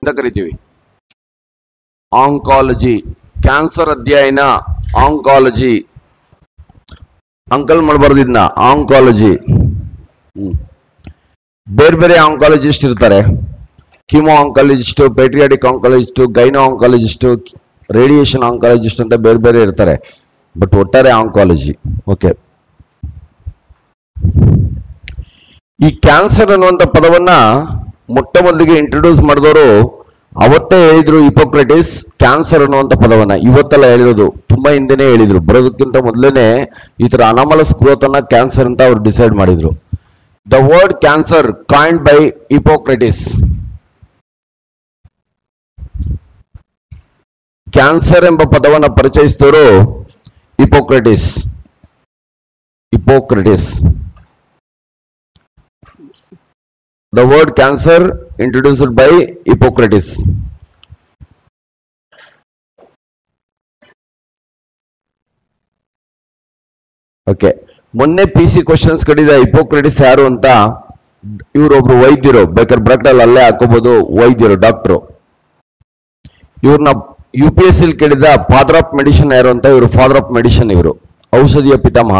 ಅಂತ ಕರಿತೀವಿ. Oncology, cancer ಅಧ್ಯಯನ, ಆಂಕಾಲಜಿ. ಅಂಕಲ್ ಮಾಡಬಾರ್ದು ಇದನ್ನ, ಆಂಕಾಲಜಿ. ಬೇರೆ ಬೇರೆ ಆಂಕಾಲಜಿಸ್ಟ್ ಇರ್ತಾರೆ. Chemo oncologist, paediatric oncologist, gynae oncologist, radiation oncologist ಅಂತ ಬೇರೆ ಬೇರೆ ಇರ್ತಾರೆ. ಬಟ್ ಒಟ್ಟಾರೆ ಆಂಕಾಲಜಿ. ಓಕೆ, ಈ ಕ್ಯಾನ್ಸರ್ ಅನ್ನುವಂಥ ಪದವನ್ನ ಮೊಟ್ಟ ಮೊದಲಿಗೆ ಇಂಟ್ರೊಡ್ಯೂಸ್ ಮಾಡಿದವರು ಅವತ್ತೇ ಹೇಳಿದ್ರು ಹಿಪೋಕ್ರೆಟಿಸ್. ಕ್ಯಾನ್ಸರ್ ಅನ್ನುವಂಥ ಪದವನ್ನ ಇವತ್ತೆಲ್ಲ ಹೇಳಿರೋದು, ತುಂಬಾ ಹಿಂದೆನೆ ಹೇಳಿದ್ರು. ಬರೋದಕ್ಕಿಂತ ಮೊದಲೇನೆ ಈ ತರ ಅನಾಮಲಸ್ ಗ್ರೋತ್ ಅನ್ನ ಕ್ಯಾನ್ಸರ್ ಅಂತ ಅವ್ರು ಡಿಸೈಡ್ ಮಾಡಿದ್ರು. The word cancer coined by Hippocrates. Cancer ಎಂಬ ಪದವನ್ನು ಪರಿಚಯಿಸಿದವರು Hippocrates. Hippocrates. The word cancer introduced by Hippocrates. Okay, ಮೊನ್ನೆ PC ಕ್ವಶನ್ಸ್ ಕಡಿದ ಹಿಪೋಕ್ರೆಟಿಸ್ ಯಾರು ಅಂತ. ಇವರೊಬ್ರು ವೈದ್ಯರು, ಬೇಕಾದ್ರೆ ಬ್ರಾಕೆಟ್ ಅಲ್ಲೇ ಹಾಕೋಬಹುದು, ವೈದ್ಯರು, ಡಾಕ್ಟರು. ಇವ್ರನ್ನ UPSC ಕೇಳಿದ ಫಾದರ್ ಆಫ್ ಮೆಡಿಸಿನ್ ಯಾರು ಅಂತ. ಇವರು ಫಾದರ್ ಆಫ್ ಮೆಡಿಸಿನ್, ಇವರು ಔಷಧಿಯ ಪಿತಾಮಹ.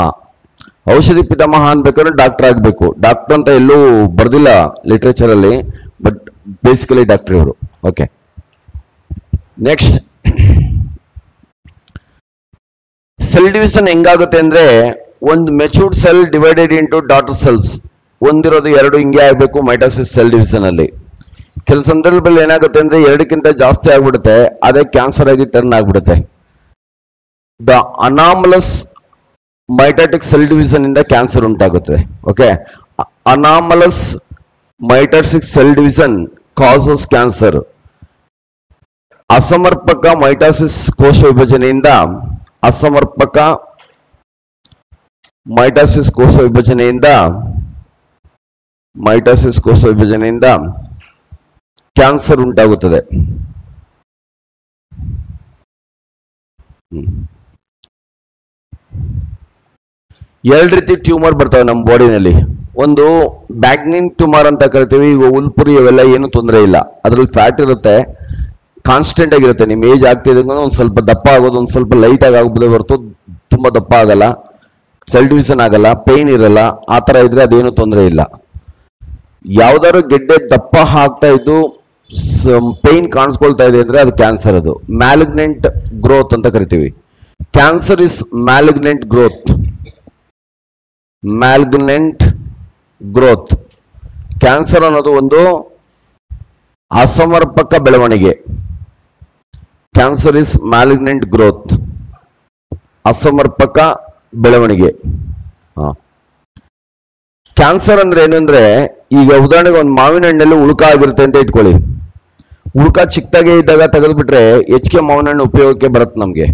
ಔಷಧಿ ಪಿತಾಮಹ ಅನ್ಬೇಕಾದ್ರೆ ಡಾಕ್ಟರ್ ಆಗಬೇಕು. ಡಾಕ್ಟರ್ ಅಂತ ಎಲ್ಲೂ ಬರ್ದಿಲ್ಲ ಲಿಟ್ರೇಚರ್ ಅಲ್ಲಿ, ಬಟ್ ಬೇಸಿಕಲಿ ಡಾಕ್ಟರ್ ಇವರು. ಓಕೆ, ನೆಕ್ಸ್ಟ್, ಸೆಲ್ ಡಿವಿಷನ್ ಹೆಂಗಾಗುತ್ತೆ ಅಂದ್ರೆ, ಒಂದು matured cell divided into daughter cells. ಒಂದಿರೋದು ಎರಡು ಹಿಂಗೆ ಆಗಬೇಕು ಮೈಟಾಸಿಸ್ ಸೆಲ್ ಡಿವಿಷನ್ ಅಲ್ಲಿ. ಕೆಲ ಸಂದರ್ಭದಲ್ಲಿ ಏನಾಗುತ್ತೆ ಅಂದ್ರೆ ಎರಡಕ್ಕಿಂತ ಜಾಸ್ತಿ ಆಗ್ಬಿಡುತ್ತೆ, ಅದೇ ಕ್ಯಾನ್ಸರ್ ಆಗಿ ಟರ್ನ್ ಆಗ್ಬಿಡುತ್ತೆ. The anomalous mitotic cell division ಇಂದ ಕ್ಯಾನ್ಸರ್ ಉಂಟಾಗುತ್ತದೆ. Okay, anomalous mitotic cell division causes cancer. ಅಸಮರ್ಪಕ ಮೈಟಾಸಿಸ್ ಕೋಶ ವಿಭಜನೆಯಿಂದ, ಅಸಮರ್ಪಕ ಮೈಟಾಸಿಸ್ ಕೋಶ ವಿಭಜನೆಯಿಂದ ಕ್ಯಾನ್ಸರ್ ಉಂಟಾಗುತ್ತದೆ. ಎರಡು ರೀತಿ ಟ್ಯೂಮರ್ ಬರ್ತವೆ ನಮ್ಮ ಬಾಡಿನಲ್ಲಿ. ಒಂದು ಬ್ಯಾಗ್ನಿನ್ ಟ್ಯೂಮರ್ ಅಂತ ಕರಿತೀವಿ. ಈಗ ಉಲ್ಪುರಿ ಇವೆಲ್ಲ ಏನು ತೊಂದರೆ ಇಲ್ಲ, ಅದ್ರಲ್ಲಿ ಫ್ಯಾಟ್ ಇರುತ್ತೆ, ಕಾನ್ಸ್ಟೆಂಟ್ ಆಗಿರುತ್ತೆ. ನಿಮ್ ಏಜ್ ಆಗ್ತಿದ್ದಂಗೆ ಒಂದು ಸ್ವಲ್ಪ ದಪ್ಪ ಆಗೋದು, ಒಂದು ಸ್ವಲ್ಪ ಲೈಟ್ ಆಗಿ ಆಗ್ಬೋದೇ ಹೊರತು ತುಂಬಾ ದಪ್ಪ ಆಗಲ್ಲ, ಸೆಲ್ ಡಿವಿಷನ್ ಆಗಲ್ಲ, ಪೇನ್ ಇರಲ್ಲ. ಆ ತರ ಇದ್ರೆ ಅದೇನು ತೊಂದರೆ ಇಲ್ಲ. ಯಾವ್ದಾದ್ರು ಗೆಡ್ಡೆ ದಪ್ಪ ಆಗ್ತಾ ಇದ್ದು ಪೇನ್ ಕಾಣಿಸ್ಕೊಳ್ತಾ ಇದೆ ಅಂದ್ರೆ ಅದು ಕ್ಯಾನ್ಸರ್. ಅದು ಮ್ಯಾಲಿಗ್ನೆಂಟ್ ಗ್ರೋತ್ ಅಂತ ಕರಿತೀವಿ. Cancer is malignant growth. Malignant growth. Cancer ಅನ್ನೋದು ಒಂದು ಅಸಮರ್ಪಕ ಬೆಳವಣಿಗೆ. ಕ್ಯಾನ್ಸರ್ ಇಸ್ ಮ್ಯಾಲಿಗ್ನೆಂಟ್ ಗ್ರೋತ್, ಅಸಮರ್ಪಕ ಬೆಳವಣಿಗೆ. ಕ್ಯಾನ್ಸರ್ ಅಂದ್ರೆ ಏನಂದ್ರೆ, ಈಗ ಉದಾಹರಣೆಗೆ ಒಂದು ಮಾವಿನ ಹಣ್ಣಲ್ಲಿ ಉಳುಕ ಆಗಿರುತ್ತೆ ಅಂತ ಇಟ್ಕೊಳ್ಳಿ. ಉಳುಕ ಚಿಕ್ಕದಾಗೆ ಇದ್ದಾಗ ತೆಗೆದ್ಬಿಟ್ರೆ ಹೆಚ್ಚಿಗೆ ಮಾವಿನ ಹಣ್ಣು ಉಪಯೋಗಕ್ಕೆ ಬರುತ್ತೆ ನಮ್ಗೆ.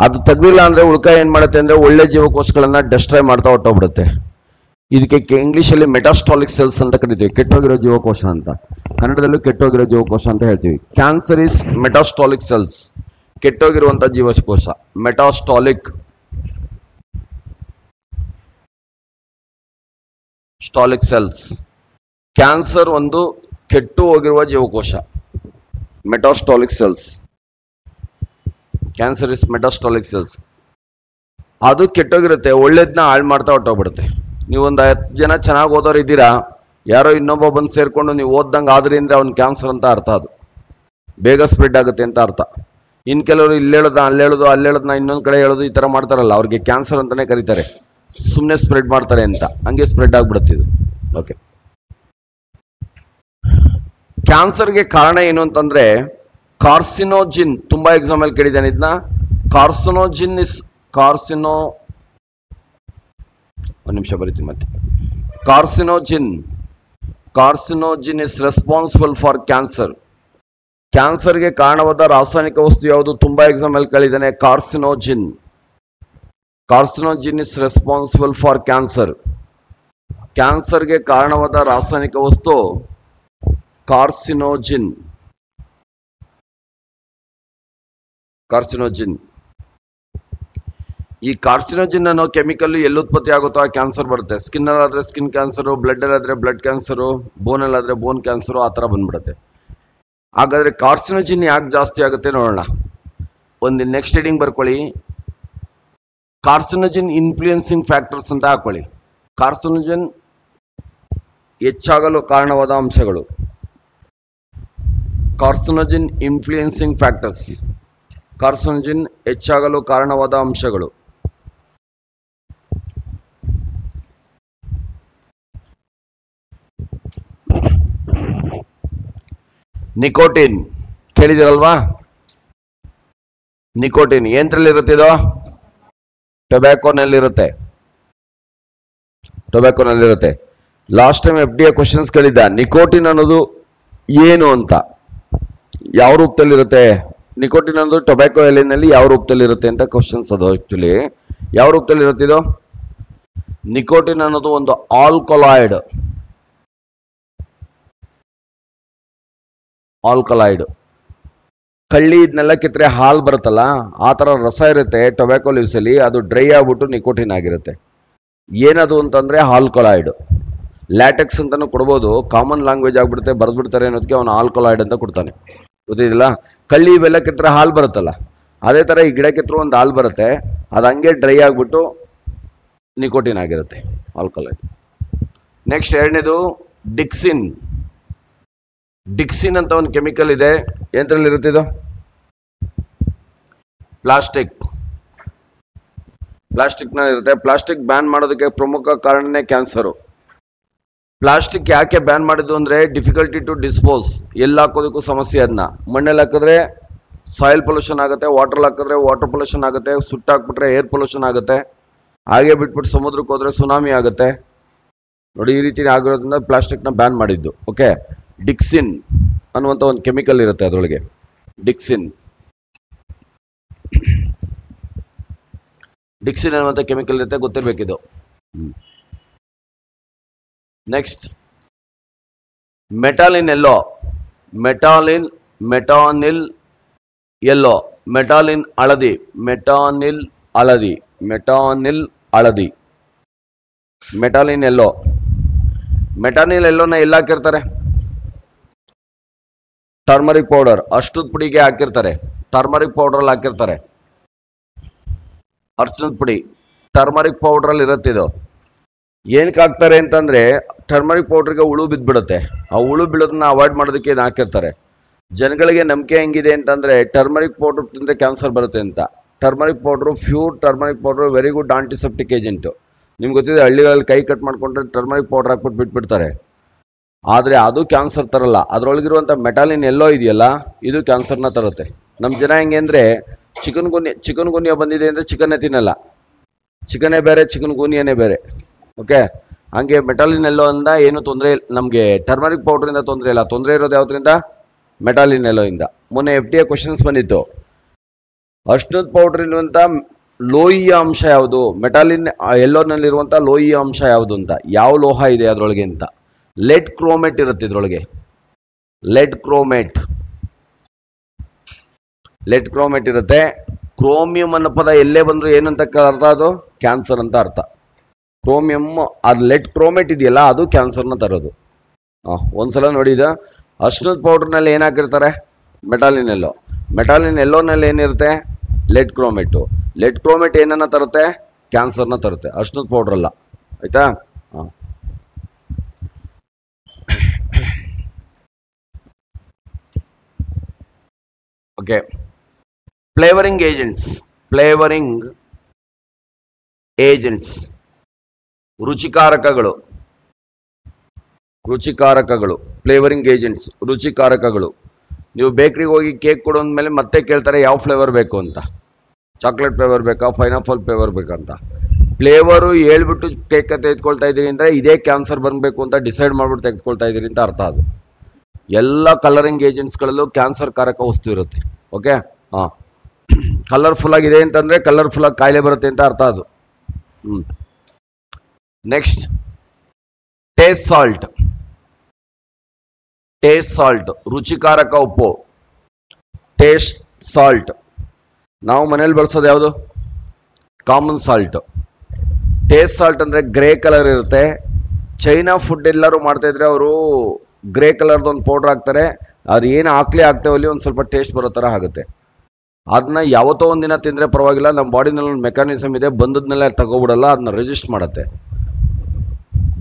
ಅದು ತೆಗ್ದಿಲ್ಲ ಅಂದ್ರೆ ಉಳುಕ ಏನ್ ಮಾಡುತ್ತೆ ಅಂದ್ರೆ ಒಳ್ಳೆ ಜೀವಕೋಶಗಳನ್ನ ಡೆಸ್ಟ್ರಾಯ್ ಮಾಡ್ತಾ ಹೊಟ್ಟೋಗ್ಬಿಡುತ್ತೆ. ಇದಕ್ಕೆ ಇಂಗ್ಲಿಷ್ ಅಲ್ಲಿ ಮೆಟಾಸ್ಟಾಲಿಕ್ ಸೆಲ್ಸ್ ಅಂತ ಕರಿತೀವಿ. ಕೆಟ್ಟೋಗಿರೋ ಜೀವಕೋಶ ಅಂತ, ಕನ್ನಡದಲ್ಲೂ ಕೆಟ್ಟೋಗಿರೋ ಜೀವಕೋಶ ಅಂತ ಹೇಳ್ತೀವಿ. Cancer is metastatic cells. ಕೆಟ್ಟೋಗಿರುವಂತ ಜೀವಕೋಶ ಮೆಟಾಸ್ಟಾಲಿಕ್ ಸೆಲ್ಸ್. ಕ್ಯಾನ್ಸರ್ ಒಂದು ಕೆಟ್ಟು ಹೋಗಿರುವ ಜೀವಕೋಶ, metastatic cells. Cancer is metastatic cells. ಅದು ಕೆಟ್ಟೋಗಿರುತ್ತೆ, ಒಳ್ಳೇದನ್ನ ಹಾಳು ಮಾಡ್ತಾ ಹೊಟ್ಟೋಗ್ಬಿಡುತ್ತೆ. ನೀವೊಂದು 10 ಜನ ಚೆನ್ನಾಗಿ ಓದೋರು ಇದ್ದೀರಾ, ಯಾರೋ ಇನ್ನೊಬ್ಬ ಬಂದು ಸೇರ್ಕೊಂಡು ನೀವು ಓದ್ದಂಗೆ ಆದ್ರಿ ಅಂದ್ರೆ ಅವ್ನು ಕ್ಯಾನ್ಸರ್ ಅಂತ ಅರ್ಥ. ಅದು ಬೇಗ ಸ್ಪ್ರೆಡ್ ಆಗುತ್ತೆ ಅಂತ ಅರ್ಥ. ಇನ್ ಕೆಲವರು ಇಲ್ಲಿ ಹೇಳೋದು ಅಲ್ಲಿ ಹೇಳೋದನ್ನ ಇನ್ನೊಂದು ಕಡೆ ಹೇಳೋದು ಈ ತರ ಮಾಡ್ತಾರಲ್ಲ, ಅವ್ರಿಗೆ ಕ್ಯಾನ್ಸರ್ ಅಂತಾನೆ ಕರೀತಾರೆ. ಸುಮ್ಮನೆ ಸ್ಪ್ರೆಡ್ ಮಾಡ್ತಾರೆ ಅಂತ, ಹಂಗೆ ಸ್ಪ್ರೆಡ್ ಆಗ್ಬಿಡುತ್ತೆ ಇದು. ಓಕೆ, ಕ್ಯಾನ್ಸರ್ಗೆ ಕಾರಣ ಏನು ಅಂತಂದ್ರೆ ಕಾರ್ಸಿನೋಜಿನ್. ತುಂಬಾ ಎಕ್ಸಾಮ್ ಅಲ್ಲಿ ಕೇಳಿದ್ದಾನೆ ಇದನ್ನ. ಕಾರ್ಸಿನೋಜಿನ್ ಇಸ್ ಒಂದು ನಿಮಿಷ ಬರೀತೀನಿ ಮತ್ತೆ. ಕಾರ್ಸಿನೋಜಿನ್ ಇಸ್ ರೆಸ್ಪಾನ್ಸಿಬಲ್ ಫಾರ್ ಕ್ಯಾನ್ಸರ್. ಕ್ಯಾನ್ಸರ್ಗೆ ಕಾರಣವಾದ ರಾಸಾಯನಿಕ ವಸ್ತು ಯಾವುದು? ತುಂಬಾ ಎಕ್ಸಾಮ್ ಅಲ್ಲಿ ಕೇಳಿದ್ದಾನೆ. ಕಾರ್ಸಿನೋಜಿನ್ ಇಸ್ ರೆಸ್ಪಾನ್ಸಿಬಲ್ ಫಾರ್ ಕ್ಯಾನ್ಸರ್. ಕ್ಯಾನ್ಸರ್ಗೆ ಕಾರಣವಾದ ರಾಸಾಯನಿಕ ವಸ್ತು ಕಾರ್ಸಿನೋಜಿನ್. ಈ ಕಾರ್ಸಿನೋಜಿನ್ ಅನ್ನೋ ಕೆಮಿಕಲ್ ಎಲ್ಲಿ ಉತ್ಪತ್ತಿ ಆಗುತ್ತೋ ಆ ಕ್ಯಾನ್ಸರ್ ಬರುತ್ತೆ. ಸ್ಕಿನ್ ಅಲ್ಲಾದ್ರೆ ಸ್ಕಿನ್ ಕ್ಯಾನ್ಸರು, ಬ್ಲಡ್ ಅಲ್ಲಾದ್ರೆ ಬ್ಲಡ್ ಕ್ಯಾನ್ಸರು, ಬೋನ್ ಅಲ್ಲಾದ್ರೆ ಬೋನ್ ಕ್ಯಾನ್ಸರು, ಆ ತರ ಬಂದ್ಬಿಡುತ್ತೆ. ಹಾಗಾದ್ರೆ ಕಾರ್ಸಿನೋಜಿನ್ ಯಾಕೆ ಜಾಸ್ತಿ ಆಗುತ್ತೆ ನೋಡೋಣ. ಒಂದು ನೆಕ್ಸ್ಟ್ ಹೆಡಿಂಗ್ ಬರ್ಕೊಳ್ಳಿ, ಕಾರ್ಸಿನೋಜಿನ್ ಇನ್ಫ್ಲೂಯೆನ್ಸಿಂಗ್ ಫ್ಯಾಕ್ಟರ್ಸ್ ಅಂತ ಹಾಕೊಳ್ಳಿ. ಕಾರ್ಸಿನೋಜಿನ್ ಹೆಚ್ಚಾಗಲು ಕಾರಣವಾದ ಅಂಶಗಳು, ಕಾರ್ಸಿನೋಜಿನ್ ಇನ್ಫ್ಲೂಯೆನ್ಸಿಂಗ್ ಫ್ಯಾಕ್ಟರ್ಸ್, ಕಾರ್ಸಿನೋಜಿನ್ ಹೆಚ್ಚಾಗಲು ಕಾರಣವಾದ ಅಂಶಗಳು. ನಿಕೋಟಿನ್ ಕೇಳಿದಿರಲ್ವಾ? ನಿಕೋಟಿನ್ ಏಂದ್ರಲ್ಲಿರುತ್ತೆ? ಇದು ಟೊಬ್ಯಾಕೋನಲ್ಲಿರುತ್ತೆ. ಟೊಬ್ಯಾಕೋನಲ್ಲಿರುತ್ತೆ. ಲಾಸ್ಟ್ ಟೈಮ್ FDA ಕ್ವಶನ್ಸ್ ಕೇಳಿದ್ದ, ನಿಕೋಟಿನ್ ಅನ್ನೋದು ಏನು ಅಂತ. ಯಾವ ರೂಪದಲ್ಲಿರುತ್ತೆ ನಿಕೋಟಿನ್ ಅನ್ನೋದು? ಟೊಬ್ಯಾಕೋ ಎಲೆನಲ್ಲಿ ಯಾವ ರೂಪದಲ್ಲಿರುತ್ತೆ ಅಂತ ಕ್ವಶನ್ಸ್ ಅದು. ಆಕ್ಚುಲಿ ಯಾವ ರೂಪದಲ್ಲಿರುತ್ತೆ ಇದು? ನಿಕೋಟಿನ್ ಅನ್ನೋದು ಒಂದು ಆಲ್ಕಲಾಯ್ಡ್. ಆಲ್ಕಲಾಯ್ಡ್ ಕಳ್ಳಿ ಇದನ್ನೆಲ್ಲ ಕಿತ್ತರೆ ಹಾಲು ಬರುತ್ತಲ್ಲ, ಆ ತರ ರಸ ಇರುತ್ತೆ ಟೊಬ್ಯಾಕೋ ಲೀವ್ಸ್ ಅಲ್ಲಿ. ಅದು ಡ್ರೈ ಆಗ್ಬಿಟ್ಟು ನಿಕೋಟಿನ್ ಆಗಿರುತ್ತೆ. ಏನದು ಅಂತಂದ್ರೆ ಆಲ್ಕಲಾಯ್ಡ್. ಲ್ಯಾಟೆಕ್ಸ್ ಅಂತಾನು ಕೊಡ್ಬೋದು, ಕಾಮನ್ ಲ್ಯಾಂಗ್ವೇಜ್ ಆಗ್ಬಿಡುತ್ತೆ, ಬರ್ದ್ಬಿಡ್ತಾರೆ ಅನ್ನೋದಕ್ಕೆ ಅವನು ಆಲ್ಕಲಾಯ್ಡ್ ಅಂತ ಕೊಡ್ತಾನೆ. ಗೊತ್ತಿಲ್ಲ? ಕಳ್ಳಿ ಇವೆಲ್ಲ ಕಿತ್ತರೆ ಹಾಲು ಬರುತ್ತಲ್ಲ, ಅದೇ ತರ ಈ ಗಿಡ ಕಿತ್ತರೂ ಒಂದು ಹಾಲು ಬರುತ್ತೆ, ಅದು ಹಂಗೆ ಡ್ರೈ ಆಗ್ಬಿಟ್ಟು ನಿಕೋಟಿನ್ ಆಗಿರುತ್ತೆ, ಆಲ್ಕಲಾಯ್ಡ್. ನೆಕ್ಸ್ಟ್ ಎರಡನೇದು ಡಿಕ್ಸಿನ್. ಡಿಕ್ಸಿನ್ ಅಂತ ಒಂದು ಕೆಮಿಕಲ್ ಇದೆ. ಎಂದ್ರಲ್ಲಿ ಇರುತ್ತೆ ಇದು? ಪ್ಲಾಸ್ಟಿಕ್ ನಲ್ಲಿ ಇರುತ್ತೆ. ಪ್ಲಾಸ್ಟಿಕ್ ಬ್ಯಾನ್ ಮಾಡೋದಕ್ಕೆ ಪ್ರಮುಖ ಕಾರಣನೇ ಕ್ಯಾನ್ಸರು. ಪ್ಲಾಸ್ಟಿಕ್ ಯಾಕೆ ಬ್ಯಾನ್ ಮಾಡಿದ್ದು ಅಂದ್ರೆ ಡಿಫಿಕಲ್ಟಿ ಟು ಡಿಸ್ಪೋಸ್. ಎಲ್ಲಿ ಹಾಕೋದಕ್ಕೂ ಸಮಸ್ಯೆ. ಅದನ್ನ ಮಣ್ಣಲ್ಲಿ ಹಾಕಿದ್ರೆ ಸಾಯಿಲ್ ಪೊಲ್ಯೂಷನ್ ಆಗುತ್ತೆ, ವಾಟರ್ ಹಾಕಿದ್ರೆ ವಾಟರ್ ಪೊಲ್ಯೂಷನ್ ಆಗುತ್ತೆ, ಸುಟ್ಟಾಕ್ಬಿಟ್ರೆ ಏರ್ ಪೊಲ್ಯೂಷನ್ ಆಗುತ್ತೆ, ಹಾಗೆ ಬಿಟ್ಬಿಟ್ಟು ಸಮುದ್ರಕ್ಕೆ ಹೋದ್ರೆ ಸುನಾಮಿ ಆಗುತ್ತೆ. ನೋಡಿ, ಈ ರೀತಿ ಆಗಿರೋದ್ರಿಂದ ಪ್ಲಾಸ್ಟಿಕ್ ನ ಬ್ಯಾನ್ ಮಾಡಿದ್ದು. ಓಕೆ, ಡಿಕ್ಸಿನ್ ಅನ್ನುವಂಥ ಒಂದು ಕೆಮಿಕಲ್ ಇರುತ್ತೆ ಅದರೊಳಗೆ. ಡಿಕ್ಸಿನ್ ಅನ್ನುವಂಥ ಕೆಮಿಕಲ್ ಇರುತ್ತೆ, ಗೊತ್ತಿರ್ಬೇಕಿದು. ನೆಕ್ಸ್ಟ್ ಮೆಟಾಲಿನ್ ಎಲ್ಲೋ. ಮೆಟಾನಿಲ್ ಎಲ್ಲೋ, ಮೆಟಾಲಿನ್ ಹಳದಿ, ಮೆಟಾನಿಲ್ ಹಳದಿ, ಮೆಟಾಲಿನ್ ಎಲ್ಲೋ. ಮೆಟಾನಿಲ್ ಎಲ್ಲೋನ ಎಲ್ಲ ಹಾಕಿರ್ತಾರೆ? ಟರ್ಮರಿಕ್ ಪೌಡರ್, ಅರ್ಶಿನದ ಪುಡಿಗೆ ಹಾಕಿರ್ತಾರೆ. ಟರ್ಮರಿಕ್ ಪೌಡರ್ ಅಲ್ಲಿ ಹಾಕಿರ್ತಾರೆ. ಅರ್ಶಿನದ ಪುಡಿ ಟರ್ಮರಿಕ್ ಪೌಡರ್ ಅಲ್ಲಿ ಇರುತ್ತೆ. ಇದು ಏನಕ್ಕೆ ಹಾಕ್ತಾರೆ ಅಂತಂದ್ರೆ ಟರ್ಮರಿಕ್ ಪೌಡರ್ಗೆ ಹುಳು ಬಿದ್ದ್ಬಿಡುತ್ತೆ. ಆ ಹುಳು ಬೀಳೋದನ್ನ ಅವಾಯ್ಡ್ ಮಾಡೋದಕ್ಕೆ ಇದು ಹಾಕಿರ್ತಾರೆ. ಜನಗಳಿಗೆ ನಂಬಿಕೆ ಹೆಂಗಿದೆ ಅಂತಂದ್ರೆ ಟರ್ಮರಿಕ್ ಪೌಡರ್ ತಿಂದ್ರೆ ಕ್ಯಾನ್ಸರ್ ಬರುತ್ತೆ ಅಂತ. Turmeric powder, pure turmeric powder very good antiseptic agent. ನಿಮ್ಗೆ ಗೊತ್ತಿದೆ, ಹಳ್ಳಿಗಳಲ್ಲಿ ಕೈ ಕಟ್ ಮಾಡ್ಕೊಂಡ್ರೆ ಟರ್ಮರಿಕ್ ಪೌಡರ್ ಹಾಕ್ಬಿಟ್ಟು ಬಿಟ್ಬಿಡ್ತಾರೆ. ಆದ್ರೆ ಅದು ಕ್ಯಾನ್ಸರ್ ತರಲ್ಲ. ಅದ್ರೊಳಗಿರುವಂತ ಮೆಟಾಲಿನ್ ಎಲ್ಲೋ ಇದೆಯಲ್ಲ, ಇದು ಕ್ಯಾನ್ಸರ್ನ ತರುತ್ತೆ. ನಮ್ ಜನ ಹೆಂಗೆ ಅಂದ್ರೆ ಚಿಕನ್ ಗುನ್ಯಾ ಬಂದಿದೆ ಅಂದ್ರೆ ಚಿಕನ್ನೇ ತಿನ್ನಲ್ಲ. ಚಿಕನ್ನೇ ಬೇರೆ, ಚಿಕನ್ ಗುನ್ಯಾನೇ ಬೇರೆ. ಓಕೆ, ಹಂಗೆ ಮೆಟಾಲಿನ್ ಎಲ್ಲೋ ಇಂದ ಏನು ತೊಂದರೆ, ನಮ್ಗೆ ಟರ್ಮರಿಕ್ ಪೌಡರ್ ಇಂದ ತೊಂದರೆ ಇಲ್ಲ. ತೊಂದರೆ ಇರೋದು ಯಾವ್ದ್ರಿಂದ? ಮೆಟಾಲಿನ್ ಎಲ್ಲೋ ಇಂದ. ಮೊನ್ನೆ FDA ಕ್ವಶನ್ಸ್ ಬಂದಿತ್ತು, ಅರ್ಶಿನದ ಪೌಡರ್ ಇರುವಂತ ಲೋಹೀಯ ಅಂಶ ಯಾವುದು, ಮೆಟಾಲಿನ್ ಎಲ್ಲೋನಲ್ಲಿರುವಂತ ಲೋಹೀಯ ಅಂಶ ಯಾವುದು ಅಂತ. ಯಾವ ಲೋಹ ಇದೆ ಅದ್ರೊಳಗೆ ಅಂತ. ಲೆಡ್ ಕ್ರೋಮೇಟ್ ಇರುತ್ತೆ ಇದ್ರೊಳಗೆ. ಲೆಡ್ ಕ್ರೋಮೇಟ್ ಇರುತ್ತೆ. ಕ್ರೋಮಿಯಂ ಅನ್ನೋ ಪದ ಎಲ್ಲೇ ಬಂದ್ರು ಏನಂತ ಅರ್ಥ? ಅದು ಕ್ಯಾನ್ಸರ್ ಅಂತ ಅರ್ಥ. ಕ್ರೋಮಿಯಂ, ಅದು ಲೆಡ್ ಕ್ರೋಮೇಟ್ ಇದೆಯಲ್ಲ, ಅದು ಕ್ಯಾನ್ಸರ್ನ ತರೋದು. ಒಂದ್ಸಲ ನೋಡಿದ. ಅರ್ಶಿನದ ಪೌಡರ್ನಲ್ಲಿ ಏನ್ ಹಾಕಿರ್ತಾರೆ? ಮೆಟಾಲಿನ್ ಎಲ್ಲೋ. ಮೆಟಾಲಿನ್ ಎಲ್ಲೋನಲ್ಲಿ ಏನಿರುತ್ತೆ? ಲೆಡ್ ಕ್ರೋಮೇಟು. ಲೆಡ್ ಕ್ರೋಮೇಟ್ ಏನನ್ನ ತರುತ್ತೆ? ಕ್ಯಾನ್ಸರ್ನ ತರುತ್ತೆ, ಅರ್ಶಿನದ ಪೌಡರ್ ಅಲ್ಲ. ಆಯ್ತಾ? ಓಕೆ, ಫ್ಲೇವರಿಂಗ್ ಏಜೆಂಟ್ಸ್, ರುಚಿಕಾರಕಗಳು. ಫ್ಲೇವರಿಂಗ್ ಏಜೆಂಟ್ಸ್, ರುಚಿಕಾರಕಗಳು. ನೀವು ಬೇಕರಿಗೆ ಹೋಗಿ ಕೇಕ್ ಕೊಡೋದ್ಮೇಲೆ ಮತ್ತೆ ಕೇಳ್ತಾರೆ ಯಾವ ಫ್ಲೇವರ್ ಬೇಕು ಅಂತ. ಚಾಕ್ಲೇಟ್ ಫ್ಲೇವರ್ ಬೇಕಾ, ಪೈನಾಪಲ್ ಫ್ಲೇವರ್ ಬೇಕಂತ. ಫ್ಲೇವರು ಹೇಳ್ಬಿಟ್ಟು ಕೇಕ್ ತೆಗೆದುಕೊಳ್ತಾ ಇದ್ದೀರಿ ಅಂದ್ರೆ ಇದೇ ಕ್ಯಾನ್ಸರ್ ಬರಬೇಕು ಅಂತ ಡಿಸೈಡ್ ಮಾಡ್ಬಿಟ್ಟು ತೆಗೆದುಕೊಳ್ತಾ ಇದ್ದೀರಿ ಅಂತ ಅರ್ಥ. ಅದು ಎಲ್ಲ ಕಲರಿಂಗ್ ಏಜೆಂಟ್ಸ್ಗಳಲ್ಲೂ ಕ್ಯಾನ್ಸರ್ ಕಾರಕ ವಸ್ತು ಇರುತ್ತೆ. ಓಕೆ, ಕಲರ್ಫುಲ್ ಆಗಿದೆ ಅಂತಂದ್ರೆ ಕಲರ್ಫುಲ್ ಆಗಿ ಕಾಯಿಲೆ ಬರುತ್ತೆ ಅಂತ ಅರ್ಥ ಅದು. ನೆಕ್ಸ್ಟ್ ಟೇಸ್ಟ್ ಸಾಲ್ಟ್, ರುಚಿಕಾರಕ ಉಪ್ಪು. ಟೇಸ್ಟ್ ಸಾಲ್ಟ್ ನಾವು ಮನೇಲಿ ಬಳಸೋದು ಯಾವುದು? Common salt. ಟೇಸ್ಟ್ ಸಾಲ್ಟ್ ಅಂದ್ರೆ ಗ್ರೇ ಕಲರ್ ಇರುತ್ತೆ. ಚೈನಾ ಫುಡ್ ಎಲ್ಲರೂ ಮಾಡ್ತಾ ಇದ್ರೆ ಅವರು ಗ್ರೇ ಕಲರ್ದು ಒಂದು ಪೌಡರ್ ಹಾಕ್ತಾರೆ, ಅದು ಏನು ಹಾಕ್ಲೇ ಆಗ್ತೇವಲ್ಲಿ ಒಂದು ಸ್ವಲ್ಪ ಟೇಸ್ಟ್ ಬರೋ ಥರ ಆಗುತ್ತೆ. ಅದನ್ನ ಯಾವತ್ತೋ ಒಂದಿನ ತಿಂದರೆ ಪರವಾಗಿಲ್ಲ, ನಮ್ಮ ಬಾಡಿನಲ್ಲಿ ಒಂದು ಮೆಕ್ಯಾನಿಸಮ್ ಇದೆ, ಬಂದದ್ನೆಲ್ಲ ತಗೋಬಿಡಲ್ಲ, ಅದನ್ನ ರೆಸಿಸ್ಟ್ ಮಾಡುತ್ತೆ.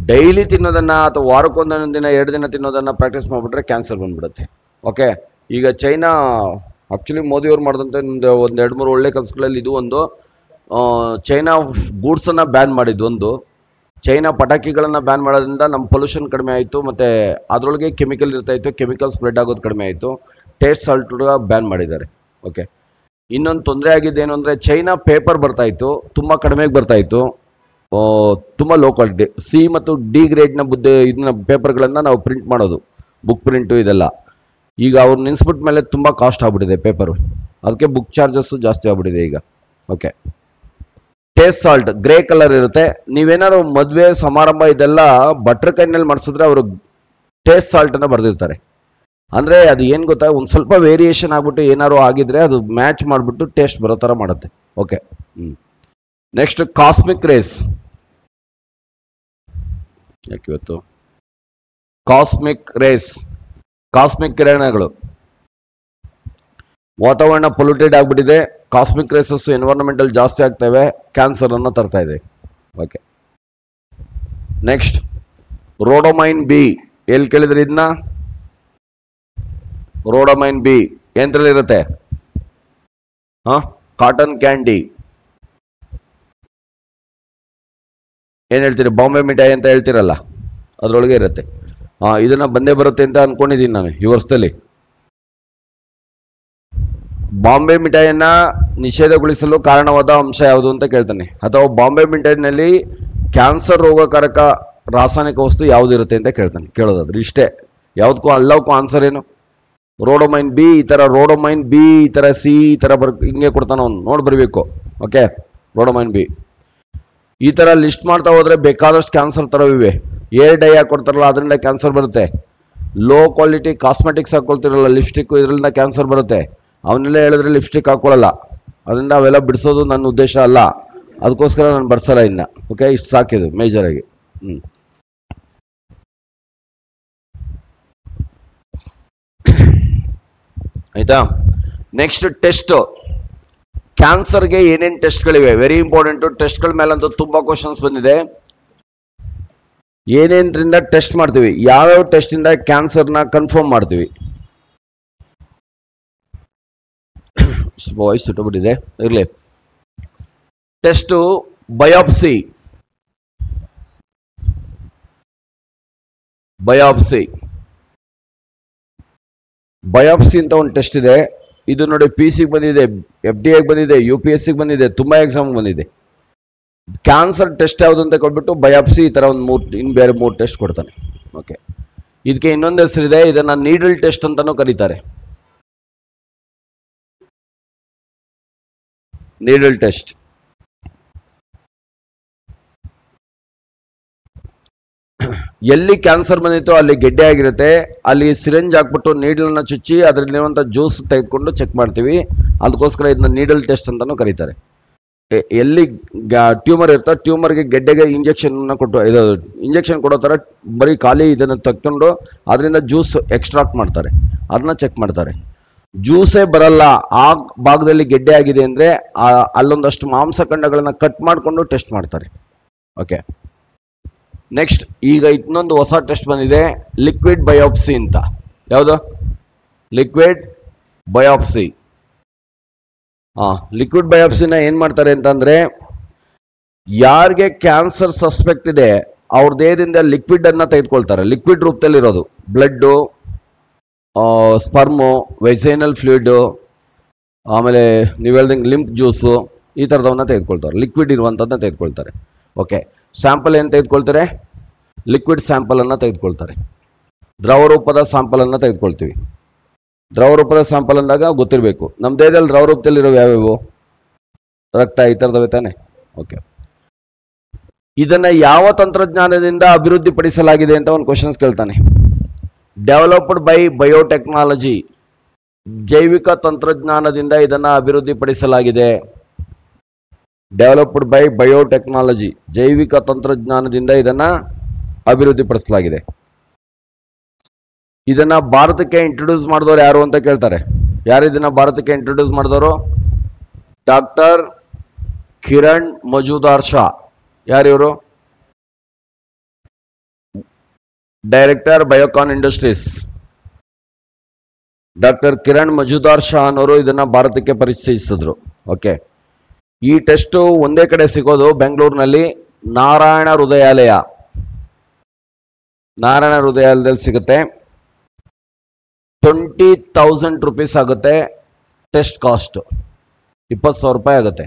ಡೈಲಿ ತಿನ್ನೋದನ್ನ ಅಥವಾ ವಾರಕ್ಕೊಂದೊಂದು ದಿನ 2 ದಿನ ತಿನ್ನೋದನ್ನ ಪ್ರಾಕ್ಟೀಸ್ ಮಾಡಿಬಿಟ್ರೆ ಕ್ಯಾನ್ಸರ್ ಬಂದ್ಬಿಡುತ್ತೆ. ಓಕೆ, ಈಗ ಚೈನಾ ಆಕ್ಚುಲಿ ಮೋದಿಯವ್ರು ಮಾಡಿದಂಥ ಒಂದು 2-3 ಒಳ್ಳೆ ಕೆಲಸಗಳಲ್ಲಿ ಇದು ಒಂದು. ಚೈನಾ ಗೂಡ್ಸನ್ನು ಬ್ಯಾನ್ ಮಾಡಿದ್ದು ಒಂದು, ಚೈನಾ ಪಟಾಕಿಗಳನ್ನು ಬ್ಯಾನ್ ಮಾಡೋದ್ರಿಂದ ನಮ್ಮ ಪೊಲ್ಯೂಷನ್ ಕಡಿಮೆ ಆಯಿತು, ಮತ್ತು ಅದರೊಳಗೆ ಕೆಮಿಕಲ್ ಇರ್ತಾಯಿತ್ತು, ಕೆಮಿಕಲ್ ಸ್ಪ್ರೆಡ್ ಆಗೋದು ಕಡಿಮೆ ಆಯಿತು. ಟೇಸ್ಟ್ ಸಾಲ್ಟ್ ಬ್ಯಾನ್ ಮಾಡಿದ್ದಾರೆ. ಓಕೆ, ಇನ್ನೊಂದು ತೊಂದರೆ ಆಗಿದ್ದೇನು ಅಂದರೆ ಚೈನಾ ಪೇಪರ್ ಬರ್ತಾಯಿತ್ತು, ತುಂಬ ಕಡಿಮೆಗೆ ಬರ್ತಾಯಿತ್ತು, ತುಂಬ ಲೋ ಕ್ವಾಲಿಟಿ, ಸಿ ಮತ್ತು ಡಿ ಗ್ರೇಡ್ನ ಇದನ್ನ ಪೇಪರ್ಗಳನ್ನು ನಾವು ಪ್ರಿಂಟ್ ಮಾಡೋದು, ಬುಕ್ ಪ್ರಿಂಟು ಇದೆಲ್ಲ. ಈಗ ಅವ್ರು ನಿಲ್ಲಿಸ್ಬಿಟ್ಟ ಮೇಲೆ ತುಂಬ ಕಾಸ್ಟ್ ಆಗ್ಬಿಟ್ಟಿದೆ ಪೇಪರು, ಅದಕ್ಕೆ ಬುಕ್ ಚಾರ್ಜಸ್ಸು ಜಾಸ್ತಿ ಆಗ್ಬಿಟ್ಟಿದೆ ಈಗ. Okay, taste salt grey colour ಇರುತ್ತೆ. ನೀವೇನಾದ್ರು ಮದುವೆ ಸಮಾರಂಭ ಇದೆಲ್ಲ ಬಟ್ರ್ ಕೈನಲ್ಲಿ ಮಾಡಿಸಿದ್ರೆ ಅವರು ಟೇಸ್ಟ್ ಸಾಲ್ಟನ್ನು ಬರೆದಿರ್ತಾರೆ. ಅಂದರೆ ಅದು ಏನು ಗೊತ್ತಾ, ಒಂದು ಸ್ವಲ್ಪ ವೇರಿಯೇಷನ್ ಆಗ್ಬಿಟ್ಟು ಏನಾದ್ರು ಆಗಿದ್ರೆ ಅದು ಮ್ಯಾಚ್ ಮಾಡಿಬಿಟ್ಟು ಟೇಸ್ಟ್ ಬರೋ ಥರ ಮಾಡುತ್ತೆ. Okay, next cosmic rays. ಯಾಕೆ ಇವತ್ತು ಕಾಸ್ಮಿಕ್ ರೇಸ್, ಕಾಸ್ಮಿಕ್ ಕಿರಣಗಳು. ವಾತಾವರಣ ಪೊಲ್ಯೂಟೆಡ್ ಆಗ್ಬಿಟ್ಟಿದೆ, ಕಾಸ್ಮಿಕ್ ರೇಸಸ್ ಎನ್ವೈರನ್ಮೆಂಟಲ್ ಜಾಸ್ತಿ ಆಗ್ತವೆ, ಕ್ಯಾನ್ಸರ್ ಅನ್ನು ತರ್ತಾ ಇದೆ. Okay, next rhodamine B. ಎಲ್ಲಿ ಕೇಳಿದ್ರಿ ಇದನ್ನ? ರೋಡೋಮೈನ್ ಬಿ ಎಂತಲ್ಲಿರುತ್ತೆ? Cotton candy. ಏನ್ ಹೇಳ್ತೀರಿ? ಬಾಂಬೆ ಮಿಠಾಯಿ ಅಂತ ಹೇಳ್ತೀರಲ್ಲ, ಅದ್ರೊಳಗೆ ಇರುತ್ತೆ. ಇದನ್ನ ಬಂದೇ ಬರುತ್ತೆ ಅಂತ ಅನ್ಕೊಂಡಿದ್ದೀನಿ ನಾನು ಈ ವರ್ಷದಲ್ಲಿ. ಬಾಂಬೆ ಮಿಠಾಯಿಯನ್ನ ನಿಷೇಧಗೊಳಿಸಲು ಕಾರಣವಾದ ಅಂಶ ಯಾವುದು ಅಂತ ಕೇಳ್ತಾನೆ, ಅಥವಾ ಬಾಂಬೆ ಮಿಠಾಯಿನಲ್ಲಿ ಕ್ಯಾನ್ಸರ್ ರೋಗಕಾರಕ ರಾಸಾಯನಿಕ ವಸ್ತು ಯಾವ್ದಿರುತ್ತೆ ಅಂತ ಕೇಳ್ತಾನೆ. ಕೇಳೋದಾದ್ರೆ ಇಷ್ಟೇ, ಯಾವ್ದಕ್ಕೂ ಎಲ್ಲವಕ್ಕೂ ಆನ್ಸರ್ ಏನು? ರೋಡೋಮೈನ್ ಬಿ, ಈ ತರ ರೋಡೋಮೈನ್ ಬಿ, ಈ ತರ ಸಿ, ಈ ತರ ಹಿಂಗೆ ಕೊಡ್ತಾನ ಅವ್ನು, ನೋಡಿ ಬರಬೇಕು. ಓಕೆ, ರೋಡೋಮೈನ್ ಬಿ ಈ ತರ ಲಿಸ್ಟ್ ಮಾಡ್ತಾ ಹೋದ್ರೆ ಬೇಕಾದಷ್ಟು ಕ್ಯಾನ್ಸರ್ ತರವಿವೆ. ಏರ್ ಡೈ ಹಾಕೊಡ್ತಾರಲ್ಲ, ಅದರಿಂದ ಕ್ಯಾನ್ಸರ್ ಬರುತ್ತೆ. ಲೋ ಕ್ವಾಲಿಟಿ ಕಾಸ್ಮೆಟಿಕ್ಸ್ ಹಾಕೊಳ್ತಿರಲ್ಲ, ಲಿಪ್ಸ್ಟಿಕ್, ಇದರಿಂದ ಕ್ಯಾನ್ಸರ್ ಬರುತ್ತೆ. ಅವನ್ನೆಲ್ಲ ಹೇಳಿದ್ರೆ ಲಿಪ್ಸ್ಟಿಕ್ ಹಾಕೊಳ್ಳಲ್ಲ, ಅದರಿಂದ ಅವೆಲ್ಲ ಬಿಡಿಸೋದು ನನ್ನ ಉದ್ದೇಶ ಅಲ್ಲ, ಅದಕ್ಕೋಸ್ಕರ ನಾನು ಬರ್ಸಲ್ಲ ಇನ್ನ. ಓಕೆ, ಇಷ್ಟು ಸಾಕಿದು ಮೇಜರ್ ಆಗಿ. ಆಯ್ತಾ? Next test. ಕ್ಯಾನ್ಸರ್ಗೆ ಏನೇನು ಟೆಸ್ಟ್ಗಳಿವೆ? Very important. ಟೆಸ್ಟ್ಗಳ ಮೇಲಂತೂ ತುಂಬಾ ಕ್ವಶನ್ಸ್ ಬಂದಿದೆ. ಏನೇನ್ರಿಂದ ಟೆಸ್ಟ್ ಮಾಡ್ತೀವಿ, ಯಾವ್ಯಾವ ಟೆಸ್ಟ್ ಇಂದ ಕ್ಯಾನ್ಸರ್ನ ಕನ್ಫರ್ಮ್ ಮಾಡ್ತೀವಿ? ವಾಯ್ಸ್ ಸುಟ್ಟಬಿಟ್ಟಿದೆ, ಇರ್ಲಿ. Test biopsy. ಬಯಾಪ್ಸಿ ಬಯಾಪ್ಸಿ ಅಂತ ಒಂದು ಟೆಸ್ಟ್ ಇದೆ. ಇದು ನೋಡಿ, PC ಬಂದಿದೆ, FDA ಬಂದಿದೆ, UPSC ಬಂದಿದೆ, ತುಂಬಾ ಎಕ್ಸಾಮ್ ಬಂದಿದೆ. ಕ್ಯಾನ್ಸರ್ ಟೆಸ್ಟ್ ಯಾವುದು ಅಂತ ಕೊಟ್ಬಿಟ್ಟು ಬಯಾಪ್ಸಿ ಈ ತರ ಒಂದು ಬೇರೆ 3 ಟೆಸ್ಟ್ ಕೊಡ್ತಾನೆ. ಓಕೆ, ಇದಕ್ಕೆ ಇನ್ನೊಂದು ಹೆಸರಿದೆ, ಇದನ್ನ ನೀಡಲ್ ಟೆಸ್ಟ್ ಅಂತಾನೂ ಕರೀತಾರೆ. Needle test. ಎಲ್ಲಿ ಕ್ಯಾನ್ಸರ್ ಬಂದಿತ್ತು ಅಲ್ಲಿ ಗೆಡ್ಡೆ ಆಗಿರುತ್ತೆ, ಅಲ್ಲಿ ಸಿರಿಂಜ್ ಹಾಕ್ಬಿಟ್ಟು ನೀಡಲ್ನ ಚುಚ್ಚಿ ಅದರಲ್ಲಿರುವಂಥ ಜ್ಯೂಸ್ ತೆಗೆದುಕೊಂಡು ಚೆಕ್ ಮಾಡ್ತೀವಿ. ಅದಕ್ಕೋಸ್ಕರ ಇದನ್ನ ನೀಡಲ್ ಟೆಸ್ಟ್ ಅಂತಾನೂ ಕರೀತಾರೆ. ಎಲ್ಲಿ ಟ್ಯೂಮರ್ ಇರುತ್ತೋ ಟ್ಯೂಮರ್ಗೆ ಗೆಡ್ಡೆಗೆ ಇಂಜೆಕ್ಷನ್ ಕೊಟ್ಟು, ಇದು ಇಂಜೆಕ್ಷನ್ ಕೊಡೋ ಥರ ಬರೀ ಖಾಲಿ ಇದನ್ನು ತೆಗೆದುಕೊಂಡು ಅದರಿಂದ ಜ್ಯೂಸ್ ಎಕ್ಸ್ಟ್ರಾಕ್ಟ್ ಮಾಡ್ತಾರೆ, ಅದನ್ನ ಚೆಕ್ ಮಾಡ್ತಾರೆ. ಜ್ಯೂಸೇ ಬರಲ್ಲ, ಆ ಭಾಗದಲ್ಲಿ ಗೆಡ್ಡೆ ಆಗಿದೆ ಅಂದರೆ ಅಲ್ಲೊಂದಷ್ಟು ಮಾಂಸಖಂಡಗಳನ್ನ ಕಟ್ ಮಾಡಿಕೊಂಡು ಟೆಸ್ಟ್ ಮಾಡ್ತಾರೆ. ಓಕೆ, ನೆಕ್ಸ್ಟ್ ಈಗ ಇನ್ನೊಂದು ಹೊಸ ಟೆಸ್ಟ್ ಬಂದಿದೆ, ಲಿಕ್ವಿಡ್ ಬಯಾಪ್ಸಿ ಅಂತ. ಯಾವುದು? Liquid biopsy. ಲಿಕ್ವಿಡ್ ಬಯಾಪ್ಸಿನ ಏನ್ ಮಾಡ್ತಾರೆ ಅಂತಂದ್ರೆ, ಯಾರಿಗೆ ಕ್ಯಾನ್ಸರ್ ಸಸ್ಪೆಕ್ಟ್ ಇದೆ ಅವ್ರ ದೇಹದಿಂದ ಲಿಕ್ವಿಡ್ ಅನ್ನ ತೆಗೆದುಕೊಳ್ತಾರೆ. ಲಿಕ್ವಿಡ್ ರೂಪದಲ್ಲಿ ಇರೋದು, ಬ್ಲಡ್, ಸ್ಪರ್ಮು, ವೆಸೈನಲ್ ಫ್ಲೂಯಿಡ್, ಆಮೇಲೆ ನೀವು ಹೇಳ್ದಂಗೆ ಲಿಂಪ್ ಜ್ಯೂಸು, ಈ ಥರದವನ್ನ ತೆಗೆದುಕೊಳ್ತಾರೆ. ಲಿಕ್ವಿಡ್ ಇರುವಂಥದ್ದನ್ನ ತೆಗೆದುಕೊಳ್ತಾರೆ. ಓಕೆ, ಸ್ಯಾಂಪಲ್ ಏನು ತೆಗೆದುಕೊಳ್ತಾರೆ? ಲಿಕ್ವಿಡ್ ಸ್ಯಾಂಪಲ್ ಅನ್ನ ತೆಗೆದುಕೊಳ್ತಾರೆ. ದ್ರವ ರೂಪದ ಸ್ಯಾಂಪಲ್ ಅನ್ನ ತೆಗೆದುಕೊಳ್ತೀವಿ. ದ್ರವ ರೂಪದ ಸ್ಯಾಂಪಲ್ ಅಂದಾಗ ಗೊತ್ತಿರಬೇಕು, ನಮ್ಮ ದೇಹದಲ್ಲಿ ದ್ರವ ರೂಪದಲ್ಲಿರೋ ಯಾವ್ಯಾವು? ರಕ್ತ, ಈ ಥರದವೇ ತಾನೆ. ಓಕೆ, ಇದನ್ನ ಯಾವ ತಂತ್ರಜ್ಞಾನದಿಂದ ಅಭಿವೃದ್ಧಿ ಪಡಿಸಲಾಗಿದೆ ಅಂತ ಒಂದು ಕ್ವಶನ್ಸ್ ಕೇಳ್ತಾನೆ. Developed by biotechnology. ಜೈವಿಕ ತಂತ್ರಜ್ಞಾನದಿಂದ ಇದನ್ನ ಅಭಿವೃದ್ಧಿ ಪಡಿಸಲಾಗಿದೆ. ಡೆವಲಪ್ಡ್ ಬೈ ಬಯೋಟೆಕ್ನಾಲಜಿ, ಜೈವಿಕ ತಂತ್ರಜ್ಞಾನದಿಂದ ಇದನ್ನ ಅಭಿವೃದ್ಧಿ ಪಡಿಸಲಾಗಿದೆ. ಇದನ್ನ ಭಾರತಕ್ಕೆ ಇಂಟ್ರೊಡ್ಯೂಸ್ ಮಾಡಿದವರು ಯಾರು ಅಂತ ಕೇಳ್ತಾರೆ. ಯಾರು ಇದನ್ನ ಭಾರತಕ್ಕೆ ಇಂಟ್ರೊಡ್ಯೂಸ್ ಮಾಡಿದವರು? ಡಾಕ್ಟರ್ ಕಿರಣ್ ಮಜುದಾರ್ ಶಾ. ಯಾರಿವರು? Director Biocon industries. Doctor Kiran Mazumdar Shaw ಅನ್ನೋರು ಇದನ್ನ ಭಾರತಕ್ಕೆ ಪರಿಚಯಿಸಿದ್ರು. ಓಕೆ, ಈ ಟೆಸ್ಟ್ ಒಂದೇ ಕಡೆ ಸಿಗೋದು ಬೆಂಗಳೂರಿನಲ್ಲಿ ನಾರಾಯಣ ಹೃದಯಾಲಯ. ನಾರಾಯಣ ಹೃದಯಾಲಯದಲ್ಲಿ ಸಿಗುತ್ತೆ. 20,000 rupees ಆಗುತ್ತೆ ಟೆಸ್ಟ್ ಕಾಸ್ಟ್. 20,000 ರೂಪಾಯಿ ಆಗುತ್ತೆ.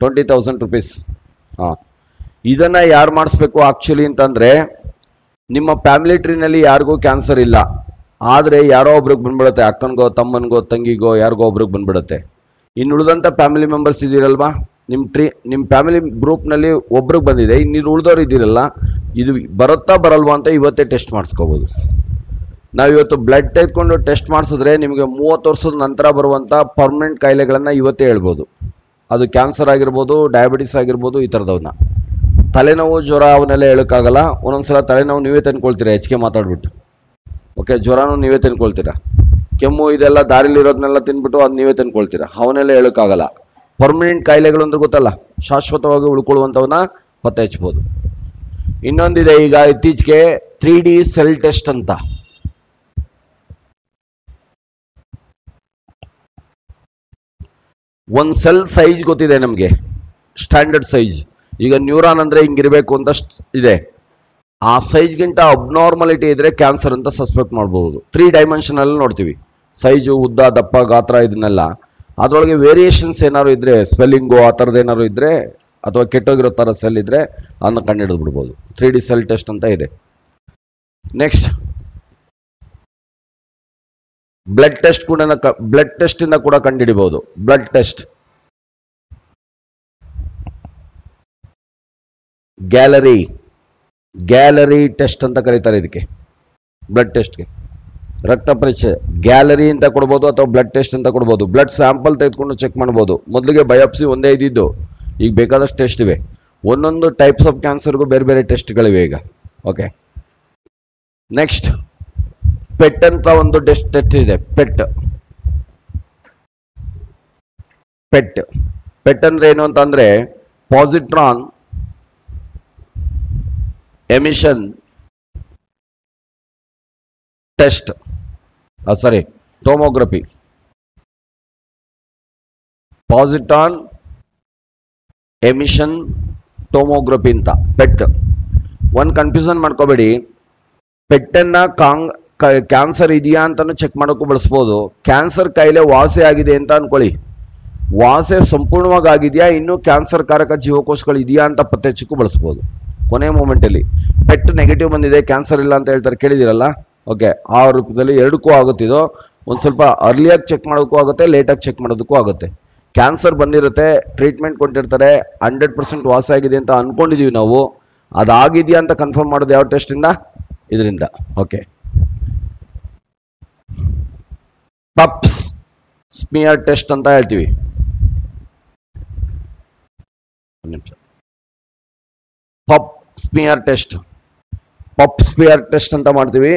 20,000 rupees. ಇದನ್ನ ಯಾರು ಮಾಡಿಸ್ಬೇಕು ಆಕ್ಚುಲಿ ಅಂತಂದ್ರೆ, ನಿಮ್ಮ ಫ್ಯಾಮಿಲಿ ಟ್ರೀನಲ್ಲಿ ಯಾರಿಗೂ ಕ್ಯಾನ್ಸರ್ ಇಲ್ಲ, ಆದ್ರೆ ಯಾರೋ ಒಬ್ರಿಗೆ ಬಂದ್ಬಿಡುತ್ತೆ, ಅಕ್ಕನಿಗೋ ತಮ್ಮನಿಗೋ ತಂಗಿಗೋ ಯಾರಿಗೋ ಒಬ್ರಿಗೆ ಬಂದ್ಬಿಡುತ್ತೆ. ಇನ್ನು ಉಳಿದಂತ ಫ್ಯಾಮಿಲಿ ಮೆಂಬರ್ಸ್ ಇದೀರಲ್ವಾ, ನಿಮ್ಮ ಫ್ಯಾಮಿಲಿ ಗ್ರೂಪ್ ನಲ್ಲಿ ಒಬ್ರಿಗೆ ಬಂದಿದೆ, ಇನ್ನು ಉಳಿದವ್ರು ಇದ್ದೀರಲ್ಲ, ಇದು ಬರುತ್ತಾ ಬರಲ್ವಾ ಅಂತ ಇವತ್ತೇ ಟೆಸ್ಟ್ ಮಾಡಿಸ್ಕೋಬಹುದು. ನಾವು ಇವತ್ತು ಬ್ಲಡ್ ತೆಗೆದುಕೊಂಡು ಟೆಸ್ಟ್ ಮಾಡಿಸಿದ್ರೆ ನಿಮಗೆ 30 ವರ್ಷದ ನಂತರ ಬರುವಂತ ಪರ್ಮನೆಂಟ್ ಕಾಯಿಲೆಗಳನ್ನ ಇವತ್ತೇ ಹೇಳ್ಬೋದು. ಅದು ಕ್ಯಾನ್ಸರ್ ಆಗಿರ್ಬೋದು, ಡಯಾಬಿಟಿಸ್ ಆಗಿರ್ಬೋದು, ಈ ಥರದವನ್ನ. ತಲೆನೋವು, ಜ್ವರ ಅವನ್ನೆಲ್ಲ ಹೇಳೋಕ್ಕಾಗಲ್ಲ. ಒಂದೊಂದ್ಸಲ ತಲೆನೋವು ನೀವೇ ತಂದ್ಕೊಳ್ತೀರಾ ಹೆಚ್ಚಿಗೆ ಮಾತಾಡ್ಬಿಟ್ಟು. ಓಕೆ, ಜ್ವರನೂ ನೀವೇ ತಂದ್ಕೊಳ್ತೀರಾ, ಕೆಮ್ಮು ಇದೆಲ್ಲ ದಾರಿಲಿರೋದನ್ನೆಲ್ಲ ತಿನ್ಬಿಟ್ಟು ಅದು ನೀವೇ ತಂದ್ಕೊಳ್ತೀರಾ, ಅವನ್ನೆಲ್ಲ ಹೇಳೋಕ್ಕಾಗಲ್ಲ. ಪರ್ಮನೆಂಟ್ ಕಾಯಿಲೆಗಳು ಅಂದ್ರೆ ಗೊತ್ತಲ್ಲ, ಶಾಶ್ವತವಾಗಿ ಉಳ್ಕೊಳ್ಳುವಂಥವನ್ನ ಪತ್ತೆ ಹಚ್ಬೋದು. ಇನ್ನೊಂದಿದೆ ಈಗ ಇತ್ತೀಚೆಗೆ 3D ಸೆಲ್ ಟೆಸ್ಟ್ ಅಂತ. ಒಂದ್ ಸೆಲ್ ಸೈಜ್ ಗೊತ್ತಿದೆ ನಮಗೆ, ಸ್ಟ್ಯಾಂಡರ್ಡ್ ಸೈಜ್. ಈಗ ನ್ಯೂರಾನ್ ಅಂದ್ರೆ ಹಿಂಗಿರ್ಬೇಕು ಅಂತ ಇದೆ. ಆ ಸೈಜ್ಗಿಂತ ಅಬ್ನಾರ್ಮಾಲಿಟಿ ಇದ್ರೆ ಕ್ಯಾನ್ಸರ್ ಅಂತ ಸಸ್ಪೆಕ್ಟ್ ಮಾಡಬಹುದು. 3 dimension ನೋಡ್ತೀವಿ, ಸೈಜು, ಉದ್ದ, ದಪ್ಪ, ಗಾತ್ರ, ಇದನ್ನೆಲ್ಲ. ಅದರೊಳಗೆ ವೇರಿಯೇಷನ್ಸ್ ಏನಾದ್ರು ಇದ್ರೆ, ಸ್ಪೆಲ್ಲಿಂಗು ಆ ಥರದ್ದು ಏನಾದ್ರು ಇದ್ರೆ, ಅಥವಾ ಕೆಟ್ಟೋಗಿರೋ ಥರ ಸೆಲ್ ಇದ್ರೆ ಅದನ್ನ ಕಂಡುಹಿಡಿದು ಬಿಡ್ಬೋದು. 3D ಸೆಲ್ ಟೆಸ್ಟ್ ಅಂತ ಇದೆ. ನೆಕ್ಸ್ಟ್, ಬ್ಲಡ್ ಟೆಸ್ಟ್ ಕೂಡ, ಬ್ಲಡ್ ಟೆಸ್ಟ್ ಇಂದ ಕೂಡ ಕಂಡುಹಿಡಿಬಹುದು. ಬ್ಲಡ್ ಟೆಸ್ಟ್, ಗ್ಯಾಲರಿ ಟೆಸ್ಟ್ ಅಂತ ಕರೀತಾರೆ ಇದಕ್ಕೆ. ಬ್ಲಡ್ ಟೆಸ್ಟ್ಗೆ ರಕ್ತ ಪರೀಕ್ಷೆ ಗ್ಯಾಲರಿ ಅಂತ ಕೊಡ್ಬೋದು, ಅಥವಾ ಬ್ಲಡ್ ಟೆಸ್ಟ್ ಅಂತ ಕೊಡ್ಬೋದು. ಬ್ಲಡ್ ಸ್ಯಾಂಪಲ್ ತೆಗೆದುಕೊಂಡು ಚೆಕ್ ಮಾಡ್ಬೋದು. ಮೊದಲಿಗೆ ಬಯೋಪ್ಸಿ ಒಂದೇ ಇದ್ದಿದ್ದು, ಈಗ ಬೇಕಾದಷ್ಟು ಟೆಸ್ಟ್ ಇವೆ. ಒಂದೊಂದು ಟೈಪ್ಸ್ ಆಫ್ ಕ್ಯಾನ್ಸರ್ಗೂ ಬೇರೆ ಬೇರೆ ಟೆಸ್ಟ್ಗಳಿವೆ ಈಗ. ಓಕೆ, ನೆಕ್ಸ್ಟ್ ಪೆಟ್ ಅಂತ ಒಂದು ಟೆಸ್ಟ್ ಇದೆ. ಪೆಟ್ ಅಂದ್ರೆ ಏನು ಅಂತಂದ್ರೆ positron emission test, tomography. Positron emission tomography ಅಂತ ಪೆಟ್. ಒಂದು ಕನ್ಫ್ಯೂಷನ್ ಮಾಡ್ಕೋಬೇಡಿ. ಪೆಟ್ಟನ್ನ ಕ್ಯಾನ್ಸರ್ ಇದೆಯಾ ಅಂತಾನು ಚೆಕ್ ಮಾಡೋಕ್ಕೂ ಬಳಸ್ಬೋದು. ಕ್ಯಾನ್ಸರ್ ಕಾಯಿಲೆ ವಾಸಿ ಆಗಿದೆ ಅಂತ ಅನ್ಕೊಳ್ಳಿ, ವಾಸೆ ಸಂಪೂರ್ಣವಾಗಿ ಆಗಿದೆಯಾ, ಇನ್ನು ಕ್ಯಾನ್ಸರ್ ಕಾರಕ ಜೀವಕೋಶಗಳು ಇದೆಯಾ ಅಂತ ಪತ್ತೆ ಹಚ್ಚಕ್ಕೂ ಬಳಸ್ಬೋದು. ಕೊನೆ ಮೂಮೆಂಟ್ ಅಲ್ಲಿ ಪೆಟ್ ನೆಗೆಟಿವ್ ಬಂದಿದೆ, ಕ್ಯಾನ್ಸರ್ ಇಲ್ಲ ಅಂತ ಹೇಳ್ತಾರೆ, ಕೇಳಿದಿರಲ್ಲ. ಓಕೆ, ಆ ರೂಪದಲ್ಲಿ ಎರಡಕ್ಕೂ ಆಗುತ್ತಿದೋ. ಒಂದು ಸ್ವಲ್ಪ ಅರ್ಲಿಯಾಗಿ ಚೆಕ್ ಮಾಡೋದಕ್ಕೂ ಆಗುತ್ತೆ, ಲೇಟಾಗಿ ಚೆಕ್ ಮಾಡೋದಕ್ಕೂ ಆಗುತ್ತೆ. ಕ್ಯಾನ್ಸರ್ ಬಂದಿರುತ್ತೆ, ಟ್ರೀಟ್ಮೆಂಟ್ ಕೊಟ್ಟಿರ್ತಾರೆ, 100% ವಾಸಿ ಆಗಿದೆ ಅಂತ ಅನ್ಕೊಂಡಿದೀವಿ ನಾವು. ಅದಾಗಿದೆಯಾ ಅಂತ ಕನ್ಫರ್ಮ್ ಮಾಡೋದು ಯಾವ ಟೆಸ್ಟ್ ಇಂದ? ಇದರಿಂದ. ಓಕೆ, ಪಪ್ಸ್ ಸ್ಮಿಯರ್ ಟೆಸ್ಟ್ ಅಂತ ಹೇಳ್ತೀವಿ. ಪಪ್ ಸ್ಮಿಯರ್ ಟೆಸ್ಟ್ ಅಂತ ಮಾಡ್ತೀವಿ.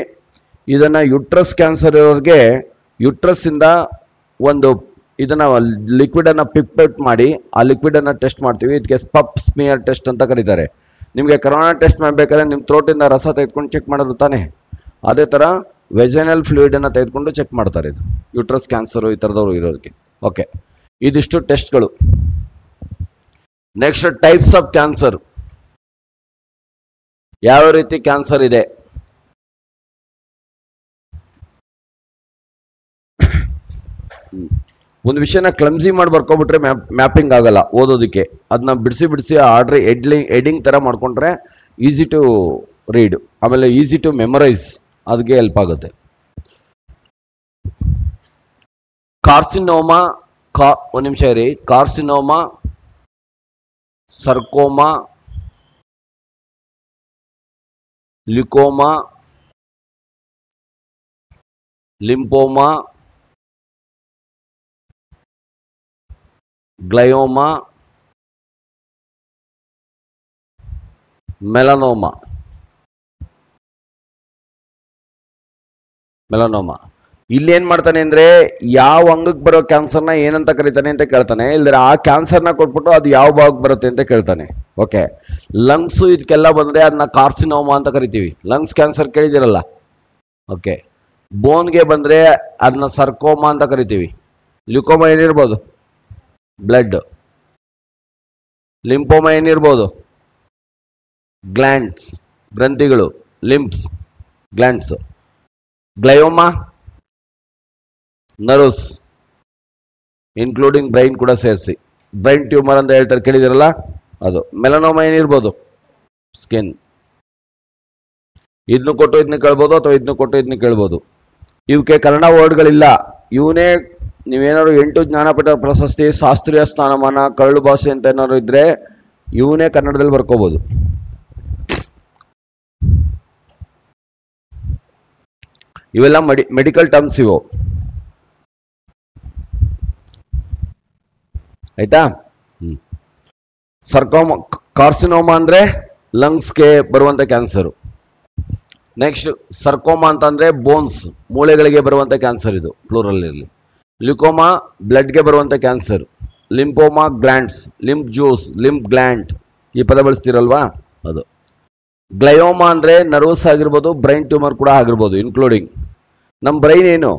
ಇದನ್ನ ಯುಟ್ರಸ್ ಕ್ಯಾನ್ಸರ್ ಇರೋರಿಗೆ ಯುಟ್ರಸ್ ಇಂದ ಒಂದು ಇದನ್ನ ಲಿಕ್ವಿಡ್ ಅನ್ನ ಪಿಪೆಟ್ ಮಾಡಿ ಆ ಲಿಕ್ವಿಡ್ ಅನ್ನ ಟೆಸ್ಟ್ ಮಾಡ್ತೀವಿ. ಇದಕ್ಕೆ ಪಪ್ ಸ್ಮಿಯರ್ ಟೆಸ್ಟ್ ಅಂತ ಕರೀತಾರೆ. ನಿಮಗೆ ಕರೋನಾ ಟೆಸ್ಟ್ ಮಾಡಬೇಕಾದ್ರೆ ನಿಮ್ಮ ಥ್ರೋಟ್ ಇಂದ ರಸ ತೆಗೆದುಕೊಂಡು ಚೆಕ್ ಮಾಡೋದು ತಾನೆ, ಅದೇ ತರ ವೆಜೈನಲ್ ಫ್ಲೂಯಿಡ್ ಅನ್ನ ತೆಗೆದುಕೊಂಡು ಚೆಕ್ ಮಾಡ್ತಾರೆ. ಇದು ಯುಟ್ರಸ್ ಕ್ಯಾನ್ಸರ್ ಈ ತರದವರು ಇರೋದಕ್ಕೆ. ಓಕೆ, ಇದಿಷ್ಟು ಟೆಸ್ಟ್ಗಳು. Next, types of cancer. ಯಾವ ರೀತಿ ಕ್ಯಾನ್ಸರ್ ಇದೆ? ಒಂದು ವಿಷಯನ ಕ್ಲಮ್ಸಿ ಮಾಡಿ ಬರ್ಕೊಬಿಟ್ರೆ ಮ್ಯಾಪಿಂಗ್ ಆಗಲ್ಲ ಓದೋದಕ್ಕೆ. ಅದನ್ನ ಬಿಡಿಸಿ ಆರ್ಡರ್ ಹೆಡಿಂಗ್ ತರ ಮಾಡ್ಕೊಂಡ್ರೆ ಈಸಿ ಟು ರೀಡ್, ಆಮೇಲೆ ಈಸಿ ಟು ಮೆಮೊರೈಸ್, ಅದಕ್ಕೆ ಹೆಲ್ಪ್ ಆಗುತ್ತೆ. ಕಾರ್ಸಿನೋಮಾ, ಒಂದು ನಿಮಿಷ ಇರಿ. Carcinoma, sarcoma, leukoma, lymphoma, glioma, melanoma. Melanoma. ಇಲ್ಲಿ ಏನ್ ಮಾಡ್ತಾನೆ ಅಂದ್ರೆ ಯಾವ ಅಂಗಕ್ಕೆ ಬರೋ ಕ್ಯಾನ್ಸರ್ನ ಏನಂತ ಕರೀತಾನೆ ಅಂತ ಕೇಳ್ತಾನೆ, ಇಲ್ದ್ರೆ ಆ ಕ್ಯಾನ್ಸರ್ನ ಕೊಟ್ಬಿಟ್ಟು ಅದು ಯಾವ ಭಾಗಕ್ಕೆ ಬರುತ್ತೆ ಅಂತ ಕೇಳ್ತಾನೆ. ಓಕೆ, ಲಂಗ್ಸ್ ಇದಕ್ಕೆಲ್ಲ ಬಂದ್ರೆ ಅದನ್ನ ಕಾರ್ಸಿನೋಮಾ ಅಂತ ಕರಿತೀವಿ, ಲಂಗ್ಸ್ ಕ್ಯಾನ್ಸರ್ ಕೇಳಿದಿರಲ್ಲ. ಓಕೆ, ಬೋನ್ಗೆ ಬಂದ್ರೆ ಅದನ್ನ ಸರ್ಕೋಮಾ ಅಂತ ಕರಿತೀವಿ. ಲ್ಯೂಕೋಮಾ ಏನಿರ್ಬೋದು, ಬ್ಲಡ್. ಲಿಂಪೋಮಾ ಏನಿರ್ಬೋದು, ಗ್ಲ್ಯಾಂಡ್ಸ್, ಗ್ರಂಥಿಗಳು, lymphs, glands. Glioma, nerves including brain ಕೂಡ ಸೇರಿಸಿ, ಬ್ರೈನ್ ಟ್ಯೂಮರ್ ಅಂತ ಹೇಳ್ತಾರೆ, ಕೇಳಿದಿರಲ್ಲ ಅದು. ಮೆಲನೋಮಾ ಏನಿರ್ಬೋದು, ಸ್ಕಿನ್. ಇದನ್ನು ಕೊಟ್ಟು ಇದನ್ನ ಕೇಳ್ಬೋದು ಅಥವಾ ಇದನ್ನು ಕೊಟ್ಟು ಇದನ್ನ ಕೇಳ್ಬೋದು. ಇವಕ್ಕೆ ಕನ್ನಡ ವರ್ಡ್ಗಳಿಲ್ಲ. ಇವನೇ ನೀವೇನಾದ್ರು 8 ಜ್ಞಾನಪೀಠ ಪ್ರಶಸ್ತಿ, ಶಾಸ್ತ್ರೀಯ ಸ್ಥಾನಮಾನ, ಕರಳು ಭಾಷೆ ಅಂತ ಏನಾದ್ರು ಇದ್ರೆ ಇವನೇ ಕನ್ನಡದಲ್ಲಿ ಬರ್ಕೋಬಹುದು. ಇವೆಲ್ಲ ಮೆಡಿಕಲ್ ಟರ್ಮ್ಸ್ ಇವು, ಆಯ್ತಾ. ಸರ್ಕೋಮಾ, ಕಾರ್ಸಿನೋಮಾ ಅಂದ್ರೆ ಲಂಗ್ಸ್ಗೆ ಬರುವಂತ ಕ್ಯಾನ್ಸರ್. ನೆಕ್ಸ್ಟ್ ಸರ್ಕೋಮಾ ಅಂತ ಅಂದ್ರೆ ಬೋನ್ಸ್, ಮೂಳೆಗಳಿಗೆ ಬರುವಂತ ಕ್ಯಾನ್ಸರ್, ಇದು ಪ್ಲೂರಲ್ ಇರಲಿ. ಲ್ಯೂಕೋಮಾ ಬ್ಲಡ್ಗೆ ಬರುವಂತ cancer. Lymphoma glands, lymph juice, lymph gland, ಈ ಪದ ಬಳಸ್ತಿರಲ್ವಾ ಅದು. ಗ್ಲಯೋಮಾ ಅಂದ್ರೆ ನರ್ವಸ್ ಆಗಿರ್ಬೋದು, ಬ್ರೈನ್ ಟ್ಯೂಮರ್ ಕೂಡ ಆಗಿರ್ಬೋದು, ಇನ್ಕ್ಲೂಡಿಂಗ್. ನಮ್ಮ ಬ್ರೈನ್ ಏನು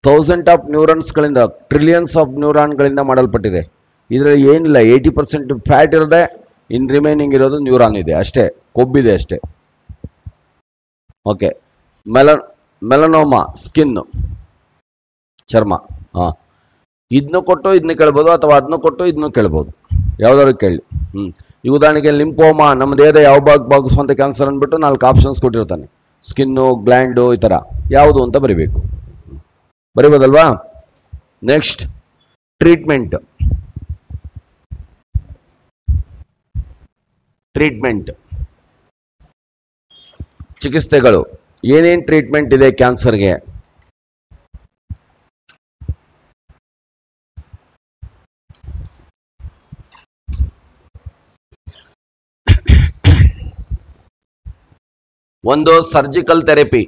1000 ಆಫ್ ನ್ಯೂರಾನ್ಸ್ಗಳಿಂದ, ಟ್ರಿಲಿಯನ್ಸ್ ಆಫ್ ನ್ಯೂರಾನ್ಗಳಿಂದ ಮಾಡಲ್ಪಟ್ಟಿದೆ. ಇದರಲ್ಲಿ ಏನಿಲ್ಲ, 80% ಫ್ಯಾಟ್ ಇರದೆ, ಇನ್ ರಿಮೈನಿಂಗ್ ಇರೋದು ನ್ಯೂರಾನ್ ಇದೆ ಅಷ್ಟೇ, ಕೊಬ್ಬಿದೆ ಅಷ್ಟೇ. ಓಕೆ, ಮೆಲನೋಮಾ ಸ್ಕಿನ್, ಚರ್ಮ. ಇದನ್ನು ಕೊಟ್ಟು ಇದನ್ನ ಕೇಳ್ಬೋದು ಅಥವಾ ಅದನ್ನು ಕೊಟ್ಟು ಇದನ್ನು ಕೇಳ್ಬೋದು, ಯಾವ್ದಾದ್ರು ಕೇಳಿ. ಈ ಉದಾಹರಣೆಗೆ ಲಿಂಪೋಮಾ, ನಮ್ಮ ದೇಹದ ಯಾವ ಭಾಗಿಸುವಂತ ಕ್ಯಾನ್ಸರ್ ಅಂದ್ಬಿಟ್ಟು 4 ಆಪ್ಷನ್ಸ್ ಕೊಟ್ಟಿರ್ತಾನೆ, ಸ್ಕಿನ್ನು, ಗ್ಲ್ಯಾಂಡು, ಈ ತರ ಯಾವುದು ಅಂತ ಬರಿಬೇಕು. ಬರಿಬೋದಲ್ವಾ. Next treatment. ಚಿಕಿತ್ಸೆಗಳು ಏನೇನ್ ಟ್ರೀಟ್ಮೆಂಟ್ ಇದೆ ಕ್ಯಾನ್ಸರ್ಗೆ? ಒಂದು ಸರ್ಜಿಕಲ್ ಥೆರಪಿ.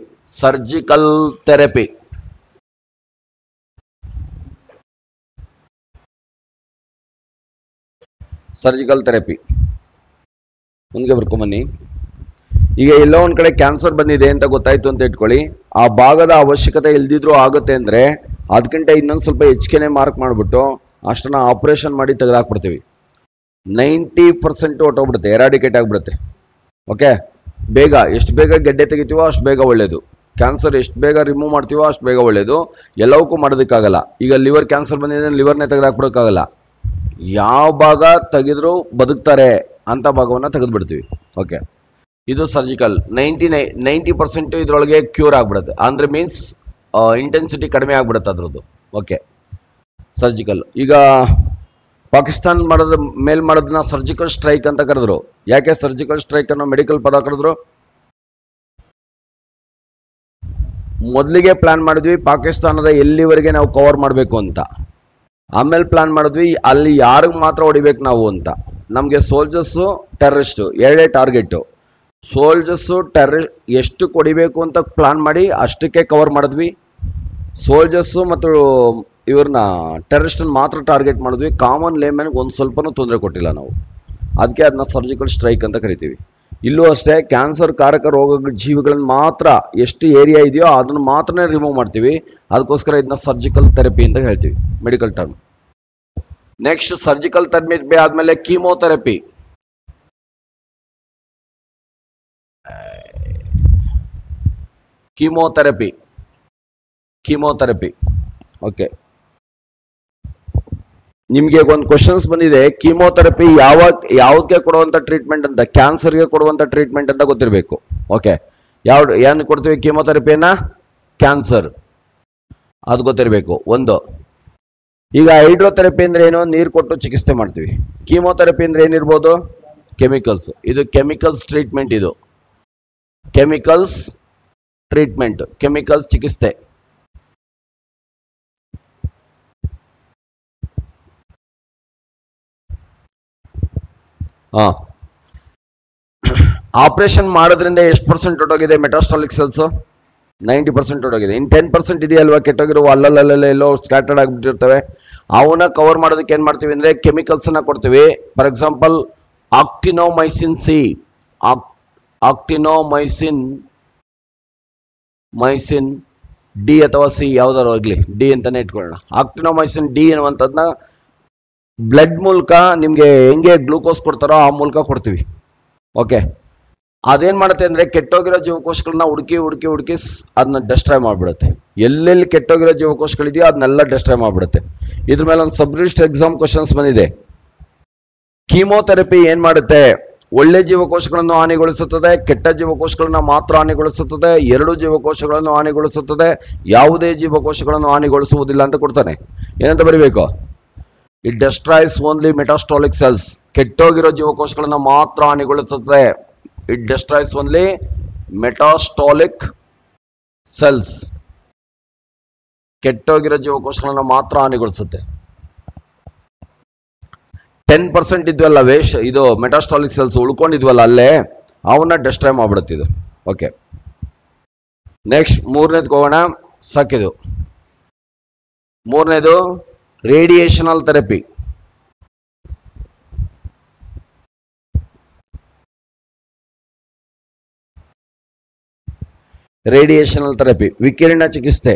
ಮುಂದೆ ಬರ್ಕೊಂಬನ್ನಿ. ಈಗ ಎಲ್ಲೋ ಒಂದ್ ಕಡೆ ಕ್ಯಾನ್ಸರ್ ಬಂದಿದೆ ಅಂತ ಗೊತ್ತಾಯ್ತು ಅಂತ ಇಟ್ಕೊಳ್ಳಿ, ಆ ಭಾಗದ ಅವಶ್ಯಕತೆ ಇಲ್ದಿದ್ರು ಆಗುತ್ತೆ ಅಂದ್ರೆ ಅದಕ್ಕಿಂತ ಇನ್ನೊಂದು ಸ್ವಲ್ಪ ಹೆಚ್ಚಿಗೆ ಮಾರ್ಕ್ ಮಾಡ್ಬಿಟ್ಟು ಅಷ್ಟನ್ನ ಆಪರೇಷನ್ ಮಾಡಿ ತೆಗೆದಾಕ್ಬಿಡ್ತೀವಿ. 90% ಹೊಟ್ಟೋಗ್ಬಿಡುತ್ತೆ, ಎರಾಡಿಕೇಟ್ ಆಗ್ಬಿಡುತ್ತೆ. ಓಕೆ, ಬೇಗ, ಎಷ್ಟು ಬೇಗ ಗೆಡ್ಡೆ ತೆಗಿತೀವೋ ಅಷ್ಟು ಬೇಗ ಒಳ್ಳೇದು. ಕ್ಯಾನ್ಸರ್ ಎಷ್ಟು ಬೇಗ ರಿಮೂವ್ ಮಾಡ್ತೀವೋ ಅಷ್ಟು ಬೇಗ ಒಳ್ಳೇದು. ಎಲ್ಲವಕ್ಕೂ ಮಾಡೋದಕ್ಕಾಗಲ್ಲ. ಈಗ ಲಿವರ್ ಕ್ಯಾನ್ಸರ್ ಬಂದಿದೆ, ಲಿವರ್ನೇ ತೆಗೆದಾಕ್ಬಿಡೋಕ್ಕಾಗಲ್ಲ. ಯಾವ ಭಾಗ ತೆಗೆದ್ರು ಬದುಕ್ತಾರೆ ಅಂತ ಭಾಗವನ್ನ ತೆಗೆದ್ಬಿಡ್ತೀವಿ. ಓಕೆ, ಇದು ಸರ್ಜಿಕಲ್. 90% ಇದ್ರೊಳಗೆ ಕ್ಯೂರ್ ಆಗ್ಬಿಡುತ್ತೆ, ಅಂದ್ರೆ ಮೀನ್ಸ್ ಇಂಟೆನ್ಸಿಟಿ ಕಡಿಮೆ ಆಗ್ಬಿಡುತ್ತೆ ಅದ್ರದ್ದು. Okay, surgical. ಈಗ ಪಾಕಿಸ್ತಾನ್ ಮಾಡೋದನ್ನ ಸರ್ಜಿಕಲ್ ಸ್ಟ್ರೈಕ್ ಅಂತ ಕರೆದ್ರು. ಯಾಕೆ ಸರ್ಜಿಕಲ್ ಸ್ಟ್ರೈಕ್ ಅನ್ನೋ ಮೆಡಿಕಲ್ ಪದ ಕರೆದ್ರು? ಮೊದಲಿಗೆ ಪ್ಲಾನ್ ಮಾಡಿದ್ವಿ ಪಾಕಿಸ್ತಾನದ ಎಲ್ಲಿವರೆಗೆ ನಾವು ಕವರ್ ಮಾಡಬೇಕು ಅಂತ. ಆಮೇಲೆ ಪ್ಲಾನ್ ಮಾಡಿದ್ವಿ ಅಲ್ಲಿ ಯಾರಿಗೆ ಮಾತ್ರ ಹೊಡಿಬೇಕು ನಾವು ಅಂತ. ನಮಗೆ ಸೋಲ್ಜರ್ಸು, ಟೆರರಿಸ್ಟು ಎರಡೇ ಟಾರ್ಗೆಟ್. ಸೋಲ್ಜರ್ಸು, ಎಷ್ಟು ಹೊಡಿಬೇಕು ಅಂತ ಪ್ಲಾನ್ ಮಾಡಿ ಅಷ್ಟಕ್ಕೆ ಕವರ್ ಮಾಡಿದ್ವಿ. ಸೋಲ್ಜರ್ಸು ಮತ್ತು ಇವ್ರನ್ನ ಟೆರರಿಸ್ಟನ್ನ ಮಾತ್ರ ಟಾರ್ಗೆಟ್ ಮಾಡಿದ್ವಿ. ಕಾಮನ್ ಲೇಮನ್ಗೆ ಒಂದು ಸ್ವಲ್ಪನೂ ತೊಂದರೆ ಕೊಟ್ಟಿಲ್ಲ ನಾವು. ಅದಕ್ಕೆ ಅದನ್ನ ಸರ್ಜಿಕಲ್ ಸ್ಟ್ರೈಕ್ ಅಂತ ಕರಿತೀವಿ. ಇಲ್ಲೂ ಅಷ್ಟೇ, ಕ್ಯಾನ್ಸರ್ ಕಾರಕ ರೋಗ ಜೀವಿಗಳನ್ನ ಮಾತ್ರ ಎಷ್ಟು ಏರಿಯಾ ಇದೆಯೋ ಅದನ್ನ ಮಾತ್ರನೇ ರಿಮೂವ್ ಮಾಡ್ತೀವಿ. ಅದಕ್ಕೋಸ್ಕರ ಇದನ್ನ ಸರ್ಜಿಕಲ್ ಥೆರಪಿ ಅಂತ ಹೇಳ್ತೀವಿ, medical term. Next surgical therapy ಆದ್ಮೇಲೆ ಕೀಮೋಥೆರಪಿ. ಓಕೆ, ನಿಮ್ಗೆ ಒಂದು ಕ್ವಶನ್ಸ್ ಬಂದಿದೆ, ಕೀಮೋಥೆರಪಿ ಯಾವ್ದಕ್ಕೆ ಕೊಡುವಂತ ಟ್ರೀಟ್ಮೆಂಟ್ ಅಂತ. ಕ್ಯಾನ್ಸರ್ಗೆ ಕೊಡುವಂತ ಟ್ರೀಟ್ಮೆಂಟ್ ಅಂತ ಗೊತ್ತಿರಬೇಕು. ಓಕೆ, ಏನ್ ಕೊಡ್ತೀವಿ ಕೀಮೋಥೆರಪಿಯನ್ನ? ಕ್ಯಾನ್ಸರ್, ಅದು ಗೊತ್ತಿರಬೇಕು ಒಂದು. ಈಗ ಹೈಡ್ರೋಥೆರಪಿ ಅಂದ್ರೆ ಏನು? ನೀರು ಕೊಟ್ಟು ಚಿಕಿತ್ಸೆ ಮಾಡ್ತೀವಿ. ಕೀಮೋಥೆರಪಿ ಅಂದ್ರೆ ಏನಿರ್ಬೋದು? ಕೆಮಿಕಲ್ಸ್. ಇದು ಕೆಮಿಕಲ್ಸ್ ಟ್ರೀಟ್ಮೆಂಟ್. ಇದು ಕೆಮಿಕಲ್ಸ್ ಟ್ರೀಟ್ಮೆಂಟ್, ಕೆಮಿಕಲ್ಸ್ ಚಿಕಿತ್ಸೆ. ಆಪರೇಷನ್ ಮಾಡೋದ್ರಿಂದ ಎಷ್ಟು % ಹೊಟ್ಟೋಗಿದೆ ಮೆಟಾಸ್ಟಾಲಿಕ್ ಸೆಲ್ಸ್? 90% ಹೊರಟೋಗಿದೆ. ಇನ್ನು 10% ಇದೆಯಲ್ವಾ ಕೆಟ್ಟೋಗಿರೋ ಅಲ್ಲಲ್ಲೇ ಎಲ್ಲೋ ಸ್ಕ್ಯಾಟರ್ಡ್ ಆಗಿಬಿಟ್ಟಿರ್ತವೆ. ಅವನ್ನ ಕವರ್ ಮಾಡೋದಕ್ಕೆ ಏನ್ ಮಾಡ್ತೀವಿ ಅಂದ್ರೆ ಕೆಮಿಕಲ್ಸ್ ಅನ್ನ ಕೊಡ್ತೀವಿ. ಫಾರ್ ಎಕ್ಸಾಂಪಲ್ ಆಕ್ಟಿನೋಮೈಸಿನ್ ಸಿ, ಆಕ್ಟಿನೋಮೈಸಿನ್ ಡಿ ಅಥವಾ ಸಿ ಯಾವ್ದಾರು ಆಗ್ಲಿ, ಡಿ ಅಂತಾನೆ ಇಟ್ಕೊಳ್ಳೋಣ. ಆಕ್ಟಿನೋಮೈಸಿನ್ ಡಿ ಅನ್ನುವಂಥದ್ನ ಬ್ಲಡ್ ಮೂಲಕ ನಿಮ್ಗೆ ಹೆಂಗೆ ಗ್ಲೂಕೋಸ್ ಕೊಡ್ತಾರೋ ಆ ಮೂಲಕ ಕೊಡ್ತೀವಿ. ಓಕೆ, ಅದೇನ್ ಮಾಡುತ್ತೆ ಅಂದ್ರೆ ಕೆಟ್ಟೋಗಿರೋ ಜೀವಕೋಶಗಳನ್ನ ಹುಡುಕಿ ಅದನ್ನ ಡೆಸ್ಟ್ರಾಯ್ ಮಾಡ್ಬಿಡುತ್ತೆ. ಎಲ್ಲೆಲ್ಲಿ ಕೆಟ್ಟೋಗಿರೋ ಜೀವಕೋಶಗಳಿದೆಯೋ ಅದನ್ನೆಲ್ಲ ಡೆಸ್ಟ್ರಾಯ್ ಮಾಡ್ಬಿಡುತ್ತೆ. ಇದ್ರ ಮೇಲೆ ಒಂದು ಸಬ್ರಿಸ್ಟ್ ಎಕ್ಸಾಮ್ ಕ್ವಶನ್ಸ್ ಬಂದಿದೆ. ಕೀಮೋಥೆರಪಿ ಏನ್ ಮಾಡುತ್ತೆ? ಒಳ್ಳೆ ಜೀವಕೋಶಗಳನ್ನು ಹಾನಿಗೊಳಿಸುತ್ತದೆ, ಕೆಟ್ಟ ಜೀವಕೋಶಗಳನ್ನ ಮಾತ್ರ ಹಾನಿಗೊಳಿಸುತ್ತದೆ, ಎರಡು ಜೀವಕೋಶಗಳನ್ನು ಹಾನಿಗೊಳಿಸುತ್ತದೆ, ಯಾವುದೇ ಜೀವಕೋಶಗಳನ್ನು ಹಾನಿಗೊಳಿಸುವುದಿಲ್ಲ ಅಂತ ಕೊಡ್ತಾನೆ. ಏನಂತ ಬರೀಬೇಕು? It destroys only metastatic cells. ಕೆಟ್ಟೋಗಿರೋ ಜೀವಕೋಶಗಳನ್ನ ಮಾತ್ರ ಹಾನಿಗೊಳಿಸುತ್ತದೆ. It destroys only metastatic cells. ಕೆಟ್ಟೋಗಿರೋ ಜೀವಕೋಶಗಳನ್ನ ಮಾತ್ರ ಹಾನಿಗೊಳಿಸುತ್ತೆ. 10% ಇದ್ವಲ್ಲ ಇದು ಮೆಟಾಸ್ಟಾಲಿಕ್ ಸೆಲ್ಸ್ ಉಳ್ಕೊಂಡಿದ್ವಲ್ಲ ಅಲ್ಲೇ, ಅವನ್ನ ಡೆಸ್ಟ್ರಾಯ್ ಮಾಡ್ಬಿಡುತ್ತಿದ್ದು. ಓಕೆ, ನೆಕ್ಸ್ಟ್ ಮೂರನೇದು ಹೋಗೋಣ. ಸಾಕಿದು ಮೂರನೇದು ರೇಡಿಯೇಷನಲ್ ಥೆರಪಿ. ರೇಡಿಯೇಷನಲ್ ಥೆರಪಿ ವಿಕಿರಣ ಚಿಕಿತ್ಸೆ.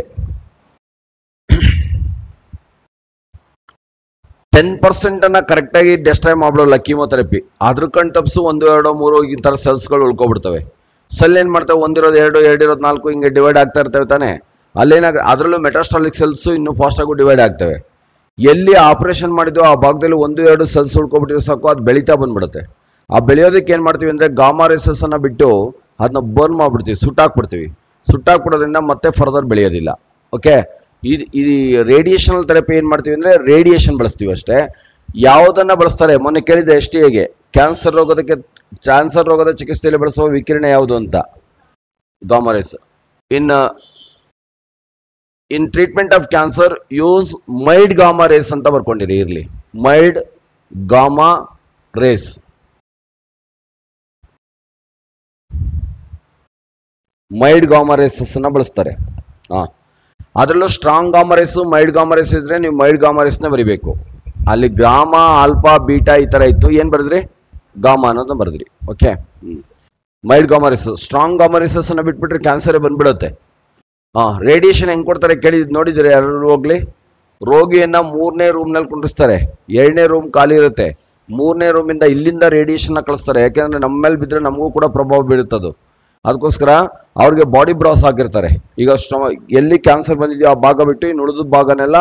10% ಅನ್ನ ಕರೆಕ್ಟ್ ಆಗಿ ಡೆಸ್ಟ್ರಾಯ್ ಮಾಡ್ಬಿಡಲ್ಲ ಕೀಮೋಥೆರಪಿ. ಅದ್ರ ಕಣ್ ತಪ್ಸು 1, 2, 3 ಈ ತರ ಸೆಲ್ಸ್ಗಳು ಉಳ್ಕೊಬಿಡ್ತವೆ. ಸೆಲ್ ಏನ್ ಮಾಡ್ತವೆ? 1 ಇರೋದು 2, 2 ಇರೋದು 4 ಹಿಂಗೆ ಡಿವೈಡ್ ಆಗ್ತಾ ಇರ್ತವೆ ತಾನೆ. ಅದ್ರಲ್ಲೂ ಮೆಟಾಸ್ಟಾಲಿಕ್ ಸೆಲ್ಸ್ ಇನ್ನು ಫಾಸ್ಟ್ ಆಗಿ ಡಿವೈಡ್ ಆಗ್ತವೆ. ಎಲ್ಲಿ ಆಪರೇಷನ್ ಮಾಡಿದ್ವು ಆ ಭಾಗದಲ್ಲಿ 1, 2 ಸೆಲ್ಸ್ ಉಳ್ಕೊಬಿಟ್ಟಿದ್ರೆ ಸಾಕು, ಅದು ಬೆಳೀತಾ ಬಂದ್ಬಿಡುತ್ತೆ. ಆ ಬೆಳೆಯೋದಕ್ಕೆ ಏನ್ ಮಾಡ್ತೀವಿ ಅಂದ್ರೆ ಗಾಮಾ ರೇಸಸ್ ಅನ್ನ ಬಿಟ್ಟು ಅದನ್ನ ಬರ್ನ್ ಮಾಡ್ಬಿಡ್ತೀವಿ, ಸುಟ್ಟಾಕ್ಬಿಡೋದ್ರಿಂದ ಮತ್ತೆ ಫರ್ದರ್ ಬೆಳೆಯೋದಿಲ್ಲ. ಓಕೆ, ಈ ರೇಡಿಯೇಷನಲ್ ಥೆರಪಿ ಏನ್ ಮಾಡ್ತೀವಿ ಅಂದ್ರೆ ರೇಡಿಯೇಷನ್ ಬಳಸ್ತೀವಿ ಅಷ್ಟೇ. ಯಾವುದನ್ನ ಬಳಸ್ತಾರೆ? ಮೊನ್ನೆ ಕೇಳಿದೆ STA ಕ್ಯಾನ್ಸರ್ ರೋಗದ ಚಿಕಿತ್ಸೆಯಲ್ಲಿ ಬಳಸುವ ವಿಕಿರಣ ಯಾವುದು ಅಂತ. Gamma race. In treatment of cancer use might gamma race ಅಂತ ಬರ್ಕೊಂಡಿರಿ. ಇರ್ಲಿ, might gamma race. Might gamma rayses ಅನ್ನ ಬಳಸ್ತಾರೆ. ಅದರಲ್ಲೂ strong gamma race, mild gamma race ಇದ್ರೆ ನೀವು ಮೈಲ್ಡ್ ಗಾಮಾ ರೇಸ್ನ ಬರಿಬೇಕು. ಅಲ್ಲಿ ಗಾಮಾ, ಆಲ್ಫಾ, ಬೀಟಾ ಈ ತರ ಇತ್ತು. ಏನ್ ಬರೆದ್ರಿ? ಗಾಮಾ ಅನ್ನೋದನ್ನ ಬರೆದ್ರಿ. Okay, mild gamma rays. Strong gamma rayses ಅನ್ನ ಬಿಟ್ಬಿಟ್ರೆ ಕ್ಯಾನ್ಸರ್ ಬಂದ್ಬಿಡುತ್ತೆ. ರೇಡಿಯೇಷನ್ ಹೆಂಗ್ ಕೊಡ್ತಾರೆ ಕೇಳಿ ನೋಡಿದ್ರೆ ಯಾರು ಹೋಗ್ಲಿ. ರೋಗಿಯನ್ನ 3ನೇ ರೂಮ್ ನಲ್ಲಿ ಕುಂಡಿಸ್ತಾರೆ, 2ನೇ ರೂಮ್ ಖಾಲಿ ಇರುತ್ತೆ. 3ನೇ ರೂಮಿಂದ ಇಲ್ಲಿಂದ ರೇಡಿಯೇಷನ್ ಕಳಿಸ್ತಾರೆ. ಯಾಕೆಂದ್ರೆ ನಮ್ಮ ಮೇಲೆ ಬಿದ್ರೆ ನಮಗೂ ಕೂಡ ಪ್ರಭಾವ ಬೀಳುತ್ತದು. ಅದಕ್ಕೋಸ್ಕರ ಅವ್ರಿಗೆ ಬಾಡಿ ಬ್ರಾಸ್ ಹಾಕಿರ್ತಾರೆ. ಈಗ ಎಲ್ಲಿ ಕ್ಯಾನ್ಸರ್ ಬಂದಿದೆಯೋ ಆ ಭಾಗ ಬಿಟ್ಟು ಇನ್ನು ಉಳಿದ ಭಾಗನೆಲ್ಲ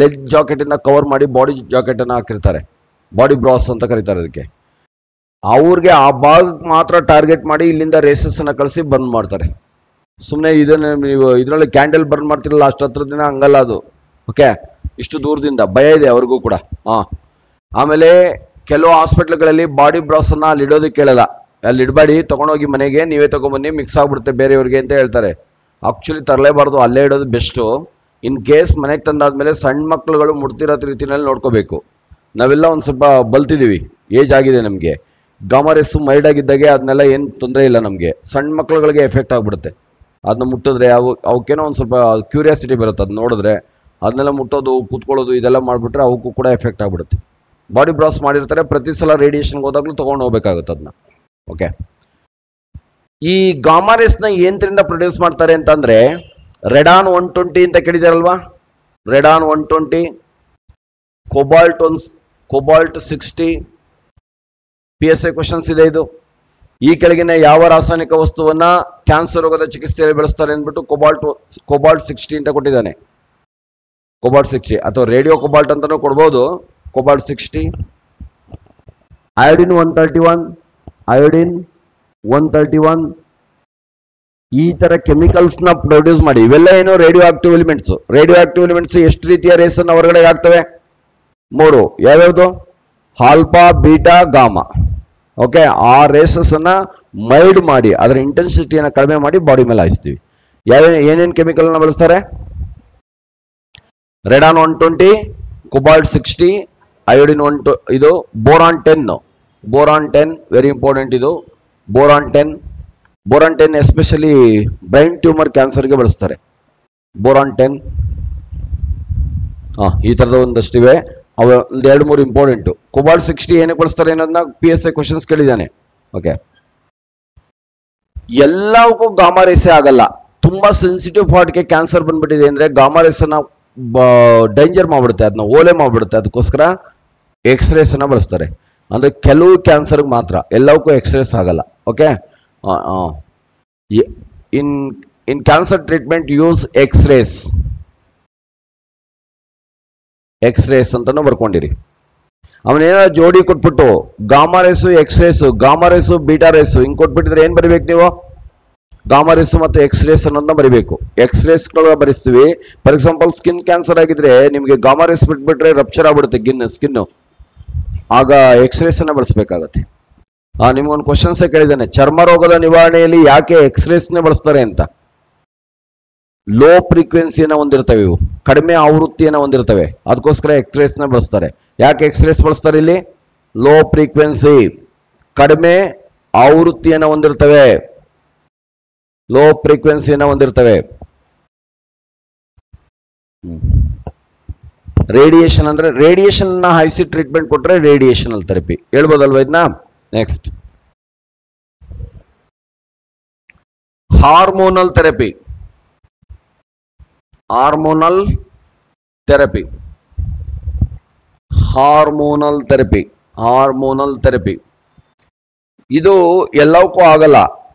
ಲೆಗ್ ಜಾಕೆಟ್ ಇಂದ ಕವರ್ ಮಾಡಿ ಬಾಡಿ ಜಾಕೆಟ್ ಅನ್ನ ಹಾಕಿರ್ತಾರೆ. ಬಾಡಿ ಬ್ರಾಸ್ ಅಂತ ಕರೀತಾರೆ ಅದಕ್ಕೆ. ಅವ್ರಿಗೆ ಆ ಭಾಗಕ್ಕೆ ಮಾತ್ರ ಟಾರ್ಗೆಟ್ ಮಾಡಿ ಇಲ್ಲಿಂದ ರೇಸಸ್ ಅನ್ನ ಕಳಿಸಿ ಬರ್ನ್ ಮಾಡ್ತಾರೆ. ಸುಮ್ಮನೆ ಇದನ್ನ ನೀವು ಇದ್ರಲ್ಲಿ ಕ್ಯಾಂಡಲ್ ಬರ್ನ್ ಮಾಡ್ತಿರಲ್ಲ ಅಷ್ಟು ಹತ್ರದಿಂದ, ಹಂಗಲ್ಲ ಅದು. ಓಕೆ, ಇಷ್ಟು ದೂರದಿಂದ ಭಯ ಇದೆ ಅವ್ರಿಗೂ ಕೂಡ. ಆಮೇಲೆ ಕೆಲವು ಹಾಸ್ಪಿಟ್ಲ್ಗಳಲ್ಲಿ ಬಾಡಿ ಬ್ರಾಸ್ ಅನ್ನ ಅಲ್ಲಿ ಇಡೋದಕ್ಕೆ ಕೇಳಲ್ಲ. ಅಲ್ಲಿ ಇಡಬೇಡಿ, ತಗೊಂಡೋಗಿ ಮನೆಗೆ ನೀವೇ ತಗೊಂಡ್ಬನ್ನಿ, ಮಿಕ್ಸ್ ಆಗ್ಬಿಡುತ್ತೆ ಬೇರೆಯವ್ರಿಗೆ ಅಂತ ಹೇಳ್ತಾರೆ. ಆಕ್ಚುಲಿ ತರಲೇಬಾರ್ದು, ಅಲ್ಲೇ ಇಡೋದು ಬೆಸ್ಟು. ಇನ್ ಕೇಸ್ ಮನೆಗೆ ತಂದಾದ್ಮೇಲೆ ಸಣ್ಣ ಮಕ್ಳುಗಳು ಮುಡ್ತಿರೋ ರೀತಿನಲ್ಲಿ ನೋಡ್ಕೋಬೇಕು. ನಾವೆಲ್ಲ ಒಂದು ಸ್ವಲ್ಪ ಬಲ್ತಿದೀವಿ, ಏಜ್ ಆಗಿದೆ ನಮಗೆ. ಗಾಮಾ ರೇಸ್ ಮೈಲ್ಡ್ ಆಗಿದ್ದಾಗೆ ಅದನ್ನೆಲ್ಲ ಏನು ತೊಂದರೆ ಇಲ್ಲ ನಮಗೆ. ಸಣ್ಣ ಮಕ್ಳುಗಳಿಗೆ ಎಫೆಕ್ಟ್ ಆಗ್ಬಿಡುತ್ತೆ. ಅದನ್ನ ಮುಟ್ಟಿದ್ರೆ ಅವಕ್ಕೇನೋ ಒಂದು ಸ್ವಲ್ಪ ಕ್ಯೂರಿಯಾಸಿಟಿ ಬರುತ್ತೆ. ಅದನ್ನ ನೋಡಿದ್ರೆ ಅದನ್ನೆಲ್ಲ ಮುಟ್ಟೋದು, ಕೂತ್ಕೊಳ್ಳೋದು ಇದೆಲ್ಲ ಮಾಡಿಬಿಟ್ರೆ ಅವಕ್ಕೂ ಕೂಡ ಎಫೆಕ್ಟ್ ಆಗ್ಬಿಡುತ್ತೆ. ಬಾಡಿ ಬ್ರಾಸ್ ಮಾಡಿರ್ತಾರೆ, ಪ್ರತಿ ಸಲ ರೇಡಿಯೇಷನ್ಗೆ ಹೋದಾಗ್ಲೂ ತೊಗೊಂಡು ಹೋಗ್ಬೇಕಾಗುತ್ತೆ ಅದನ್ನ. ಓಕೆ, ಈ ಗಾಮಾ ರೇಸ್ನ ಏನ್ರಿಂದ ಪ್ರೊಡ್ಯೂಸ್ ಮಾಡ್ತಾರೆ ಅಂತಂದ್ರೆ ರೆಡಾನ್ 120 ಅಂತ ಕೇಳಿದಾರಲ್ವಾ. Radon 120, cobalt 60. PSI ಕ್ವಶನ್ಸ್ ಇದೆ ಇದು. ಈ ಕೆಳಗಿನ ಯಾವ ರಾಸಾಯನಿಕ ವಸ್ತುವನ್ನ ಕ್ಯಾನ್ಸರ್ ರೋಗದ ಚಿಕಿತ್ಸೆಯಲ್ಲಿ ಬಳಸ್ತಾರೆ ಅಂದ್ಬಿಟ್ಟು ಕೋಬಾಲ್ಟ್ 60 ಅಂತ ಕೊಟ್ಟಿದ್ದಾನೆ. ಕೋಬಾಲ್ಟ್ 60 ಅಥವಾ ರೇಡಿಯೋ ಕೋಬಾಲ್ಟ್ ಅಂತಾನೂ ಕೊಡ್ಬೋದು. ಕೋಬಾಲ್ಟ್ 60. ಅಯೋಡಿನ್ 131 ಈ ತರ ಕೆಮಿಕಲ್ಸ್ ನ ಪ್ರೊಡ್ಯೂಸ್ ಮಾಡಿ. ಇವೆಲ್ಲ ಏನು radioactive elements. Radioactive elements ಎಷ್ಟು ರೀತಿಯ ರೇಸ್ ಅನ್ನ ಹೊರಗಡೆ ಆಗ್ತವೆ? 3. ಯಾವ್ಯಾವುದು? Alpha, beta, gamma. ಓಕೆ, ಆ ರೇಸಸ್ ಅನ್ನ ಮೈಲ್ಡ್ ಮಾಡಿ ಅದರ ಇಂಟೆನ್ಸಿಟಿಯನ್ನು ಕಡಿಮೆ ಮಾಡಿ ಬಾಡಿ ಮೇಲೆ ಹಾಯಿಸ್ತೀವಿ. ಏನೇನು ಕೆಮಿಕಲ್ ನ ಬಳಸ್ತಾರೆ? ರೆಡಾನ್ 120, ಕೋಬಾಲ್ಟ್ 60, ಅಯೋಡಿನ್ 1, ಇದು ಬೋರಾನ್ 10. ವೆರಿ ಇಂಪಾರ್ಟೆಂಟ್ ಇದು. Boron boron 10 especially brain tumour ಕ್ಯಾನ್ಸರ್ಗೆ ಬಳಸ್ತಾರೆ. ಬೋರಾನ್ 10 ಈ ತರದ ಒಂದಷ್ಟಿವೆ. ಅವ ಒಂದು 2-3 ಇಂಪಾರ್ಟೆಂಟ್. ಕೊಬಾಲ್ಟ್ 60 ಏನಕ್ಕೆ ಬಳಸ್ತಾರೆ ಅನ್ನೋದನ್ನ PSI ಕ್ವಶನ್ಸ್ ಕೇಳಿದ್ದಾನೆ. ಓಕೆ, ಎಲ್ಲವಕ್ಕೂ ಗಾಮಾ ರೇಸೇ ಆಗಲ್ಲ. ತುಂಬಾ ಸೆನ್ಸಿಟಿವ್ ಪಾರ್ಟ್ಗೆ ಕ್ಯಾನ್ಸರ್ ಬಂದ್ಬಿಟ್ಟಿದೆ ಅಂದ್ರೆ ಗಾಮಾ ರೇಸ್ ಅನ್ನ ಡೇಂಜರ್ ಮಾಡ್ಬಿಡುತ್ತೆ, ಅದನ್ನ ಓಲೆ ಮಾಡ್ಬಿಡುತ್ತೆ. ಅದಕ್ಕೋಸ್ಕರ ಎಕ್ಸ್ರೇಸ್ ಅನ್ನ ಬಳಸ್ತಾರೆ. ಅಂದ್ರೆ ಕೆಲವು ಕ್ಯಾನ್ಸರ್ ಮಾತ್ರ, ಎಲ್ಲವಕ್ಕೂ ಎಕ್ಸ್ರೇಸ್ ಆಗಲ್ಲ. ಓಕೆ, ಇನ್ ಕ್ಯಾನ್ಸರ್ ಟ್ರೀಟ್ಮೆಂಟ್ ಯೂಸ್ ಎಕ್ಸ್ರೇಸ್ ಅಂತಾನು ಬರ್ಕೊಂಡಿರಿ. ಅವನೇನೋ ಜೋಡಿ ಕೊಟ್ಬಿಟ್ಟು gamma race X-rays, gamma race beta race ಹಿಂಗ್ ಕೊಟ್ಬಿಟ್ಟಿದ್ರೆ ಏನ್ ಬರಿಬೇಕು ನೀವು? ಗಾಮಾ ರೇಸ್ ಮತ್ತು ಎಕ್ಸ್ರೇಸ್ ಅನ್ನೋದನ್ನ ಬರಿಬೇಕು. ಎಕ್ಸ್ರೇಸ್ ಬರಿಸ್ತೀವಿ. ಫಾರ್ ಎಕ್ಸಾಂಪಲ್ ಸ್ಕಿನ್ ಕ್ಯಾನ್ಸರ್ ಆಗಿದ್ರೆ ನಿಮ್ಗೆ ಗಾಮಾ ರೇಸ್ ಬಿಟ್ಬಿಟ್ರೆ ರಪ್ಚರ್ ಆಗ್ಬಿಡುತ್ತೆ ಸ್ಕಿನ್, ಆಗ ಎಕ್ಸ್ರೇಸ್ ಅನ್ನ ಬಳಸಬೇಕಾಗತ್ತೆ. ನಿಮ್ಗೊಂದು ಕ್ವಶನ್ಸ್ ಕೇಳಿದ್ದಾನೆ, ಚರ್ಮ ರೋಗದ ನಿವಾರಣೆಯಲ್ಲಿ ಯಾಕೆ ಎಕ್ಸ್ರೇಸ್ನೇ ಬಳಸ್ತಾರೆ ಅಂತ. ಲೋ ಫ್ರೀಕ್ವೆನ್ಸಿಯನ್ನ ಹೊಂದಿರ್ತವೆ, ಇವು ಕಡಿಮೆ ಆವೃತ್ತಿಯನ್ನ ಹೊಂದಿರ್ತವೆ, ಅದಕ್ಕೋಸ್ಕರ ಎಕ್ಸ್ರೇಸ್ನ ಬಳಸ್ತಾರೆ. ಯಾಕೆ ಎಕ್ಸ್ರೇಸ್ ಬಳಸ್ತಾರೆ ಇಲ್ಲಿ? ಲೋ ಫ್ರೀಕ್ವೆನ್ಸಿ, ಕಡಿಮೆ ಆವೃತ್ತಿಯನ್ನ ಹೊಂದಿರ್ತವೆ, ಲೋ ಫ್ರೀಕ್ವೆನ್ಸಿಯನ್ನ ಹೊಂದಿರ್ತವೆ. ರೇಡಿಯೇಷನ್ ಅಂದ್ರೆ ರೇಡಿಯೇಷನ್ ನ ಹಾಯಿಸಿ ಟ್ರೀಟ್ಮೆಂಟ್ ಕೊಟ್ರೆ ರೇಡಿಯೇಷನಲ್ ಥೆರಪಿ ಹೇಳ್ಬೋದಲ್ವಾ ಇದನ್ನ. Next, hormonal therapy. Hormonal therapy, hormonal therapy, hormonal therapy ಇದು ಎಲ್ಲವಕ್ಕೂ ಆಗಲ್ಲ,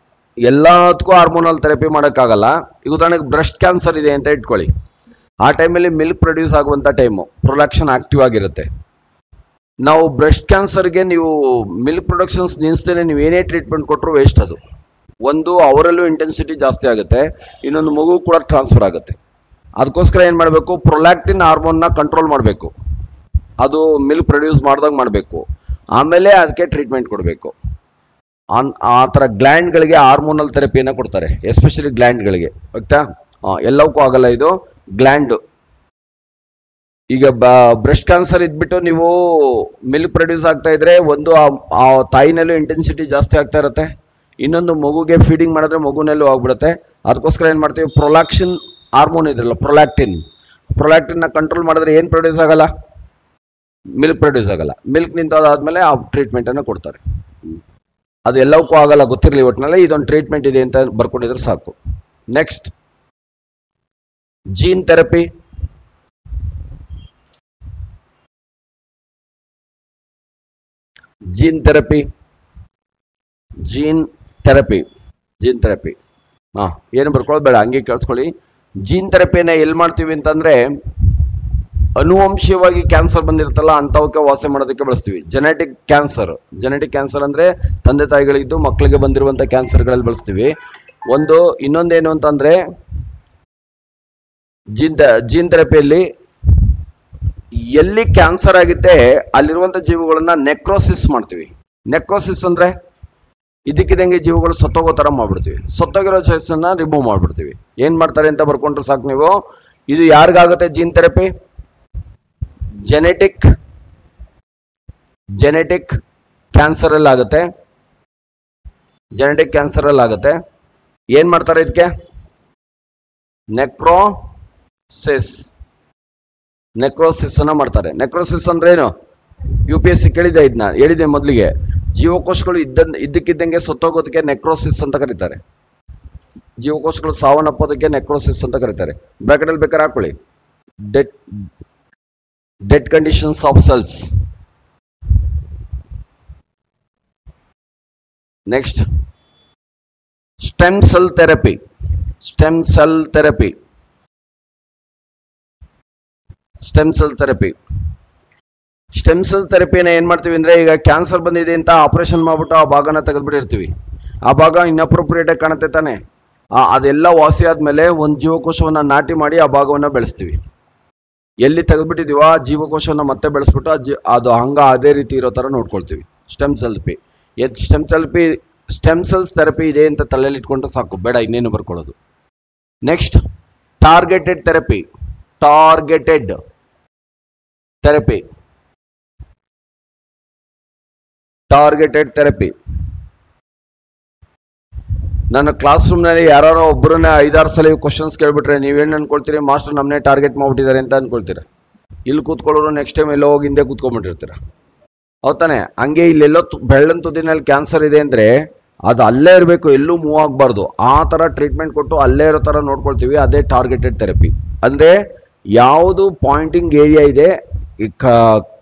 ಎಲ್ಲದಕ್ಕೂ ಹಾರ್ಮೋನಲ್ ಥೆರಪಿ ಮಾಡೋಕ್ಕಾಗಲ್ಲ. ಈಗ ಉದಾಹರಣೆಗೆ ಬ್ರೆಸ್ಟ್ ಕ್ಯಾನ್ಸರ್ ಇದೆ ಅಂತ ಇಟ್ಕೊಳ್ಳಿ. ಆ ಟೈಮಲ್ಲಿ ಮಿಲ್ಕ್ ಪ್ರೊಡ್ಯೂಸ್ ಆಗುವಂಥ ಟೈಮು, ಪ್ರೊಡಕ್ಷನ್ ಆಕ್ಟಿವ್ ಆಗಿರುತ್ತೆ. ನಾವು ಬ್ರೆಸ್ಟ್ ಕ್ಯಾನ್ಸರ್ಗೆ ನೀವು ಮಿಲ್ಕ್ ಪ್ರೊಡಕ್ಷನ್ಸ್ ನಿಲ್ಲಿಸ್ತೇನೆ ನೀವು ಏನೇ ಟ್ರೀಟ್ಮೆಂಟ್ ಕೊಟ್ಟರು ವೇಸ್ಟ್. ಅದು ಒಂದು ಅವರಲ್ಲೂ ಇಂಟೆನ್ಸಿಟಿ ಜಾಸ್ತಿ ಆಗುತ್ತೆ, ಇನ್ನೊಂದು ಮಗು ಕೂಡ ಟ್ರಾನ್ಸ್ಫರ್ ಆಗುತ್ತೆ. ಅದಕ್ಕೋಸ್ಕರ ಏನು ಮಾಡಬೇಕು? ಪ್ರೊಲ್ಯಾಕ್ಟಿನ್ ಹಾರ್ಮೋನ್ನ ಕಂಟ್ರೋಲ್ ಮಾಡಬೇಕು, ಅದು ಮಿಲ್ಕ್ ಪ್ರೊಡ್ಯೂಸ್ ಮಾಡ್ದಾಗ ಮಾಡಬೇಕು, ಆಮೇಲೆ ಅದಕ್ಕೆ ಟ್ರೀಟ್ಮೆಂಟ್ ಕೊಡಬೇಕು. ಆ ಥರ ಗ್ಲ್ಯಾಂಡ್ಗಳಿಗೆ ಹಾರ್ಮೋನಲ್ ಥೆರಪಿಯನ್ನು ಕೊಡ್ತಾರೆ, ಎಸ್ಪೆಷಲಿ ಗ್ಲ್ಯಾಂಡ್ಗಳಿಗೆ. ಆಯ್ತಾ? ಎಲ್ಲವಕ್ಕೂ ಆಗಲ್ಲ ಇದು. ಗ್ಲ್ಯಾಂಡ್ ಈಗ ಬ್ರೆಸ್ಟ್ ಕ್ಯಾನ್ಸರ್ ಇದ್ಬಿಟ್ಟು ನೀವು ಮಿಲ್ಕ್ ಪ್ರೊಡ್ಯೂಸ್ ಆಗ್ತಾ ಇದ್ರೆ ಒಂದು ಆ ತಾಯಿನಲ್ಲೂ ಇಂಟೆನ್ಸಿಟಿ ಜಾಸ್ತಿ ಆಗ್ತಾ ಇರುತ್ತೆ, ಇನ್ನೊಂದು ಮಗುಗೆ ಫೀಡಿಂಗ್ ಮಾಡಿದ್ರೆ ಮಗುನಲ್ಲೂ ಆಗ್ಬಿಡುತ್ತೆ. ಅದಕ್ಕೋಸ್ಕರ ಏನು ಮಾಡ್ತೀವಿ? ಪ್ರೊಲಾಕ್ಸಿನ್ ಹಾರ್ಮೋನ್ ಇದ್ರಲ್ಲ, ಪ್ರೊಲ್ಯಾಕ್ಟಿನ್ ನ ಕಂಟ್ರೋಲ್ ಮಾಡಿದ್ರೆ ಏನು ಪ್ರೊಡ್ಯೂಸ್ ಆಗಲ್ಲ? ಮಿಲ್ಕ್ ಪ್ರೊಡ್ಯೂಸ್ ಆಗಲ್ಲ. ಮಿಲ್ಕ್ ನಿಂತಾದ್ಮೇಲೆ ಆ ಟ್ರೀಟ್ಮೆಂಟ್ ಅನ್ನು ಕೊಡ್ತಾರೆ. ಅದು ಎಲ್ಲವಕ್ಕೂ ಆಗಲ್ಲ, ಗೊತ್ತಿರಲಿ. ಒಟ್ಟಿನಲ್ಲಿ ಇದೊಂದು ಟ್ರೀಟ್ಮೆಂಟ್ ಇದೆ ಅಂತ ಬರ್ಕೊಂಡಿದ್ರೆ ಸಾಕು. Next, gene therapy. Gene therapy, gene therapy, gene therapy. ಏನು ಬರ್ಕೊಳ್ಳೋದು ಬೇಡ, ಹಂಗೆ ಕೇಳಿಸ್ಕೊಳ್ಳಿ. ಜೀನ್ ಥೆರಪಿನ ಎಲ್ಲಿ ಮಾಡ್ತೀವಿ ಅಂತಂದ್ರೆ, ಅನುವಂಶೀಯವಾಗಿ ಕ್ಯಾನ್ಸರ್ ಬಂದಿರುತ್ತಲ್ಲ ಅಂಥವಕ್ಕೆ ವಾಸಿ ಮಾಡೋದಕ್ಕೆ ಬಳಸ್ತೀವಿ. ಜೆನೆಟಿಕ್ ಕ್ಯಾನ್ಸರ್ ಅಂದ್ರೆ ತಂದೆ ತಾಯಿಗಳಿದ್ದು ಮಕ್ಕಳಿಗೆ ಬಂದಿರುವಂಥ ಕ್ಯಾನ್ಸರ್ಗಳಲ್ಲಿ ಬಳಸ್ತೀವಿ. ಇನ್ನೊಂದೇನು ಅಂತಂದ್ರೆ, ಜೀನ್ ಥೆರಪಿಯಲ್ಲಿ ಎಲ್ಲಿ ಕ್ಯಾನ್ಸರ್ ಆಗುತ್ತೆ ಅಲ್ಲಿರುವಂಥ ಜೀವಗಳನ್ನ ನೆಕ್ರೋಸಿಸ್ ಮಾಡ್ತೀವಿ. ನೆಕ್ರೋಸಿಸ್ ಅಂದ್ರೆ ಇದಕ್ಕಿದಂಗೆ ಜೀವಗಳು ಸತ್ತೋಗೋ ಥರ ಮಾಡ್ಬಿಡ್ತೀವಿ, ಸತ್ತೋಗಿರೋ ಸೆಲ್ಸನ್ನ ರಿಮೂವ್ ಮಾಡ್ಬಿಡ್ತೀವಿ. ಏನ್ ಮಾಡ್ತಾರೆ ಅಂತ ಬರ್ಕೊಂಡ್ರೆ ಸಾಕು ನೀವು. ಇದು ಯಾರಿಗಾಗುತ್ತೆ ಜೀನ್ ಥೆರಪಿ? ಜೆನೆಟಿಕ್ ಕ್ಯಾನ್ಸರ್ ಅಲ್ಲಿ ಆಗುತ್ತೆ. ಜೆನೆಟಿಕ್ ಕ್ಯಾನ್ಸರ್ ಅಲ್ಲಿ ಆಗುತ್ತೆ. ಏನ್ ಮಾಡ್ತಾರೆ ಇದಕ್ಕೆ? ನೆಕ್ರೋಸಿಸ್ ಅನ್ನ ಮಾಡ್ತಾರೆ. ನೆಕ್ರೋಸಿಸ್ ಅಂದ್ರೆ ಏನು? UPSC ಕೇಳಿದೆ, ಇದನ್ನ ಹೇಳಿದೆ ಮೊದಲಿಗೆ. ಜೀವಕೋಶಗಳು ಇದ್ದಕ್ಕಿದ್ದಂಗೆ ಸತ್ತೋಗೋದಕ್ಕೆ ನೆಕ್ರೋಸಿಸ್ ಅಂತ ಕರೀತಾರೆ. ಜೀವಕೋಶಗಳು ಸಾವನ್ನಪ್ಪೋದಕ್ಕೆ ನೆಕ್ರೋಸಿಸ್ ಅಂತ ಕರೀತಾರೆ. ಬ್ರಾಕೆಟ್ ಅಲ್ಲಿ ಬೇಕಾದ್ರೆ ಹಾಕೊಳ್ಳಿ, dead conditions of cells. Next, stem cell therapy. Stem cell therapy ಏನ್ ಮಾಡ್ತೀವಿ ಅಂದ್ರೆ, ಈಗ ಕ್ಯಾನ್ಸರ್ ಬಂದಿದೆ ಅಂತ ಆಪರೇಷನ್ ಮಾಡ್ಬಿಟ್ಟು ಆ ಭಾಗನ ತೆಗೆದ್ಬಿಟ್ಟಿರ್ತೀವಿ. ಆ ಭಾಗ ಇನ್ಅಪ್ರೋಪ್ರಿಯೇಟ್ ಆಗಿ ಕಾಣುತ್ತೆ ತಾನೆ. ಅದೆಲ್ಲ ವಾಸಿ ಆದ್ಮೇಲೆ ಒಂದು ಜೀವಕೋಶವನ್ನ ನಾಟಿ ಮಾಡಿ ಆ ಭಾಗವನ್ನ ಬೆಳೆಸ್ತೀವಿ. ಎಲ್ಲಿ ತೆಗೆದ್ಬಿಟ್ಟಿದೀವೋ ಆ ಜೀವಕೋಶವನ್ನ ಮತ್ತೆ ಬೆಳೆಸ್ಬಿಟ್ಟು ಅದು ಹಂಗ ಅದೇ ರೀತಿ ಇರೋ ತರ ನೋಡ್ಕೊಳ್ತೀವಿ. ಸ್ಟೆಮ್ ಸೆಲ್ಸ್ ಥೆರಪಿ ಇದೆ ಅಂತ ತಲೆಯಲ್ಲಿ ಇಟ್ಕೊಂಡ್ರೆ ಸಾಕು, ಬೇಡ ಇನ್ನೇನು ಬರ್ಕೊಳ್ಳೋದು. Next, targeted therapy. ನನ್ನ ಕ್ಲಾಸ್ ರೂಮ್ನಲ್ಲಿ ಯಾರೋ ಒಬ್ಬರನ್ನ 5-6 ಸಲ ಕ್ವಶನ್ಸ್ ಕೇಳ್ಬಿಟ್ರೆ ನೀವೇನು ಅನ್ಕೊಳ್ತೀರಿ, ಮಾಸ್ಟರ್ ನಮ್ಮನ್ನೇ ಟಾರ್ಗೆಟ್ ಮಾಡ್ಬಿಟ್ಟಿದ್ದಾರೆ ಅಂತ ಅನ್ಕೊಳ್ತೀರ. ಇಲ್ಲಿ ಕೂತ್ಕೊಳ್ಳೋರು ನೆಕ್ಸ್ಟ್ ಟೈಮ್ ಎಲ್ಲೋ ಹೋಗಿ ಹಿಂದೆ ಕೂತ್ಕೊಂಡ್ಬಿಟ್ಟಿರ್ತೀರ. ಹೌದಾನೆ? ಹಂಗೆ ಇಲ್ಲೆಲ್ಲೋ ಬೆಳ್ಳನ್ ತುದಿನಲ್ಲಿ ಕ್ಯಾನ್ಸರ್ ಇದೆ ಅಂದ್ರೆ ಅದು ಅಲ್ಲೇ ಇರಬೇಕು, ಎಲ್ಲೂ ಮೂವ್ ಆಗಬಾರ್ದು. ಆ ಥರ ಟ್ರೀಟ್ಮೆಂಟ್ ಕೊಟ್ಟು ಅಲ್ಲೇ ಇರೋ ಥರ ನೋಡ್ಕೊಳ್ತೀವಿ. ಅದೇ ಟಾರ್ಗೆಟೆಡ್ ಥೆರಪಿ. ಅಂದರೆ ಯಾವುದು ಪಾಯಿಂಟಿಂಗ್ ಏರಿಯಾ ಇದೆ,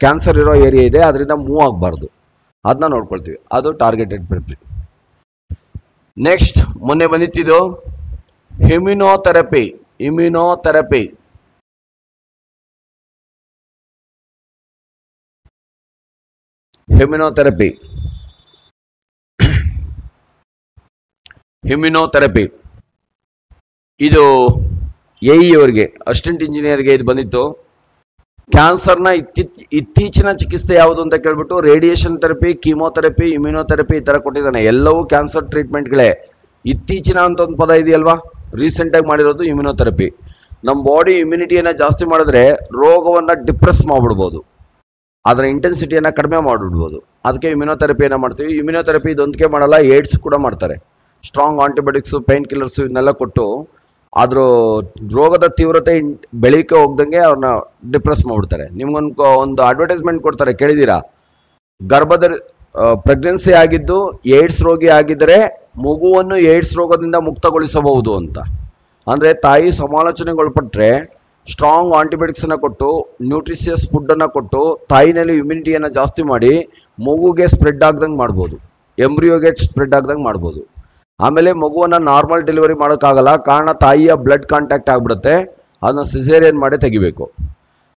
ಕ್ಯಾನ್ಸರ್ ಇರೋ ಏರಿಯಾ ಇದೆ, ಅದರಿಂದ ಮೂವ್ ಆಗಬಾರ್ದು, ಅದನ್ನ ನೋಡ್ಕೊಳ್ತೀವಿ. ಅದು ಟಾರ್ಗೆಟೆಡ್ ಥೆರಪಿ. ನೆಕ್ಸ್ಟ್ ಮೊನ್ನೆ ಬಂದಿತ್ತಿದ್ದು ಇಮ್ಯುನೋಥೆರಪಿ. ಇಮ್ಯುನೋಥೆರಪಿ ಇಮ್ಯುನೋಥೆರಪಿ ಇಮ್ಯುನೋಥೆರಪಿ ಇದು ಅವರಿಗೆ ಅಸಿಸ್ಟೆಂಟ್ ಇಂಜಿನಿಯರ್ಗೆ ಇದು ಬಂದಿತ್ತು. ಕ್ಯಾನ್ಸರ್ನ ಇತ್ತೀಚಿನ ಚಿಕಿತ್ಸೆ ಯಾವುದು ಅಂತ ಕೇಳ್ಬಿಟ್ಟು ರೇಡಿಯೇಷನ್ ಥೆರಪಿ, ಕೀಮೋಥೆರಪಿ, ಇಮ್ಯುನೋಥೆರಪಿ ಈ ಥರ ಕೊಟ್ಟಿದ್ದಾನೆ. ಎಲ್ಲವೂ ಕ್ಯಾನ್ಸರ್ ಟ್ರೀಟ್ಮೆಂಟ್ಗಳೇ. ಇತ್ತೀಚಿನ ಅಂತ ಒಂದು ಪದ ಇದೆಯಲ್ವಾ, ರೀಸೆಂಟಾಗಿ ಮಾಡಿರೋದು ಇಮ್ಯುನೋಥೆರಪಿ. ನಮ್ಮ ಬಾಡಿ ಇಮ್ಯುನಿಟಿಯನ್ನು ಜಾಸ್ತಿ ಮಾಡಿದ್ರೆ ರೋಗವನ್ನು ಡಿಪ್ರೆಸ್ ಮಾಡಿಬಿಡ್ಬೋದು, ಅದರ ಇಂಟೆನ್ಸಿಟಿಯನ್ನು ಕಡಿಮೆ ಮಾಡಿಬಿಡ್ಬೋದು. ಅದಕ್ಕೆ ಇಮ್ಯುನೋಥೆರಪಿಯನ್ನು ಮಾಡ್ತೀವಿ. ಇಮ್ಯುನೋಥೆರಪಿ ಇದೊಂದಕ್ಕೆ ಮಾಡಲ್ಲ, ಏಡ್ಸ್ ಕೂಡ ಮಾಡ್ತಾರೆ. ಸ್ಟ್ರಾಂಗ್ ಆಂಟಿಬಯೋಟಿಕ್ಸು, ಪೇನ್ ಕಿಲ್ಲರ್ಸು ಇದನ್ನೆಲ್ಲ ಕೊಟ್ಟು ಅದ್ರ ರೋಗದ ತೀವ್ರತೆ ಬೆಳೀಕೆ ಹೋಗ್ದಂಗೆ ಅವ್ರನ್ನ ಡಿಪ್ರೆಸ್ ಮಾಡ್ಬಿಡ್ತಾರೆ. ನಿಮ್ಗೊಂದು ಅಡ್ವರ್ಟೈಸ್ಮೆಂಟ್ ಕೊಡ್ತಾರೆ, ಕೇಳಿದ್ದೀರಾ? ಗರ್ಭದಲ್ಲಿ ಪ್ರೆಗ್ನೆನ್ಸಿ ಆಗಿದ್ದು ಏಡ್ಸ್ ರೋಗಿ ಆಗಿದ್ದರೆ ಮಗುವನ್ನು ಏಡ್ಸ್ ರೋಗದಿಂದ ಮುಕ್ತಗೊಳಿಸಬಹುದು ಅಂತ. ಅಂದರೆ ತಾಯಿ ಸಮಾಲೋಚನೆಗೊಳಪಟ್ಟರೆ ಸ್ಟ್ರಾಂಗ್ ಆಂಟಿಬಯೋಟಿಕ್ಸನ್ನು ಕೊಟ್ಟು, ನ್ಯೂಟ್ರಿಷಿಯಸ್ ಫುಡ್ಡನ್ನು ಕೊಟ್ಟು ತಾಯಿನಲ್ಲಿ ಇಮ್ಯುನಿಟಿಯನ್ನು ಜಾಸ್ತಿ ಮಾಡಿ ಮಗುಗೆ ಸ್ಪ್ರೆಡ್ ಆಗ್ದಂಗೆ ಮಾಡ್ಬೋದು, ಎಂಬ್ರಿಯೋಗೆ ಸ್ಪ್ರೆಡ್ ಆಗ್ದಂಗೆ ಮಾಡ್ಬೋದು. ಆಮೇಲೆ ಮಗುವನ್ನು ನಾರ್ಮಲ್ ಡೆಲಿವರಿ ಮಾಡೋಕ್ಕಾಗಲ್ಲ, ಕಾರಣ ತಾಯಿಯ ಬ್ಲಡ್ ಕಾಂಟ್ಯಾಕ್ಟ್ ಆಗಿಬಿಡುತ್ತೆ. ಅದನ್ನ ಸಿಸೇರಿಯನ್ ಮಾಡಿ ತೆಗಿಬೇಕು.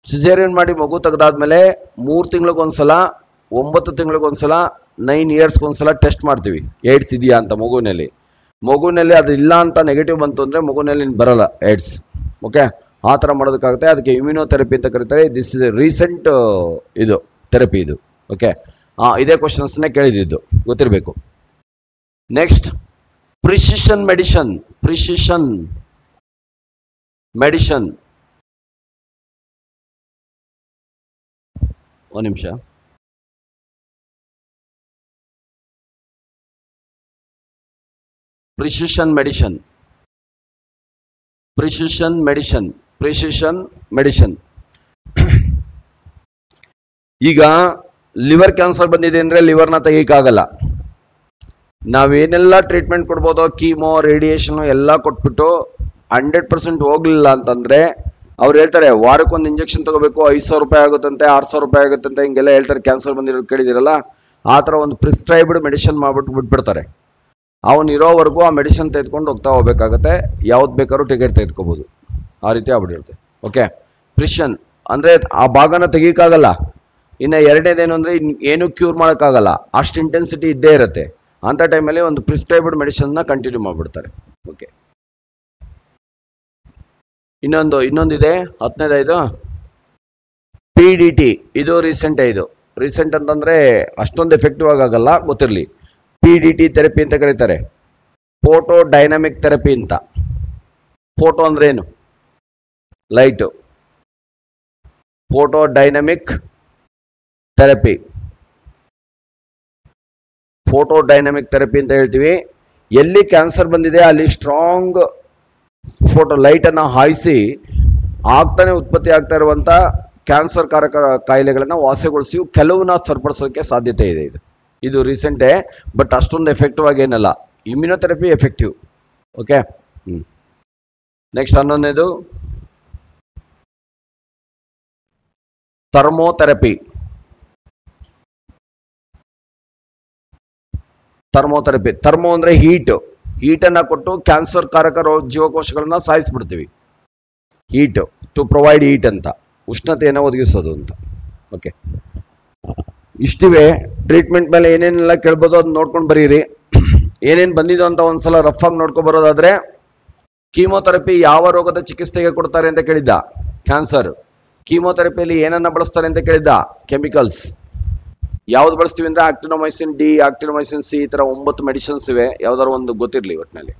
ಸಿಸೇರಿಯನ್ ಮಾಡಿ ಮಗು ತೆಗೆದಾದ್ಮೇಲೆ 3 ತಿಂಗಳಿಗೊಂದ್ಸಲ, 9 ತಿಂಗಳಿಗೊಂದ್ಸಲ, 9 ಇಯರ್ಸ್ಗೊಂದ್ಸಲ ಟೆಸ್ಟ್ ಮಾಡ್ತೀವಿ ಏಡ್ಸ್ ಇದೆಯಾ ಅಂತ ಮಗುವಿನಲ್ಲಿ ಅದು ಇಲ್ಲ ಅಂತ ನೆಗೆಟಿವ್ ಬಂತು ಅಂದರೆ ಮಗುವಿನಲ್ಲಿ ಬರಲ್ಲ ಏಡ್ಸ್. ಓಕೆ, ಆ ಥರ ಮಾಡೋದಕ್ಕಾಗುತ್ತೆ. ಅದಕ್ಕೆ ಇಮ್ಯುನೋಥೆರಪಿ ಅಂತ ಕರೀತಾರೆ. ದಿಸ್ ಇಸ್ ರೀಸೆಂಟ್ ಇದು ಥೆರಪಿ ಇದು. ಓಕೆ, ಇದೇ ಕ್ವಶನ್ಸ್ನೇ ಕೇಳಿದ್ದು, ಗೊತ್ತಿರಬೇಕು. Next precision medicine. Precision medicine, ಒಂದು ನಿಮಿಷ. Precision medicine, precision medicine, precision medicine. ಈಗ ಲಿವರ್ ಕ್ಯಾನ್ಸರ್ ಬಂದಿದೆ ಅಂದ್ರೆ ಲಿವರ್ನ ತೆಗಿಯಕ್ಕಾಗಲ್ಲ. ನಾವೇನೆಲ್ಲ ಟ್ರೀಟ್ಮೆಂಟ್ ಕೊಡ್ಬೋದೋ, ಕೀಮೋ, ರೇಡಿಯೇಷನ್ ಎಲ್ಲ ಕೊಟ್ಬಿಟ್ಟು 100% ಹೋಗ್ಲಿಲ್ಲ ಅಂತಂದ್ರೆ ಅವ್ರು ಹೇಳ್ತಾರೆ ವಾರಕ್ಕೊಂದು ಇಂಜೆಕ್ಷನ್ ತಗೋಬೇಕು, 5,000 ರೂಪಾಯಿ ಆಗುತ್ತಂತೆ, 6,000 ರೂಪಾಯಿ ಆಗುತ್ತಂತೆ, ಹಿಂಗೆಲ್ಲ ಹೇಳ್ತಾರೆ. ಕ್ಯಾನ್ಸರ್ ಬಂದಿರೋದು ಕೇಳಿದಿರಲ್ಲ, ಆ ಥರ ಒಂದು ಪ್ರಿಸ್ಕ್ರೈಬ್ಡ್ ಮೆಡಿಸಿನ್ ಮಾಡ್ಬಿಟ್ಟು ಬಿಟ್ಬಿಡ್ತಾರೆ. ಅವನು ಇರೋವರೆಗೂ ಆ ಮೆಡಿಸಿನ್ ತೆಗೆದುಕೊಂಡು ಹೋಗ್ತಾ ಹೋಗ್ಬೇಕಾಗತ್ತೆ. ಯಾವ್ದು ಬೇಕಾದ್ರೂ ಟಿಕೆಟ್ ತೆಗೆದುಕೋಬಹುದು, ಆ ರೀತಿ ಆಗ್ಬಿಟ್ಟಿರುತ್ತೆ. ಓಕೆ, ಪ್ರಿಸಿಷನ್ ಅಂದ್ರೆ ಆ ಭಾಗನ ತೆಗಿಯಕ್ಕಾಗಲ್ಲ. ಇನ್ನು ಎರಡನೇದೇನು ಅಂದ್ರೆ ಏನು ಕ್ಯೂರ್ ಮಾಡೋಕ್ಕಾಗಲ್ಲ, ಅಷ್ಟು ಇಂಟೆನ್ಸಿಟಿ ಇದ್ದೇ ಇರುತ್ತೆ. ಅಂತ ಟೈಮಲ್ಲಿ ಒಂದು ಪ್ರಿಸ್ಕ್ರೈಬ್ಡ್ ಮೆಡಿಸಿನ್ನ ಕಂಟಿನ್ಯೂ ಮಾಡಿಬಿಡ್ತಾರೆ. ಓಕೆ, ಇನ್ನೊಂದಿದೆ 10ನೇದು PDT. ಇದು ರೀಸೆಂಟ್ ಅಂತಂದ್ರೆ ಅಷ್ಟೊಂದು ಎಫೆಕ್ಟಿವ್ ಆಗಲ್ಲ, ಗೊತ್ತಿರಲಿ. PDT ಥೆರಪಿ ಅಂತ ಕರೀತಾರೆ, ಫೋಟೋ ಡೈನಾಮಿಕ್ ಥೆರಪಿ ಅಂತ. ಫೋಟೋ ಅಂದ್ರೆ ಏನು? Light. Photo dynamic therapy, photo dynamic therapy ಅಂತ ಹೇಳ್ತೀವಿ. ಎಲ್ಲಿ ಕ್ಯಾನ್ಸರ್ ಬಂದಿದೆ ಅಲ್ಲಿ ಸ್ಟ್ರಾಂಗ್ ಫೋಟೋ ಲೈಟ್ ಅನ್ನ ಹಾಯಿಸಿ ಆಗ್ತಾನೆ ಉತ್ಪತ್ತಿ ಆಗ್ತಾ ಇರುವಂತ ಕ್ಯಾನ್ಸರ್ ಕಾರಕ ಕಾಯಿಲೆಗಳನ್ನ ವಾಸಿಗೊಳಿಸಿ ಕೆಲವನ್ನ ಸರಿಪಡಿಸೋಕೆ ಸಾಧ್ಯತೆ ಇದೆ. ಇದು ರೀಸೆಂಟೇ, ಬಟ್ ಅಷ್ಟೊಂದು ಎಫೆಕ್ಟಿವ್ ಆಗಿ ಏನಲ್ಲ. Immunotherapy effective. ಓಕೆ, ನೆಕ್ಸ್ಟ್ 11ನೇದು ಥರ್ಮೋಥೆರಪಿ. ಥರ್ಮೋಥೆರಪಿ, ಥರ್ಮೋ ಅಂದ್ರೆ ಹೀಟನ್ನು ಕೊಟ್ಟು ಕ್ಯಾನ್ಸರ್ ಕಾರಕ ಜೀವಕೋಶಗಳನ್ನ ಸಾಯಿಸ್ಬಿಡ್ತೀವಿ. ಹೀಟ್ ಟು ಪ್ರೊವೈಡ್ ಹೀಟ್ ಅಂತ, ಉಷ್ಣತೆಯನ್ನು ಒದಗಿಸೋದು ಅಂತ. ಓಕೆ, ಇಷ್ಟಿವೆ. ಟ್ರೀಟ್ಮೆಂಟ್ ಮೇಲೆ ಏನೇನೆಲ್ಲ ಕೇಳ್ಬೋದು ಅದನ್ನ ನೋಡ್ಕೊಂಡು ಬರೀರಿ. ಏನೇನು ಬಂದಿದೋ ಅಂತ ಒಂದ್ಸಲ ರಫ್ ಆಗಿ ನೋಡ್ಕೊಂಡು ಬರೋದಾದ್ರೆ, ಕೀಮೋಥೆರಪಿ ಯಾವ ರೋಗದ ಚಿಕಿತ್ಸೆಗೆ ಕೊಡ್ತಾರೆ ಅಂತ ಕೇಳಿದ್ದ, ಕ್ಯಾನ್ಸರ್. ಕೀಮೋಥೆರಪಿಯಲ್ಲಿ ಏನನ್ನ ಬಳಸ್ತಾರೆ ಅಂತ ಕೇಳಿದ್ದ, ಕೆಮಿಕಲ್ಸ್. ಯಾವ್ದು ಬಳಸ್ತೀವಿ ಅಂದ್ರೆ ಆಕ್ಟಿನೋಮೈಸಿನ್ ಡಿ, ಆಕ್ಟಿನೋಮೈಸಿನ್ ಸಿ, ಈ ತರ 9 ಮೆಡಿಸಿನ್ಸ್ ಇವೆ. ಯಾವ್ದಾರು ಒಂದು ಗೊತ್ತಿರ್ಲಿ ಒಟ್ಟಿನಲ್ಲಿ.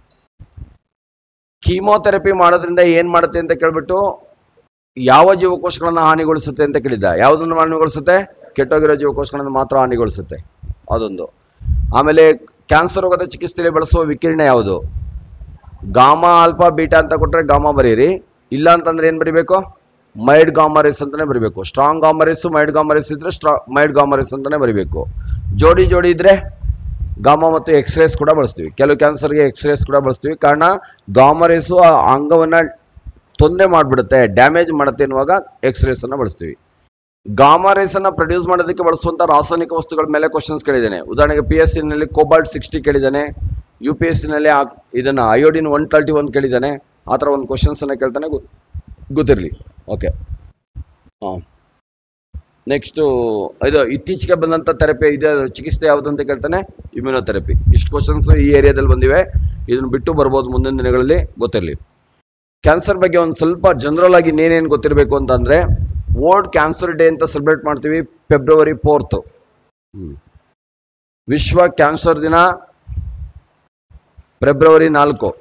ಕೀಮೋಥೆರಪಿ ಮಾಡೋದ್ರಿಂದ ಏನ್ ಮಾಡುತ್ತೆ ಅಂತ ಕೇಳ್ಬಿಟ್ಟು, ಯಾವ ಜೀವಕೋಶಗಳನ್ನ ಹಾನಿಗೊಳಿಸುತ್ತೆ ಅಂತ ಕೇಳಿದ್ದ. ಯಾವ್ದನ್ನು ಹಾನಿಗೊಳಿಸುತ್ತೆ? ಕೆಟ್ಟೋಗಿರೋ ಜೀವಕೋಶಗಳನ್ನು ಮಾತ್ರ ಹಾನಿಗೊಳಿಸುತ್ತೆ, ಅದೊಂದು. ಆಮೇಲೆ ಕ್ಯಾನ್ಸರ್ ರೋಗದ ಚಿಕಿತ್ಸೆಯಲ್ಲಿ ಬಳಸುವ ವಿಕಿರಣ ಯಾವುದು? ಗಾಮಾ ಆಲ್ಫಾ ಬೀಟಾ ಅಂತ ಕೊಟ್ರೆ ಗಾಮಾ ಬರೀರಿ, ಇಲ್ಲ ಅಂತಂದ್ರೆ ಏನ್ ಬರಿಬೇಕು? ಮೈಡ್ ಗಾಮರೇಸ್ ಅಂತಾನೆ ಬರಿಬೇಕು. ಸ್ಟ್ರಾಂಗ್ ಗಾಮರೇಸ್ ಮೈಡ್ ಗಾಮರೇಸ್ ಇದ್ರೆ ಮೈಡ್ ಗಾಮರೇಸ್ ಅಂತಾನೆ ಬರಿಬೇಕು. ಜೋಡಿ ಜೋಡಿ ಇದ್ರೆ ಗಾಮಾ ಮತ್ತು ಎಕ್ಸ್ರೇಸ್ ಕೂಡ ಬಳಸ್ತೀವಿ. ಕೆಲವು ಕ್ಯಾನ್ಸರ್ಗೆ ಎಕ್ಸ್ರೇಸ್ ಕೂಡ ಬಳಸ್ತೀವಿ. ಕಾರಣ ಗಾಮರೇಸು ಆ ಅಂಗವನ್ನ ತೊಂದರೆ ಮಾಡಿಬಿಡುತ್ತೆ, ಡ್ಯಾಮೇಜ್ ಮಾಡುತ್ತೆ ಎನ್ನುವಾಗ ಎಕ್ಸ್ರೇಸ್ ಅನ್ನ ಬಳಸ್ತೀವಿ. ಗಾಮಾ ರೇಸ್ ಅನ್ನ ಪ್ರೊಡ್ಯೂಸ್ ಮಾಡೋದಕ್ಕೆ ಬಳಸುವಂತ ರಾಸಾಯನಿಕ ವಸ್ತುಗಳ ಮೇಲೆ ಕ್ವಶನ್ಸ್ ಕೇಳಿದ್ದೇನೆ. ಉದಾಹರಣೆಗೆ PSC ನಲ್ಲಿ ಕೋಬಾಲ್ಟ್ 60 ಕೇಳಿದ್ದಾನೆ, UPSC ನಲ್ಲಿ ಇದನ್ನ ಅಯೋಡಿನ್ 131 ಕೇಳಿದ್ದಾನೆ. ಆ ಥರ ಒಂದು ಕ್ವಶನ್ಸ್ ಅನ್ನ ಕೇಳ್ತಾನೆ, ಗೊತ್ತಿರಲಿ. ಓಕೆ, ನೆಕ್ಸ್ಟ್ ಇದು ಇತ್ತೀಚೆಗೆ ಬಂದಂತ ಥೆರಪಿ ಇದೆ, ಚಿಕಿತ್ಸೆ ಯಾವುದು ಅಂತ ಕೇಳ್ತಾನೆ, ಇಮ್ಯುನೋಥೆರಪಿ. ಇಷ್ಟು ಕ್ವಶನ್ಸ್ ಈ ಏರಿಯಾದಲ್ಲಿ ಬಂದಿವೆ, ಇದನ್ನ ಬಿಟ್ಟು ಬರ್ಬೋದು ಮುಂದಿನ ದಿನಗಳಲ್ಲಿ, ಗೊತ್ತಿರಲಿ. ಕ್ಯಾನ್ಸರ್ ಬಗ್ಗೆ ಒಂದು ಸ್ವಲ್ಪ ಜನರಲ್ ಆಗಿ ಇನ್ನೇನೇನು ಗೊತ್ತಿರಬೇಕು ಅಂತಂದ್ರೆ, ವರ್ಲ್ಡ್ ಕ್ಯಾನ್ಸರ್ ಡೇ ಅಂತ ಸೆಲೆಬ್ರೇಟ್ ಮಾಡ್ತೀವಿ ಫೆಬ್ರವರಿ 4. ವಿಶ್ವ ಕ್ಯಾನ್ಸರ್ ದಿನ February 4.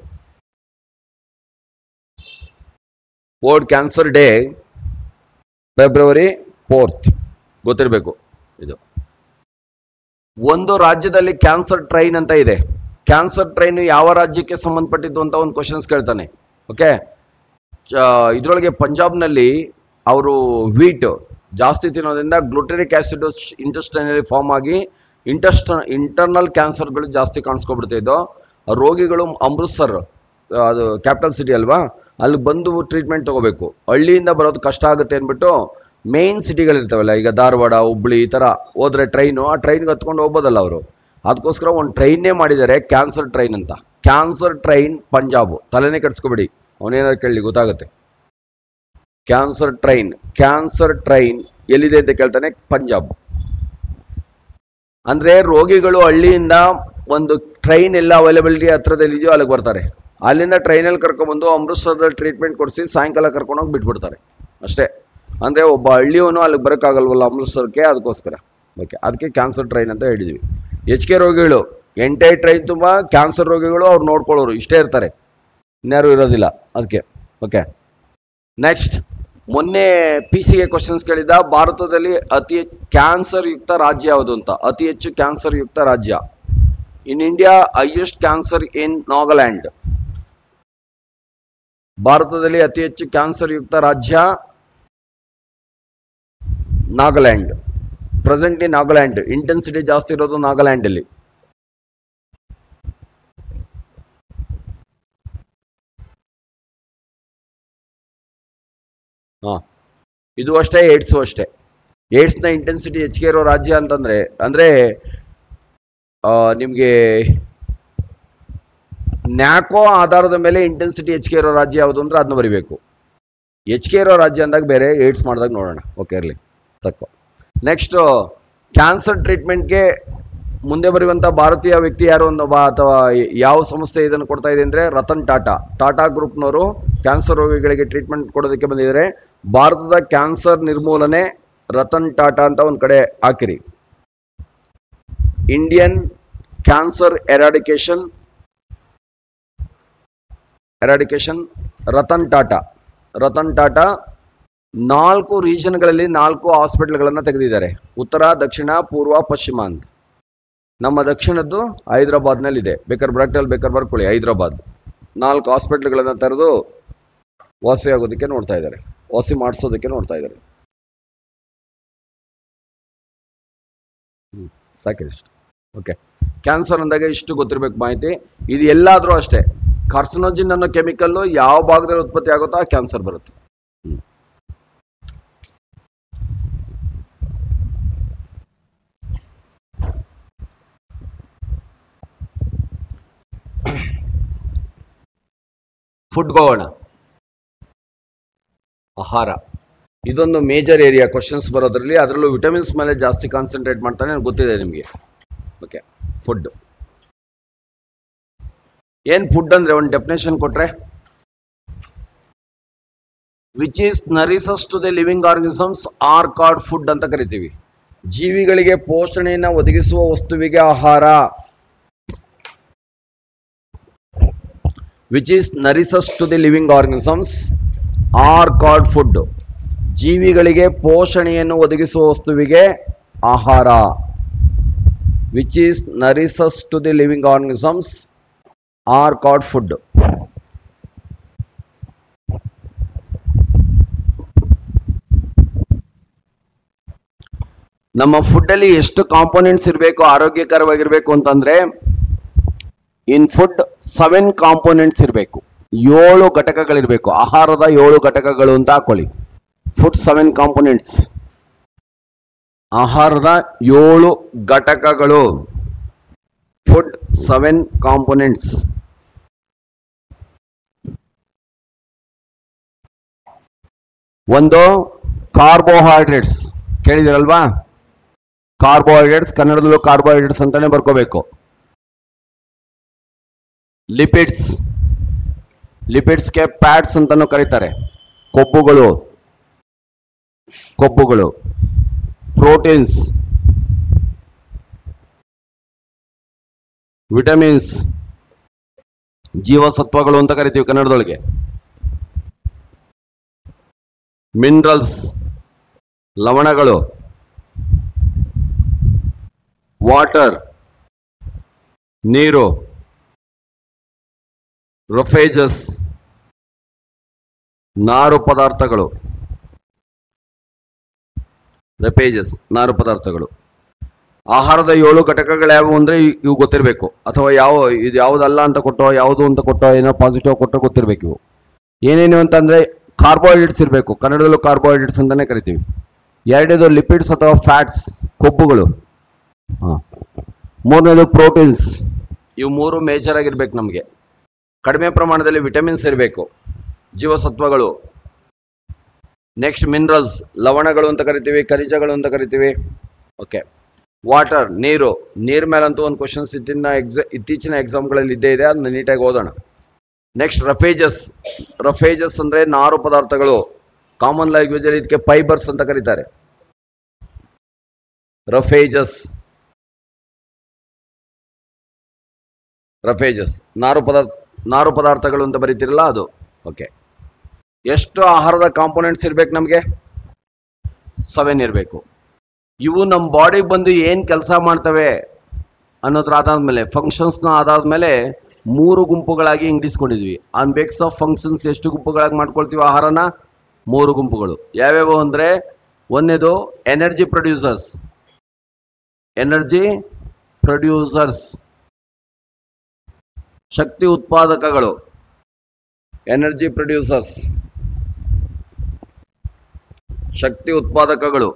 World cancer day February 4 ಗೊತ್ತಿರಬೇಕು. ಇದು ಒಂದು ರಾಜ್ಯದಲ್ಲಿ ಕ್ಯಾನ್ಸರ್ ಟ್ರೈನ್ ಅಂತ ಇದೆ. ಕ್ಯಾನ್ಸರ್ ಟ್ರೈನ್ ಯಾವ ರಾಜ್ಯಕ್ಕೆ ಸಂಬಂಧಪಟ್ಟಿದ್ದು ಅಂತ ಒಂದು ಕ್ವಶನ್ಸ್ ಕೇಳ್ತಾನೆ. ಓಕೆ, ಇದರೊಳಗೆ ಪಂಜಾಬ್ನಲ್ಲಿ ಅವರು ವೀಟ್ ಜಾಸ್ತಿ ತಿನ್ನೋದ್ರಿಂದ ಗ್ಲುಟೆನಿಕ್ ಆಸಿಡ್ ಇಂಟೆಸ್ಟೈನಲ್ಲಿ ಫಾರ್ಮ್ ಆಗಿ ಇಂಟರ್ನಲ್ ಕ್ಯಾನ್ಸರ್ಗಳು ಜಾಸ್ತಿ ಕಾಣಿಸ್ಕೊಬಿಡ್ತಾ ಇದ್ದೋ. ರೋಗಿಗಳು ಅಮೃತ್ಸರ್, ಅದು ಕ್ಯಾಪಿಟಲ್ ಸಿಟಿ ಅಲ್ವಾ, ಅಲ್ಲಿ ಬಂದು ಟ್ರೀಟ್ಮೆಂಟ್ ತಗೋಬೇಕು. ಹಳ್ಳಿಯಿಂದ ಬರೋದು ಕಷ್ಟ ಆಗುತ್ತೆ ಅಂದ್ಬಿಟ್ಟು ಮೇನ್ ಸಿಟಿಗಳಿರ್ತಾವಲ್ಲ, ಈಗ ಧಾರವಾಡ, ಹುಬ್ಳಿ ಈ ಥರ ಹೋದ್ರೆ ಟ್ರೈನು, ಆ ಟ್ರೈನ್ಗೆ ಹತ್ಕೊಂಡು ಹೋಗ್ಬೋದಲ್ಲ ಅವರು. ಅದಕ್ಕೋಸ್ಕರ ಒಂದು ಟ್ರೈನ್ನೇ ಮಾಡಿದ್ದಾರೆ, ಕ್ಯಾನ್ಸರ್ ಟ್ರೈನ್ ಅಂತ. ಕ್ಯಾನ್ಸರ್ ಟ್ರೈನ್ ಪಂಜಾಬ್, ತಲೆನೇ ಕೆಡಿಸ್ಕೊಬೇಡಿ, ಅವನೇನಾದ್ರು ಕೇಳಿ ಗೊತ್ತಾಗುತ್ತೆ. ಕ್ಯಾನ್ಸರ್ ಟ್ರೈನ್ ಎಲ್ಲಿದೆ ಅಂತ ಕೇಳ್ತಾನೆ, ಪಂಜಾಬ್. ಅಂದ್ರೆ ರೋಗಿಗಳು ಹಳ್ಳಿಯಿಂದ ಒಂದು ಟ್ರೈನ್ ಎಲ್ಲ ಅವೈಲಬಿಲಿಟಿ ಹತ್ರದಲ್ಲಿ ಇದೆಯೋ ಅಲ್ಲಿಗೆ ಬರ್ತಾರೆ. ಅಲ್ಲಿಂದ ಟ್ರೈನಲ್ಲಿ ಕರ್ಕೊಂಡ್ಬಂದು ಅಮೃತ್ಸರದಲ್ಲಿ ಟ್ರೀಟ್ಮೆಂಟ್ ಕೊಡಿಸಿ ಸಾಯಂಕಾಲ ಕರ್ಕೊಂಡೋಗಿ ಬಿಟ್ಬಿಡ್ತಾರೆ ಅಷ್ಟೇ. ಅಂದ್ರೆ ಒಬ್ಬ ಹಳ್ಳಿಯವನು ಅಲ್ಲಿಗೆ ಬರೋಕ್ಕಾಗಲ್ವಲ್ಲ ಅಮೃತ್ಸರಕ್ಕೆ, ಅದಕ್ಕೋಸ್ಕರ. ಓಕೆ, ಅದಕ್ಕೆ ಕ್ಯಾನ್ಸರ್ ಟ್ರೈನ್ ಅಂತ ಹೇಳಿದ್ವಿ. HK ರೋಗಿಗಳು ಎಂಟೈರ್ ಟ್ರೈನ್ ತುಂಬ ಕ್ಯಾನ್ಸರ್ ರೋಗಿಗಳು ಅವ್ರು ನೋಡ್ಕೊಳ್ಳೋರು ಇಷ್ಟೇ ಇರ್ತಾರೆ, ಇನ್ಯಾರು ಇರೋದಿಲ್ಲ ಅದಕ್ಕೆ. ಓಕೆ, ನೆಕ್ಸ್ಟ್, ಮೊನ್ನೆ PCಗೆ ಕ್ವಶನ್ಸ್ ಕೇಳಿದ, ಭಾರತದಲ್ಲಿ ಅತಿ ಹೆಚ್ಚು ಕ್ಯಾನ್ಸರ್ ಯುಕ್ತ ರಾಜ್ಯ ಯಾವುದು ಅಂತ. ಅತಿ ಹೆಚ್ಚು ಕ್ಯಾನ್ಸರ್ ಯುಕ್ತ ರಾಜ್ಯ in India, highest cancer in Nagaland. ಭಾರತದಲ್ಲಿ ಅತಿ ಹೆಚ್ಚು ಕ್ಯಾನ್ಸರ್ ಯುಕ್ತ ರಾಜ್ಯ ನಾಗಾಲ್ಯಾಂಡ್. ಪ್ರೆಸೆಂಟ್ಲಿ ನಾಗಾಲ್ಯಾಂಡ್ ಇಂಟೆನ್ಸಿಟಿ ಜಾಸ್ತಿ ಇರೋದು ನಾಗಾಲ್ಯಾಂಡ್ ಅಲ್ಲಿ. ಇದು ಅಷ್ಟೇ, ಏಡ್ಸು ಅಷ್ಟೇ. ಏಡ್ಸ್ನ ಇಂಟೆನ್ಸಿಟಿ ಹೆಚ್ಚಿಗೆ ಇರೋ ರಾಜ್ಯ ಅಂತಂದ್ರೆ, ಅಂದ್ರೆ ನಿಮ್ಗೆ ನ್ಯಾಕೋ ಆಧಾರದ ಮೇಲೆ ಇಂಟೆನ್ಸಿಟಿ ಹೆಚ್ಚಿಗೆ ಇರೋ ರಾಜ್ಯ ಯಾವುದು ಅಂದ್ರೆ ಅದನ್ನ ಬರಿಬೇಕು. ಹೆಚ್ಚಿಗೆ ಇರೋ ರಾಜ್ಯ ಅಂದಾಗ ಬೇರೆ, ಏಡ್ಸ್ ಮಾಡಿದಾಗ ನೋಡೋಣ. ಓಕೆ, ಇರಲಿ, ತಕ್ಕೋ. ನೆಕ್ಸ್ಟ್, ಕ್ಯಾನ್ಸರ್ ಟ್ರೀಟ್ಮೆಂಟ್ಗೆ ಮುಂದೆ ಬರುವಂತ ಭಾರತೀಯ ವ್ಯಕ್ತಿ ಯಾರು ಅಥವಾ ಯಾವ ಸಂಸ್ಥೆ ಇದನ್ನು ಕೊಡ್ತಾ ಇದೆ ಅಂದ್ರೆ ರತನ್ ಟಾಟಾ. ಟಾಟಾ ಗ್ರೂಪ್ನವರು ಕ್ಯಾನ್ಸರ್ ರೋಗಿಗಳಿಗೆ ಟ್ರೀಟ್ಮೆಂಟ್ ಕೊಡೋದಕ್ಕೆ ಬಂದಿದ್ದಾರೆ. ಭಾರತದ ಕ್ಯಾನ್ಸರ್ ನಿರ್ಮೂಲನೆ ರತನ್ ಟಾಟಾ ಅಂತ ಒಂದ್ ಕಡೆ ಹಾಕಿರಿ. Indian cancer eradication Ratan Tata 4 ರೀಜನ್ಗಳಲ್ಲಿ 4 ಹಾಸ್ಪಿಟಲ್ಗಳನ್ನ ತೆಗೆದಿದ್ದಾರೆ. ಉತ್ತರ, ದಕ್ಷಿಣ, ಪೂರ್ವ, ಪಶ್ಚಿಮ ಅಂತ. ನಮ್ಮ ದಕ್ಷಿಣದ್ದು ಹೈದರಾಬಾದ್ನಲ್ಲಿದೆ. ಬೇಕಾದ್ರೆ ಬರ್ಕೊಳ್ಳಿ, ಹೈದರಾಬಾದ್. 4 ಹಾಸ್ಪಿಟಲ್ಗಳನ್ನ ತೆರೆದು ವಾಸಿ ಆಗೋದಕ್ಕೆ ನೋಡ್ತಾ ಇದ್ದಾರೆ, ವಾಸಿ ಮಾಡಿಸೋದಕ್ಕೆ ನೋಡ್ತಾ ಇದ್ದಾರೆ. ಸಾಕಿಷ್ಟು. ಓಕೆ, ಕ್ಯಾನ್ಸರ್ ಅಂದಾಗ ಇಷ್ಟು ಗೊತ್ತಿರ್ಬೇಕು ಮಾಹಿತಿ. ಇದು ಎಲ್ಲಾದ್ರೂ ಅಷ್ಟೇ, ಕಾರ್ಸಿನೋಜಿನ್ ಅನ್ನೋ ಕೆಮಿಕಲ್ ಯಾವ ಭಾಗದಲ್ಲಿ ಉತ್ಪತ್ತಿ ಆಗುತ್ತೋ ಆ ಕ್ಯಾನ್ಸರ್ ಬರುತ್ತೆ. ಫುಡ್ ಹೋಗೋಣ. ಆಹಾರ ಇದೊಂದು ಮೇಜರ್ ಏರಿಯಾ ಕ್ವಶನ್ಸ್ ಬರೋದ್ರಲ್ಲಿ. ಅದರಲ್ಲೂ ವಿಟಮಿನ್ಸ್ ಮೇಲೆ ಜಾಸ್ತಿ ಕಾನ್ಸಂಟ್ರೇಟ್ ಮಾಡ್ತಾನೆ, ಗೊತ್ತಿದೆ ನಿಮಗೆ. ಓಕೆ, ಫುಡ್ ಏನ್? ಫುಡ್ ಅಂದ್ರೆ ಒಂದು ಡೆಫಿನೇಷನ್ ಕೊಟ್ರೆ, which is nourishes to the living organisms are called food ಅಂತ ಕರಿತೀವಿ. ಜೀವಿಗಳಿಗೆ ಪೋಷಣೆಯನ್ನ ಒದಗಿಸುವ ವಸ್ತುವಿಗೆ ಆಹಾರ. Which is nourishes to the living organisms are called food. ಜೀವಿಗಳಿಗೆ ಪೋಷಣೆಯನ್ನು ಒದಗಿಸುವ ವಸ್ತುವಿಗೆ ಆಹಾರ. which is nourishes to the living organisms are called food. ನಮ್ಮ ಫುಡ್ ಅಲ್ಲಿ ಎಷ್ಟು ಕಾಂಪೋನೆಂಟ್ಸ್ ಇರಬೇಕು ಆರೋಗ್ಯಕರವಾಗಿರ್ಬೇಕು ಅಂತಂದ್ರೆ ಇನ್ ಫುಡ್ 7 ಕಾಂಪೋನೆಂಟ್ಸ್ ಇರಬೇಕು, 7 ಘಟಕಗಳಿರ್ಬೇಕು. ಆಹಾರದ 7 ಘಟಕಗಳು ಅಂತ ಹಾಕೊಳ್ಳಿ. ಫುಡ್ 7 ಕಾಂಪೋನೆಂಟ್ಸ್, ಆಹಾರದ 7 ಘಟಕಗಳು. Food 7 components. ಒಂದು ಕಾರ್ಬೋಹೈಡ್ರೇಟ್ಸ್, ಕೇಳಿದಿರಲ್ವಾ? ಕಾರ್ಬೋಹೈಡ್ರೇಟ್ಸ್, ಕನ್ನಡದಲ್ಲೂ ಕಾರ್ಬೋಹೈಡ್ರೇಟ್ಸ್ ಅಂತಾನೆ ಬರ್ಕೋಬೇಕು. ಲಿಪಿಡ್ಸ್, ಲಿಪಿಡ್ಸ್ಗೆ ಫ್ಯಾಟ್ಸ್ ಅಂತಾನು ಕರೀತಾರೆ, ಕೊಬ್ಬುಗಳು. ಕೊಬ್ಬುಗಳು. ಪ್ರೋಟೀನ್ಸ್, ವಿಟಮಿನ್ಸ್, ಜೀವಸತ್ವಗಳು ಅಂತ ಕರಿತೀವಿ ಕನ್ನಡದೊಳಗೆ. ಮಿನರಲ್ಸ್, ಲವಣಗಳು. ವಾಟರ್, ನೀರು. ರೊಫೇಜಸ್, ನಾರು ಪದಾರ್ಥಗಳು. ರಫೇಜಸ್, ನಾರು ಪದಾರ್ಥಗಳು. ಆಹಾರದ 7 ಘಟಕಗಳು ಯಾವುವು ಅಂದ್ರೆ ಇವು ಗೊತ್ತಿರಬೇಕು, ಅಥವಾ ಇದು ಯಾವುದಲ್ಲ ಅಂತ ಕೊಟ್ಟೋ ಯಾವುದು ಅಂತ ಕೊಟ್ಟೋ ಏನೋ ಪಾಸಿಟಿವ್ ಕೊಟ್ಟೋ ಗೊತ್ತಿರಬೇಕು. ಇವು ಏನೇನು ಅಂತಂದ್ರೆ ಕಾರ್ಬೋಹೈಡ್ರೇಟ್ಸ್ ಇರಬೇಕು, ಕನ್ನಡದಲ್ಲೂ ಕಾರ್ಬೋಹೈಡ್ರೇಟ್ಸ್ ಅಂತಾನೆ ಕರಿತೀವಿ. ಎರಡನೇದು ಲಿಪಿಡ್ಸ್ ಅಥವಾ ಫ್ಯಾಟ್ಸ್, ಕೊಬ್ಬುಗಳು. ಮೂರನೇದು ಪ್ರೋಟೀನ್ಸ್. ಇವು 3 ಮೇಜರ್ ಆಗಿರ್ಬೇಕು ನಮಗೆ. ಕಡಿಮೆ ಪ್ರಮಾಣದಲ್ಲಿ ವಿಟಮಿನ್ಸ್ ಇರಬೇಕು, ಜೀವಸತ್ವಗಳು. ನೆಕ್ಸ್ಟ್ ಮಿನರಲ್ಸ್, ಲವಣಗಳು ಅಂತ ಕರಿತೀವಿ, ಖನಿಜಗಳು ಅಂತ ಕರಿತೀವಿ. ಓಕೆ. ವಾಟರ್, ನೀರು. ನೀರ್ ಮೇಲಂತೂ ಒಂದು ಕ್ವಶನ್ಸ್ ಇತ್ತೀಚಿನ ಎಕ್ಸಾಮ್ಗಳಲ್ಲಿ ಇದ್ದೇ ಇದೆ, ಅದನ್ನ ನೀಟಾಗಿ ಓದೋಣ. ನೆಕ್ಸ್ಟ್ ರಫೇಜಸ್. ರಫೇಜಸ್ ಅಂದ್ರೆ ನಾರು ಪದಾರ್ಥಗಳು. ಕಾಮನ್ ಲ್ಯಾಂಗ್ವೇಜ್ ಅಲ್ಲಿ ಇದಕ್ಕೆ ಫೈಬರ್ಸ್ ಅಂತ ಕರೀತಾರೆ. ರಫೇಜಸ್. ರಫೇಜಸ್ ನಾರು ಪದಾರ್ಥಗಳು ಅಂತ ಬರೀತಿರಲ್ಲ ಅದು. ಓಕೆ. ಎಷ್ಟು ಆಹಾರದ ಕಾಂಪೋನೆಂಟ್ಸ್ ಇರ್ಬೇಕು ನಮಗೆ? 7 ಇರಬೇಕು. ಇವು ನಮ್ಮ ಬಾಡಿಗೆ ಬಂದು ಏನ್ ಕೆಲಸ ಮಾಡ್ತವೆ ಅನ್ನೋದ್ರ ಆಧಾರದ ಫಂಕ್ಷನ್ಸ್ನ ಆಧಾರದ ಮೇಲೆ 3 ಗುಂಪುಗಳಾಗಿ ಇಂಗ್ಲಿಸ್ಕೊಂಡಿದ್ವಿ. ಆನ್ ಬೇಕ್ಸ್ ಆಫ್ ಫಂಕ್ಷನ್ಸ್ ಎಷ್ಟು ಗುಂಪುಗಳಾಗಿ ಮಾಡ್ಕೊಳ್ತೀವಿ ಆಹಾರನ? 3 ಗುಂಪುಗಳು. ಯಾವ್ಯಾವು ಅಂದ್ರೆ, ಒಂದೇದು ಎನರ್ಜಿ ಪ್ರೊಡ್ಯೂಸರ್ಸ್. ಎನರ್ಜಿ ಪ್ರೊಡ್ಯೂಸರ್ಸ್, ಶಕ್ತಿ ಉತ್ಪಾದಕಗಳು. ಎನರ್ಜಿ ಪ್ರೊಡ್ಯೂಸರ್ಸ್, ಶಕ್ತಿ ಉತ್ಪಾದಕಗಳು.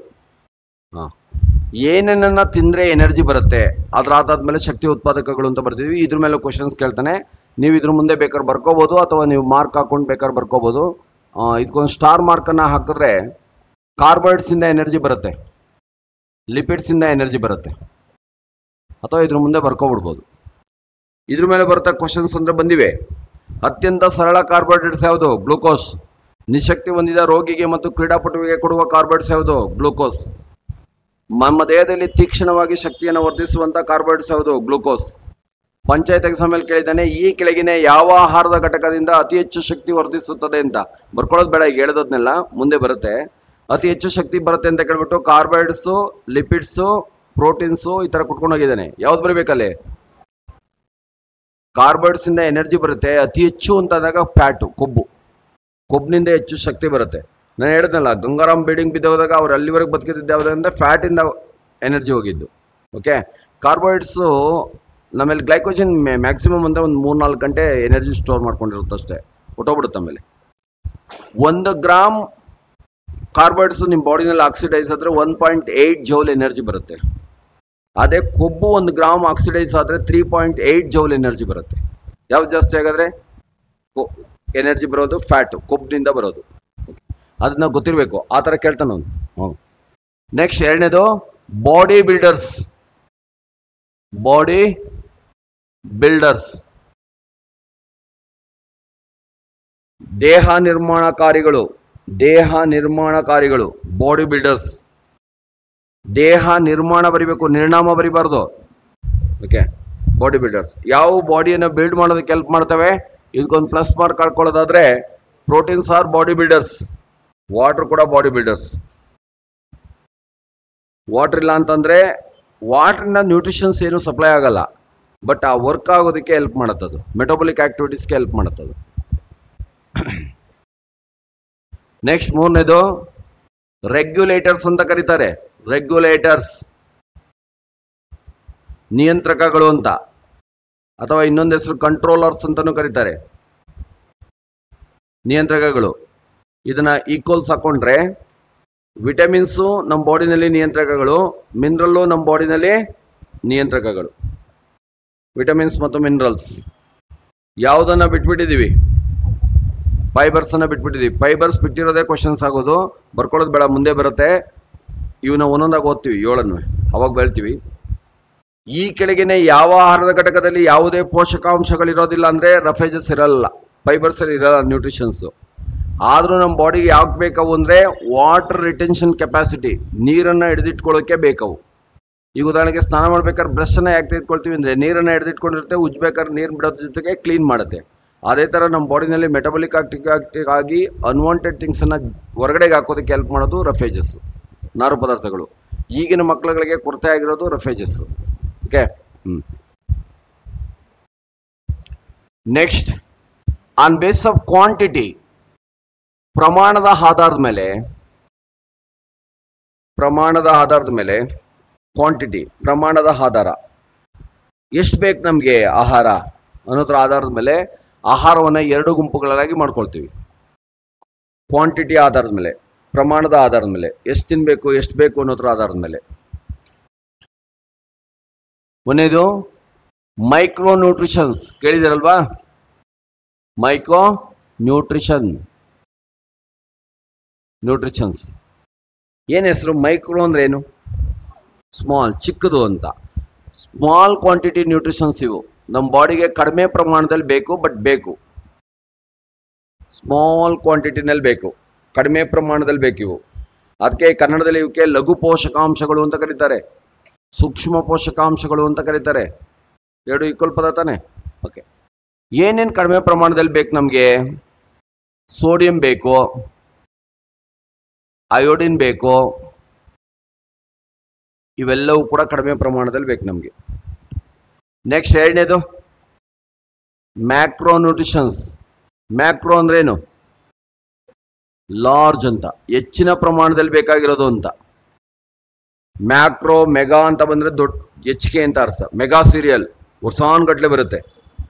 ಏನೇನನ್ನ ತಿಂದ್ರೆ ಎನರ್ಜಿ ಬರುತ್ತೆ ಅದ್ರ ಆಧಾದ್ಮೇಲೆ ಶಕ್ತಿ ಉತ್ಪಾದಕಗಳು ಅಂತ ಬರ್ತೀವಿ. ಇದ್ರ ಮೇಲೆ ಕ್ವಶನ್ಸ್ ಕೇಳ್ತಾನೆ. ನೀವು ಇದ್ರ ಮುಂದೆ ಬೇಕಾದ್ರೆ ಬರ್ಕೋಬಹುದು, ಅಥವಾ ನೀವು ಮಾರ್ಕ್ ಹಾಕೊಂಡು ಬೇಕಾದ್ರೆ ಬರ್ಕೋಬಹುದು. ಇದಕ್ಕೊಂದು ಸ್ಟಾರ್ ಮಾರ್ಕ್ ಅನ್ನ ಹಾಕಿದ್ರೆ ಕಾರ್ಬೋಹೈಡ್ರೇಟ್ಸ್ ಇಂದ ಎನರ್ಜಿ ಬರುತ್ತೆ, ಲಿಪಿಡ್ಸ್ ಇಂದ ಎನರ್ಜಿ ಬರುತ್ತೆ, ಅಥವಾ ಇದ್ರ ಮುಂದೆ ಬರ್ಕೋಬಿಡ್ಬೋದು. ಇದ್ರ ಮೇಲೆ ಬರುತ್ತೆ ಕ್ವಶನ್ಸ್ ಅಂದ್ರೆ ಬಂದಿವೆ. ಅತ್ಯಂತ ಸರಳ ಕಾರ್ಬೋಹೈಡ್ರೇಟ್ಸ್ ಯಾವುದು? ಗ್ಲೂಕೋಸ್. ನಿಶಕ್ತಿ ಹೊಂದಿದ ರೋಗಿಗೆ ಮತ್ತು ಕ್ರೀಡಾಪಟುವಿಗೆ ಕೊಡುವ ಕಾರ್ಬೋಹೈಡ್ರೇಟ್ಸ್ ಯಾವುದು? ಗ್ಲೂಕೋಸ್. ನಮ್ಮ ದೇಹದಲ್ಲಿ ತೀಕ್ಷ್ಣವಾಗಿ ಶಕ್ತಿಯನ್ನು ವರ್ಧಿಸುವಂತ ಕಾರ್ಬೋಹೈಡ್ರೇಟ್ಸ್ ಯಾವುದು? ಗ್ಲೂಕೋಸ್. ಪಂಚಾಯತ್ ಎಕ್ಸಾಮ್ ಅಲ್ಲಿ ಕೇಳಿದ್ದಾನೆ, ಈ ಕೆಳಗಿನ ಯಾವ ಆಹಾರದ ಘಟಕದಿಂದ ಅತಿ ಹೆಚ್ಚು ಶಕ್ತಿ ವರ್ಧಿಸುತ್ತದೆ ಅಂತ. ಬರ್ಕೊಳ್ಳೋದು ಬೇಡ, ಈಗ ಹೇಳೋದನ್ನೆಲ್ಲ ಮುಂದೆ ಬರುತ್ತೆ. ಅತಿ ಹೆಚ್ಚು ಶಕ್ತಿ ಬರುತ್ತೆ ಅಂತ ಕೇಳ್ಬಿಟ್ಟು ಕಾರ್ಬೋಹೈಡ್ರೇಟ್ಸು, ಲಿಪಿಡ್ಸು, ಪ್ರೋಟೀನ್ಸು ಈ ತರ ಕುಟ್ಕೊಂಡು ಹೋಗಿದ್ದಾನೆ. ಯಾವ್ದು ಬರಬೇಕಲ್ಲಿ? ಕಾರ್ಬೋಹೈಡ್ರೇಟ್ಸ್ ಇಂದ ಎನರ್ಜಿ ಬರುತ್ತೆ. ಅತಿ ಹೆಚ್ಚು ಅಂತಂದಾಗ ಫ್ಯಾಟು, ಕೊಬ್ಬು. ಕೊಬ್ಬಿನಿಂದ ಹೆಚ್ಚು ಶಕ್ತಿ ಬರುತ್ತೆ. ನಾನು ಹೇಳಿದ್ನಲ್ಲ, ಗಂಗಾರಾಮ್ ಬಿಲ್ಡಿಂಗ್ ಬಿದ್ದೋದಾಗ ಅವ್ರು ಅಲ್ಲಿವರೆಗೆ ಬದುಕಿದ್ದೆ ಯಾವುದಂದ್ರೆ ಫ್ಯಾಟ್ ಇಂದ ಎನರ್ಜಿ ಹೋಗಿದ್ದು. ಓಕೆ. ಕಾರ್ಬೋಹೈಡ್ರೇಟ್ಸು ನಮ್ಮಲ್ಲಿ ಗ್ಲೈಕೋಜನ್ ಮ್ಯಾಕ್ಸಿಮಮ್ ಅಂದ್ರೆ ಒಂದು 3-4 ಗಂಟೆ ಎನರ್ಜಿ ಸ್ಟೋರ್ ಮಾಡ್ಕೊಂಡಿರುತ್ತೆ ಅಷ್ಟೇ, ಹೊಟ್ಟೋಗ್ಬಿಡುತ್ತೆ. ಆಮೇಲೆ 1 ಗ್ರಾಮ್ ಕಾರ್ಬೋಹೈಡ್ರೇಟ್ಸ್ ನಿಮ್ಮ ಬಾಡಿನಲ್ಲಿ ಆಕ್ಸಿಡೈಸ್ ಆದ್ರೆ 1.8 ಜೌಲ್ ಎನರ್ಜಿ ಬರುತ್ತೆ. ಅದೇ ಕೊಬ್ಬು 1 ಗ್ರಾಮ್ ಆಕ್ಸಿಡೈಸ್ ಆದ್ರೆ 3.8 ಜೌಲ್ ಎನರ್ಜಿ ಬರುತ್ತೆ. ಯಾವ್ದು ಜಾಸ್ತಿ ಆಗಾದ್ರೆ ಎನರ್ಜಿ ಬರೋದು? ಫ್ಯಾಟ್, ಕೊಬ್ಬಿನಿಂದ ಬರೋದು. ಅದನ್ನ ಗೊತ್ತಿರ್ಬೇಕು, ಆ ತರ ಕೇಳ್ತಾನ ಅವನು. ನೆಕ್ಸ್ಟ್ ಎರಡನೇದು ಬಾಡಿ ಬಿಲ್ಡರ್ಸ್. ಬಾಡಿ ಬಿಲ್ಡರ್ಸ್, ದೇಹ ನಿರ್ಮಾಣಕಾರಿಗಳು. ದೇಹ ನಿರ್ಮಾಣಕಾರಿಗಳು, ಬಾಡಿ ಬಿಲ್ಡರ್ಸ್. ದೇಹ ನಿರ್ಮಾಣ ಬರಿಬೇಕು, ನಿರ್ನಾಮ ಬರಿಬಾರ್ದು. ಓಕೆ. ಬಾಡಿ ಬಿಲ್ಡರ್ಸ್ ಯಾವ ಬಾಡಿಯನ್ನು ಬಿಲ್ಡ್ ಮಾಡೋದಕ್ಕೆ ಹೆಲ್ಪ್ ಮಾಡ್ತವೆ? ಇದಕ್ಕೊಂದು ಪ್ಲಸ್ ಮಾರ್ಕ್ ಕಳ್ಕೊಳ್ಳೋದಾದ್ರೆ proteins are body builders. Water ಕೂಡ ಬಾಡಿ ಬಿಲ್ಡರ್ಸ್. ವಾಟರ್ ಇಲ್ಲ ಅಂತಂದ್ರೆ ವಾಟರ್ನ ನ್ಯೂಟ್ರಿಷನ್ಸ್ ಏನು ಸಪ್ಲೈ ಆಗಲ್ಲ, ಬಟ್ ಆ ವರ್ಕ್ ಆಗೋದಕ್ಕೆ ಹೆಲ್ಪ್ ಮಾಡುತ್ತದು, ಮೆಟಬಾಲಿಕ್ ಆಕ್ಟಿವಿಟೀಸ್ಗೆ ಹೆಲ್ಪ್ ಮಾಡುತ್ತದು. ನೆಕ್ಸ್ಟ್ ಮೂರನೇದು ರೆಗ್ಯುಲೇಟರ್ಸ್ ಅಂತ ಕರೀತಾರೆ. ರೆಗ್ಯುಲೇಟರ್ಸ್ ನಿಯಂತ್ರಕಗಳು ಅಂತ, ಅಥವಾ ಇನ್ನೊಂದು ಹೆಸರು ಕಂಟ್ರೋಲರ್ಸ್ ಅಂತಾನೂ ಕರೀತಾರೆ. ನಿಯಂತ್ರಕಗಳು ಇದನ್ನ ಈಕ್ವಲ್ಸ್ ಹಾಕೊಂಡ್ರೆ ವಿಟಮಿನ್ಸು ನಮ್ಮ ಬಾಡಿನಲ್ಲಿ ನಿಯಂತ್ರಕಗಳು, ಮಿನರಲ್ಲು ನಮ್ಮ ಬಾಡಿನಲ್ಲಿ ನಿಯಂತ್ರಕಗಳು. ವಿಟಮಿನ್ಸ್ ಮತ್ತು ಮಿನರಲ್ಸ್ ಯಾವುದನ್ನ ಬಿಟ್ಬಿಟ್ಟಿದೀವಿ? ಫೈಬರ್ಸ್ ಅನ್ನ ಬಿಟ್ಬಿಟ್ಟಿದೀವಿ. ಫೈಬರ್ಸ್ ಬಿಟ್ಟಿರೋದೇ ಕ್ವಶನ್ಸ್ ಆಗೋದು, ಬರ್ಕೊಳ್ಳೋದು ಬೇಡ, ಮುಂದೆ ಬರುತ್ತೆ. ಇವನ್ನ ಒಂದೊಂದಾಗಿ ಓದ್ತೀವಿ, 7 ಅವಾಗ ಬೆಳ್ತೀವಿ. ಈ ಕೆಳಗಿನ ಯಾವ ಆಹಾರದ ಘಟಕದಲ್ಲಿ ಯಾವುದೇ ಪೋಷಕಾಂಶಗಳಿರೋದಿಲ್ಲ ಅಂದ್ರೆ ರಫೇಜಸ್ ಇರಲ್ಲ, ಫೈಬರ್ಸ್ ಇರಲ್ಲ, ನ್ಯೂಟ್ರಿಷನ್ಸ್. ಆದ್ರೂ ನಮ್ಮ ಬಾಡಿಗೆ ಯಾಕೆ ಬೇಕವು ಅಂದ್ರೆ ವಾಟರ್ ರಿಟೆನ್ಷನ್ ಕೆಪಾಸಿಟಿ, ನೀರನ್ನ ಹಿಡಿದಿಟ್ಕೊಳ್ಳೋಕೆ ಬೇಕವು. ಈಗ ಉದಾಹರಣೆಗೆ ಸ್ನಾನ ಮಾಡ್ಬೇಕಾದ್ರೆ ಬ್ರಷ್ ಅನ್ನ ಯಾಕೆ ತೆಗೆದುಕೊಳ್ತೀವಿ ಅಂದ್ರೆ ನೀರನ್ನ ಹಿಡಿದಿಟ್ಕೊಂಡಿರುತ್ತೆ, ಉಜ್ಬೇಕಾದ್ರೆ ನೀರು ಬಿಡೋದ್ರ ಜೊತೆಗೆ ಕ್ಲೀನ್ ಮಾಡುತ್ತೆ. ಅದೇ ತರ ನಮ್ಮ ಬಾಡಿನಲ್ಲಿ ಮೆಟಬಾಲಿಕ್ ಆಕ್ಟಿವ್ ಆಗಿ ಅನ್ವಾಂಟೆಡ್ ಥಿಂಗ್ಸ್ ಅನ್ನ ಹೊರಗಡೆಗೆ ಹಾಕೋದಕ್ಕೆ ಹೆಲ್ಪ್ ಮಾಡೋದು ರಫೇಜಸ್, ನಾರು ಪದಾರ್ಥಗಳು. ಈಗಿನ ಮಕ್ಕಳುಗಳಿಗೆ ಕೊರತೆ ಆಗಿರೋದು roughages. Okay, next on base of quantity, ಪ್ರಮಾಣದ ಆಧಾರದ ಮೇಲೆ ಕ್ವಾಂಟಿಟಿ, ಪ್ರಮಾಣದ ಆಧಾರ, ಎಷ್ಟು ಬೇಕು ನಮಗೆ ಆಹಾರ ಅನ್ನೋದ್ರ ಆಧಾರದ ಮೇಲೆ ಆಹಾರವನ್ನ 2 ಗುಂಪುಗಳಾಗಿ ಮಾಡ್ಕೊಳ್ತೀವಿ. ಕ್ವಾಂಟಿಟಿ ಆಧಾರದ ಮೇಲೆ, ಪ್ರಮಾಣದ ಆಧಾರದ ಮೇಲೆ, ಎಷ್ಟು ತಿನ್ಬೇಕು ಎಷ್ಟು ಬೇಕು ಅನ್ನೋದ್ರ ಆಧಾರದ ಮೇಲೆ. ಒಂದೇದು ಮೈಕ್ರೋ ನ್ಯೂಟ್ರಿಷನ್ಸ್, ಕೇಳಿದಿರಲ್ವಾ? ಮೈಕ್ರೋ ನ್ಯೂಟ್ರಿಷನ್ಸ್ ಏನ್ ಹೆಸರು? ಮೈಕ್ರೋ ಅಂದ್ರೆ ಏನು? ಸ್ಮಾಲ್, ಚಿಕ್ಕದು ಅಂತ. ಸ್ಮಾಲ್ ಕ್ವಾಂಟಿಟಿ ನ್ಯೂಟ್ರಿಷನ್ಸ್ ಇವು ನಮ್ಮ ಬಾಡಿಗೆ ಕಡಿಮೆ ಪ್ರಮಾಣದಲ್ಲಿ ಬೇಕು, ಬಟ್ ಬೇಕು. ಸ್ಮಾಲ್ ಕ್ವಾಂಟಿಟಿನಲ್ಲಿ ಬೇಕು, ಕಡಿಮೆ ಪ್ರಮಾಣದಲ್ಲಿ ಬೇಕು ಇವು. ಅದಕ್ಕೆ ಕನ್ನಡದಲ್ಲಿ ಇವಕ್ಕೆ ಲಘು ಪೋಷಕಾಂಶಗಳು ಅಂತ ಕರೀತಾರೆ, ಸೂಕ್ಷ್ಮ ಪೋಷಕಾಂಶಗಳು ಅಂತ ಕರೀತಾರೆ. 2 ಈಕ್ವಲ್ ಪದ ತಾನೆ? ಓಕೆ. ಏನೇನು ಕಡಿಮೆ ಪ್ರಮಾಣದಲ್ಲಿ ಬೇಕು ನಮಗೆ? ಸೋಡಿಯಂ ಬೇಕು, ಅಯೋಡಿನ್ ಬೇಕು, ಇವೆಲ್ಲವೂ ಕೂಡ ಕಡಿಮೆ ಪ್ರಮಾಣದಲ್ಲಿ ಬೇಕು ನಮಗೆ. ನೆಕ್ಸ್ಟ್ 2ನೇದು ಮ್ಯಾಕ್ರೋ ನ್ಯೂಟ್ರಿಷನ್ಸ್. ಮ್ಯಾಕ್ರೋ ಅಂದ್ರೆ ಏನು? ಲಾರ್ಜ್ ಅಂತ, ಹೆಚ್ಚಿನ ಪ್ರಮಾಣದಲ್ಲಿ ಬೇಕಾಗಿರೋದು ಅಂತ. ಮ್ಯಾಕ್ರೋ, ಮೆಗಾ ಅಂತ ಬಂದ್ರೆ ದೊಡ್ಡ, ಹೆಚ್ಚಿಗೆ ಅಂತ ಅರ್ಥ. ಮೆಗಾ ಸೀರಿಯಲ್ ವರ್ಷಾನ್ ಗಟ್ಲೆ ಬರುತ್ತೆ,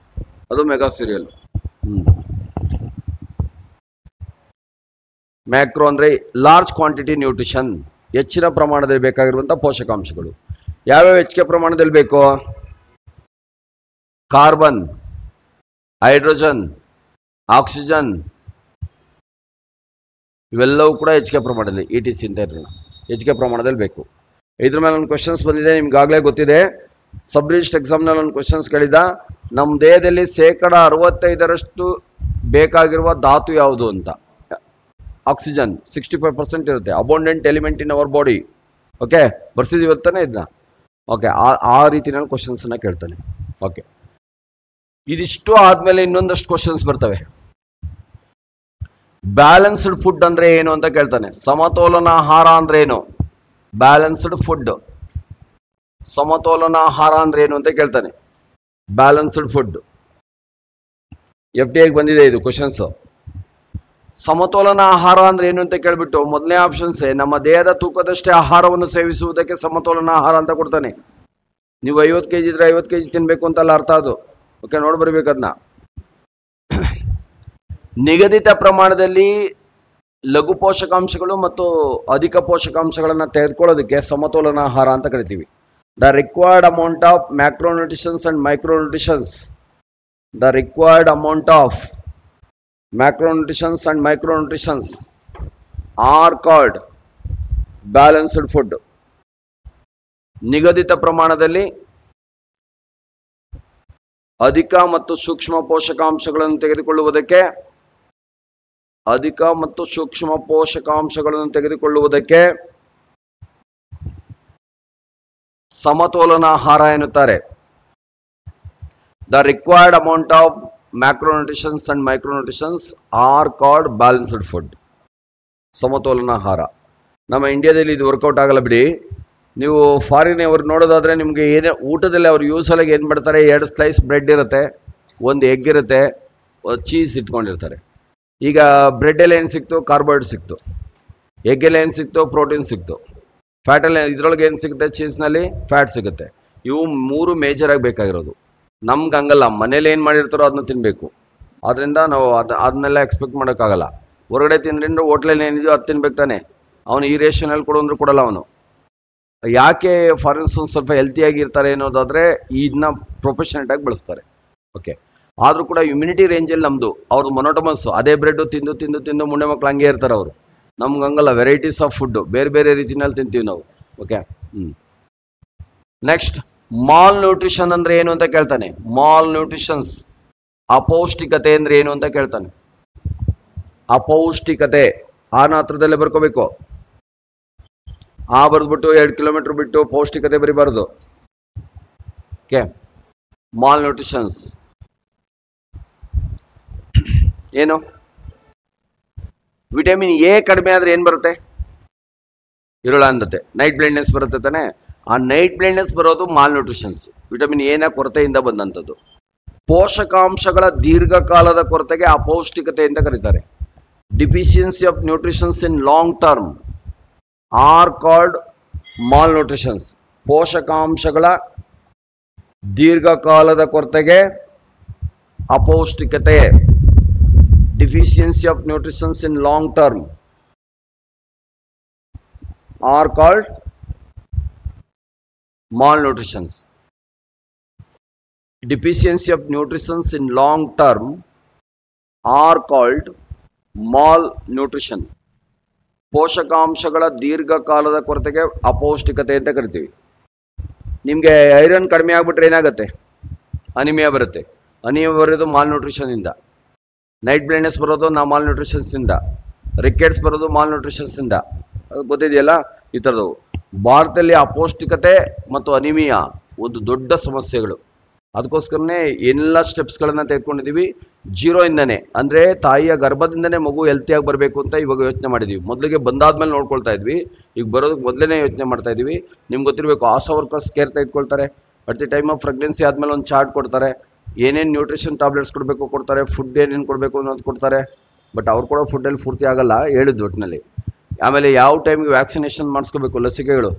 ಅದು ಮೆಗಾ ಸೀರಿಯಲ್. ಮ್ಯಾಕ್ರೋ ಅಂದ್ರೆ ಲಾರ್ಜ್ ಕ್ವಾಂಟಿಟಿ ನ್ಯೂಟ್ರಿಷನ್, ಹೆಚ್ಚಿನ ಪ್ರಮಾಣದಲ್ಲಿ ಬೇಕಾಗಿರುವಂತಹ ಪೋಷಕಾಂಶಗಳು. ಯಾವ್ಯಾವ ಹೆಚ್ಚಿಗೆ ಪ್ರಮಾಣದಲ್ಲಿ ಬೇಕು? ಕಾರ್ಬನ್, ಹೈಡ್ರೋಜನ್, ಆಕ್ಸಿಜನ್, ಇವೆಲ್ಲವೂ ಕೂಡ ಹೆಚ್ಚಿಗೆ ಪ್ರಮಾಣದಲ್ಲಿ, ETC ಅಂತ ಇರೋಣ, ಹೆಚ್ಚಿಗೆ ಪ್ರಮಾಣದಲ್ಲಿ ಬೇಕು. ಇದ್ರ ಮೇಲೆ ಒಂದು ಕ್ವಶನ್ಸ್ ಬಂದಿದೆ, ನಿಮ್ಗಾಗಲೇ ಗೊತ್ತಿದೆ. ಸಬ್ ರಿಜಿಸ್ಟರ್ ಎಕ್ಸಾಮ್ನಲ್ಲಿ ಒಂದು ಕ್ವಶನ್ಸ್ ಕೇಳಿದ, ನಮ್ಮ ದೇಹದಲ್ಲಿ 65% ಬೇಕಾಗಿರುವ ಧಾತು ಯಾವುದು ಅಂತ. ಆಕ್ಸಿಜನ್ 65% ಇರುತ್ತೆ, abundant element in our body. Okay, ಬರ್ಸಿದೀವಿ ತಾನೆ ಇದನ್ನ? ಓಕೆ, ಆ ರೀತಿನಲ್ಲಿ ಕ್ವಶನ್ಸ್ ಅನ್ನ ಕೇಳ್ತಾನೆ. ಓಕೆ, ಇದಿಷ್ಟು ಆದ್ಮೇಲೆ ಇನ್ನೊಂದಷ್ಟು ಕ್ವಶನ್ಸ್ ಬರ್ತವೆ. ಬ್ಯಾಲೆನ್ಸ್ಡ್ ಫುಡ್ ಅಂದ್ರೆ ಏನು ಅಂತ ಕೇಳ್ತಾನೆ. ಸಮತೋಲನ ಆಹಾರ ಅಂದ್ರೆ ಏನು? ಬ್ಯಾಲೆನ್ಸ್ಡ್ ಫುಡ್, ಸಮತೋಲನ ಆಹಾರ ಅಂದ್ರೆ ಏನು ಅಂತ ಕೇಳ್ತಾನೆ. ಬ್ಯಾಲೆನ್ಸ್ಡ್ ಫುಡ್ FDA ಬಂದಿದೆ ಇದು ಕ್ವಶನ್ಸ್. ಸಮತೋಲನ ಆಹಾರ ಅಂದ್ರೆ ಏನು ಅಂತ ಕೇಳ್ಬಿಟ್ಟು ಮೊದಲನೇ ಆಪ್ಷನ್ಸ್ ನಮ್ಮ ದೇಹದ ತೂಕದಷ್ಟೇ ಆಹಾರವನ್ನು ಸೇವಿಸುವುದಕ್ಕೆ ಸಮತೋಲನ ಆಹಾರ ಅಂತ ಕೊಡ್ತಾನೆ. ನೀವು 50 kg ಇದ್ರೆ 50 kg ತಿನ್ಬೇಕು ಅಂತಲ್ಲ ಅರ್ಥ ಅದು. ಓಕೆ, ನೋಡ್ಬರ್ಬೇಕು ಅದನ್ನ. ನಿಗದಿತ ಪ್ರಮಾಣದಲ್ಲಿ ಲಘು ಪೋಷಕಾಂಶಗಳು ಮತ್ತು ಅಧಿಕ ಪೋಷಕಾಂಶಗಳನ್ನ ತೆಗೆದುಕೊಳ್ಳೋದಕ್ಕೆ ಸಮತೋಲನ ಆಹಾರ ಅಂತ ಕರಿತೀವಿ. The required amount of macronutritions and micronutritions, the required amount of macronutrients and micronutrients are called balanced food. ನಿಗದಿತ ಪ್ರಮಾಣದಲ್ಲಿ ಅಧಿಕ ಮತ್ತು ಸೂಕ್ಷ್ಮ ಪೋಷಕಾಂಶಗಳನ್ನು ತೆಗೆದುಕೊಳ್ಳುವುದಕ್ಕೆ, ಸಮತೋಲನ ಆಹಾರ ಎನ್ನುತ್ತಾರೆ. The required amount of macronutrients and micronutrients are called balanced food. ಸಮತೋಲನ ಆಹಾರ. ನಮ್ಮ ಇಂಡಿಯಾದಲ್ಲಿ ಇದು ವರ್ಕೌಟ್ ಆಗಲ್ಲ ಬಿಡಿ. ನೀವು ಫಾರಿನ್ ಅವ್ರು ನೋಡೋದಾದ್ರೆ ನಿಮಗೆ ಏನೇ ಊಟದಲ್ಲಿ ಅವ್ರು ಯೂಸಲಾಗಿ ಏನು ಮಾಡ್ತಾರೆ, 2 ಸ್ಲೈಸ್ ಬ್ರೆಡ್ ಇರುತ್ತೆ, 1 ಎಗ್ ಇರುತ್ತೆ, ಚೀಸ್ ಇಟ್ಕೊಂಡಿರ್ತಾರೆ. ಈಗ ಬ್ರೆಡ್ಡಲ್ಲಿ ಏನು ಸಿಕ್ತು, ಕಾರ್ಬೋಹೈಡ್ರೇಟ್ ಸಿಕ್ತು. ಎಗ್ಗಲ್ಲಿ ಏನು ಸಿಕ್ತು, ಪ್ರೋಟೀನ್ ಸಿಕ್ತು. ಫ್ಯಾಟಲ್ಲಿ ಇದ್ರೊಳಗೆ ಏನು ಸಿಗುತ್ತೆ, ಚೀಸ್ನಲ್ಲಿ ಫ್ಯಾಟ್ ಸಿಗುತ್ತೆ. ಇವು 3 ಮೇಜರ್ ಆಗಿ ಬೇಕಾಗಿರೋದು. ನಮ್ಗೆ ಹಂಗಲ್ಲ, ಮನೇಲಿ ಏನು ಮಾಡಿರ್ತಾರೋ ಅದನ್ನ ತಿನ್ನಬೇಕು. ಅದರಿಂದ ನಾವು ಅದನ್ನೆಲ್ಲ ಎಕ್ಸ್ಪೆಕ್ಟ್ ಮಾಡೋಕ್ಕಾಗಲ್ಲ. ಹೊರಗಡೆ ತಿಂದ್ರಿಂದ ಹೋಟ್ಲಲ್ಲಿ ಏನಿದೆಯೋ ಅದು ತಿನ್ಬೇಕು ತಾನೆ. ಅವನು ಈ ರೇಷನಲ್ಲಿ ಕೊಡು ಅಂದ್ರೂ ಕೊಡಲ್ಲ ಅವನು. ಯಾಕೆ ಫಾರಿನ್ಸ್ ಒಂದು ಸ್ವಲ್ಪ ಹೆಲ್ತಿಯಾಗಿ ಇರ್ತಾರೆ ಅನ್ನೋದಾದರೆ ಇದನ್ನ ಪ್ರೊಫೆಷನಲ್ ಆಗಿ ಬಳಸ್ತಾರೆ. ಓಕೆ, ಆದರೂ ಕೂಡ ಇಮ್ಯುನಿಟಿ ರೇಂಜಲ್ಲಿ ನಮ್ಮದು ಅವ್ರದ್ದು ಮೊನೋಟಮಸ್. ಅದೇ ಬ್ರೆಡ್ ತಿಂದು ತಿಂದು ತಿಂದು ಮುಂಡೆ ಮಕ್ಕಳು ಹಂಗೆ ಇರ್ತಾರೆ ಅವರು. ನಮ್ಗೆ ಹಂಗಲ್ಲ, ವೆರೈಟೀಸ್ ಆಫ್ ಫುಡ್ಡು ಬೇರೆ ಬೇರೆ ರೀತಿನಲ್ಲಿ ತಿಂತೀವಿ ನಾವು. ಓಕೆ, ನೆಕ್ಸ್ಟ್ ಮಾಲ್ ನ್ಯೂಟ್ರಿಷನ್ ಅಂದ್ರೆ ಏನು ಅಂತ ಕೇಳ್ತಾನೆ. ಮಾಲ್ ನ್ಯೂಟ್ರಿಷನ್ಸ್, ಅಪೌಷ್ಟಿಕತೆ ಅಂದ್ರೆ ಏನು ಅಂತ ಕೇಳ್ತಾನೆ. ಅಪೌಷ್ಟಿಕತೆ ಆನ ಹತ್ರದಲ್ಲೇ ಬರ್ಕೋಬೇಕು. ಬರೆದ್ಬಿಟ್ಟು 2 ಕಿಲೋಮೀಟರ್ ಬಿಟ್ಟು ಪೌಷ್ಟಿಕತೆ ಬರಿಬಾರ್ದು. ಓಕೆ, ಮಾಲ್ ನ್ಯೂಟ್ರಿಷನ್ಸ್ ಏನು? ವಿಟಮಿನ್ ಎ ಕಡಿಮೆ ಆದ್ರೆ ಏನ್ ಬರುತ್ತೆ? ಇರುಳಾಂಧತೆ, ನೈಟ್ ಬ್ಲೈಂಡ್ನೆಸ್ ಬರುತ್ತೆ ತಾನೆ. ಆ ನೈಟ್ ಬ್ಲೈಂಡ್ನೆಸ್ ಬರೋದು ಮಾಲ್ ನ್ಯೂಟ್ರಿಷನ್ಸ್, ವಿಟಮಿನ್ ಎ ನ ಕೊರತೆಯಿಂದ ಬಂದಂಥದ್ದು. ಪೋಷಕಾಂಶಗಳ ದೀರ್ಘಕಾಲದ ಕೊರತೆಗೆ ಅಪೌಷ್ಟಿಕತೆ ಅಂತ ಕರೀತಾರೆ. Deficiency of nutritions in long term are called mall nutritions. ಪೋಷಕಾಂಶಗಳ ದೀರ್ಘಕಾಲದ ಕೊರತೆಗೆ ಅಪೌಷ್ಟಿಕತೆ, deficiency of nutritions in long term are called malnutritions. Deficiency of nutrients in long term are called malnutrition. ಪೋಷಕಾಂಶಗಳ ದೀರ್ಘಕಾಲದ ಕೊರತೆಗೆ ಅಪೌಷ್ಟಿಕತೆ ಅಂತ ಕರಿತೀವಿ. ನಿಮಗೆ ಐರನ್ ಕಡಿಮೆ ಆಗ್ಬಿಟ್ರೆ ಏನಾಗುತ್ತೆ? ಅನಿಮಿಯಾ ಬರುತ್ತೆ. ಅನಿಮಿಯಾ ಬರೋದು ಮಾಲ್ ನ್ಯೂಟ್ರಿಷನ್ ಇಂದ. ನೈಟ್ ಬ್ಲೈಂಡ್ನೆಸ್ ಬರೋದು ಮಾಲ್ ನ್ಯೂಟ್ರಿಷನ್ಸ್ ಇಂದ. ರಿಕೆಟ್ಸ್ ಬರೋದು ಮಾಲ್ ನ್ಯೂಟ್ರಿಷನ್ಸ್ ಇಂದ. ಗೊತ್ತಿದೆಯಲ್ಲ ಈ ಥರದವು. ಭಾರತದಲ್ಲಿ ಅಪೌಷ್ಟಿಕತೆ ಮತ್ತು ಅನಿಮಿಯಾ ಒಂದು ದೊಡ್ಡ ಸಮಸ್ಯೆಗಳು. ಅದಕ್ಕೋಸ್ಕರನೇ ಎಲ್ಲ ಸ್ಟೆಪ್ಸ್ಗಳನ್ನ ತೆಗೆದುಕೊಂಡಿದ್ದೀವಿ. 0 ಇಂದನೇ, ಅಂದರೆ ತಾಯಿಯ ಗರ್ಭದಿಂದನೇ ಮಗು ಹೆಲ್ತಿಯಾಗಿ ಬರಬೇಕು ಅಂತ ಇವಾಗ ಯೋಚನೆ ಮಾಡಿದ್ದೀವಿ. ಮೊದಲಿಗೆ ಬಂದಾದ್ಮೇಲೆ ನೋಡ್ಕೊಳ್ತಾ ಇದ್ವಿ, ಈಗ ಬರೋದಕ್ಕೆ ಮೊದಲೇ ಯೋಚನೆ ಮಾಡ್ತಾ ಇದ್ದೀವಿ. ನಿಮ್ಗೆ ಗೊತ್ತಿರಬೇಕು, ಆಶಾ ವರ್ಕರ್ಸ್ ಕೇರ್ ತೆಗೆದುಕೊಳ್ತಾರೆ. At the time of pregnancy ಆದಮೇಲೆ ಒಂದು ಚಾರ್ಟ್ ಕೊಡ್ತಾರೆ, ಏನೇನು ನ್ಯೂಟ್ರಿಷನ್ ಟ್ಯಾಬ್ಲೆಟ್ಸ್ ಕೊಡಬೇಕು ಕೊಡ್ತಾರೆ, ಫುಡ್ ಏನೇನು ಕೊಡಬೇಕು ಅನ್ನೋದು ಕೊಡ್ತಾರೆ. ಬಟ್ ಅವ್ರು ಕೊಡೋ ಫುಡ್ಡಲ್ಲಿ ಪೂರ್ತಿ ಆಗಲ್ಲ, ಹೇಳಿದ್ದು ಒಟ್ಟಿನಲ್ಲಿ. ಆಮೇಲೆ ಯಾವ ಟೈಮ್ಗೆ ವ್ಯಾಕ್ಸಿನೇಷನ್ ಮಾಡಿಸ್ಕೋಬೇಕು, ಲಸಿಕೆಗಳು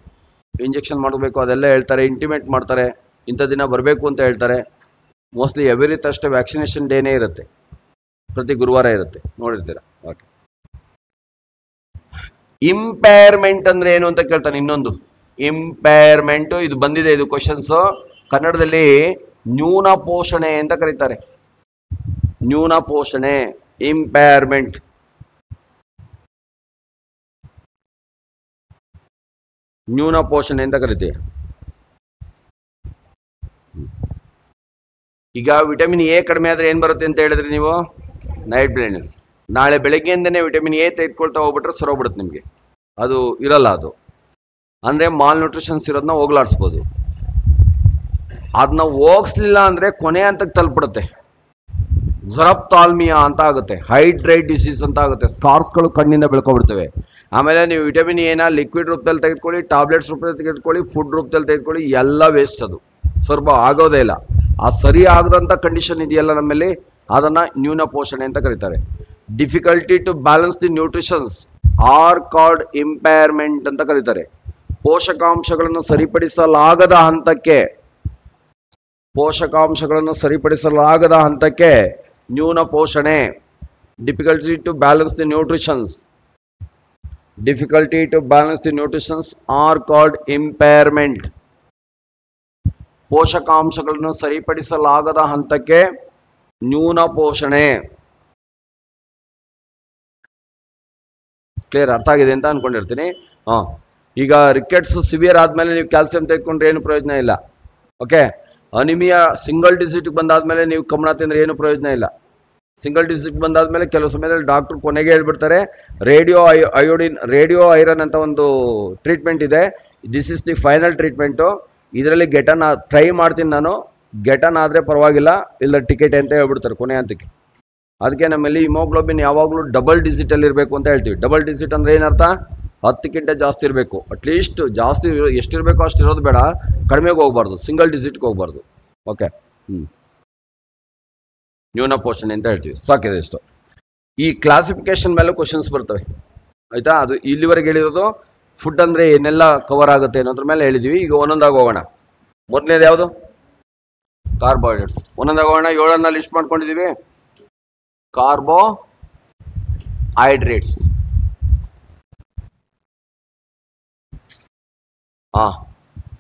ಇಂಜೆಕ್ಷನ್ ಮಾಡಬೇಕು, ಅದೆಲ್ಲ ಹೇಳ್ತಾರೆ. ಇಂಟಿಮೇಟ್ ಮಾಡ್ತಾರೆ, ಇಂಥ ದಿನ ಬರಬೇಕು ಅಂತ ಹೇಳ್ತಾರೆ. ಮೋಸ್ಟ್ಲಿ ಎವ್ರಿ ಥರ್ಸ್ಡೇ ವ್ಯಾಕ್ಸಿನೇಷನ್ ಡೇನೇ ಇರುತ್ತೆ, ಪ್ರತಿ ಗುರುವಾರ ಇರುತ್ತೆ, ನೋಡಿರ್ತೀರಾ. ಓಕೆ, ಇಂಪೈರ್ಮೆಂಟ್ ಅಂದ್ರೆ ಏನು ಅಂತ ಕೇಳ್ತಾನೆ. ಇನ್ನೊಂದು ಇಂಪೈರ್ಮೆಂಟ್, ಇದು ಬಂದಿದೆ, ಇದು ಕ್ವಶನ್ಸ್ ಕನ್ನಡದಲ್ಲಿ. ನ್ಯೂನ ಪೋಷಣೆ ಅಂತ ಕರೀತಾರೆ. ನ್ಯೂನ ಪೋಷಣೆ, ಇಂಪೈರ್ಮೆಂಟ್. ನ್ಯೂನ ಪೋಷಣೆ ಅಂತ ಕರಿತೀವಿ. ಈಗ ವಿಟಮಿನ್ ಎ ಕಡಿಮೆ ಆದ್ರೆ ಏನ್ ಬರುತ್ತೆ ಅಂತ ಹೇಳಿದ್ರಿ ನೀವು? Night blindness. ನಾಳೆ ಬೆಳಗ್ಗೆಯಿಂದನೇ ವಿಟಮಿನ್ ಎ ತೆಗೆದುಕೊಳ್ತಾ ಹೋಗ್ಬಿಟ್ರೆ ಸರೋಗ್ಬಿಡುತ್ತೆ ನಿಮಗೆ, ಅದು ಇರಲ್ಲ. ಅದು ಅಂದ್ರೆ ಮಾಲ್ ನ್ಯೂಟ್ರಿಷನ್ಸ್ ಇರೋದನ್ನ ಹೋಗ್ಲಾಡಿಸ್ಬೋದು. ಅದನ್ನ ಹೋಗಿಸ್ಲಿಲ್ಲ ಅಂದ್ರೆ ಕೊನೆ ಹಂತಕ್ಕೆ ತಲುಪಿಡುತ್ತೆ. ಜರಪ್ತಾಲ್ಮಿಯಾ ಅಂತ ಆಗುತ್ತೆ, ಹೈಡ್ರೈಟ್ ಡಿಸೀಸ್ ಅಂತ ಆಗುತ್ತೆ, ಸ್ಕಾರ್ಸ್ಗಳು ಕಣ್ಣಿಂದ ಬೆಳ್ಕೊಬಿಡ್ತವೆ. ಆಮೇಲೆ ನೀವು ವಿಟಮಿನ್ ಎನ ಲಿಕ್ವಿಡ್ ರೂಪದಲ್ಲಿ ತೆಗೆದುಕೊಳ್ಳಿ, ಟ್ಯಾಬ್ಲೆಟ್ಸ್ ರೂಪದಲ್ಲಿ ತೆಗೆದುಕೊಳ್ಳಿ, ಫುಡ್ ರೂಪದಲ್ಲಿ ತೆಗೆದುಕೊಳ್ಳಿ, ಎಲ್ಲ ವೇಸ್ಟ್. ಅದು ಸರ್ವ ಆಗೋದೇ ಇಲ್ಲ. ಆ ಸರಿ ಆಗದಂತ ಕಂಡೀಷನ್ ಇದೆಯಲ್ಲ ನಮ್ಮಲ್ಲಿ, ಅದನ್ನ ನ್ಯೂನ ಪೋಷಣೆ ಅಂತ ಕರೀತಾರೆ. Difficulty to balance the nutritions are called impairment ಅಂತ ಕರೀತಾರೆ. ಪೋಷಕಾಂಶಗಳನ್ನು ಸರಿಪಡಿಸಲಾಗದ ಹಂತಕ್ಕೆ, ಪೋಷಕಾಂಶಗಳನ್ನು ಸರಿಪಡಿಸಲಾಗದ ಹಂತಕ್ಕೆ ನ್ಯೂನ ಪೋಷಣೆ. Difficulty to balance the nutritions, difficulty to balance the nutritions are called impairment. ಪೋಷಕಾಂಶಗಳನ್ನು ಸರಿಪಡಿಸಲಾಗದ ಹಂತಕ್ಕೆ ನ್ಯೂನ ಪೋಷಣೆ. ಕ್ಲಿಯರ್, ಅರ್ಥ ಆಗಿದೆ ಅಂತ ಅನ್ಕೊಂಡಿರ್ತೀನಿ. ಈಗ ರಿಕೆಟ್ಸ್ ಸಿವಿಯರ್ ಆದ್ಮೇಲೆ ನೀವು ಕ್ಯಾಲ್ಸಿಯಂ ತೆಗೆದುಕೊಂಡ್ರೆ ಏನು ಪ್ರಯೋಜನ ಇಲ್ಲ. ಓಕೆ, ಅನಿಮಿಯಾ ಸಿಂಗಲ್ ಡಿಜಿಟ್ ಬಂದಾದ್ಮೇಲೆ ನೀವು ಕಮಲ ತಿಂದ್ರೆ ಏನು ಪ್ರಯೋಜನ ಇಲ್ಲ. ಸಿಂಗಲ್ ಡಿಜಿಟ್ ಬಂದಾದ್ಮೇಲೆ ಕೆಲವು ಸಮಯದಲ್ಲಿ ಡಾಕ್ಟರ್ ಕೊನೆಗೆ ಹೇಳ್ಬಿಡ್ತಾರೆ, ರೇಡಿಯೋ ಐರನ್ ಅಂತ ಒಂದು ಟ್ರೀಟ್ಮೆಂಟ್ ಇದೆ, this is the final treatment. ಇದರಲ್ಲಿ ಗೆಟನ್ ಟ್ರೈ ಮಾಡ್ತೀನಿ ನಾನು, ಗೆಟನ್ ಆದರೆ ಪರವಾಗಿಲ್ಲ, ಇಲ್ಲ ಟಿಕೆಟ್ ಅಂತ ಹೇಳ್ಬಿಡ್ತಾರೆ ಕೊನೆ ಹಂತಕ್ಕೆ. ಅದಕ್ಕೆ ನಮ್ಮಲ್ಲಿ ಹಿಮೋಗ್ಲೋಬಿನ್ ಯಾವಾಗಲೂ ಡಬಲ್ ಡಿಜಿಟಲ್ಲಿ ಇರಬೇಕು ಅಂತ ಹೇಳ್ತೀವಿ. ಡಬಲ್ ಡಿಜಿಟ್ ಅಂದರೆ ಏನರ್ಥ? 10ಕ್ಕಿಂತ ಜಾಸ್ತಿ ಇರಬೇಕು. ಅಟ್ಲೀಸ್ಟ್ ಜಾಸ್ತಿ ಎಷ್ಟಿರಬೇಕು ಅಷ್ಟಿರೋದು ಬೇಡ, ಕಡಿಮೆಗೆ ಹೋಗ್ಬಾರ್ದು, ಸಿಂಗಲ್ ಡಿಜಿಟ್ಗೆ ಹೋಗ್ಬಾರ್ದು. ಓಕೆ, ನ್ಯೂನ ಪೋಷಣೆ ಅಂತ ಹೇಳ್ತೀವಿ. ಸಾಕಿದೆ ಇಷ್ಟು. ಈ ಕ್ಲಾಸಿಫಿಕೇಶನ್ ಮೇಲೆ ಕ್ವಶನ್ಸ್ ಬರ್ತವೆ, ಆಯ್ತಾ. ಅದು ಇಲ್ಲಿವರೆಗೆ ಹೇಳಿರೋದು ಫುಡ್ ಅಂದ್ರೆ ಏನೆಲ್ಲ ಕವರ್ ಆಗುತ್ತೆ ಅನ್ನೋದ್ರ ಮೇಲೆ ಹೇಳಿದೀವಿ. ಈಗ ಒಂದೊಂದಾಗಿ ಹೋಗೋಣ. ಮೊದಲನೇದು ಯಾವುದು? ಕಾರ್ಬೋಹೈಡ್ರೇಟ್ಸ್. ಒಂದೊಂದಾಗಿ ಹೋಗೋಣ. 7 ಲಿಸ್ಟ್ ಮಾಡ್ಕೊಂಡಿದೀವಿ. ಕಾರ್ಬೋಹೈಡ್ರೇಟ್ಸ್.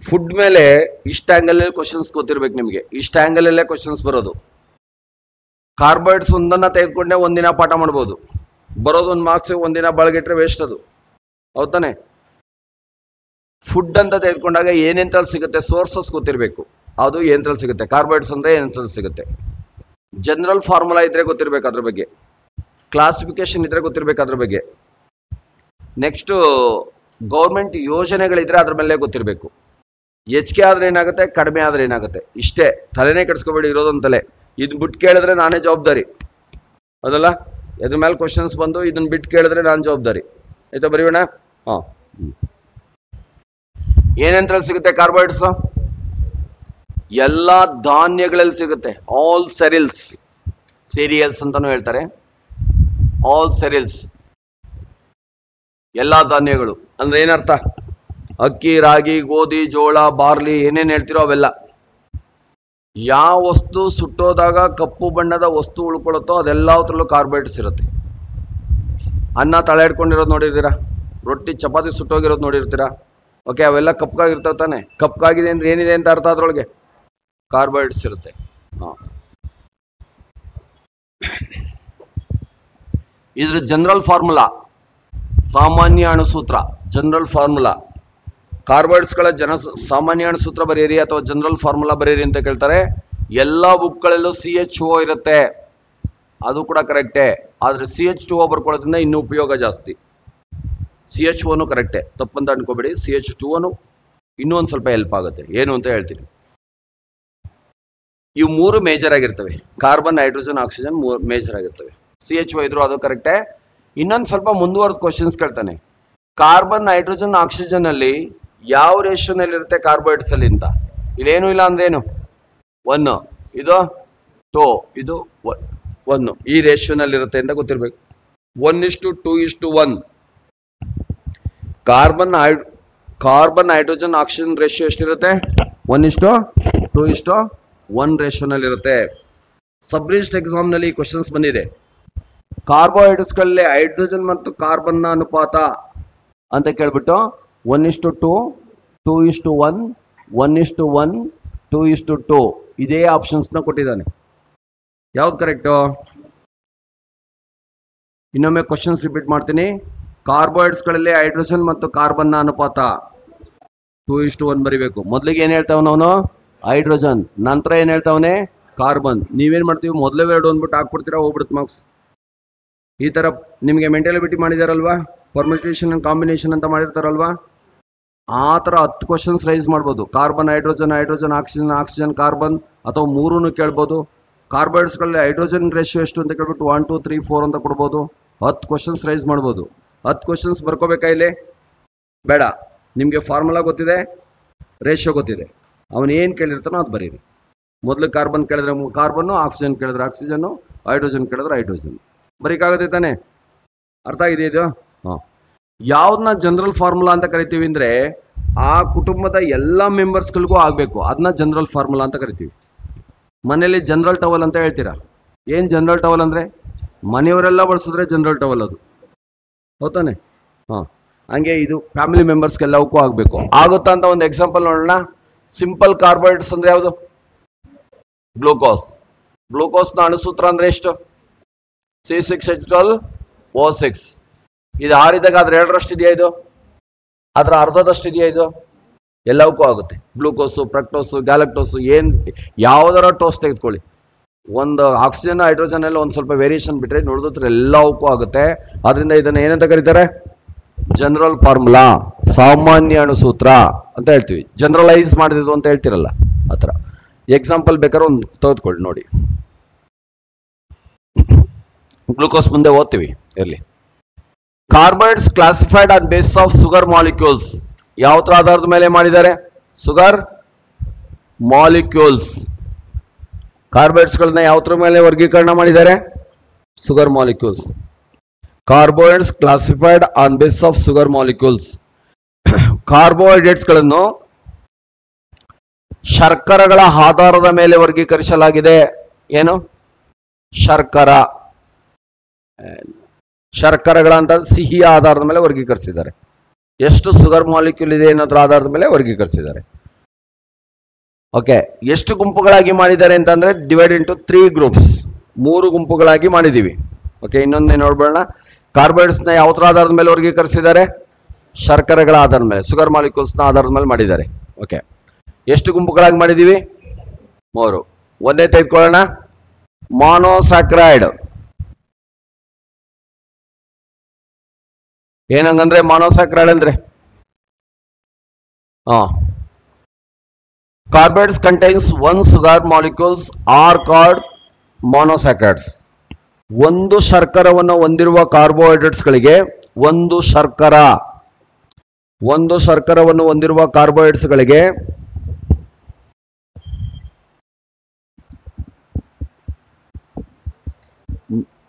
ಫುಡ್ ಮೇಲೆ ಇಷ್ಟ ಆಂಗಲ್ ಕ್ವಶನ್ಸ್ ಗೊತ್ತಿರ್ಬೇಕು ನಿಮಗೆ. ಇಷ್ಟ ಆಂಗಲ್ ಅಲ್ಲೇ ಕ್ವಶನ್ಸ್ ಬರೋದು. ಕಾರ್ಬೋಹೈಡ್ರೇಟ್ಸ್ ಒಂದನ್ನ ತೆಗೆದುಕೊಂಡೆ ಒಂದಿನ ಪಾಠ ಮಾಡ್ಬೋದು. ಬರೋದು ಒಂದು ಮಾರ್ಕ್ಸ್, ಒಂದಿನ ಬಳಗಿಟ್ರೆ ವೇಸ್ಟ್ ಅದು, ಹೌದಾನೆ. ಫುಡ್ ಅಂತ ತೆಗೆದುಕೊಂಡಾಗ ಏನೆಂತಲ್ಲಿ ಸಿಗುತ್ತೆ, ಸೋರ್ಸಸ್ ಗೊತ್ತಿರಬೇಕು. ಅದು ಏನಂತಲ್ಲಿ ಸಿಗುತ್ತೆ, ಕಾರ್ಬೋಹೈಡ್ರೇಟ್ಸ್ ಅಂದ್ರೆ ಏನಂತಲ್ಲಿ ಸಿಗುತ್ತೆ. ಜನರಲ್ ಫಾರ್ಮುಲಾ ಇದ್ರೆ ಗೊತ್ತಿರ್ಬೇಕು ಅದ್ರ ಬಗ್ಗೆ, ಕ್ಲಾಸಿಫಿಕೇಶನ್ ಇದ್ರೆ ಗೊತ್ತಿರ್ಬೇಕು ಅದ್ರ ಬಗ್ಗೆ. ನೆಕ್ಸ್ಟ್ ಗೌರ್ಮೆಂಟ್ ಯೋಜನೆಗಳಿದ್ರೆ ಅದ್ರ ಮೇಲೆ ಗೊತ್ತಿರಬೇಕು. ಹೆಚ್ಚಿಗೆ ಆದ್ರೆ ಏನಾಗುತ್ತೆ, ಕಡಿಮೆ ಆದ್ರೆ ಏನಾಗುತ್ತೆ, ಇಷ್ಟೇ. ತಲೆನೇ ಕೆಡಿಸ್ಕೋಬೇಡಿ, ಇರೋದೊಂದು ತಲೆ. ಇದನ್ನ ಬಿಟ್ಟು ಕೇಳಿದ್ರೆ ನಾನೇ ಜವಾಬ್ದಾರಿ, ಅದಲ್ಲ. ಇದ್ರ ಮೇಲೆ ಕ್ವಶನ್ಸ್ ಬಂದು ಇದನ್ನ ಬಿಟ್ಟು ಕೇಳಿದ್ರೆ ನಾನು ಜವಾಬ್ದಾರಿ, ಆಯ್ತಾ. ಬರೀಯೋಣ. ಏನೆಂತಲ್ಲಿ ಸಿಗುತ್ತೆ ಕಾರ್ಬೋಹೈಡ್ರೇಟ್ಸ್? ಎಲ್ಲಾ ಧಾನ್ಯಗಳಲ್ಲಿ ಸಿಗುತ್ತೆ. ಆಲ್ ಸೆರಿಲ್ಸ್, ಸೀರಿಯಲ್ಸ್ ಅಂತಾನು ಹೇಳ್ತಾರೆ. ಆಲ್ ಸೆರಿಲ್ಸ್, ಎಲ್ಲಾ ಧಾನ್ಯಗಳು ಅಂದ್ರೆ ಏನರ್ಥ? ಅಕ್ಕಿ, ರಾಗಿ, ಗೋಧಿ, ಜೋಳ, ಬಾರ್ಲಿ, ಏನೇನ್ ಹೇಳ್ತಿರೋ ಅವೆಲ್ಲ. ಯಾವ ವಸ್ತು ಸುಟ್ಟೋದಾಗ ಕಪ್ಪು ಬಣ್ಣದ ವಸ್ತು ಉಳ್ಕೊಳ್ಳುತ್ತೋ ಅದೆಲ್ಲತ್ರಲ್ಲೂ ಕಾರ್ಬೋಹೈಡ್ರೇಟ್ಸ್ ಇರುತ್ತೆ. ಅನ್ನ ತಳ ಇಟ್ಕೊಂಡಿರೋದು ನೋಡಿರ್ತೀರಾ, ರೊಟ್ಟಿ ಚಪಾತಿ ಸುಟ್ಟೋಗಿರೋದು ನೋಡಿರ್ತೀರಾ. ಓಕೆ, ಅವೆಲ್ಲ ಕಪ್ಪಾಗಿರ್ತಾವ ತಾನೆ. ಕಪ್ಪಾಗಿದೆ ಅಂದ್ರೆ ಏನಿದೆ ಅಂತ ಅರ್ಥ, ಅದ್ರೊಳಗೆ ಕಾರ್ಬೋಹೈಡ್ರೇಟ್ಸ್ ಇರುತ್ತೆ. ಇದ್ರ ಜನರಲ್ ಫಾರ್ಮುಲಾ, ಸಾಮಾನ್ಯ ಅಣುಸೂತ್ರ, ಜನರಲ್ ಫಾರ್ಮುಲಾ. ಕಾರ್ಬೋಹೈಡ್ರೇಟ್ಸ್ ಗಳ ಸಾಮಾನ್ಯ ಅಣುಸೂತ್ರ ಬರೆಯಿರಿ ಅಥವಾ ಜನರಲ್ ಫಾರ್ಮುಲಾ ಬರೆಯಿರಿ ಅಂತ ಕೇಳ್ತಾರೆ. ಎಲ್ಲಾ ಬುಕ್ಗಳಲ್ಲೂ CH2O ಇರುತ್ತೆ, ಅದು ಕೂಡ ಕರೆಕ್ಟೇ. ಆದ್ರೆ CH2O ಬರ್ಕೊಳ್ಳೋದ್ರಿಂದ ಇನ್ನೂ ಉಪಯೋಗ ಜಾಸ್ತಿ. CH2O ಕರೆಕ್ಟೇ, ತಪ್ಪಂತ ಅನ್ಕೋಬೇಡಿ. CH2O ಇನ್ನೂ ಒಂದ್ ಸ್ವಲ್ಪ ಹೆಲ್ಪ್ ಆಗುತ್ತೆ. ಏನು ಅಂತ ಹೇಳ್ತೀನಿ. ಇವು 3 ಮೇಜರ್ ಆಗಿರ್ತವೆ. ಕಾರ್ಬನ್, ಹೈಡ್ರೋಜನ್, ಆಕ್ಸಿಜನ್ ಮೇಜರ್ ಆಗಿರ್ತವೆ. CH2O ಇದ್ರು ಅದು ಕರೆಕ್ಟೇ. ಇನ್ನೊಂದು ಸ್ವಲ್ಪ ಮುಂದುವರೆದ ಕ್ವಶನ್ಸ್ ಕೇಳ್ತಾನೆ. ಕಾರ್ಬನ್, ಹೈಡ್ರೋಜನ್, ಆಕ್ಸಿಜನ್ ಅಲ್ಲಿ ಯಾವ ರೇಷಿಯೋನಲ್ಲಿ ಇರುತ್ತೆ ಕಾರ್ಬೋಹೈಡ್ರೇಟ್ಸ್ ಅಲ್ಲಿ ಅಂತ. ಇಲ್ಲೇನು ಇಲ್ಲ ಅಂದ್ರೆ ಏನು, 1, ಇದು 2, ಇದು 1, ಈ ರೇಷಿಯೋನಲ್ಲಿ ಇರುತ್ತೆ ಅಂತ ಗೊತ್ತಿರ್ಬೇಕು. 1:2:1. ಕಾರ್ಬನ್, ಹೈಡ್ರೋಜನ್, ಆಕ್ಸಿಜನ್ ರೇಷಿಯೋ ಎಷ್ಟಿರುತ್ತೆ? 1:2:1 ರೇಷಿಯೋನಲ್ಲಿ ಇರುತ್ತೆ. ಸಬ್ ರಿಜಿಸ್ಟರ್ ಎಕ್ಸಾಮ್ ನಲ್ಲಿ ಕ್ವಶನ್ಸ್ ಬಂದಿದೆ. ಕಾರ್ಬೋಹೈಡ್ರೇಟ್ಸ್ ಗಳಲ್ಲಿ ಹೈಡ್ರೋಜನ್ ಮತ್ತು ಕಾರ್ಬನ್ ಅನುಪಾತ ಅಂತ ಕೇಳ್ಬಿಟ್ಟು 1:2, 2:1, 1:1, 2:2 ಇದೇ ಆಪ್ಷನ್ಸ್ ನ ಕೊಟ್ಟಿದ್ದಾನೆ. ಯಾವ್ದು ಕರೆಕ್ಟು? ಇನ್ನೊಮ್ಮೆ ಕ್ವಶನ್ಸ್ ರಿಪೀಟ್ ಮಾಡ್ತೀನಿ. ಕಾರ್ಬೋಹೈಡ್ರೇಟ್ಸ್ ಗಳಲ್ಲಿ ಹೈಡ್ರೋಜನ್ ಮತ್ತು ಕಾರ್ಬನ್ ಅನುಪಾತ 2:1 ಬರಿಬೇಕು. ಮೊದಲಿಗೆ ಏನ್ ಹೇಳ್ತಾವನ ಅವನು? ಹೈಡ್ರೋಜನ್. ನಂತರ ಏನ್ ಹೇಳ್ತಾವನೆ? ಕಾರ್ಬನ್. ನೀವೇನ್ ಮಾಡ್ತೀವಿ, ಮೊದಲೇ ಎರಡು ಅಂದ್ಬಿಟ್ಟು ಹಾಕ್ಬಿಡ್ತೀರಾ, ಹೋಗ್ಬಿಡುತ್ತೆ ಮಾರ್ಕ್ಸ್. ಈ ತರ ನಿಮಗೆ ಮೆಂಟಾಲಿಟಿ ಮಾಡಿದಾರಲ್ವಾ, ಪರ್ಮಿಟೇಷನ್ ಅಂಡ್ ಕಾಂಬಿನೇಷನ್ ಅಂತ ಮಾಡಿರ್ತಾರಲ್ವಾ, ಆ ತರ 10 ಕ್ವಶನ್ಸ್ ರೈಸ್ ಮಾಡ್ಬೋದು. Carbon, hydrogen, hydrogen, oxygen, oxygen, carbon, ಅಥವಾ 3 ಕೇಳ್ಬೋದು. ಕಾರ್ಬೋಹೈಡ್ರೇಟ್ಸ್ ಗಳಲ್ಲಿ ಹೈಡ್ರೋಜನ್ ರೇಷಿಯೋ ಎಷ್ಟು ಅಂತ ಕೇಳ್ಬಿಟ್ಟು 1, 2, 3, 4 ಅಂತ ಕೊಡ್ಬೋದು. 10 ಕ್ವಶನ್ಸ್ ರೈಸ್ ಮಾಡ್ಬೋದು. 10 ಕ್ವಶನ್ಸ್ ಬರ್ಕೋಬೇಕಾ ಇಲ್ಲಿ? ಬೇಡ. ನಿಮ್ಗೆ ಫಾರ್ಮುಲಾ ಗೊತ್ತಿದೆ, ರೇಷಿಯೋ ಗೊತ್ತಿದೆ. ಅವನು ಏನ್ ಕೇಳಿರ್ತಾನೋ ಅದು ಬರೀರಿ. ಮೊದಲು ಕಾರ್ಬನ್ ಕೇಳಿದ್ರೆ ಕಾರ್ಬನ್, ಆಕ್ಸಿಜನ್ ಕೇಳಿದ್ರೆ ಆಕ್ಸಿಜನ್, ಹೈಡ್ರೋಜನ್ ಕೇಳಿದ್ರೆ ಹೈಡ್ರೋಜನ್. ಬರೀಕಾಗತ್ತೆ ತಾನೆ? ಅರ್ಥ ಆಗಿದೆ ಇದು? ಯಾವ್ದನ್ನ ಜನರಲ್ ಫಾರ್ಮುಲಾ ಅಂತ ಕರಿತೀವಿ ಅಂದ್ರೆ ಆ ಕುಟುಂಬದ ಎಲ್ಲಾ ಮೆಂಬರ್ಸ್ಗಳಿಗೂ ಆಗ್ಬೇಕು. ಅದನ್ನ ಜನರಲ್ ಫಾರ್ಮುಲಾ ಅಂತ ಕರಿತೀವಿ. ಮನೆಯಲ್ಲಿ ಜನರಲ್ ಟವಲ್ ಅಂತ ಹೇಳ್ತೀರಾ. ಏನ್ ಜನರಲ್ ಟವಲ್ ಅಂದ್ರೆ? ಮನೆಯವರೆಲ್ಲ ಬಳಸಿದ್ರೆ ಜನರಲ್ ಟವಲ್ ಅದು, ಹೌದಾನೆ? ಹಂಗೆ ಇದು ಫ್ಯಾಮಿಲಿ ಮೆಂಬರ್ಸ್ಗೆಲ್ಲವಕ್ಕೂ ಆಗ್ಬೇಕು. ಆಗುತ್ತಾ ಅಂತ ಒಂದು ಎಕ್ಸಾಂಪಲ್ ನೋಡೋಣ. ಸಿಂಪಲ್ ಕಾರ್ಬೋಹೈಡ್ರೇಟ್ಸ್ ಅಂದ್ರೆ ಯಾವುದು? ಗ್ಲೂಕೋಸ್. ಗ್ಲೂಕೋಸ್ ನ ಅಣುಸೂತ್ರ ಅಂದ್ರೆ ಎಷ್ಟು? C6H12O6. ಇದು 6 ಇದ್ದಾಗ ಅದ್ರ 2ರಷ್ಟು ಇದೆಯಾ? ಇದು ಅದ್ರ ಅರ್ಧದಷ್ಟು ಇದೆಯಾ? ಇದು ಎಲ್ಲವಕ್ಕೂ ಆಗುತ್ತೆ. ಗ್ಲೂಕೋಸು, ಫ್ರಕ್ಟೋಸು, ಗ್ಯಾಲಕ್ಟೋಸು, ಏನ್ ಯಾವ್ದಾರ ಟೋಸ್ ತೆಗೆದುಕೊಳ್ಳಿ. ಒಂದು ಆಕ್ಸಿಜನ್, ಹೈಡ್ರೋಜನ್ ಎಲ್ಲ ಒಂದ್ ಸ್ವಲ್ಪ ವೇರಿಯೇಷನ್ ಬಿಟ್ರೆ ನೋಡಿದ್ರೆ ಎಲ್ಲವಕ್ಕೂ ಆಗುತ್ತೆ. ಆದ್ರಿಂದ ಇದನ್ನ ಏನಂತ ಕರೀತಾರೆ? ಜನರಲ್ ಫಾರ್ಮುಲಾ, ಸಾಮಾನ್ಯ ಅಣುಸೂತ್ರ ಅಂತ ಹೇಳ್ತೀವಿ. ಜನರಲೈಸ್ ಮಾಡಿದ್ರು ಅಂತ ಹೇಳ್ತಿರಲ್ಲ, ಆತರ. ಎಕ್ಸಾಂಪಲ್ ಬೇಕಾದ್ರೆ ಒಂದು ತೆಗೆದುಕೊಳ್ಳಿ ನೋಡಿ. ಗ್ಲೂಕೋಸ್ ಮುಂದೆ ಓದ್ತೀವಿ ಇರ್ಲಿ. Carbohydrates classified on base of sugar molecules. ಯಾವ ಆಧಾರದ ಮೇಲೆ ಮಾಡಿದ್ದಾರೆ? Sugar molecules. ಕಾರ್ಬೋಹೈಡ್ರೇಟ್ಸ್ಗಳನ್ನ ಯಾವ ಮೇಲೆ ವರ್ಗೀಕರಣ ಮಾಡಿದ್ದಾರೆ? Sugar molecules. Carbohydrates classified on base of sugar molecules. ಕಾರ್ಬೋಹೈಡ್ರೇಟ್ಸ್ಗಳನ್ನು ಶರ್ಕರಗಳ ಆಧಾರದ ಮೇಲೆ ವರ್ಗೀಕರಿಸಲಾಗಿದೆ. ಏನು? ಶರ್ಕರಗಳ ಅಂತ ಸಿಹಿಯ ಆಧಾರದ ಮೇಲೆ ವರ್ಗೀಕರಿಸಿದ್ದಾರೆ. ಎಷ್ಟು ಶುಗರ್ ಮಾಲಿಕ್ಯೂಲ್ ಇದೆ ಅನ್ನೋದ್ರ ಆಧಾರದ ಮೇಲೆ ವರ್ಗೀಕರಿಸಿದ್ದಾರೆ. ಓಕೆ, ಎಷ್ಟು ಗುಂಪುಗಳಾಗಿ ಮಾಡಿದ್ದಾರೆ ಅಂತಂದ್ರೆ ಡಿವೈಡ್ ಇಂಟು 3 ಗ್ರೂಪ್ಸ್, 3 ಗುಂಪುಗಳಾಗಿ ಮಾಡಿದೀವಿ. ಓಕೆ, ಇನ್ನೊಂದೇ ನೋಡ್ಬೋಣ. ಕಾರ್ಬೋಹೈಡ್ರೇಟ್ಸ್ ನ ಯಾವ ಆಧಾರದ ಮೇಲೆ ವರ್ಗೀಕರಿಸಿದ್ದಾರೆ? ಶರ್ಕರೆಗಳ ಆಧಾರದ ಮೇಲೆ, ಶುಗರ್ ಮಾಲಿಕ್ಯೂಲ್ಸ್ ನ ಆಧಾರದ ಮೇಲೆ ಮಾಡಿದ್ದಾರೆ. ಓಕೆ, ಎಷ್ಟು ಗುಂಪುಗಳಾಗಿ ಮಾಡಿದೀವಿ? 3. ಒಂದೇ ತೆಗೆದುಕೊಳ್ಳೋಣ, ಮಾನೋಸ್ಯಾಕ್ರೈಡ್. ಏನಂಗಂದ್ರೆ ಮಾನೋಸ್ಯಾಕ್ರೈಡ್ ಅಂದ್ರೆ carbohydrates contains 1 sugar molecules are called monosaccharides. ಒಂದು ಶರ್ಕರವನ್ನು ಹೊಂದಿರುವ ಕಾರ್ಬೋಹೈಡ್ರೇಟ್ಸ್ಗಳಿಗೆ ಒಂದು ಶರ್ಕರವನ್ನು ಹೊಂದಿರುವ ಕಾರ್ಬೋಹೈಡ್ರೇಟ್ಸ್ಗಳಿಗೆ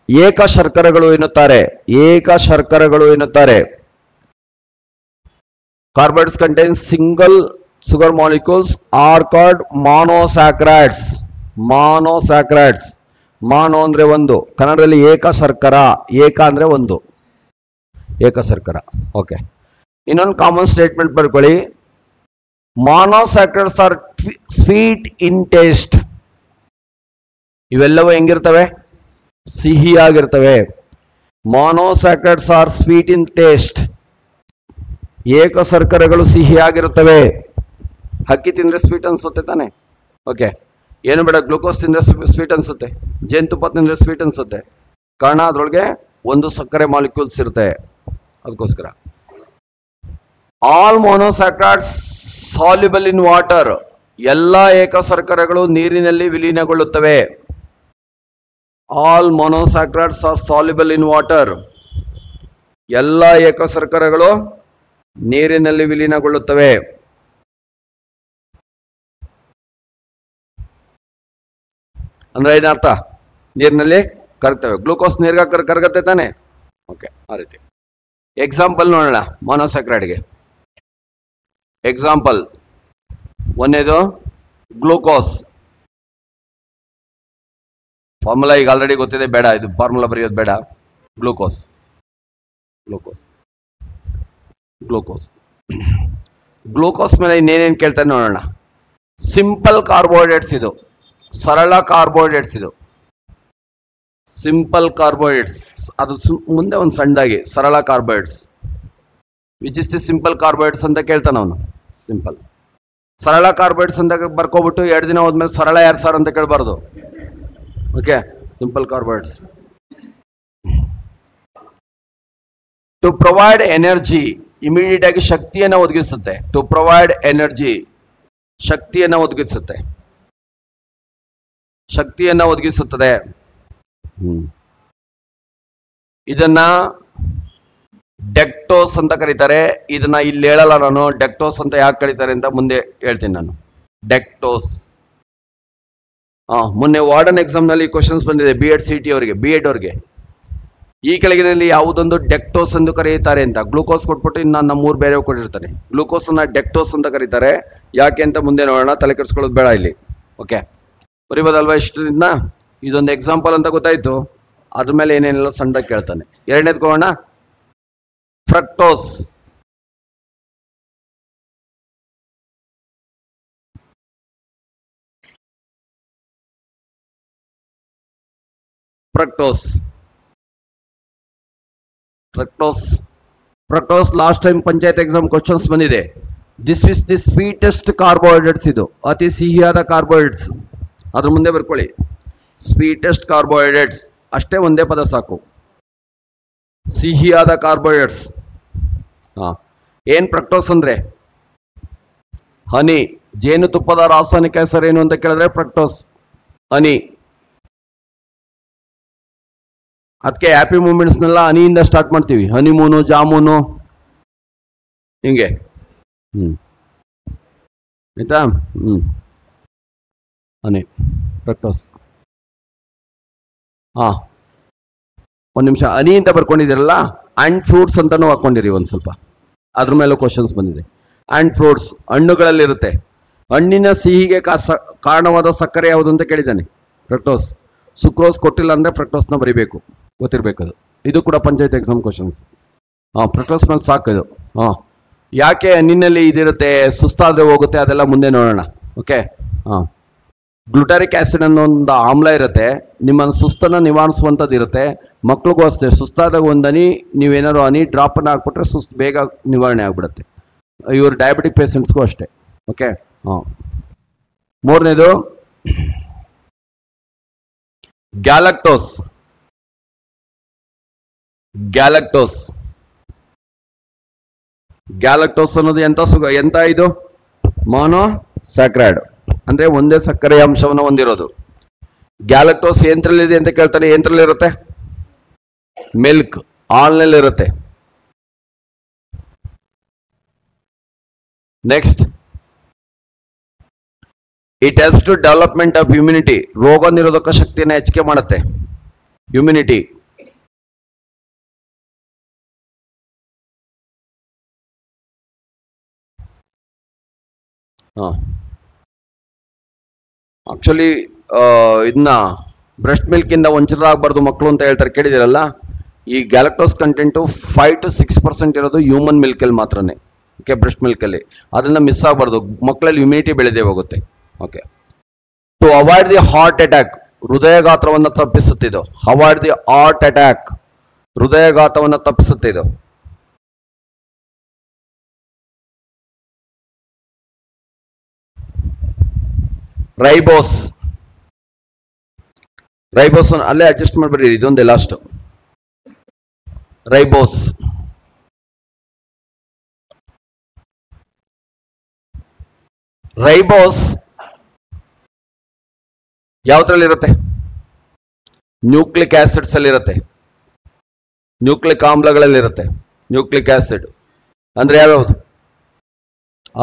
ಏಕ ಶರ್ಕರಗಳು ಎನ್ನುತ್ತಾರೆ. Carbohydrates contains single sugar molecules are called monosaccharides. ಮಾನೋ ಅಂದ್ರೆ ಒಂದು, ಕನ್ನಡದಲ್ಲಿ ಏಕ ಶರ್ಕರ. ಏಕ ಅಂದ್ರೆ ಒಂದು, ಏಕ ಶರ್ಕರ. ಓಕೆ, ಇನ್ನೊಂದು ಕಾಮನ್ ಸ್ಟೇಟ್ಮೆಂಟ್ ಬರ್ಕೊಳ್ಳಿ. ಮಾನೋಸ್ಯಾಕ್ರೈಡ್ಸ್ ಆರ್ ಸ್ವೀಟ್ ಇನ್ ಟೇಸ್ಟ್. ಇವೆಲ್ಲವೂ ಹೆಂಗಿರ್ತವೆ? ಸಿಹಿಯಾಗಿರ್ತವೆ. ಮಾನೋಸ್ಯಾಕ್ರೈಡ್ಸ್ ಆರ್ ಸ್ವೀಟ್ ಇನ್ ಟೇಸ್ಟ್. ಏಕ ಶರ್ಕರೆಗಳು ಸಿಹಿಯಾಗಿರುತ್ತವೆ. ಅಕ್ಕಿ ತಿಂದ್ರೆ ಸ್ವೀಟ್ ಅನ್ಸುತ್ತೆ ತಾನೆ? ಓಕೆ, ಏನು ಬೇಡ, ಗ್ಲೂಕೋಸ್ ತಿಂದ್ರೆ ಸ್ವೀಟ್ ಅನ್ಸುತ್ತೆ, ಜೇನುತುಪ್ಪ ತಿಂದ್ರೆ ಸ್ವೀಟ್ ಅನ್ಸುತ್ತೆ. ಕಾರಣ ಅದ್ರೊಳಗೆ ಒಂದು ಸಕ್ಕರೆ ಮಾಲಿಕ್ಯೂಲ್ಸ್ ಇರುತ್ತೆ, ಅದಕ್ಕೋಸ್ಕರ. All monosaccharides soluble in water. ಎಲ್ಲ ಏಕ ಶರ್ಕರೆಗಳು ನೀರಿನಲ್ಲಿ ವಿಲೀನಗೊಳ್ಳುತ್ತವೆ. All monosaccharides are soluble in water. ಎಲ್ಲ ಏಕ ಶರ್ಕರೆಗಳು ನೀರಿನಲ್ಲಿ ವಿಲೀನಗೊಳ್ಳುತ್ತವೆ. ಅಂದ್ರೆ ಏನರ್ಥ? ನೀರಿನಲ್ಲಿ ಕರಗ್ತವೆ. ಗ್ಲೂಕೋಸ್ ನೀರ್ಗ ಕರಗತ್ತೆ ತಾನೆ? ಓಕೆ, ಆ ರೀತಿ. ಎಕ್ಸಾಂಪಲ್ ನೋಡೋಣ ಮೊನೋಸ್ಯಾಕ್ರೈಡ್ಗೆ. ಎಕ್ಸಾಂಪಲ್ ಒಂದೇದು ಗ್ಲೂಕೋಸ್. ಫಾರ್ಮುಲಾ ಈಗ ಆಲ್ರೆಡಿ ಗೊತ್ತಿದೆ, ಬೇಡ ಇದು ಫಾರ್ಮುಲಾ ಬರೆಯೋದು ಬೇಡ. ಗ್ಲೂಕೋಸ್ ಮೇಲೆ ಇನ್ನೇನೇನು ಕೇಳ್ತಾನೆ ನೋಡೋಣ. ಸಿಂಪಲ್ ಕಾರ್ಬೋಹೈಡ್ರೇಟ್ಸ್, ಇದು ಸರಳ ಕಾರ್ಬೋಹೈಡ್ರೇಟ್ಸ್. ಇದು ಸಿಂಪಲ್ ಕಾರ್ಬೋಹೈಡ್ರೇಟ್ಸ್, ಅದು ಮುಂದೆ ಒಂದು ಸಣ್ಣದಾಗಿ ಸರಳ carbohydrates. Which is the simple carbohydrates ಅಂತ ಕೇಳ್ತಾನೆ ಅವನು. ಸಿಂಪಲ್ ಸರಳ ಕಾರ್ಬೋಹೈಡ್ರೇಟ್ಸ್ ಅಂತ ಬರ್ಕೋಬಿಟ್ಟು 2 ದಿನ ಹೋದ್ಮೇಲೆ ಸರಳ ಯಾರು ಸರ್ ಅಂತ ಕೇಳಬಾರ್ದು. Okay, simple carbohydrates. To provide energy, immediate ಆಗಿ ಶಕ್ತಿಯನ್ನು ಒದಗಿಸುತ್ತೆ. ಟು ಪ್ರೊವೈಡ್ ಎನರ್ಜಿ, ಶಕ್ತಿಯನ್ನು ಒದಗಿಸುತ್ತದೆ. ಇದನ್ನ ಡೆಕ್ಟೋಸ್ ಅಂತ ಕರೀತಾರೆ. ಇದನ್ನ ಇಲ್ಲಿ ಹೇಳಲ್ಲ ನಾನು. ಡೆಕ್ಟೋಸ್ ಅಂತ ಯಾಕೆ ಕರೀತಾರೆ ಅಂತ ಮುಂದೆ ಹೇಳ್ತೀನಿ ನಾನು. ಡೆಕ್ಟೋಸ್. ಮೊನ್ನೆ ವಾರ್ಡನ್ ಎಕ್ಸಾಮ್ ನಲ್ಲಿ ಕ್ವಶನ್ಸ್ ಬಂದಿದೆ B.Ed CT ಅವರಿಗೆ, B.Ed ಅವ್ರಿಗೆ. ಈ ಕೆಳಗಿನಲ್ಲಿ ಯಾವುದೊಂದು ಡೆಕ್ಟೋಸ್ ಎಂದು ಕರೆಯುತ್ತಾರೆ ಅಂತ ಗ್ಲೂಕೋಸ್ ಕೊಟ್ಬಿಟ್ಟು ಇನ್ನು ನಮ್ಮ 3 ಬೇರೆ ಕೊಟ್ಟಿರ್ತಾನೆ. ಗ್ಲೂಕೋಸ್ ಅನ್ನ ಡೆಕ್ಟೋಸ್ ಅಂತ ಕರೀತಾರೆ. ಯಾಕೆ ಅಂತ ಮುಂದೆ ನೋಡೋಣ, ತಲೆ ಕೆಡಿಸ್ಕೊಳ್ಳೋದು ಬೇಡ ಇಲ್ಲಿ. ಓಕೆ, ಬರೀಬೋದಲ್ವಾ ಇಷ್ಟದಿಂದ? ಇದೊಂದು ಎಕ್ಸಾಂಪಲ್ ಅಂತ ಗೊತ್ತಾಯ್ತು. ಅದ್ರ ಮೇಲೆ ಏನೇನೆಲ್ಲ ಸಣ್ಣದಾಗಿ ಕೇಳ್ತಾನೆ. ಎರಡನೇದ್ಕೋಣ, fructose. Fructose last time panchayat exam questions ಬಂದಿದೆ. This is the sweetest carbohydrates. ಇದು ಅತಿ ಸಿಹಿಯಾದ ಕಾರ್ಬೋಹೈಡ್ರೇಟ್ಸ್. ಅದ್ರ ಮುಂದೆ ಬರ್ಕೊಳ್ಳಿ, ಸ್ವೀಟೆಸ್ಟ್ ಕಾರ್ಬೋಹೈಡ್ರೇಟ್ಸ್. ಅಷ್ಟೇ, ಒಂದೇ ಪದ ಸಾಕು, ಸಿಹಿಯಾದ ಕಾರ್ಬೋಹೈಡ್ರೇಟ್ಸ್. ಏನ್ ಫ್ರಕ್ಟೋಸ್ ಅಂದ್ರೆ? ಹನಿ. ಜೇನುತುಪ್ಪದ ರಾಸಾಯನಿಕ ಹೆಸರು ಏನು ಅಂತ ಕೇಳಿದ್ರೆ ಫ್ರಕ್ಟೋಸ್, ಹನಿ. ಅದಕ್ಕೆ ಹ್ಯಾಪಿ ಮೂಮೆಂಟ್ಸ್ನೆಲ್ಲ ಹನಿಯಿಂದ ಸ್ಟಾರ್ಟ್ ಮಾಡ್ತೀವಿ. ಹನಿಮೂನು, ಜಾಮೂನು, ಹಿಂಗೆ. ಆಯ್ತಾ? ಹನಿ, ಫ್ರಕ್ಟೋಸ್. ಒಂದು ನಿಮಿಷ, ಹನಿ ಅಂತ ಬರ್ಕೊಂಡಿದ್ದೀರಲ್ಲ, ಆ್ಯಂಡ್ ಫ್ರೂಟ್ಸ್ ಅಂತಾನು ಹಾಕೊಂಡಿರಿ ಒಂದು ಸ್ವಲ್ಪ. ಅದ್ರ ಮೇಲೂ ಕ್ವಶನ್ಸ್ ಬಂದಿದೆ. ಆ್ಯಂಡ್ ಫ್ರೂಟ್ಸ್, ಹಣ್ಣುಗಳಲ್ಲಿರುತ್ತೆ. ಹಣ್ಣಿನ ಸಿಹಿಗೆ ಕಾರಣವಾದ ಸಕ್ಕರೆ ಯಾವುದು ಅಂತ ಕೇಳಿದ್ದಾನೆ, ಫ್ರಕ್ಟೋಸ್. ಸುಕ್ರೋಸ್ ಕೊಟ್ಟಿಲ್ಲ ಅಂದ್ರೆ ಫ್ರಕ್ಟೋಸ್ನ ಬರಿಬೇಕು, ಗೊತ್ತಿರ್ಬೇಕು ಅದು. ಇದು ಕೂಡ ಪಂಚಾಯತ್ ಎಕ್ಸಾಮ್ ಕ್ವಶನ್ಸ್. ಫ್ರಕ್ಟೋಸ್ ಮೇಲೆ ಸಾಕಿದು. ಯಾಕೆ ಹಣ್ಣಿನಲ್ಲಿ ಇದಿರುತ್ತೆ, ಸುಸ್ತಾದ್ರೆ ಹೋಗುತ್ತೆ, ಅದೆಲ್ಲ ಮುಂದೆ ನೋಡೋಣ. ಓಕೆ. ಗ್ಲುಟಾರಿಕ್ ಆಸಿಡ್ ಅನ್ನೋ ಒಂದು ಆಮ್ಲ ಇರುತ್ತೆ, ನಿಮ್ಮನ್ನು ಸುಸ್ತನ್ನು ನಿವಾರಿಸುವಂಥದ್ದು ಇರುತ್ತೆ. ಮಕ್ಳಿಗೂ ಅಷ್ಟೇ, ಸುಸ್ತಾದಾಗ ಒಂದು ಹನಿ ನೀವೇನಾದ್ರು ಹನಿ ಡ್ರಾಪನ್ನು ಹಾಕ್ಬಿಟ್ರೆ ಸುಸ್ತು ಬೇಗ ನಿವಾರಣೆ ಆಗ್ಬಿಡುತ್ತೆ. ಇವರು ಡಯಾಬಿಟಿಕ್ ಪೇಷಂಟ್ಸ್ಗೂ ಅಷ್ಟೇ. ಓಕೆ. ಮೂರನೇದು ಗ್ಯಾಲಕ್ಟೋಸ್. ಗ್ಯಾಲಕ್ಟೋಸ್ ಗ್ಯಾಲಕ್ಟೋಸ್ ಅನ್ನೋದು ಎಂತ ಇದು? ಮೋನೋ ಸ್ಯಾಕ್ರೈಡ್, ಅಂದ್ರೆ ಒಂದೇ ಸಕ್ಕರೆಯ ಅಂಶವನ್ನು ಹೊಂದಿರೋದು. ಗ್ಯಾಲಕ್ಟೋಸ್ ಎಂತ್ರಲ್ಲಿದೆ ಅಂತ ಕೇಳ್ತಾನೆ. ಎಂತ್ರಲ್ಲಿರುತ್ತೆ? ಮಿಲ್ಕ್, ಹಾಲ್ನಲ್ಲಿ ಇರುತ್ತೆ. Next, it helps to development of immunity. ರೋಗ ನಿರೋಧಕ ಶಕ್ತಿಯನ್ನು ಹೆಚ್ಚಿಗೆ ಮಾಡುತ್ತೆ. ಇಮ್ಯುನಿಟಿ. ಆಕ್ಚುಲಿ ಇದನ್ನ ಬ್ರೆಸ್ಟ್ ಮಿಲ್ಕ್ ಇಂದ ವಂಚಿತರಾಗಬಾರ್ದು ಮಕ್ಕಳು ಅಂತ ಹೇಳ್ತಾರೆ, ಕೇಳಿದಿರಲ್ಲ. ಈ ಗ್ಯಾಲಕ್ಟೋಸ್ ಕಂಟೆಂಟು 5 to 6% ಇರೋದು ಹ್ಯೂಮನ್ ಮಿಲ್ಕ್ ಅಲ್ಲಿ ಮಾತ್ರನೇ. ಓಕೆ, ಬ್ರೆಸ್ಟ್ ಮಿಲ್ಕ್ ಅಲ್ಲಿ. ಅದನ್ನ ಮಿಸ್ ಆಗಬಾರ್ದು, ಮಕ್ಕಳಲ್ಲಿ ಇಮ್ಯುನಿಟಿ ಬೆಳೆದೇ ಹೋಗುತ್ತೆ. Okay. To avoid the heart attack, ಹೃದಯಘಾತವನ್ನು ತಪ್ಪಿಸುತ್ತಿದ್ದು. ಅವಾಯ್ಡ್ ದಿ ಹಾರ್ಟ್ ಅಟ್ಯಾಕ್, ಹೃದಯಘಾತವನ್ನು ತಪ್ಪಿಸುತ್ತಿದ್ದು. ರೈಬೋಸ್. ರೈಬೋಸ್ ಅಲ್ಲೇ ಅಡ್ಜಸ್ಟ್ ಮಾಡ್ಬಿಡ್ರಿ, ಇದೊಂದೇ ಲಾಸ್ಟ್. ರೈಬೋಸ್. ರೈಬೋಸ್ ಯಾವ್ದ್ರಲ್ಲಿರುತ್ತೆ? ನ್ಯೂಕ್ಲಿಕ್ ಆಸಿಡ್ಸ್ ಅಲ್ಲಿ ಇರುತ್ತೆ, ನ್ಯೂಕ್ಲಿಕ್ ಆಮ್ಲಗಳಲ್ಲಿರುತ್ತೆ. ನ್ಯೂಕ್ಲಿಕ್ ಆಸಿಡ್ ಅಂದ್ರೆ ಯಾವ್ಯಾವುದು?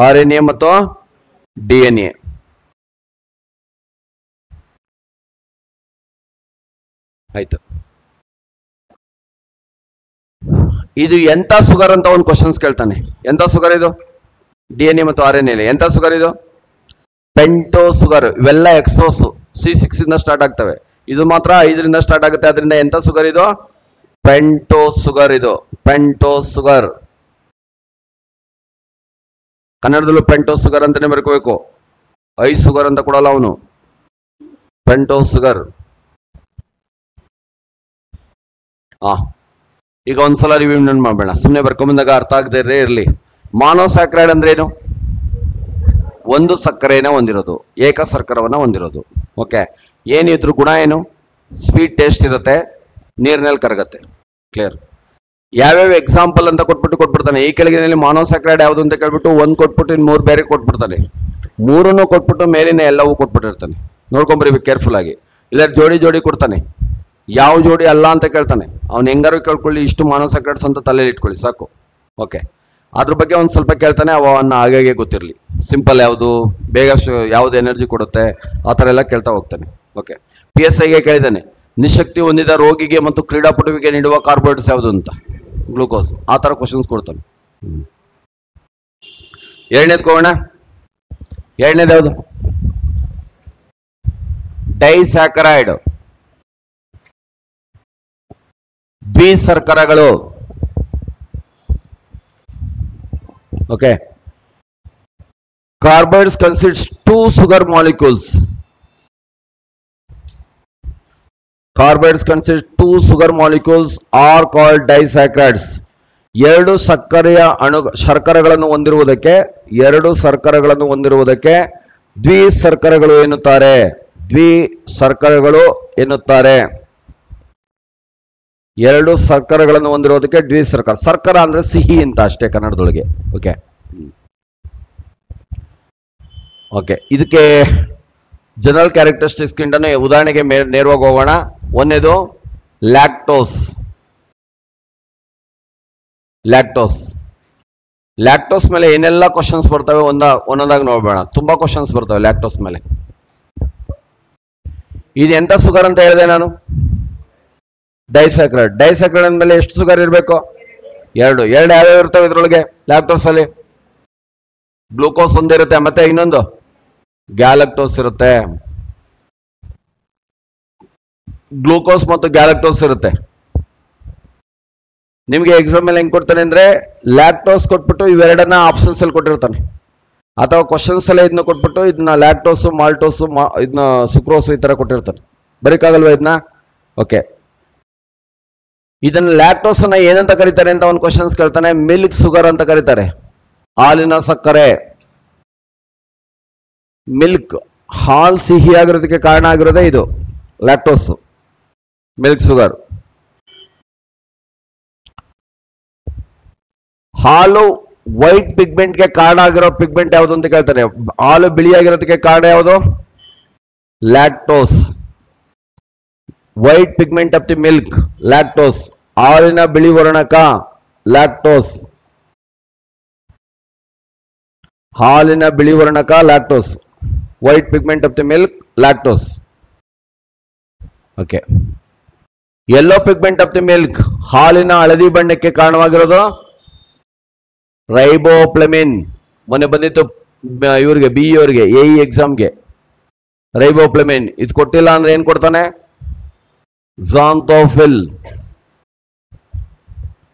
RNA ಮತ್ತು DNA. ಆಯ್ತು. ಇದು ಎಂತ ಸುಗರ್ ಅಂತ ಒಂದು ಕ್ವಶನ್ಸ್ ಕೇಳ್ತಾನೆ. ಎಂತ ಸುಗರ್ ಇದು? DNA ಮತ್ತು RNA. ಎಂತ ಸುಗರ್ ಇದು? ಪೆಂಟೋ ಸುಗರ್. ಇವೆಲ್ಲ ಎಕ್ಸೋಸ್ C6 ಇಂದ ಸ್ಟಾರ್ಟ್ ಆಗ್ತವೆ. ಇದು ಮಾತ್ರ 5ರಿಂದ ಸ್ಟಾರ್ಟ್ ಆಗುತ್ತೆ. ಅದರಿಂದ ಎಂತ ಸುಗರ್ ಇದು? ಪೆಂಟೋ ಸುಗರ್. ಇದು ಪೆಂಟೋ ಸುಗರ್. ಕನ್ನಡದಲ್ಲೂ ಪೆಂಟೋ ಸುಗರ್ ಅಂತಾನೆ ಬರ್ಕೋಬೇಕು. ಐ ಸುಗರ್ ಅಂತ ಕೊಡಲ್ಲ ಅವನು. ಪೆಂಟೋ ಸುಗರ್. ಈಗ ಒಂದ್ಸಲ ರಿವ್ಯೂ ಮಾಡ್ಬೇಡ, ಸುಮ್ಮನೆ ಬರ್ಕೊಂಬಂದಾಗ ಅರ್ಥ ಆಗದೇ ಇರಲಿ. ಮಾನೋಸ್ಯಾಕ್ರೈಡ್ ಅಂದ್ರೆ ಏನು? ಒಂದು ಸಕ್ಕರೆನ ಹೊಂದಿರೋದು, ಏಕ ಸರ್ಕರವನ್ನ ಹೊಂದಿರೋದು. ಓಕೆ. ಏನಿದ್ರು ಗುಣ ಏನು? ಸ್ವೀಟ್ ಟೇಸ್ಟ್ ಇರುತ್ತೆ, ನೀರಿನಲ್ಲಿ ಕರಗತ್ತೆ. ಕ್ಲಿಯರ್? ಯಾವ್ಯಾವ ಎಕ್ಸಾಂಪಲ್ ಅಂತ ಕೊಟ್ಬಿಡ್ತಾನೆ. ಈ ಕೆಳಗಿನಲ್ಲಿ ಮಾನೋಸ್ಯಾಕ್ರೈಡ್ ಯಾವುದು ಅಂತ ಕೇಳ್ಬಿಟ್ಟು ಒಂದು ಕೊಟ್ಬಿಟ್ಟು ಇನ್ನು 3 ಬೇರೆ ಕೊಟ್ಬಿಡ್ತಾನೆ. 3 ಕೊಟ್ಬಿಟ್ಟು ಮೇಲಿನ ಎಲ್ಲವೂ ಕೊಟ್ಬಿಟ್ಟಿರ್ತಾನೆ. ನೋಡ್ಕೊಂಬರ್ಬೇಕು ಕೇರ್ಫುಲ್ ಆಗಿ. ಇಲ್ಲ ಜೋಡಿ ಕೊಡ್ತಾನೆ, ಯಾವ ಜೋಡಿ ಅಲ್ಲ ಅಂತ ಕೇಳ್ತಾನೆ. ಅವ್ನು ಹೆಂಗಾರು ಕೇಳ್ಕೊಳ್ಳಿ, ಇಷ್ಟು ಮಾನೋಸ್ಯಾಕ್ರೈಡ್ಸ್ ಅಂತ ತಲೆಯಲ್ಲಿ ಇಟ್ಕೊಳ್ಳಿ ಸಾಕು. ಓಕೆ. ಅದ್ರ ಬಗ್ಗೆ ಒಂದು ಸ್ವಲ್ಪ ಕೇಳ್ತಾನೆ, ಅವನ್ನ ಹಾಗೆ ಗೊತ್ತಿರಲಿ. ಸಿಂಪಲ್ ಯಾವುದು, ಬೇಗ ಯಾವ್ದು ಎನರ್ಜಿ ಕೊಡುತ್ತೆ, ಆ ಥರ ಎಲ್ಲ ಕೇಳ್ತಾ ಹೋಗ್ತಾನೆ. ಓಕೆ. PSIಗೆ ಕೇಳಿದ್ದಾನೆ, ನಿಶಕ್ತಿ ಹೊಂದಿದ ರೋಗಿಗೆ ಮತ್ತು ಕ್ರೀಡಾಪಟುವಿಗೆ ನೀಡುವ ಕಾರ್ಬೋಹೈಡ್ರೇಟ್ಸ್ ಯಾವುದು ಅಂತ. ಗ್ಲೂಕೋಸ್. ಆ ಥರ ಕ್ವಶನ್ಸ್ ಕೊಡ್ತಾನೆ. ಎರಡನೇದ್ಕೋಣ. ಎರಡನೇದು ಯಾವುದು? ಡೈಸ್ಯಾಕರೈಡ್. ದ್ವಿಸರ್ಕರಗಳು. Okay. Carbohydrates consist 2 sugar molecules. Carbohydrates consist 2 sugar molecules are called disaccharides. 2 ಸಕ್ಕರೆಯ ಶರ್ಕರೆಗಳನ್ನು ಹೊಂದಿರುವುದಕ್ಕೆ, 2 ಸರ್ಕರೆಗಳನ್ನು ಹೊಂದಿರುವುದಕ್ಕೆ ದ್ವಿಸರ್ಕರಗಳು ಎನ್ನುತ್ತಾರೆ. ದ್ವಿಸರ್ಕರಗಳು ಎನ್ನುತ್ತಾರೆ. 2 ಸರ್ಕರೆಗಳನ್ನು ಹೊಂದಿರೋದಕ್ಕೆ ದ್ವಿಸರ್ಕರ. ಸರ್ಕರ ಅಂದ್ರೆ ಸಿಹಿ ಅಂತ ಅಷ್ಟೇ ಕನ್ನಡದೊಳಗೆ. ಓಕೆ. ಓಕೆ. ಇದಕ್ಕೆ ಜನರಲ್ ಕ್ಯಾರೆಕ್ಟರಿಸ್ಟಿಕ್ಸ್ ಗಿಂತನೂ ಉದಾಹರಣೆಗೆ ನೇರವಾಗಿ ಹೋಗೋಣ. ಒಂದೇದು ಲ್ಯಾಕ್ಟೋಸ್. ಲ್ಯಾಕ್ಟೋಸ್ ಲ್ಯಾಕ್ಟೋಸ್ ಮೇಲೆ ಏನೆಲ್ಲ ಕ್ವಶನ್ಸ್ ಬರ್ತವೆ ಒಂದೊಂದಾಗಿ ನೋಡಬೇಡ. ತುಂಬಾ ಕ್ವಶನ್ಸ್ ಬರ್ತವೆ ಲ್ಯಾಕ್ಟೋಸ್ ಮೇಲೆ. ಇದು ಎಂತ ಶುಗರ್ ಅಂತ ಹೇಳಿದೆ ನಾನು? ಡೈಸ್ಯಾಕ್ರೈಡ್. ಡೈಸ್ಯಾಕ್ರೈಡ್ ಅಂದ್ಮೇಲೆ ಎಷ್ಟು ಶುಗರ್ ಇರಬೇಕು? ಎರಡು ಯಾವ್ಯಾವ ಇರ್ತವೆ ಇದ್ರೊಳಗೆ? ಲ್ಯಾಕ್ಟೋಸ್ ಅಲ್ಲಿ ಗ್ಲೂಕೋಸ್ ಒಂದಿರುತ್ತೆ, ಮತ್ತೆ ಇನ್ನೊಂದು ಗ್ಯಾಲಕ್ಟೋಸ್ ಇರುತ್ತೆ. ಗ್ಲೂಕೋಸ್ ಮತ್ತು ಗ್ಯಾಲಕ್ಟೋಸ್ ಇರುತ್ತೆ. ನಿಮ್ಗೆ ಎಕ್ಸಾಮ್ ಮೇಲೆ ಹೆಂಗ್ ಕೊಡ್ತಾನೆ ಅಂದ್ರೆ ಲ್ಯಾಕ್ಟೋಸ್ ಕೊಟ್ಬಿಟ್ಟು ಇವೆರಡನ್ನ ಆಪ್ಷನ್ಸ್ ಅಲ್ಲಿ ಕೊಟ್ಟಿರ್ತಾನೆ, ಅಥವಾ ಕ್ವಶನ್ಸ್ ಎಲ್ಲ ಇದನ್ನ ಕೊಟ್ಬಿಟ್ಟು ಇದನ್ನ ಲ್ಯಾಕ್ಟೋಸ್, ಮಾಲ್ಟೋಸ್, ಇದನ್ನ ಸುಕ್ರೋಸ್ ಈ ತರ ಕೊಟ್ಟಿರ್ತಾನೆ. ಬರೀಕಾಗಲ್ವಾ ಇದನ್ನ? ಓಕೆ, ಇದನ್ನ ಲ್ಯಾಕ್ಟೋಸ್ ಅನ್ನ ಏನಂತ ಕರೀತಾರೆ ಅಂತ ಒಂದು ಕ್ವಶನ್ಸ್ ಕೇಳ್ತಾನೆ. ಮಿಲ್ಕ್ ಶುಗರ್ ಅಂತ ಕರೀತಾರೆ, ಹಾಲಿನ ಸಕ್ಕರೆ. ಮಿಲ್ಕ್, ಹಾಲ್ ಸಿಹಿಯಾಗಿರೋದಕ್ಕೆ ಕಾರಣ ಆಗಿರೋದೇ ಇದು ಲ್ಯಾಕ್ಟೋಸ್, ಮಿಲ್ಕ್ ಶುಗರ್. ಹಾಲು ವೈಟ್ ಪಿಗ್ಮೆಂಟ್ಗೆ ಕಾರಣ ಆಗಿರೋ ಪಿಗ್ಮೆಂಟ್ ಯಾವುದು ಅಂತ ಕೇಳ್ತಾನೆ. ಹಾಲು ಬಿಳಿಯಾಗಿರೋದಕ್ಕೆ ಕಾರಣ ಯಾವುದು? Lactose. White pigment of the milk, lactose. ಹಾಲಿನ ಬಿಳಿ ವರ್ಣಕ ಲ್ಯಾಕ್ಟೋಸ್. ಹಾಲಿನ ಬಿಳಿ ವರ್ಣಕ lactose. White pigment of the milk, lactose. Okay. Yellow pigment of the milk, ಹಾಲಿನ ಹಳದಿ ಬಣ್ಣಕ್ಕೆ ಕಾರಣವಾಗಿರೋದು ರೈಬೋಪ್ಲಮಿನ್. ಮೊನ್ನೆ ಬಂದಿತ್ತು ಇವ್ರಿಗೆ, ಬಿ ಅವರಿಗೆ, ಎ ಎಕ್ಸಾಮ್ಗೆ. ರೈಬೋಪ್ಲಮಿನ್ ಇದು ಕೊಟ್ಟಿಲ್ಲ ಅಂದ್ರೆ ಏನ್ ಕೊಡ್ತಾನೆ? ಝಾಂಥೋಫಿಲ್.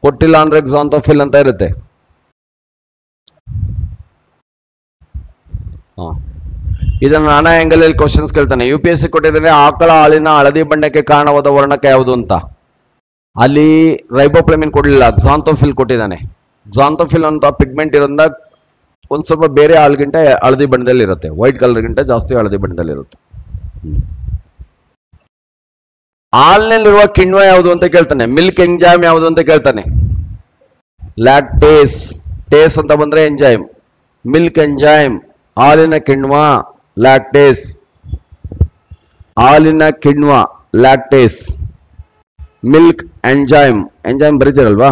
ಕೊಟ್ಟಿಲ್ಲ ಅಂದ್ರೆ ಝಾಂಥೋಫಿಲ್ ಅಂತ ಇರುತ್ತೆ. ಇದನ್ನ ನಾನಾ ಆಂಗಲ್ ಅಲ್ಲಿ ಕ್ವಶನ್ಸ್ ಕೇಳ್ತಾನೆ. UPSC ಕೊಟ್ಟಿದ್ರೆ ಆಕಳ ಹಾಲಿನ ಹಳದಿ ಬಣ್ಣಕ್ಕೆ ಕಾರಣವಾದ ವರ್ಣಕ ಯಾವುದು ಅಂತ. ಅಲ್ಲಿ ರೈಬೋಪ್ಲಮಿನ್ ಕೊಡಲಿಲ್ಲ, ಝಾಂಥೋಫಿಲ್ ಕೊಟ್ಟಿದ್ದಾನೆ. ಝಾಂಥೋಫಿಲ್ ಅಂತ ಪಿಗ್ಮೆಂಟ್ ಇರೋದ್ರಿಂದ ಒಂದ್ ಸ್ವಲ್ಪ ಬೇರೆ ಹಾಲ್ಗಿಂತ ಹಳದಿ ಬಣ್ಣದಲ್ಲಿ ಇರುತ್ತೆ, ವೈಟ್ ಕಲರ್ಗಿಂತ ಜಾಸ್ತಿ ಹಳದಿ ಬಣ್ಣದಲ್ಲಿ ಇರುತ್ತೆ. ಹಾಲಿನಲ್ಲಿರುವ ಕಿಣ್ವ ಯಾವುದು ಅಂತ ಕೇಳ್ತಾನೆ. ಮಿಲ್ಕ್ ಎಂಜೈಮ್ ಯಾವುದು ಅಂತ ಕೇಳ್ತಾನೆ. ಲ್ಯಾಕ್ಟೇಸ್. ಟೇಸ್ ಅಂತ ಬಂದ್ರೆ ಎಂಜೈಮ್. ಮಿಲ್ಕ್ ಎಂಜೈಮ್, ಹಾಲಿನ ಕಿಣ್ವ, ಲ್ಯಾಕ್ಟೇಸ್. ಹಾಲಿನ ಕಿಣ್ವ ಲ್ಯಾಕ್ಟೇಸ್. ಮಿಲ್ಕ್ ಎಂಜೈಮ್, ಎಂಜೈಮ್ ಬರೀತಿರಲ್ವಾ,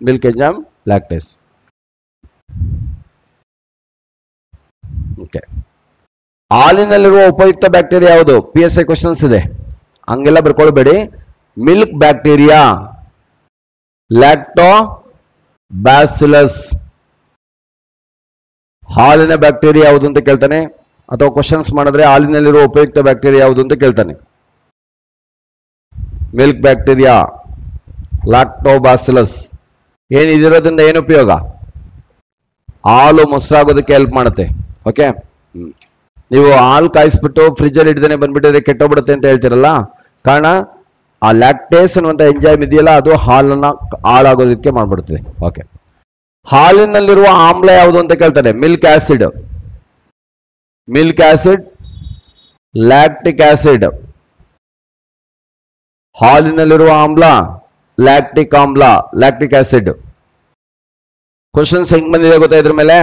ಮಿಲ್ಕ್ ಎಂಜೈಮ್, ಲ್ಯಾಕ್ಟೇಸ್. ಓಕೆ. ಹಾಲಿನಲ್ಲಿರುವ ಉಪಯುಕ್ತ ಬ್ಯಾಕ್ಟೀರಿಯಾ ಯಾವುದು? PSI ಕ್ವಶನ್ಸ್ ಇದೆ, ಹಂಗೆಲ್ಲ ಬರ್ಕೊಳ್ಬೇಡಿ. Milk bacteria, lactobacillus. ಹಾಲಿನ ಬ್ಯಾಕ್ಟೀರಿಯಾ ಯಾವುದು ಅಂತ ಕೇಳ್ತಾನೆ, ಅಥವಾ ಕ್ವಶನ್ಸ್ ಮಾಡಿದ್ರೆ ಹಾಲಿನಲ್ಲಿರುವ ಉಪಯುಕ್ತ ಬ್ಯಾಕ್ಟೀರಿಯಾ ಯಾವುದು ಅಂತ ಕೇಳ್ತಾನೆ. Milk bacteria, lactobacillus. ಏನಿದಿರೋದ್ರಿಂದ ಏನು ಉಪಯೋಗ? ಹಾಲು ಮೊಸರಾಗೋದಕ್ಕೆ ಹೆಲ್ಪ್ ಮಾಡುತ್ತೆ. ಓಕೆ. ನೀವು ಹಾಲು ಕಾಯಿಸ್ಬಿಟ್ಟು ಫ್ರಿಜ್ಜಲ್ಲಿ ಇಡ್ದೇನೆ ಬಂದ್ಬಿಟ್ಟಿದ್ರೆ ಕೆಟ್ಟೋಗ್ಬಿಡುತ್ತೆ ಅಂತ ಹೇಳ್ತಿರಲ್ಲ, ಕಾರಣ ಆ ಲ್ಯಾಕ್ಟೇಸ್ ಅನ್ನುವಂಥ ಎಂಜೈಮ್ ಇದೆಯಲ್ಲ, ಅದು ಹಾಲನ್ನ ಹಾಳಾಗೋದಕ್ಕೆ ಮಾಡ್ಬಿಡ್ತದೆ. ಓಕೆ. ಹಾಲಿನಲ್ಲಿರುವ ಆಮ್ಲ ಯಾವುದು ಅಂತ ಕೇಳ್ತಾರೆ. Milk acid. Milk acid, lactic acid. ಹಾಲಿನಲ್ಲಿರುವ ಆಮ್ಲ ಲ್ಯಾಕ್ಟಿಕ್ ಆಮ್ಲ, ಲ್ಯಾಕ್ಟಿಕ್ ಆಸಿಡ್. ಕ್ವಶನ್ಸ್ ಹೆಂಗ್ ಬಂದಿದೆ ಗೊತ್ತಾ ಇದ್ರ ಮೇಲೆ?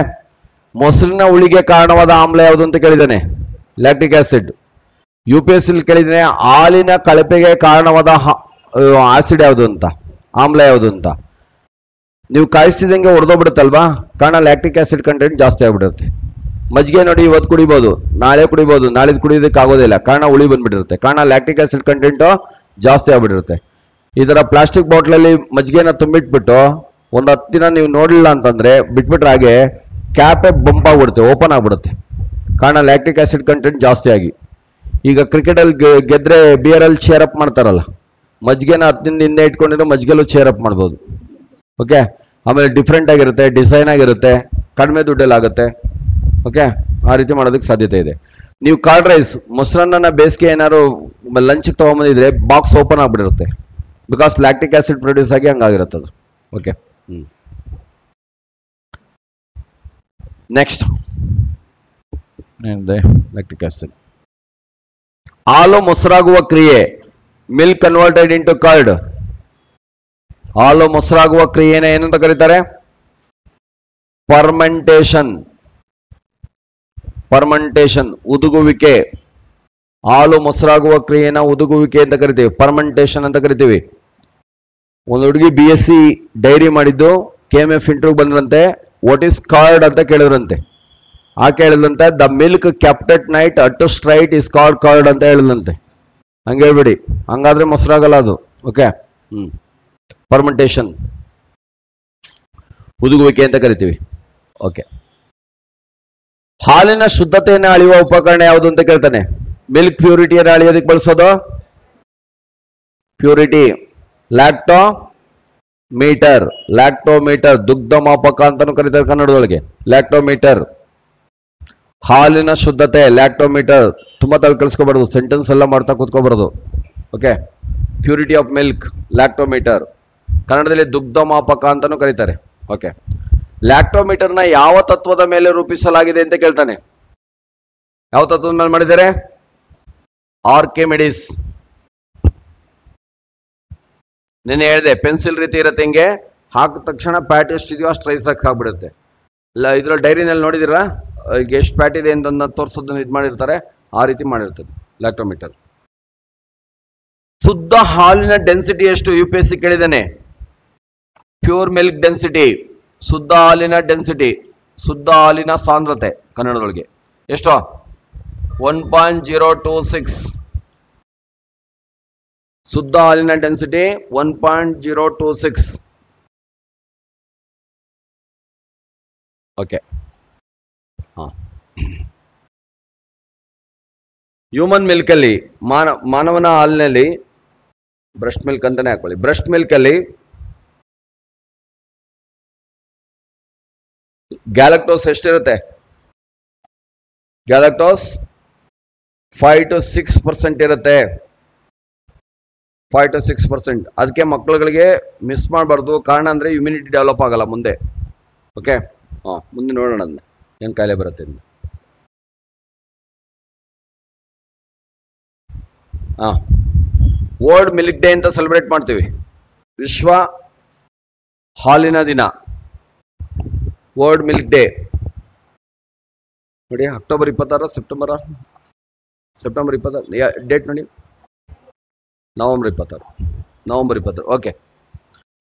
ಮೊಸರಿನ ಹುಳಿಗೆ ಕಾರಣವಾದ ಆಮ್ಲ ಯಾವುದು ಅಂತ ಕೇಳಿದ್ದಾನೆ, ಲ್ಯಾಕ್ಟಿಕ್ ಆಸಿಡ್. UPSC ಕೇಳಿದ್ದಾನೆ ಹಾಲಿನ ಕಳಪೆಗೆ ಕಾರಣವಾದ ಆಸಿಡ್ ಯಾವುದು ಅಂತ, ಆಮ್ಲ ಯಾವುದು ಅಂತ. ನೀವು ಕಾಯಿಸ್ತಿದ್ದಂಗೆ ಹೊಡೆದೋಗ್ಬಿಡುತ್ತಲ್ವಾ, ಕಾರಣ ಲ್ಯಾಕ್ಟಿಕ್ ಆಸಿಡ್ ಕಂಟೆಂಟ್ ಜಾಸ್ತಿ ಆಗ್ಬಿಡುತ್ತೆ. ಮಜ್ಜಿಗೆ ನೋಡಿ, ಇವತ್ತು ಕುಡಿಬೋದು, ನಾಳೆ ಕುಡಿಬೋದು, ನಾಳಿದ್ದು ಕುಡಿಯೋದಕ್ಕೆ ಆಗೋದಿಲ್ಲ, ಕಾರಣ ಹುಳಿ ಬಂದ್ಬಿಟ್ಟಿರುತ್ತೆ, ಕಾರಣ ಲ್ಯಾಕ್ಟಿಕ್ ಆಸಿಡ್ ಕಂಟೆಂಟು ಜಾಸ್ತಿ ಆಗ್ಬಿಟ್ಟಿರುತ್ತೆ. ಇದರ ಪ್ಲಾಸ್ಟಿಕ್ ಬಾಟ್ಲಲ್ಲಿ ಮಜ್ಜಿಗೆನ ತುಂಬಿಟ್ಬಿಟ್ಟು ಒಂದು 10 ದಿನ ನೀವು ನೋಡಲಿಲ್ಲ ಅಂತಂದ್ರೆ ಬಿಟ್ಬಿಟ್ರೆ ಹಾಗೆ ಕ್ಯಾಪೇ ಬಂಪ್ ಆಗ್ಬಿಡುತ್ತೆ, ಓಪನ್ ಆಗ್ಬಿಡುತ್ತೆ, ಕಾರಣ ಲ್ಯಾಕ್ಟಿಕ್ ಆಸಿಡ್ ಕಂಟೆಂಟ್ ಜಾಸ್ತಿ ಆಗಿ. ಈಗ ಕ್ರಿಕೆಟಲ್ಲಿ ಗೆದ್ರೆ ಬಿಯರಲ್ಲಿ ಚೇರ್ ಅಪ್ ಮಾಡ್ತಾರಲ್ಲ, ಮಜ್ಜಿಗೆನ 10 ದಿನದ ಹಿಂದೆ ಇಟ್ಕೊಂಡಿರೋ ಮಜ್ಜಿಗೆಲ್ಲೂ ಚೇರ್ ಅಪ್ ಮಾಡ್ಬೋದು. ಓಕೆ. ಆಮೇಲೆ ಡಿಫ್ರೆಂಟ್ ಆಗಿರುತ್ತೆ, ಡಿಸೈನ್ ಆಗಿರುತ್ತೆ, ಕಡಿಮೆ ದುಡ್ಡಲ್ಲಿ ಆಗುತ್ತೆ. ಓಕೆ. ಆ ರೀತಿ ಮಾಡೋದಕ್ಕೆ ಸಾಧ್ಯತೆ ಇದೆ. ನೀವು ಕಾರ್ಡ್ ರೈಸ್, ಮೊಸರನ್ನ ಬೇಸಿಗೆ ಏನಾದ್ರು ಲಂಚ್ ತಗೊಂಬಂದಿದ್ರೆ ಬಾಕ್ಸ್ ಓಪನ್ ಆಗ್ಬಿಟ್ಟಿರುತ್ತೆ, ಬಿಕಾಸ್ ಲ್ಯಾಕ್ಟಿಕ್ ಆಸಿಡ್ ಪ್ರೊಡ್ಯೂಸ್ ಆಗಿ ಹಂಗಾಗಿರುತ್ತೆ ಅದು. ಓಕೆ. Next lactic acid. ಹಾಲು ಮೊಸರಾಗುವ ಕ್ರಿಯೆ, ಮಿಲ್ಕ್ ಕನ್ವರ್ಟೆಡ್ ಇಂಟು ಕರ್ಡ್. ಹಾಲು ಮೊಸರಾಗುವ ಕ್ರಿಯೆನ ಏನಂತ ಕರೀತಾರೆ? ಫರ್ಮೆಂಟೇಷನ್. ಫರ್ಮೆಂಟೇಷನ್, ಉದುಗುವಿಕೆ. ಹಾಲು ಮೊಸರಾಗುವ ಕ್ರಿಯೆನ ಉದುಗುವಿಕೆ ಅಂತ ಕರಿತೀವಿ, ಫರ್ಮೆಂಟೇಷನ್ ಅಂತ ಕರಿತೀವಿ. ಒಂದು ಹುಡುಗಿ BSc ಡೈರಿ ಮಾಡಿದ್ದು KMF ಇಂಟರ್ವ್ಯೂ ಬಂದ್ರಂತೆ. ವಾಟ್ ಈಸ್ ಕಾರ್ಡ್ ಅಂತ ಕೇಳಿದ್ರಂತೆ. ಆ ಕೇಳಿದಂತೆ the milk kept at night at straight is curd ಅಂತ ಹೇಳಿದಂತೆ. ಹಂಗೆ ಹೇಳ್ಬೇಡಿ, ಹಂಗಾದ್ರೆ ಮೊಸರಾಗಲ್ಲ ಅದು. ಓಕೆ. ಫರ್ಮೆಂಟೇಶನ್, ಹುದುಗುವಿಕೆ ಅಂತ ಕರಿತೀವಿ. ಓಕೆ. ಹಾಲಿನ ಶುದ್ಧತೆಯನ್ನು ಅಳೆಯುವ ಉಪಕರಣ ಯಾವುದು ಅಂತ ಕೇಳ್ತಾನೆ. ಮಿಲ್ಕ್ ಪ್ಯೂರಿಟಿಯನ್ನು ಅಳೆಯೋದಕ್ಕೆ ಬಳಸೋದು ಪ್ಯೂರಿಟಿ ಲ್ಯಾಕ್ಟೋಮೀಟರ್. ದುಗ್ಧ ಮಾಪಕ ಅಂತಾನು ಕರೀತಾರೆ ಕನ್ನಡದೊಳಗೆ. ಲ್ಯಾಕ್ಟೋಮೀಟರ್. ಹಾಲಿನ ಶುದ್ಧತೆ ಲ್ಯಾಕ್ಟೋಮೀಟರ್. ತುಂಬಾ ತಲೆ ಕಳಿಸ್ಕೋಬಾರ್ದು, ಸೆಂಟೆನ್ಸ್ ಎಲ್ಲ ಮಾಡ್ತಾ ಕೂತ್ಕೋಬಾರ್ದು. Okay. Purity of milk lactometer. ಕನ್ನಡದಲ್ಲಿ ದುಗ್ಧ ಮಾಪಕ ಅಂತಾನು ಕರೀತಾರೆ. ಓಕೆ. ಲ್ಯಾಕ್ಟೋಮೀಟರ್ನ ಯಾವ ತತ್ವದ ಮೇಲೆ ರೂಪಿಸಲಾಗಿದೆ ಅಂತ ಕೇಳ್ತಾನೆ. ಯಾವ ತತ್ವದ ಮೇಲೆ ಮಾಡಿದ್ದಾರೆ? ಆರ್ಕಿಮಿಡೀಸ್. ನೆನೆ ಹೇಳಿದೆ ಪೆನ್ಸಿಲ್ ರೀತಿ ಇರುತ್ತೆ, ಹಿಂಗೆ ಹಾಕಿದ ತಕ್ಷಣ ಪ್ಯಾಟ್ ಎಷ್ಟಿದೆಯೋ ಅಷ್ಟು ರೈಸ್ ಹಾಕ್ಬಿಡುತ್ತೆ. ಇದ್ರಲ್ಲಿ ಡೈರಿನಲ್ಲಿ ನೋಡಿದಿರಾ ಈಗ ಎಷ್ಟು ಪ್ಯಾಟ್ ಇದೆ ಅಂತ ತೋರಿಸೋದನ್ನ ಇದು ಮಾಡಿರ್ತಾರೆ, ಆ ರೀತಿ ಮಾಡಿರ್ತದೆ ಲ್ಯಾಕ್ಟೋಮೀಟರ್. ಶುದ್ಧ ಹಾಲಿನ ಡೆನ್ಸಿಟಿ ಎಷ್ಟು? UPSC ಕೇಳಿದ್ದಾನೆ. ಪ್ಯೂರ್ ಮಿಲ್ಕ್ ಡೆನ್ಸಿಟಿ, ಶುದ್ಧ ಹಾಲಿನ ಡೆನ್ಸಿಟಿ, ಶುದ್ಧ ಹಾಲಿನ ಸಾಂದ್ರತೆ ಕನ್ನಡದೊಳಗೆ ಎಷ್ಟು? 1.026. ಶುದ್ಧ ಹಾಲಿನ ಡೆನ್ಸಿಟಿ 1.026. ಓಕೆ. ಹ್ಯೂಮನ್ ಮಿಲ್ಕ್ ಅಲ್ಲಿ, ಮಾನವನ ಹಾಲಿನಲ್ಲಿ, ಬ್ರೆಸ್ಟ್ ಮಿಲ್ಕ್ ಅಂತಾನೆ ಹಾಕೊಳ್ಳಿ, ಬ್ರೆಸ್ಟ್ ಮಿಲ್ಕ್ ಅಲ್ಲಿ ಗ್ಯಾಲಕ್ಟೋಸ್ ಎಷ್ಟಿರುತ್ತೆ? ಗ್ಯಾಲಕ್ಟೋಸ್ 5 to 6% ಇರುತ್ತೆ. 5 to 6%. ಅದಕ್ಕೆ ಮಕ್ಕಳುಗಳಿಗೆ ಮಿಸ್ ಮಾಡಬಾರ್ದು. ಕಾರಣ ಅಂದ್ರೆ ಇಮ್ಯುನಿಟಿ ಡೆವಲಪ್ ಆಗಲ್ಲ ಮುಂದೆ. ಓಕೆ. ಮುಂದೆ ನೋಡೋಣ ಏನ್ ಕಾಯಿಲೆ ಬರುತ್ತೆ. ವರ್ಲ್ಡ್ ಮಿಲ್ಕ್ ಡೇ ಅಂತ ಸೆಲೆಬ್ರೇಟ್ ಮಾಡ್ತೀವಿ. ವಿಶ್ವ ಹಾಲಿನ ದಿನ, ವರ್ಲ್ಡ್ ಮಿಲ್ಕ್ ಡೇ. ನೋಡಿ ಅಕ್ಟೋಬರ್ 26, ಸೆಪ್ಟೆಂಬರ್ 26 ಡೇಟ್ ನೋಡಿ. ನವೆಂಬರ್ 26. ಓಕೆ.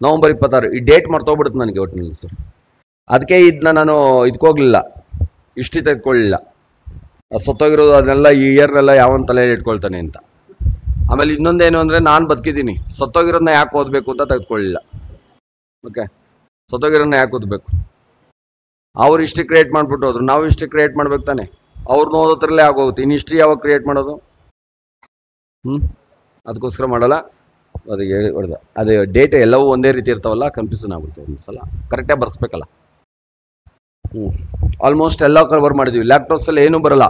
ನವೆಂಬರ್ 26 ಈ ಡೇಟ್ ಮರ್ತೋಗ್ಬಿಡುತ್ತೆ ನನಗೆ ಒಟ್ಟಿನಲ್ಲಿ. ಅದಕ್ಕೆ ಇದನ್ನ ನಾನು ಇದಕ್ಕೋಗ್ಲಿಲ್ಲ, ಹಿಸ್ಟ್ರಿ ತೆಗೆದುಕೊಳ್ಳಲಿಲ್ಲ. ಸತ್ತೋಗಿರೋದು ಅದನ್ನೆಲ್ಲ ಈ ಇಯರ್ನೆಲ್ಲ ಯಾವನ್ ತಲೆಯಲ್ಲಿ ಇಟ್ಕೊಳ್ತಾನೆ ಅಂತ. ಆಮೇಲೆ ಇನ್ನೊಂದೇನು ಅಂದ್ರೆ ನಾನು ಬದುಕಿದ್ದೀನಿ, ಸತ್ತೋಗಿರೋದನ್ನ ಯಾಕೆ ಓದಬೇಕು ಅಂತ ತೆಗೆದುಕೊಳ್ಳಲಿಲ್ಲ. ಓಕೆ. ಸತ್ತೋಗಿರೋದನ್ನ ಯಾಕೆ ಓದಬೇಕು? ಅವ್ರು ಹಿಸ್ಟ್ರಿ ಕ್ರಿಯೇಟ್ ಮಾಡ್ಬಿಟ್ಟು ಹೋದ್ರು, ನಾವು ಹಿಸ್ಟ್ರಿ ಕ್ರಿಯೇಟ್ ಮಾಡ್ಬೇಕು ತಾನೆ. ಅವ್ರನ್ನ ಓದೋದ್ರಲ್ಲೇ ಆಗೋಗುತ್ತೆ. ಇನ್ನು ಹಿಸ್ಟ್ರಿ ಯಾವಾಗ ಕ್ರಿಯೇಟ್ ಮಾಡೋದು? ಅದಕ್ಕೋಸ್ಕರ ಮಾಡಲ್ಲ. ಅದು ಹೇಳಿ ಹೊಡೆದ, ಅದು ಡೇಟ್ ಎಲ್ಲವೂ ಒಂದೇ ರೀತಿ ಇರ್ತಾವಲ್ಲ, ಕನ್ಫ್ಯೂಷನ್ ಆಗುತ್ತೆ ಒಂದ್ಸಲ. ಕರೆಕ್ಟಾಗಿ ಬರ್ಸ್ಬೇಕಲ್ಲ. ಆಲ್ಮೋಸ್ಟ್ ಎಲ್ಲ ಕವರ್ ಮಾಡಿದ್ವಿ. ಲ್ಯಾಕ್ಟೋಸ್ ಅಲ್ಲಿ ಏನು ಬರಲ್ಲ,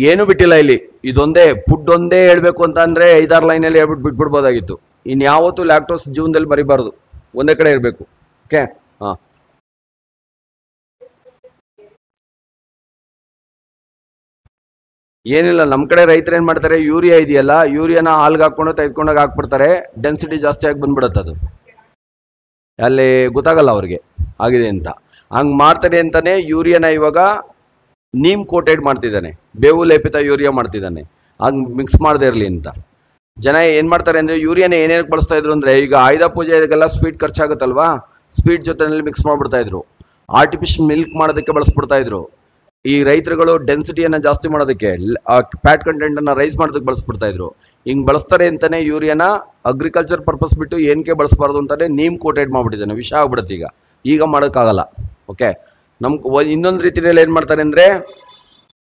ಏನು ಬಿಟ್ಟಿಲ್ಲ ಇಲ್ಲಿ. ಇದೊಂದೇ ಫುಡ್ ಒಂದೇ ಹೇಳ್ಬೇಕು ಅಂತ ಅಂದ್ರೆ 5-6 ಲೈನಲ್ಲಿ ಹೇಳ್ಬಿಟ್ಟು ಬಿಟ್ಬಿಡ್ಬೋದಾಗಿತ್ತು. ಇನ್ಯಾವತ್ತೂ ಲ್ಯಾಕ್ಟೋಸ್ ಜೀವನದಲ್ಲಿ ಬರಿಬಾರ್ದು, ಒಂದೇ ಕಡೆ ಇರಬೇಕು. ಓಕೆ. ಏನಿಲ್ಲ, ನಮ್ಮ ಕಡೆ ರೈತರು ಏನ್ ಮಾಡ್ತಾರೆ, ಯೂರಿಯಾ ಇದೆಯಲ್ಲ, ಯೂರಿಯಾನ ಹಾಲ್ಗೆ ಹಾಕೊಂಡು ತೆಗೆದುಕೊಂಡಾಗ ಹಾಕ್ಬಿಡ್ತಾರೆ. ಡೆನ್ಸಿಟಿ ಜಾಸ್ತಿ ಆಗಿ ಬಂದ್ಬಿಡುತ್ತೆ. ಅದು ಅಲ್ಲಿ ಗೊತ್ತಾಗಲ್ಲ ಅವ್ರಿಗೆ ಆಗಿದೆ ಅಂತ. ಹಂಗ್ ಮಾಡ್ತಾರೆ ಅಂತಾನೆ ಯೂರಿಯಾನ ಇವಾಗ ನೀಮ್ ಕೋಟೆಡ್ ಮಾಡ್ತಿದ್ದಾನೆ, ಬೇವು ಲೇಪಿತ ಯೂರಿಯಾ ಮಾಡ್ತಿದ್ದಾನೆ, ಹಂಗ್ ಮಿಕ್ಸ್ ಮಾಡದೇ ಇರಲಿ ಅಂತ. ಜನ ಏನ್ ಮಾಡ್ತಾರೆ ಅಂದ್ರೆ ಯೂರಿಯಾನ ಏನೇನಕ್ಕೆ ಬಳಸ್ತಾ ಇದ್ರು ಅಂದ್ರೆ, ಈಗ ಆಯುಧ ಪೂಜೆ ಇದಕ್ಕೆಲ್ಲ ಸ್ವೀಟ್ ಖರ್ಚಾಗುತ್ತಲ್ವಾ, ಸ್ವೀಟ್ ಜೊತೆನಲ್ಲಿ ಮಿಕ್ಸ್ ಮಾಡ್ಬಿಡ್ತಾ ಇದ್ರು. ಆರ್ಟಿಫಿಷಿಯಲ್ ಮಿಲ್ಕ್ ಮಾಡೋದಕ್ಕೆ ಬಳಸ್ಬಿಡ್ತಾ ಇದ್ರು. ಈ ರೈತರುಗಳು ಡೆನ್ಸಿಟಿಯನ್ನ ಜಾಸ್ತಿ ಮಾಡೋದಕ್ಕೆ, ಫ್ಯಾಟ್ ಕಂಟೆಂಟ್ ಅನ್ನ ರೈಸ್ ಮಾಡೋದಕ್ಕೆ ಬಳಸ್ಬಿಡ್ತಾ ಇದ್ರು. ಹಿಂಗ್ ಬಳಸ್ತಾರೆ ಅಂತಾನೆ ಯೂರಿಯಾನ ಅಗ್ರಿಕಲ್ಚರ್ ಪರ್ಪಸ್ ಬಿಟ್ಟು ಏನಕ್ಕೆ ಬಳಸಬಾರ್ದು ಅಂತಾನೆ ನೀಮ್ ಕೋಟೆಡ್ ಮಾಡ್ಬಿಟ್ಟಿದ್ದಾನೆ. ವಿಷ ಆಗ್ಬಿಡುತ್ತೆ. ಈಗ ಮಾಡೋಕ್ಕಾಗಲ್ಲ. ಓಕೆ. ಇನ್ನೊಂದು ರೀತಿಯಲ್ಲಿ ಏನ್ ಮಾಡ್ತಾರೆ ಅಂದ್ರೆ,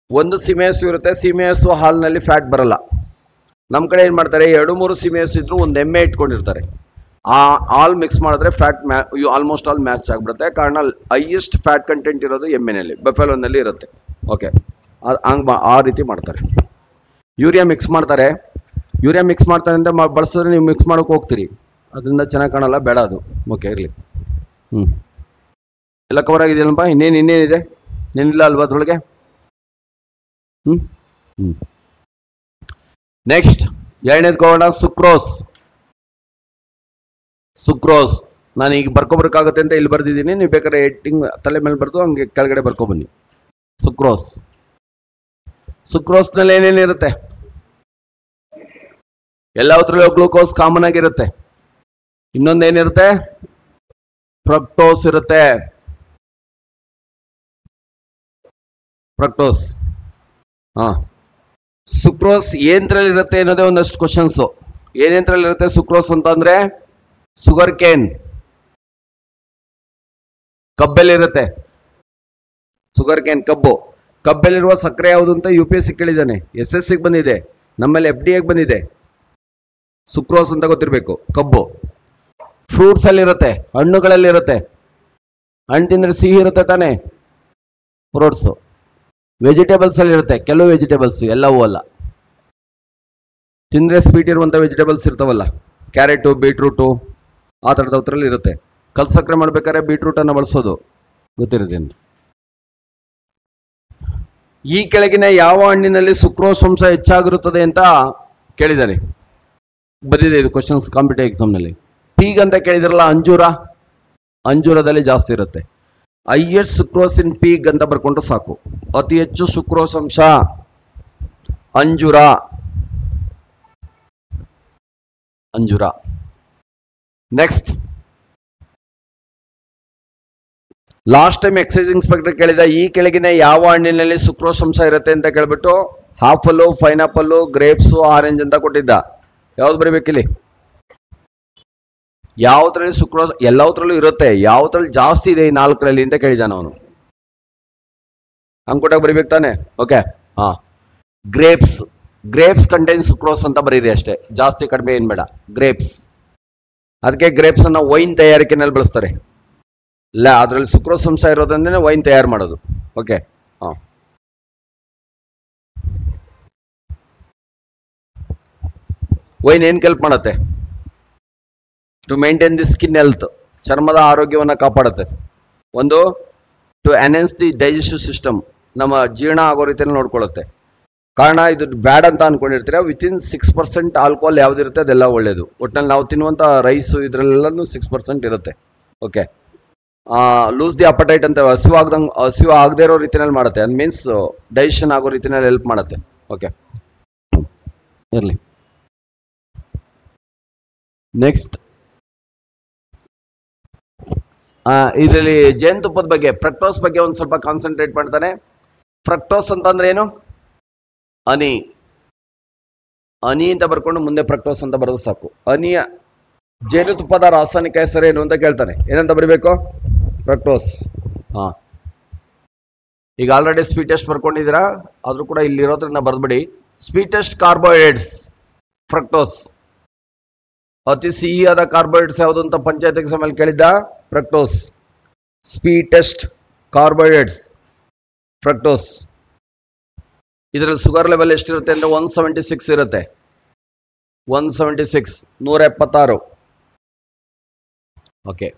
ಒಂದು ಸೀಮೆ ಹಸು ಇರುತ್ತೆ, ಸೀಮೆ ಹಸು ಹಾಲಿನಲ್ಲಿ ಫ್ಯಾಟ್ ಬರಲ್ಲ. ನಮ್ ಕಡೆ ಏನ್ ಮಾಡ್ತಾರೆ, 2-3 ಸೀಮೆ ಹಸು ಇದ್ರು ಒಂದು ಎಮ್ಮೆ ಇಟ್ಕೊಂಡಿರ್ತಾರೆ. ಆ ಹಾಲ್ ಮಿಕ್ಸ್ ಮಾಡಿದ್ರೆ ಫ್ಯಾಟ್ ಆಲ್ಮೋಸ್ಟ್ ಆಲ್ ಮ್ಯಾಚ್ ಆಗ್ಬಿಡುತ್ತೆ. ಕಾರಣ ಹೈಯೆಸ್ಟ್ ಫ್ಯಾಟ್ ಕಂಟೆಂಟ್ ಇರೋದು ಎಮ್ಮೆನಲ್ಲಿ, ಬಫೆಲೋನಲ್ಲಿ ಇರುತ್ತೆ. ಓಕೆ. ಆ ರೀತಿ ಮಾಡ್ತಾರೆ. ಯೂರಿಯಾ ಮಿಕ್ಸ್ ಮಾಡ್ತಾರೆ. ಯೂರಿಯಾ ಮಿಕ್ಸ್ ಮಾಡ್ತಾರೆ ಅಂತ ಬಳಸಿದ್ರೆ ನೀವು ಮಿಕ್ಸ್ ಮಾಡೋಕೆ ಹೋಗ್ತೀರಿ, ಅದರಿಂದ ಚೆನ್ನಾಗಿ ಕಾಣಲ್ಲ, ಬೇಡ ಅದು. ಓಕೆ, ಇರಲಿ. ಎಲ್ಲ ಕವರ್ ಆಗಿದೆಯಲ್ಲಪ್ಪ. ಇನ್ನೇನಿದೆ? ಏನಿಲ್ಲ ಅಲ್ವಾ ಅದ್ರೊಳಗೆ? ನೆಕ್ಸ್ಟ್ 2ನೇದು ಹೋಗೋಣ. ಸುಕ್ರೋಸ್. ನಾನು ಈಗ ಬರ್ಕೋಬರ್ಕಾಗುತ್ತೆ ಅಂತ ಇಲ್ಲಿ ಬರ್ದಿದ್ದೀನಿ. ನೀವು ಬೇಕಾದ್ರೆ ಎಟ್ಟಿಂಗ್ ತಲೆ ಮೇಲೆ ಬರ್ದು ಹಂಗೆ ಕೆಳಗಡೆ ಬರ್ಕೊಬನ್ನಿ. ಸುಕ್ರೋಸ್ನಲ್ಲಿ ಏನೇನಿರುತ್ತೆ? ಎಲ್ಲದ್ರಲ್ಲೂ ಗ್ಲೂಕೋಸ್ ಕಾಮನ್ ಆಗಿರುತ್ತೆ. ಇನ್ನೊಂದೇನಿರುತ್ತೆ? ಫ್ರಕ್ಟೋಸ್ ಇರುತ್ತೆ. ಫ್ರಕ್ಟೋಸ್. ಸುಕ್ರೋಸ್ ಏನ್ರಲ್ಲಿ ಇರುತ್ತೆ ಅನ್ನೋದೇ ಒಂದಷ್ಟು ಕ್ವಶನ್ಸ್. ಏನೇಂದ್ರಲ್ಲಿ ಇರುತ್ತೆ ಸುಕ್ರೋಸ್ ಅಂತ ಅಂದ್ರೆ? ಶುಗರ್ ಕೇನ್, ಕಬ್ಬೆಲ್ಲಿರುತ್ತೆ. ಶುಗರ್ ಕೇನ್ ಕಬ್ಬು. ಕಬ್ಬೆಲ್ಲಿರುವ ಸಕ್ಕರೆ ಯಾವುದು ಅಂತ UPSC ಕೇಳಿದ್ದಾನೆ, SSC ಬಂದಿದೆ, ನಮ್ಮಲ್ಲಿ FDA ಬಂದಿದೆ. ಸುಕ್ರೋಸ್ ಅಂತ ಗೊತ್ತಿರಬೇಕು. ಕಬ್ಬು. ಫ್ರೂಟ್ಸ್ ಅಲ್ಲಿ ಇರುತ್ತೆ, ಹಣ್ಣುಗಳಲ್ಲಿ ಇರುತ್ತೆ. ಹಣ್ಣು ತಿಂದ್ರೆ ಸಿಹಿ ಇರುತ್ತೆ ತಾನೆ, ಫ್ರೂಟ್ಸ್. ವೆಜಿಟೇಬಲ್ಸ್ ಅಲ್ಲಿ ಇರುತ್ತೆ, ಕೆಲವು ವೆಜಿಟೇಬಲ್ಸ್, ಎಲ್ಲವೂ ಅಲ್ಲ. ತಿಂದ್ರೆ ಸ್ವೀಟ್ ಇರುವಂತ ವೆಜಿಟೇಬಲ್ಸ್ ಇರ್ತಾವಲ್ಲ, ಕ್ಯಾರೆಟು, ಬೀಟ್ರೂಟು, ಆ ಥರದವ್ರಲ್ಲಿ ಇರುತ್ತೆ. ಕಲ್ಸಕ್ಕರೆ ಮಾಡ್ಬೇಕಾದ್ರೆ ಬೀಟ್ರೂಟ್ ಅನ್ನ ಬಳಸೋದು, ಗೊತ್ತಿರುತ್ತೆ. ಈ ಕೆಳಗಿನ ಯಾವ ಹಣ್ಣಿನಲ್ಲಿ ಸುಕ್ರೋಸ್ ಅಂಶ ಹೆಚ್ಚಾಗಿರುತ್ತದೆ ಅಂತ ಕೇಳಿದ್ದಾರೆ, ಬಂದಿದೆ ಇದು ಕ್ವಶನ್ಸ್ ಕಾಂಪಿಟೇಟಿವ್ ಎಕ್ಸಾಮ್ ನಲ್ಲಿ. ಪೀಗ್ ಅಂತ ಕೇಳಿದ್ರಲ್ಲ, ಅಂಜೂರ. ಅಂಜೂರದಲ್ಲಿ ಜಾಸ್ತಿ ಇರುತ್ತೆ. ಹೈಯೆಸ್ಟ್ ಸುಕ್ರೋಸ್ ಇನ್ ಪೀಗ್ ಅಂತ ಬರ್ಕೊಂಡ್ರೆ ಸಾಕು. ಅತಿ ಹೆಚ್ಚು ಸುಕ್ರೋಸ್ ಅಂಶ ಅಂಜೂರ. ಅಂಜೂರ. Next, last time excise inspector ಕೇಳಿದ ಈ ಕೆಳಗಿನ ಯಾವ ಹಣ್ಣಿನಲ್ಲಿ ಸುಕ್ರೋಸ್ ಅಂಶ ಇರುತ್ತೆ ಅಂತ ಕೇಳ್ಬಿಟ್ಟು ಆಪಲ್, ಪೈನಾಪಲ್, ಗ್ರೇಪ್ಸ್, ಆರೆಂಜ್ ಅಂತ ಕೊಟ್ಟಿದ್ದ. ಯಾವ್ದು ಬರೀಬೇಕಿಲ್ಲಿ? ಯಾವ್ದ್ರಲ್ಲಿ ಸುಕ್ರೋಸ್? ಎಲ್ಲತ್ರಲ್ಲೂ ಇರುತ್ತೆ, ಯಾವ್ದ್ರಲ್ಲಿ ಜಾಸ್ತಿ ಇದೆ ಈ 4ರಲ್ಲಿ ಅಂತ ಕೇಳಿದಾನ ಅವನು. ಹಂಗ್ ಬರೀಬೇಕು ತಾನೆ? Okay. Grapes. Grapes contain sucrose ಅಂತ ಬರೀರಿ ಅಷ್ಟೇ, ಜಾಸ್ತಿ ಕಡಿಮೆ ಏನ್ ಬೇಡ. ಗ್ರೇಪ್ಸ್. ಅದಕ್ಕೆ ಗ್ರೇಪ್ಸ್ ಅನ್ನ ವೈನ್ ತಯಾರಿಕೆನಲ್ಲಿ ಬಳಸ್ತಾರೆ. ಇಲ್ಲ, ಅದ್ರಲ್ಲಿ ಸುಕ್ರೋಸ್ ಅಂಶ ಇರೋದ್ರಿಂದನೇ ವೈನ್ ತಯಾರು ಮಾಡೋದು. ಓಕೆ. ವೈನ್ ಏನ್ ಹೆಲ್ಪ್ ಮಾಡುತ್ತೆ? To maintain the skin health, ಚರ್ಮದ ಆರೋಗ್ಯವನ್ನ ಕಾಪಾಡುತ್ತೆ. ಒಂದು, to enhance the digestive system, ನಮ್ಮ ಜೀರ್ಣ ಆಗೋ ರೀತಿಯಲ್ಲಿ ನೋಡ್ಕೊಳ್ಳುತ್ತೆ. ಕಾರಣ ಇದು ಬ್ಯಾಡ್ ಅಂತ ಅನ್ಕೊಂಡಿರ್ತೀರ, ವಿತಿನ್ 6% ಆಲ್ಕೋಹಾಲ್ ಯಾವ್ದಿರುತ್ತೆ ಅದೆಲ್ಲ ಒಳ್ಳೇದು. ಒಟ್ಟಿನಲ್ಲಿ ನಾವು ತಿನ್ನುವಂತ ರೈಸ್ ಇದ್ರಲ್ಲೆಲ್ಲೂ 6% ಇರುತ್ತೆ. ಓಕೆ. ಲೂಸ್ ದಿ ಅಪಟೈಟ್ ಅಂತ, ಹಸಿವು ಆಗದೆ ಇರೋ ರೀತಿಯಲ್ಲಿ ಮಾಡುತ್ತೆ. ಅದ್ ಮೀನ್ಸ್ ಡೈಜೆಷನ್ ಆಗೋ ರೀತಿಯಲ್ಲಿ ಹೆಲ್ಪ್ ಮಾಡುತ್ತೆ. ಓಕೆ, ಇರ್ಲಿ. ನೆಕ್ಸ್ಟ್, ಇದರಲ್ಲಿ ಜೇನುತುಪ್ಪದ ಬಗ್ಗೆ, ಫ್ರಕ್ಟೋಸ್ ಬಗ್ಗೆ ಒಂದ್ ಸ್ವಲ್ಪ ಕಾನ್ಸಂಟ್ರೇಟ್ ಮಾಡ್ತಾನೆ. ಫ್ರಕ್ಟೋಸ್ ಅಂತಂದ್ರೆ ಏನು? ಹನಿ. ಹನಿ ಅಂತ ಬರ್ಕೊಂಡು ಮುಂದೆ ಫ್ರಕ್ಟೋಸ್ ಅಂತ ಬರೋದು ಸಾಕು. ಹನಿಯ ಜೇನುತುಪ್ಪದ ರಾಸಾಯನಿಕ ಹೆಸರೇನು ಅಂತ ಕೇಳ್ತಾನೆ. ಏನಂತ ಬರೀಬೇಕು? ಫ್ರಕ್ಟೋಸ್. ಈಗ ಆಲ್ರೆಡಿ ಸ್ವೀಟೆಸ್ಟ್ ಬರ್ಕೊಂಡಿದ್ದೀರಾ, ಆದ್ರೂ ಕೂಡ ಇಲ್ಲಿರೋದ್ರಿಂದ ಬರ್ದ್ಬಿಡಿ. Sweetest carbohydrates fructose. ಅತಿ ಸಿಹಿಯಾದ ಕಾರ್ಬೋಹೈಡ್ರೇಟ್ಸ್ ಯಾವುದು ಅಂತ ಪಂಚಾಯತ್ ಎಕ್ಸಾಮ್ ಅಲ್ಲಿ ಕೇಳಿದ್ದ? ಫ್ರಕ್ಟೋಸ್. Sweetest carbohydrates fructose. ಇದರಲ್ಲಿ ಶುಗರ್ ಲೆವೆಲ್ ಎಷ್ಟಿರುತ್ತೆ ಅಂದ್ರೆ 176 ಇರುತ್ತೆ. 176, 176. ಓಕೆ.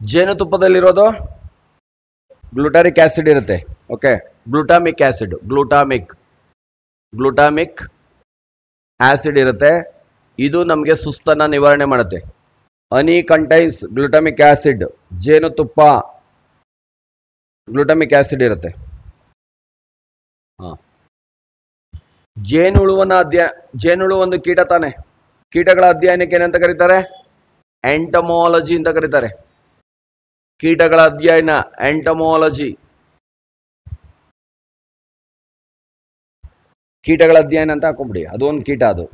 ಜೇನುತುಪ್ಪದಲ್ಲಿರೋದು ಗ್ಲುಟಾರಿಕ್ ಆಸಿಡ್ ಇರುತ್ತೆ. Okay. Glutamic acid, glutamic acid ಇರುತ್ತೆ. ಇದು ನಮಗೆ ಸುಸ್ತನ್ನ ನಿವಾರಣೆ ಮಾಡುತ್ತೆ. Honey contains glutamic acid. ಜೇನುತುಪ್ಪ ಗ್ಲುಟಾಮಿಕ್ ಆಸಿಡ್ ಇರುತ್ತೆ. ಜೇನುಹುಳು ಒಂದು ಕೀಟ ತಾನೆ. ಕೀಟಗಳ ಅಧ್ಯಯನಕ್ಕೆ ಏನಂತ ಕರೀತಾರೆ? ಎಂಟಮೋಲಜಿ ಅಂತ ಕರೀತಾರೆ. ಕೀಟಗಳ ಅಧ್ಯಯನ ಎಂಟಮೋಲಜಿ. ಕೀಟಗಳ ಅಧ್ಯಯನ ಅಂತ ಹಾಕೊಂಬಿಡಿ, ಅದು ಒಂದು ಕೀಟ ಅದು.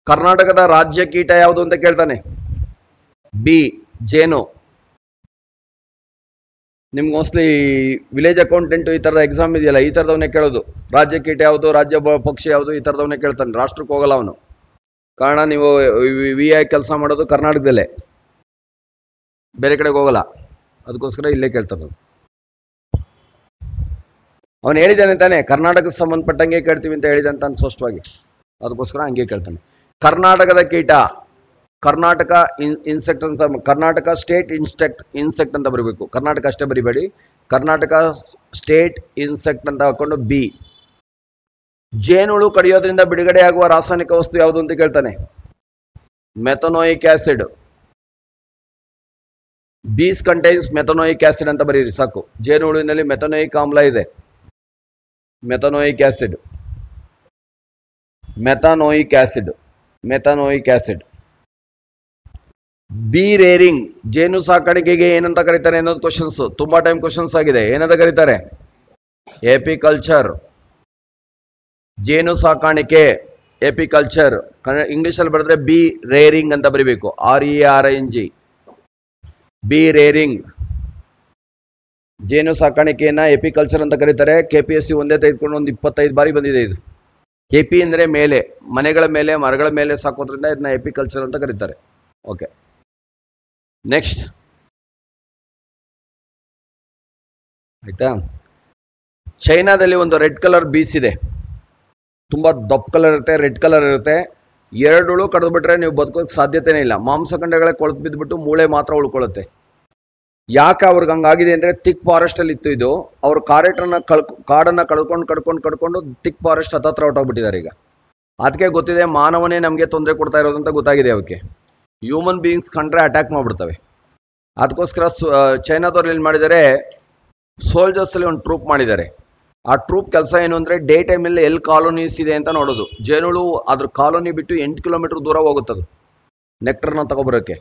ಕರ್ನಾಟಕದ ರಾಜ್ಯ ಕೀಟ ಯಾವುದು ಅಂತ ಕೇಳ್ತಾನೆ. ಬಿ, ಜೇನು. ನಿಮ್ಗೆ ಮೋಸ್ಟ್ಲಿ ವಿಲೇಜ್ ಅಕೌಂಟೆಂಟ್ ಈ ತರದ ಎಕ್ಸಾಮ್ ಇದೆಯಲ್ಲ, ಈ ತರದವನ್ನೇ ಕೇಳೋದು. ರಾಜ್ಯ ಕೀಟ ಯಾವುದು, ರಾಜ್ಯ ಪಕ್ಷಿ ಯಾವುದು, ಈ ತರದವನ್ನೇ ಕೇಳ್ತಾನೆ. ರಾಷ್ಟ್ರಕ್ಕೆ ಹೋಗಲ್ಲ ಅವನು. ಕಾರಣ ನೀವು VI ಕೆಲಸ ಮಾಡೋದು ಕರ್ನಾಟಕದಲ್ಲೇ, ಬೇರೆ ಕಡೆಗೆ ಹೋಗಲ್ಲ. ಅದಕ್ಕೋಸ್ಕರ ಇಲ್ಲೇ ಕೇಳ್ತಾನೆ. ಅವನು ಹೇಳಿದ್ದಾನೆ ತಾನೆ, ಕರ್ನಾಟಕಕ್ಕೆ ಸಂಬಂಧಪಟ್ಟಂಗೆ ಕೇಳ್ತೀವಿ ಅಂತ ಹೇಳಿದೆ ಅಂತ ಸ್ಪಷ್ಟವಾಗಿ. ಅದಕ್ಕೋಸ್ಕರ ಹಂಗೆ ಕೇಳ್ತಾನೆ. ಕರ್ನಾಟಕದ ಕೀಟ, ಕರ್ನಾಟಕ ಇನ್ಸೆಕ್ಟ್ ಅಂತ, ಕರ್ನಾಟಕ ಸ್ಟೇಟ್ ಇನ್ಸೆಕ್ಟ್ ಅಂತ ಬರಬೇಕು. ಕರ್ನಾಟಕ ಅಷ್ಟೇ ಬರಿಬೇಡಿ, ಕರ್ನಾಟಕ ಸ್ಟೇಟ್ ಇನ್ಸೆಕ್ಟ್ ಅಂತ ಹಾಕೊಂಡು ಬಿ. ಜೇನುಹುಳು ಕಡಿಯೋದ್ರಿಂದ ಬಿಡುಗಡೆಯಾಗುವ ರಾಸಾಯನಿಕ ವಸ್ತು ಯಾವುದು ಅಂತ ಕೇಳ್ತಾನೆ. Methanoic acid. Bees contains methanoic acid ಅಂತ ಬರೀರಿ ಸಾಕು. ಜೇನುಹುಳುವಿನಲ್ಲಿ ಮೆಥನೋಯಿಕ್ ಆಮ್ಲ ಇದೆ. Methanoic acid. Methanoic acid. Bee rearing, ಜೇನು ಸಾಕಾಣಿಕೆಗೆ ಏನಂತ ಕರೀತಾರೆ ಅನ್ನೋದು ಕ್ವಶನ್ಸ್, ತುಂಬಾ ಟೈಮ್ ಕ್ವಶನ್ಸ್ ಆಗಿದೆ. ಏನಂತ ಕರೀತಾರೆ? ಎಪಿಕಲ್ಚರ್. ಜೇನು ಸಾಕಾಣಿಕೆ ಎಪಿಕಲ್ಚರ್. ಇಂಗ್ಲಿಷ್ ಅಲ್ಲಿ ಬರೆದ್ರೆ ಬಿ ರೇರಿಂಗ್ ಅಂತ ಬರೀಬೇಕು, RERING. ಬಿ ರೇರಿಂಗ್, ಜೇನು ಸಾಕಾಣಿಕೆಯನ್ನ ಎಪಿಕಲ್ಚರ್ ಅಂತ ಕರೀತಾರೆ. KPSC ಒಂದೇ ತೆಗೆದುಕೊಂಡು ಒಂದು 25 ಬಾರಿ ಬಂದಿದೆ ಇದು. KP ಅಂದ್ರೆ ಮೇಲೆ, ಮನೆಗಳ ಮೇಲೆ, ಮರಗಳ ಮೇಲೆ ಸಾಕೋದ್ರಿಂದ ಇದನ್ನ ಎಪಿಕಲ್ಚರ್ ಅಂತ ಕರೀತಾರೆ. ಓಕೆ, ನೆಕ್ಸ್ಟ್ ಆಯ್ತಾ. ಚೈನಾದಲ್ಲಿ ಒಂದು ರೆಡ್ ಕಲರ್ ಬೀಸ್ ಇದೆ, ತುಂಬಾ ದಪ್ಪ ಕಲರ್ ಇರುತ್ತೆ, ರೆಡ್ ಕಲರ್ ಇರುತ್ತೆ. 2 ಹುಳು ಕಡಿದು ಬಿಟ್ರೆ ನೀವು ಬದುಕೋಕೆ ಸಾಧ್ಯತೆನೇ ಇಲ್ಲ. ಮಾಂಸಖಂಡಗಳೇ ಕೊಳೆತು ಬಿದ್ದುಬಿಟ್ಟು ಮೂಳೆ ಮಾತ್ರ ಉಳ್ಕೊಳ್ಳುತ್ತೆ. ಯಾಕೆ ಅವ್ರಿಗೆ ಹಂಗಾಗಿದೆ ಅಂದ್ರೆ ಥಿಕ್ ಫಾರೆಸ್ಟ್ ಅಲ್ಲಿ ಇತ್ತು ಇದು. ಅವ್ರ ಕಾಡನ್ನ ಕಡ್ಕೊಂಡು ಥಿಕ್ ಫಾರೆಸ್ಟ್ ಹತ್ರ ಹೊಟ್ಟೋಗ್ಬಿಟ್ಟಿದ್ದಾರೆ ಈಗ. ಅದಕ್ಕೆ ಗೊತ್ತಿದೆ ಮಾನವನೇ ನಮಗೆ ತೊಂದರೆ ಕೊಡ್ತಾ ಇರೋದು ಅಂತ ಗೊತ್ತಾಗಿದೆ ಅವಕ್ಕೆ. ಹ್ಯೂಮನ್ ಬೀಯಿಂಗ್ಸ್ ಕಂಡ್ರೆ ಅಟ್ಯಾಕ್ ಮಾಡ್ಬಿಡ್ತವೆ. ಅದಕ್ಕೋಸ್ಕರ ಚೈನಾದವ್ರು ಏನ್ ಮಾಡಿದ್ದಾರೆ, ಸೋಲ್ಜರ್ಸ್ ಅಲ್ಲಿ ಒಂದು ಟ್ರೂಪ್ ಮಾಡಿದ್ದಾರೆ. ಆ ಟ್ರೂಪ್ ಕೆಲಸ ಏನು ಅಂದ್ರೆ ಡೇ ಟೈಮ್ ಅಲ್ಲಿ ಎಲ್ಲಿ ಕಾಲೋನೀಸ್ ಇದೆ ಅಂತ ನೋಡೋದು. ಜೇನುಳು ಅದ್ರ ಕಾಲೋನಿ ಬಿಟ್ಟು 8 ಕಿಲೋಮೀಟರ್ ದೂರ ಹೋಗುತ್ತದು ನೆಕ್ಟರ್ನ ತಗೊಬರೋಕೆ.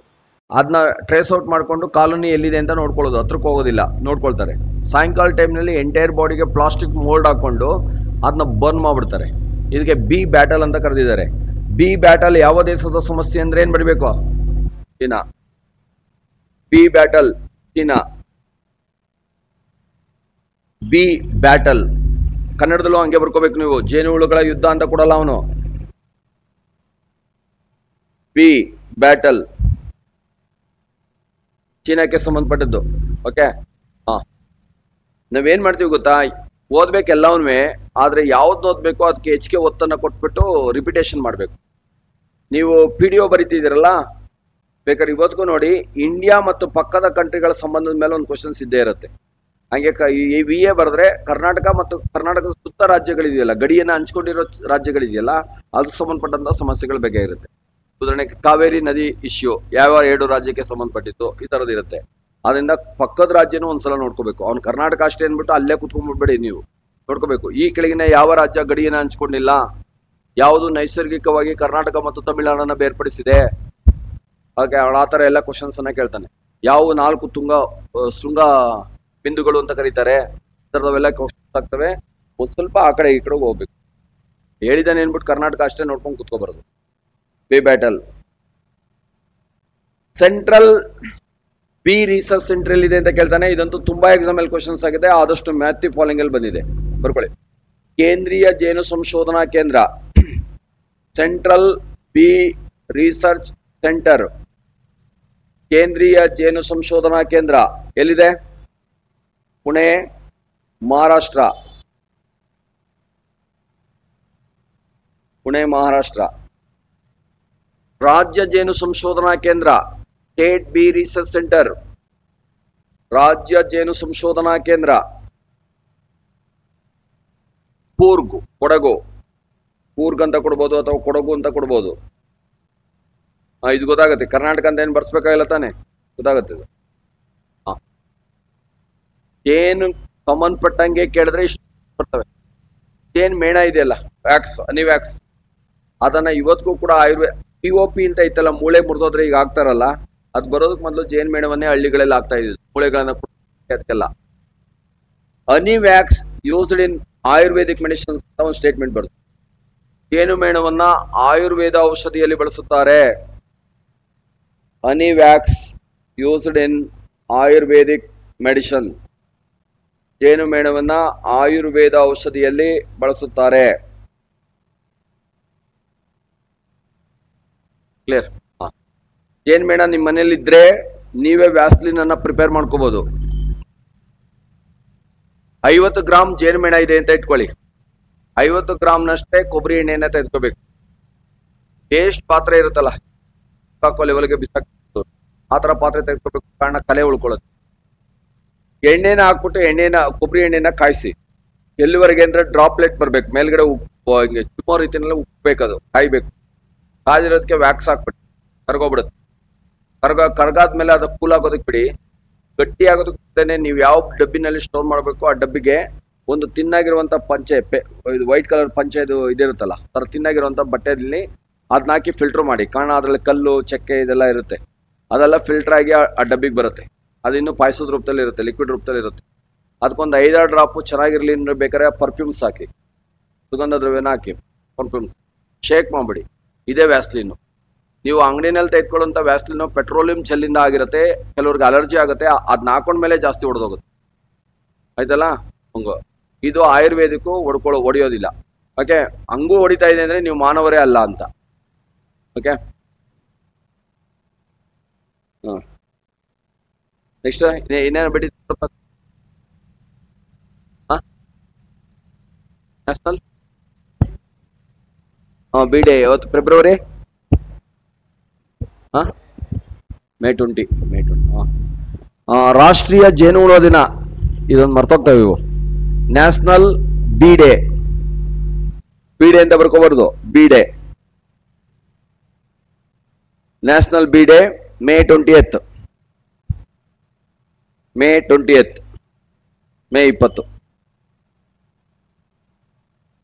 ಅದನ್ನ ಟ್ರೇಸ್ ಔಟ್ ಮಾಡ್ಕೊಂಡು ಕಾಲೋನಿ ಎಲ್ಲಿದೆ ಅಂತ ನೋಡ್ಕೊಳ್ಳೋದು, ಹತ್ರಕ್ಕೆ ಹೋಗೋದಿಲ್ಲ, ನೋಡ್ಕೊಳ್ತಾರೆ. ಸಾಯಂಕಾಲ ಟೈಮ್ನಲ್ಲಿ ಎಂಟೈರ್ ಬಾಡಿಗೆ ಪ್ಲಾಸ್ಟಿಕ್ ಮೋಲ್ಡ್ ಹಾಕೊಂಡು ಅದನ್ನ ಬರ್ನ್ ಮಾಡ್ಬಿಡ್ತಾರೆ. ಇದಕ್ಕೆ ಬಿ ಬ್ಯಾಟಲ್ ಅಂತ ಕರೆದಿದ್ದಾರೆ. ಬಿ ಬ್ಯಾಟಲ್ ಯಾವ ದೇಶದ ಸಮಸ್ಯೆ ಅಂದ್ರೆ ಏನ್ ಬರಬೇಕು? China. B battle China. B battle ಕನ್ನಡದಲ್ಲೂ ಹಂಗೆ ಬರ್ಕೋಬೇಕು ನೀವು. ಜೇನುಹುಳುಗಳ ಯುದ್ಧ ಅಂತ ಕೊಡಲ್ಲ ಅವನು. ಬಿ ಬ್ಯಾಟಲ್ ಚೀನಾಕ್ಕೆ ಸಂಬಂಧಪಟ್ಟದ್ದು. ಓಕೆ, ನಾವೇನ್ ಮಾಡ್ತೀವಿ ಗೊತ್ತಾ, ಓದ್ಬೇಕು ಎಲ್ಲವನ್ನೇ, ಆದ್ರೆ ಯಾವ್ದು ಓದ್ಬೇಕು ಅದಕ್ಕೆ ಹೆಚ್ಚಿಗೆ ಒತ್ತನ್ನ ಕೊಟ್ಬಿಟ್ಟು ರಿಪಿಟೇಷನ್ ಮಾಡ್ಬೇಕು. ನೀವು PDO ಬರಿತಿದ್ದೀರಲ್ಲ, ಬೇಕಾದ್ರೆ ಇವತ್ತಿಗೂ ನೋಡಿ, ಇಂಡಿಯಾ ಮತ್ತು ಪಕ್ಕದ ಕಂಟ್ರಿಗಳ ಸಂಬಂಧದ ಮೇಲೆ ಒಂದು ಕ್ವಶನ್ಸ್ ಇದ್ದೇ ಇರುತ್ತೆ. ಹಂಗೆ VA ಬರೆದ್ರೆ ಕರ್ನಾಟಕ ಮತ್ತು ಕರ್ನಾಟಕದ ಸುತ್ತ ರಾಜ್ಯಗಳಿದೆಯಲ್ಲ, ಗಡಿಯನ್ನ ಹಂಚ್ಕೊಂಡಿರೋ ರಾಜ್ಯಗಳಿದೆಯಲ್ಲ, ಅದಕ್ಕೆ ಸಂಬಂಧಪಟ್ಟಂತ ಸಮಸ್ಯೆಗಳ ಬಗ್ಗೆ ಇರುತ್ತೆ. ಉದಾಹರಣೆಗೆ ಕಾವೇರಿ ನದಿ ಇಶ್ಯೂ ಯಾವ 2 ರಾಜ್ಯಕ್ಕೆ ಸಂಬಂಧಪಟ್ಟಿತ್ತು, ಈ ತರದ್ ಇರುತ್ತೆ. ಅದರಿಂದ ಪಕ್ಕದ ರಾಜ್ಯನೂ ಒಂದ್ಸಲ ನೋಡ್ಕೋಬೇಕು. ಅವ್ನು ಕರ್ನಾಟಕ ಅಷ್ಟೇ ಅಂದ್ಬಿಟ್ಟು ಅಲ್ಲೇ ಕುತ್ಕೊಂಡ್ಬಿಡ್ಬೇಡಿ, ನೀವು ನೋಡ್ಕೋಬೇಕು. ಈ ಕೆಳಗಿನ ಯಾವ ರಾಜ್ಯ ಗಡಿಯನ್ನ ಹಂಚ್ಕೊಂಡಿಲ್ಲ, ಯಾವುದು ನೈಸರ್ಗಿಕವಾಗಿ ಕರ್ನಾಟಕ ಮತ್ತು ತಮಿಳುನಾಡನ್ನ ಬೇರ್ಪಡಿಸಿದೆ, ಹಾಗೆ ಆ ತರ ಎಲ್ಲ ಕ್ವಶನ್ಸ್ ಅನ್ನ ಕೇಳ್ತಾನೆ. ಯಾವ 4 ಶೃಂಗ ಬಿಂದುಗಳು ಅಂತ ಕರೀತಾರೆ, ಈ ತರದವೆಲ್ಲ ಕ್ವಶನ್ಸ್ ಆಗ್ತವೆ. ಒಂದ್ ಸ್ವಲ್ಪ ಆ ಕಡೆ ಈ ಕಡೆ ಹೋಗ್ಬೇಕು. ಹೇಳಿದಾನೆ ಏನ್ಬಿಟ್ಟು ಕರ್ನಾಟಕ ಅಷ್ಟೇ ನೋಡ್ಕೊಂಡು ಕುತ್ಕೋಬಾರದು. Bee battle. Central bee research centre ಇದೆ ಅಂತ ಕೇಳ್ತಾನೆ. ಇದಂತೂ ತುಂಬಾ ಎಕ್ಸಾಮ್ ಅಲ್ಲಿ ಕ್ವಶನ್ಸ್ ಆಗಿದೆ, ಆದಷ್ಟು ಮ್ಯಾಥ್ ಫಾಲೋಯಿಂಗ್ ಅಲ್ಲಿ ಬಂದಿದೆ, ಬರ್ಕೊಳ್ಳಿ. ಕೇಂದ್ರೀಯ ಜೇನು ಸಂಶೋಧನಾ ಕೇಂದ್ರ, ಸೆಂಟ್ರಲ್ ಬಿ ರಿಸರ್ಚ್ ಸೆಂಟರ್. ಕೇಂದ್ರೀಯ ಜೇನು ಸಂಶೋಧನಾ ಕೇಂದ್ರ ಎಲ್ಲಿದೆ? ಪುಣೆ, ಮಹಾರಾಷ್ಟ್ರ. ಪುಣೆ, ಮಹಾರಾಷ್ಟ್ರ. ರಾಜ್ಯ ಜೇನು ಸಂಶೋಧನಾ ಕೇಂದ್ರ, ಸ್ಟೇಟ್ ಬಿ ರಿಸರ್ಚ್ ಸೆಂಟರ್, ರಾಜ್ಯ ಜೇನು ಸಂಶೋಧನಾ ಕೇಂದ್ರ, ಕೂರ್ಗ್, ಕೊಡಗು. ಕೂರ್ಗ್ ಅಂತ ಕೊಡ್ಬೋದು ಅಥವಾ ಕೊಡಗು ಅಂತ ಕೊಡ್ಬೋದು. ಇದು ಗೊತ್ತಾಗುತ್ತೆ. ಕರ್ನಾಟಕ ಅಂತ ಏನ್ ಬರ್ಸ್ಬೇಕಾಗಿಲ್ಲ ತಾನೆ, ಗೊತ್ತಾಗುತ್ತೆ ಇದು. ಜೇನು ಸಂಬಂಧಪಟ್ಟಂಗೆ ಕೇಳಿದ್ರೆ ಇಷ್ಟು ಬರ್ತವೆ. ಜೇನ್ ಮೇಣ ಇದೆಯಲ್ಲ, ವ್ಯಾಕ್ಸ್, ಹನಿ ವ್ಯಾಕ್ಸ್, ಅದನ್ನ ಇವತ್ತಿಗೂ ಕೂಡ ಆಯುರ್ವೇದ POP ಅಂತ ಐತಲ್ಲ, ಮೂಳೆ ಮುರಿದೋದ್ರೆ ಈಗ ಆಗ್ತಾರಲ್ಲ, ಅದ್ ಬರೋದಕ್ಕೆ ಮೊದಲು ಜೇನ್ ಮೇಣವನ್ನೇ ಹಳ್ಳಿಗಳೆಲ್ಲ ಆಗ್ತಾ ಇದ್ರು, ಮೂಳೆಗಳನ್ನ ಅದಕ್ಕೆಲ್ಲ. Honey wax used in Ayurvedic medicines ಅಂತ ಒಂದು ಸ್ಟೇಟ್ಮೆಂಟ್ ಬರುತ್ತೆ. ಜೇನು ಮೇಣವನ್ನ ಆಯುರ್ವೇದ ಔಷಧಿಯಲ್ಲಿ ಬಳಸುತ್ತಾರೆ. Honey wax used in Ayurvedic medicine. ಜೇನು ಮೇಣವನ್ನ ಆಯುರ್ವೇದ ಔಷಧಿಯಲ್ಲಿ ಬಳಸುತ್ತಾರೆ. ಕ್ಲಿಯರ್? ಜೇನ್ ಮೇಣ ನಿಮ್ಮ ಮನೇಲಿ ಇದ್ರೆ ನೀವೇ ವ್ಯಾಸ್ಲಿನ್ ಅನ್ನ ಪ್ರಿಪೇರ್ ಮಾಡ್ಕೋಬಹುದು. 50 ಗ್ರಾಮ್ ಜೇನು ಮೇಣ ಇದೆ ಅಂತ ಇಟ್ಕೊಳ್ಳಿ. 50 ಗ್ರಾಮ್ನಷ್ಟೇ ಕೊಬ್ಬರಿ ಎಣ್ಣೆಯನ್ನ ತೆಗೆದುಕೋಬೇಕು. ವೇಸ್ಟ್ ಪಾತ್ರೆ ಇರುತ್ತಲ್ಲ, ಹಾಕೋ ಲೆವೆಲ್ಗೆ ಬಿಸಾಕ್ಬೇಕು, ಆ ತರ ಪಾತ್ರೆ ತೆಗೆದುಕೋಬೇಕು, ಕಾರಣ ಕಲೆ ಉಳ್ಕೊಳ್ಳೋದು. ಎಣ್ಣೆನ ಹಾಕ್ಬಿಟ್ಟು ಕೊಬ್ಬರಿ ಎಣ್ಣೆನ ಕಾಯಿಸಿ. ಎಲ್ಲಿವರೆಗೆ ಅಂದ್ರೆ ಡ್ರಾಪ್ಲೆಟ್ ಬರ್ಬೇಕು, ಮೇಲ್ಗಡೆ ಉಪ್ಪು ಹಿಂಗೆ ಚುಮ್ಮೋ ರೀತಿಯಲ್ಲಿ ಉಪ್ಪಬೇಕದು, ಕಾಯ್ಬೇಕು. ಕಾದಿರೋದಕ್ಕೆ ವ್ಯಾಕ್ಸ್ ಹಾಕ್ಬಿಟ್ಟು ಕರ್ಗೋಗ್ಬಿಡುತ್ತೆ. ಕರ್ಗಾದ್ಮೇಲೆ ಅದು ಕೂಲ್ ಆಗೋದಕ್ಕೆ ಬಿಡಿ. ಗಟ್ಟಿ ಆಗೋದಕ್ಕೆ ನೀವು ಯಾವ ಡಬ್ಬಿನಲ್ಲಿ ಸ್ಟೋರ್ ಮಾಡಬೇಕು ಆ ಡಬ್ಬಿಗೆ ಒಂದು ತಿನ್ನಾಗಿರುವಂತ ಪಂಚೆ, ಇದು ವೈಟ್ ಕಲರ್ ಪಂಚೆ, ಇದು ಇದಿರುತ್ತಲ್ಲ ತರ ತಿನ್ನಾಗಿರುವಂತ ಬಟ್ಟೆಯಲ್ಲಿ ಅದನ್ನ ಹಾಕಿ ಫಿಲ್ಟರ್ ಮಾಡಿ, ಕಾರಣ ಅದರಲ್ಲಿ ಕಲ್ಲು ಚಕ್ಕೆ ಇದೆಲ್ಲ ಇರುತ್ತೆ, ಅದೆಲ್ಲ ಫಿಲ್ಟರ್ ಆಗಿ ಆ ಡಬ್ಬಿಗೆ ಬರುತ್ತೆ. ಅದಿನ್ನು ಪಾಯಸದ ರೂಪದಲ್ಲಿ ಇರುತ್ತೆ, ಲಿಕ್ವಿಡ್ ರೂಪದಲ್ಲಿ ಇರುತ್ತೆ. ಅದಕ್ಕೊಂದು 5-6 ಡ್ರಾಪ್ ಚೆನ್ನಾಗಿರ್ಲಿ ಅಂದ್ರೆ ಬೇಕಾದ್ರೆ ಪರ್ಫ್ಯೂಮ್ಸ್ ಹಾಕಿ, ಸುಗಂಧ ದ್ರವ್ಯನ ಹಾಕಿ ಪರ್ಫ್ಯೂಮ್ಸ್ ಶೇಕ್ ಮಾಡ್ಬಿಡಿ. ಇದೇ ವ್ಯಾಸ್ಲಿನ್. ನೀವು ಅಂಗಡಿನಲ್ಲಿ ತೆಗೆದುಕೊಳ್ಳುವಂಥ ವ್ಯಾಸ್ಲಿನ್ ಪೆಟ್ರೋಲಿಯಂ ಜೆಲ್ಲಿಂದ ಆಗಿರುತ್ತೆ, ಕೆಲವ್ರಿಗೆ ಅಲರ್ಜಿ ಆಗುತ್ತೆ, ಅದನ್ನ ಹಾಕೊಂಡ್ಮೇಲೆ ಜಾಸ್ತಿ ಹೊಡೆದೋಗುತ್ತೆ. ಆಯ್ತಲ್ಲ, ಹಂಗ ಇದು ಆಯುರ್ವೇದಿಕ್ಕೂ ಹೊಡೆಯೋದಿಲ್ಲ. ಓಕೆ, ಹಂಗೂ ಹೊಡಿತಾ ಇದೆ ಅಂದ್ರೆ ನೀವು ಮಾನವರೇ ಅಲ್ಲ ಅಂತ. ಓಕೆ, ನೆಕ್ಸ್ಟ್ ಇನ್ನೇನು ಬಿಡಿ. ನ್ಯಾಷನಲ್ ಬಿ ಡೇ ಇವತ್ತು ಫೆಬ್ರವರಿ ಮೇ 20. ರಾಷ್ಟ್ರೀಯ ಜೇನುಹುಳ ದಿನ, ಇದೊಂದು ಮರ್ತೋಗ್ತವೆ ಇವು. National bee day, bee day ಅಂತ ಬರ್ಕೋಬಾರ್ದು, bee day. National bee day May 20th, May 20th, May 20.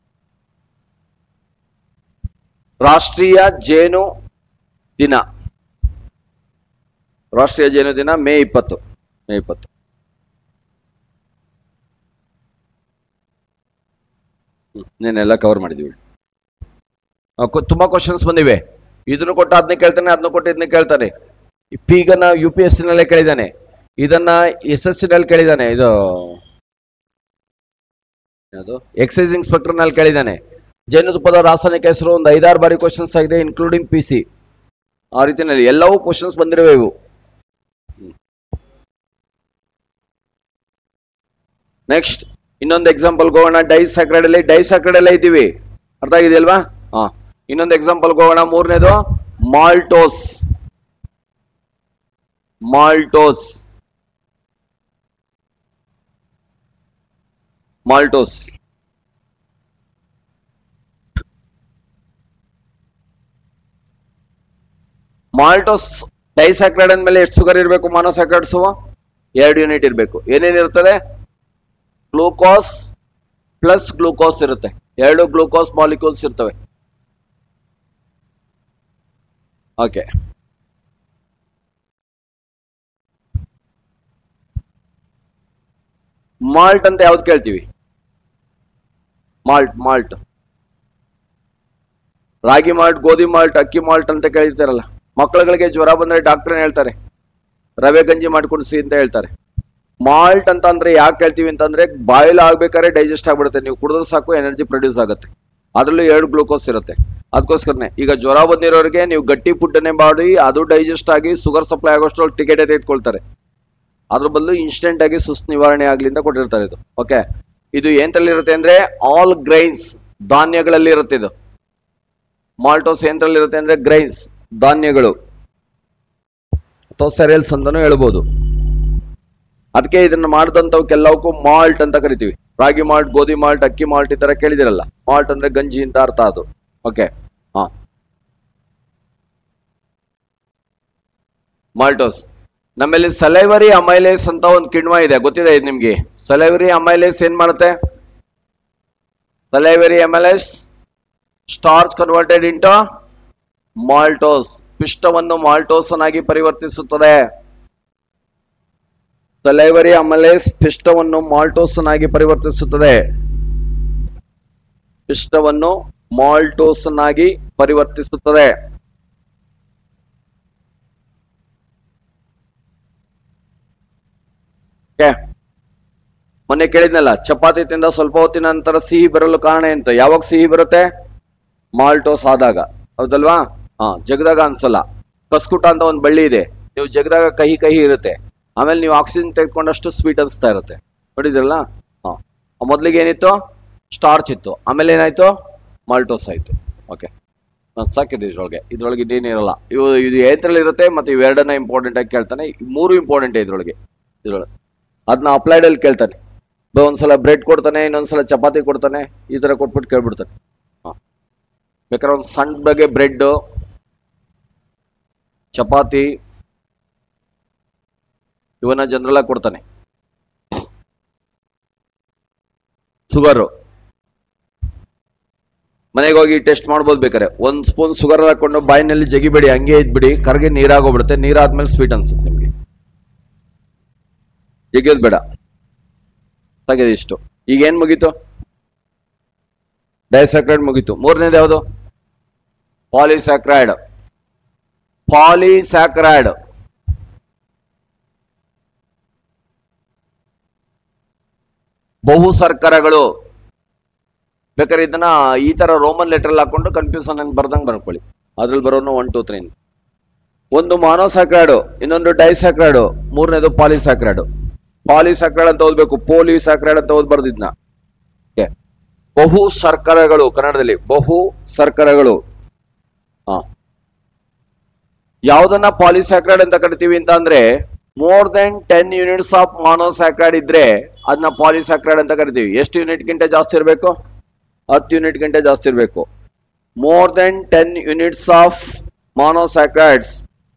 ರಾಷ್ಟ್ರೀಯ ಜೇನು ದಿನ, ರಾಷ್ಟ್ರೀಯ ಜೇನು ದಿನ ಮೇ 20, ಮೇ 20. ನೀನೆಲ್ಲ ಕವರ್ ಮಾಡಿದೀವಿ. ತುಂಬಾ ಕ್ವಶನ್ಸ್ ಬಂದಿವೆ. ಇದನ್ನು ಕೊಟ್ಟು ಅದನ್ನ ಕೇಳ್ತಾನೆ, ಅದನ್ನ ಕೊಟ್ಟು ಇದನ್ನ ಕೇಳ್ತಾನೆ. ಈಗನ UPSC ನಲ್ಲೇ ಕೇಳಿದಾನೆ, ಇದನ್ನ SSC ನಲ್ಲಿ ಕೇಳಿದಾನೆ, ಇದು ಯಾವುದು ಎಕ್ಸೈಸ್ ಇನ್ಸ್ಪೆಕ್ಟರ್ ನಲ್ಲಿ ಕೇಳಿದಾನೆ. ಜೇನುತುಪ್ಪದ ರಾಸಾಯನಿಕ ಹೆಸರು ಒಂದು 5-6 ಬಾರಿ ಕ್ವಶನ್ಸ್ ಆಗಿದೆ, ಇನ್ಕ್ಲೂಡಿಂಗ್ PC. ಆ ರೀತಿಯಲ್ಲಿ ಎಲ್ಲವೂ ಕ್ವಶನ್ಸ್ ಬಂದಿರುವೆ ಇವು. ನೆಕ್ಸ್ಟ್ ಇನ್ನೊಂದು ಎಕ್ಸಾಂಪಲ್ ಹೋಗೋಣ. ಡೈಸ್ಯಾಕ್ರೈಡ್ ಎಲ್ಲ ಇದ್ದೀವಿ, ಅರ್ಥ ಆಗಿದೆಯಲ್ವಾ? ಇನ್ನೊಂದು ಎಕ್ಸಾಂಪಲ್ ಹೋಗೋಣ. 3ನೇದು ಮಾಲ್ಟೋಸ್. Maltose, maltose. ಮಾಲ್ಟೋಸ್ ಡೈಸ್ಯಾಕ್ರೈಡ್ ಅಂದ್ಮೇಲೆ ಎಷ್ಟು ಶುಗರ್ ಇರಬೇಕು? ಮಾನೋಸ್ಯಾಕ್ರೈಡ್ಸ್ 2 ಯೂನಿಟ್ ಇರಬೇಕು. ಏನೇನಿರುತ್ತದೆ? ಗ್ಲೂಕೋಸ್ ಪ್ಲಸ್ ಗ್ಲೂಕೋಸ್ ಇರುತ್ತೆ, 2 ಗ್ಲೂಕೋಸ್ ಮಾಲಿಕ್ಯೂಲ್ಸ್ ಇರ್ತವೆ. ಓಕೆ, ಮಾಲ್ಟ್ ಅಂತ ಯಾವ್ದು ಕೇಳ್ತೀವಿ? ಮಾಲ್ಟ್ ರಾಗಿ ಮಾಲ್ಟ್, ಗೋಧಿ ಮಾಲ್ಟ್, ಅಕ್ಕಿ ಮಾಲ್ಟ್ ಅಂತ ಕೇಳ್ತಾರಲ್ಲ. ಮಕ್ಕಳುಗಳಿಗೆ ಜ್ವರ ಬಂದ್ರೆ ಡಾಕ್ಟರ್ ಏನ್ ಹೇಳ್ತಾರೆ? ರವೆ ಗಂಜಿ ಮಾಡ್ಕೊಡ್ಸಿ ಅಂತ ಹೇಳ್ತಾರೆ. ಮಾಲ್ಟ್ ಅಂತ ಅಂದ್ರೆ ಯಾಕೆ ಹೇಳ್ತೀವಿ ಅಂತಂದ್ರೆ, ಬಾಯ್ಲ್ ಆಗ್ಬೇಕಾದ್ರೆ ಡೈಜೆಸ್ಟ್ ಆಗ್ಬಿಡುತ್ತೆ, ನೀವು ಕುಡಿದ್ರೆ ಸಾಕು ಎನರ್ಜಿ ಪ್ರೊಡ್ಯೂಸ್ ಆಗುತ್ತೆ. ಅದರಲ್ಲೂ 2 ಗ್ಲೂಕೋಸ್ ಇರುತ್ತೆ. ಅದಕ್ಕೋಸ್ಕರನೇ ಈಗ ಜ್ವರ ಬಂದಿರೋರಿಗೆ ನೀವು ಗಟ್ಟಿ ಫುಡ್ಡನ್ನೇ ಮಾಡಿ ಅದು ಡೈಜೆಸ್ಟ್ ಆಗಿ ಶುಗರ್ ಸಪ್ಲೈ ಆಗೋಷ್ಟು ಟಿಕೆಟ್ ತೆಗೆದುಕೊಳ್ತಾರೆ. ಅದ್ರ ಬದಲು ಇನ್ಸ್ಟೆಂಟ್ ಆಗಿ ಸುಸ್ತು ನಿವಾರಣೆ ಆಗ್ಲಿ ಅಂತ ಕೊಟ್ಟಿರ್ತಾರೆ ಇದು. ಓಕೆ, ಇದು ಎಂತಲ್ಲಿರುತ್ತೆ ಅಂದ್ರೆ ಆಲ್ ಗ್ರೈನ್ಸ್, ಧಾನ್ಯಗಳಲ್ಲಿ ಇರುತ್ತೆ ಇದು. ಮಾಲ್ಟೋಸ್ ಎಂತರಲ್ಲಿರುತ್ತೆ ಅಂದ್ರೆ ಗ್ರೈನ್ಸ್, ಧಾನ್ಯಗಳು ಅಥವಾ ಸೆರಿಯಲ್ಸ್ ಅಂತಾನೂ ಹೇಳ್ಬೋದು. ಅದಕ್ಕೆ ಇದನ್ನ ಮಾಡಿದಂಥವಕ್ಕೆಲ್ಲವಕ್ಕೂ ಮಾಲ್ಟ್ ಅಂತ ಕರಿತೀವಿ. ರಾಗಿ ಮಾಲ್ಟ್, ಗೋಧಿ ಮಾಲ್ಟ್, ಅಕ್ಕಿ ಮಾಲ್ಟ್ ಈ ತರ ಕೇಳಿದಿರಲ್ಲ. ಮಾಲ್ಟ್ ಅಂದ್ರೆ ಗಂಜಿ ಅಂತ ಅರ್ಥ ಅದು. Okay, maltose. ನಮ್ಮಲ್ಲಿ ಸಲೈವರಿ ಅಮೈಲೇಸ್ ಅಂತ ಒಂದು ಕಿಣ್ವ ಇದೆ, ಗೊತ್ತಿದೆ ಇದು ನಿಮ್ಗೆ? ಸಲೈವರಿ ಅಮೈಲೇಸ್ ಏನ್ ಮಾಡುತ್ತೆ? Salivary amylase starch converted into maltose, ಪಿಷ್ಟವನ್ನು ಮಾಲ್ಟೋಸ್ ಅನ್ನಾಗಿ ಪರಿವರ್ತಿಸುತ್ತದೆ. ಸಲೈವರಿ ಅಮೈಲೇಸ್ ಪಿಷ್ಟವನ್ನು ಮಾಲ್ಟೋಸ್ ಅನ್ನಾಗಿ ಪರಿವರ್ತಿಸುತ್ತದೆ. ಪಿಷ್ಟವನ್ನು ಮಾಲ್ಟೋಸ್ ಅನ್ನಾಗಿ ಪರಿವರ್ತಿಸುತ್ತದೆ. ಮೊನ್ನೆ ಕೇಳಿದ್ನಲ್ಲ, ಚಪಾತಿ ತಿಂದ ಸ್ವಲ್ಪ ಹೊತ್ತಿನ ನಂತರ ಸಿಹಿ ಬರಲು ಕಾರಣ ಎಂತ? ಯಾವಾಗ ಸಿಹಿ ಬರುತ್ತೆ? ಮಾಲ್ಟೋಸ್ ಆದಾಗ, ಹೌದಲ್ವಾ? ಜಗದಾಗ ಅನ್ಸಲ್ಲ. ಕಸ್ಕುಟ ಅಂತ ಒಂದು ಬಳ್ಳಿ ಇದೆ, ನೀವು ಜಗದಾಗ ಕಹಿ ಕಹಿ ಇರುತ್ತೆ, ಆಮೇಲೆ ನೀವು ಆಕ್ಸಿಜನ್ ತೆಗೆದುಕೊಂಡಷ್ಟು ಸ್ವೀಟ್ ಅನ್ಸ್ತಾ ಇರುತ್ತೆ. ನೋಡಿದ್ರಲ್ಲ? ಮೊದ್ಲಿಗೆ ಏನಿತ್ತು? ಸ್ಟಾರ್ಚ್ ಇತ್ತು, ಆಮೇಲೆ ಏನಾಯ್ತು? ಮಾಲ್ಟೋಸ್ ಆಯ್ತು. ಓಕೆ, ಸಾಕಿದೆ. ಇದ್ರೊಳಗೆ ಇನ್ನೇನಿರಲ್ಲ. ಇದು ಏತರಲ್ಲಿ ಇರುತ್ತೆ, ಮತ್ತೆ ಇವೆರಡನ್ನ ಇಂಪಾರ್ಟೆಂಟ್ ಆಗಿ ಕೇಳ್ತಾನೆ. 3 ಇಂಪಾರ್ಟೆಂಟ್ ಇದ್ರೊಳಗೆ. ಅದನ್ನ ಅಪ್ಲೈಡ್ ಅಲ್ಲಿ ಕೇಳ್ತಾನೆ. ಒಂದ್ಸಲ ಬ್ರೆಡ್ ಕೊಡ್ತಾನೆ, ಇನ್ನೊಂದ್ಸಲ ಚಪಾತಿ ಕೊಡ್ತಾನೆ, ಈ ತರ ಕೊಟ್ಬಿಟ್ಟು ಕೇಳ್ಬಿಡ್ತಾನೆ. ಬೇಕಾದ್ರೆ ಒಂದು ಸಣ್ಣ ಬಗ್ಗೆ ಬ್ರೆಡ್, ಚಪಾತಿ ಇವನ್ನ ಜನರಲ್ ಆಗಿ ಕೊಡ್ತಾನೆ. ಶುಗರು ಮನೆಗೆ ಹೋಗಿ ಟೆಸ್ಟ್ ಮಾಡ್ಬೋದು ಬೇಕಾರೆ. 1 ಸ್ಪೂನ್ ಶುಗರ್ ಹಾಕೊಂಡು ಬಾಯಿನಲ್ಲಿ ಜಗಿಬೇಡಿ, ಹಂಗೆ ಇದ್ಬಿಡಿ, ಕರ್ಗೆ ನೀರಾಗೋಗ್ಬಿಡುತ್ತೆ. ನೀರಾದ್ಮೇಲೆ ಸ್ವೀಟ್ ಅನ್ಸುತ್ತೆ ನಿಮ್ಗೆ. ಜಗಿಯೋದು ಬೇಡ, ತೆಗೆದು ಇಷ್ಟು. ಈಗ ಏನ್ ಮುಗೀತು? ಡೈಸ್ಯಾಕ್ರೈಡ್ ಮುಗೀತು. ಮೂರನೇದು ಯಾವುದು? ಪಾಲಿಸ್ಯಾಕ್ರೈಡ್. ಪಾಲಿಸ್ಯಾಕ್ರೈಡ್ ಬಹು ಸರ್ಕರಗಳು. ಬೇಕಾದ್ರೆ ಇದನ್ನ ಈ ತರ ರೋಮನ್ ಲೆಟರ್ ಹಾಕೊಂಡು ಕನ್ಫ್ಯೂಷನ್ ಅಂತ ಬರ್ದಂಗ್ ಬರ್ಕೊಳ್ಳಿ. ಅದ್ರಲ್ಲಿ ಬರೋನು 1 2 3. ಒಂದು ಮಾನೋಸ್ಯಾಕ್ರೈಡ್, ಇನ್ನೊಂದು ಡೈಸ್ಯಾಕ್ರೈಡ್, ಮೂರನೇದು ಪಾಲಿಸ್ಯಾಕ್ರೈಡ್. ಪಾಲಿಸ್ಯಾಕ್ರೈಡ್ ಅಂತ ಓದ್ಬೇಕು, ಪೋಲಿಸ್ಯಾಕ್ರೈಡ್ ಅಂತ ಓದ್ಬಾರ್ದು ಇದನ್ನ. ಬಹು ಸರ್ಕರಗಳು, ಕನ್ನಡದಲ್ಲಿ ಬಹು ಸರ್ಕರಗಳು. ಯಾವ್ದನ್ನ ಪಾಲಿಸ್ಯಾಕ್ರೈಡ್ ಅಂತ ಕರಿತೀವಿ ಅಂತ ಅಂದ್ರೆ, ಮೋರ್ ದೆನ್ 10 ಯೂನಿಟ್ಸ್ ಆಫ್ ಮಾನೋಸ್ಯಾಕ್ರೈಡ್ ಇದ್ರೆ ಅದನ್ನ ಪಾಲಿಸ್ಯಾಕ್ರೈಡ್ ಅಂತ ಕರಿತೀವಿ. ಎಷ್ಟು ಯೂನಿಟ್ ಗಿಂತ ಜಾಸ್ತಿ ಇರಬೇಕು? 10 ಯೂನಿಟ್ ಗಿಂತ ಜಾಸ್ತಿ ಇರಬೇಕು. More than 10 units of monosaccharides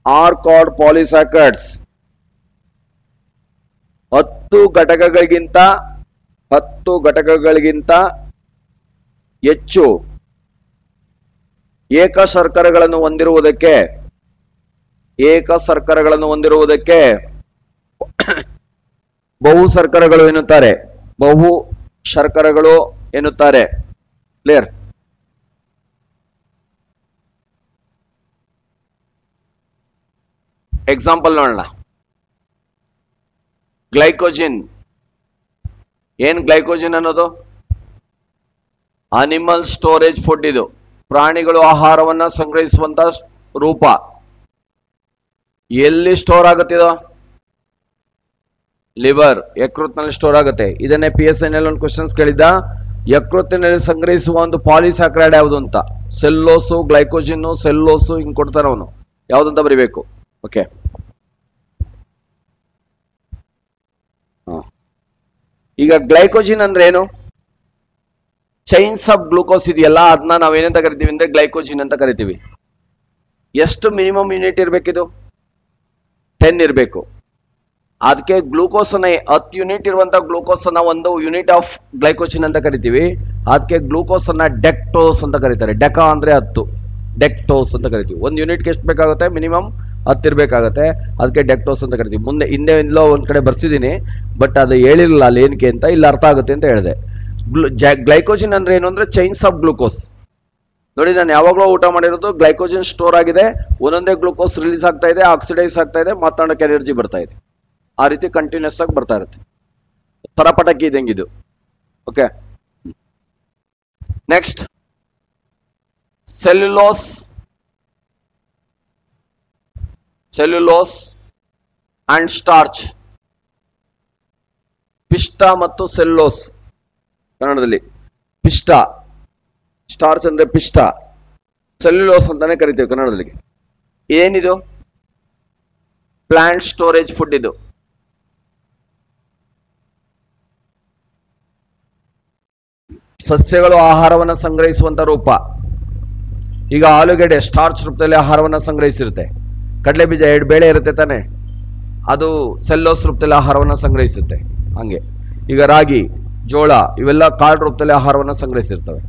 are called polysaccharides. 10 ಘಟಕಗಳಿಗಿಂತ ಹೆಚ್ಚು ಏಕ ಸರ್ಕರಗಳನ್ನು ಹೊಂದಿರುವುದಕ್ಕೆ ಬಹು ಸರ್ಕರಗಳು ಎನ್ನುತ್ತಾರೆ. ಬಹು ಶರ್ಕರಗಳು ಎನ್ನುತ್ತಾರೆ. ಕ್ಲಿಯರ್? ಎಕ್ಸಾಂಪಲ್ ನೋಡೋಣ. ಗ್ಲೈಕೋಜಿನ್. ಏನ್ ಗ್ಲೈಕೋಜಿನ್ ಅನ್ನೋದು? Animal storage food. ಇದು ಪ್ರಾಣಿಗಳು ಆಹಾರವನ್ನ ಸಂಗ್ರಹಿಸುವಂತ ರೂಪ. ಎಲ್ಲಿ ಸ್ಟೋರ್ ಆಗುತ್ತೆ ಇದು? ಲಿವರ್, ಯಕೃತ್ನಲ್ಲಿ ಸ್ಟೋರ್ ಆಗುತ್ತೆ. ಇದನ್ನೇ PSI ನಲ್ಲಿ ಒಂದು ಕ್ವಶನ್ಸ್ ಕೇಳಿದ್ದ, ಯಕೃತ್ತಿನಲ್ಲಿ ಸಂಗ್ರಹಿಸುವ ಒಂದು ಪಾಲಿಸ್ಯಾಕ್ರೈಡ್ ಯಾವುದು ಅಂತ. ಸೆಲ್ಲೋಸು, ಗ್ಲೈಕೋಜಿನ್, ಸೆಲ್ಲೋಸು ಹಿಂಗ್ ಕೊಡ್ತಾನೆ ಅವನು. ಯಾವ್ದಂತ ಬರಿಬೇಕು. ಓಕೆ, ಈಗ ಗ್ಲೈಕೋಜಿನ್ ಅಂದ್ರೆ ಏನು? ಚೈನ್ಸ್ ಆಫ್ ಗ್ಲೂಕೋಸ್ ಇದೆಯಲ್ಲ, ಅದನ್ನ ನಾವೇನಂತ ಕರಿತೀವಿ ಅಂದ್ರೆ ಗ್ಲೈಕೋಜಿನ್ ಅಂತ ಕರಿತೀವಿ. ಎಷ್ಟು ಮಿನಿಮಮ್ ಯೂನಿಟ್ ಇರ್ಬೇಕಿದು? 10 ಇರಬೇಕು. ಅದಕ್ಕೆ ಗ್ಲೂಕೋಸ್ ಅನ್ನ 10 ಯೂನಿಟ್ ಇರುವಂತ ಗ್ಲೂಕೋಸ್ ಅನ್ನ ಒಂದು ಯೂನಿಟ್ ಆಫ್ ಗ್ಲೈಕೋಜಿನ್ ಅಂತ ಕರಿತೀವಿ. ಅದಕ್ಕೆ ಗ್ಲೂಕೋಸ್ ಅನ್ನ ಡೆಕ್ಟೋಸ್ ಅಂತ ಕರೀತಾರೆ. ಡೆಕಾ ಅಂದ್ರೆ 10, ಡೆಕ್ಟೋಸ್ ಅಂತ ಕರಿತೀವಿ. ಒಂದು ಯೂನಿಟ್ಗೆ ಎಷ್ಟು ಬೇಕಾಗುತ್ತೆ? ಮಿನಿಮಮ್ 10 ಇರ್ಬೇಕಾಗತ್ತೆ. ಅದಕ್ಕೆ ಡೆಕ್ಟೋಸ್ ಅಂತ ಕರಿತೀವಿ. ಹಿಂದೆ ಎಲ್ಲೋ ಒಂದ್ ಕಡೆ ಬರ್ಸಿದೀನಿ, ಬಟ್ ಅದು ಹೇಳಿರಲಿಲ್ಲ ಅಲ್ಲಿ ಏನಕ್ಕೆ ಅಂತ. ಇಲ್ಲಿ ಅರ್ಥ ಆಗುತ್ತೆ ಅಂತ ಹೇಳಿದೆ. ಗ್ಲೈಕೋಜಿನ್ ಅಂದ್ರೆ ಏನು ಅಂದ್ರೆ ಚೈನ್ಸ್ ಆಫ್ ಗ್ಲೂಕೋಸ್. ನೋಡಿ, ನಾನು ಯಾವಾಗಲೂ ಊಟ ಮಾಡಿರೋದು ಗ್ಲೈಕೋಜಿನ್ ಸ್ಟೋರ್ ಆಗಿದೆ, ಒಂದೊಂದೇ ಗ್ಲೂಕೋಸ್ ರಿಲೀಸ್ ಆಗ್ತಾ ಇದೆ, ಆಕ್ಸಿಡೈಸ್ ಆಗ್ತಾ ಇದೆ, ಮಾತಾಡೋಕೆ ಎನರ್ಜಿ ಬರ್ತಾ ಇದೆ. ಆ ರೀತಿ ಕಂಟಿನ್ಯೂಸ್ ಆಗಿ ಬರ್ತಾ ಇರುತ್ತೆ. ಸರಪಟಕಿ ಇದಂಗಿದು. Okay, next cellulose and starch. ಪಿಷ್ಟ ಮತ್ತು ಸೆಲ್ಯುಲೋಸ್. ಕನ್ನಡದಲ್ಲಿ ಪಿಷ್ಟ, ಸ್ಟಾರ್ಚ್ ಅಂದ್ರೆ ಪಿಷ್ಟ, ಸೆಲ್ಯುಲೋಸ್ ಅಂತಾನೆ ಕರಿತೀವಿ ಕನ್ನಡದಲ್ಲಿ. ಏನಿದು? Plant storage food. ಇದು ಸಸ್ಯಗಳು ಆಹಾರವನ್ನು ಸಂಗ್ರಹಿಸುವಂತ ರೂಪ. ಈಗ ಆಲೂಗೆಡ್ಡೆ ಸ್ಟಾರ್ಚ್ ರೂಪದಲ್ಲಿ ಆಹಾರವನ್ನು ಸಂಗ್ರಹಿಸಿರುತ್ತೆ. ಕಡಲೆ ಬೀಜ 2 ಬೇಳೆ ಇರುತ್ತೆ ತಾನೆ, ಅದು ಸೆಲ್ಲೋಸ್ ರೂಪದಲ್ಲಿ ಆಹಾರವನ್ನು ಸಂಗ್ರಹಿಸುತ್ತೆ. ಹಂಗೆ ಈಗ ರಾಗಿ, ಜೋಳ ಇವೆಲ್ಲ ಕಾಳು ರೂಪದಲ್ಲಿ ಆಹಾರವನ್ನು ಸಂಗ್ರಹಿಸಿರ್ತವೆ.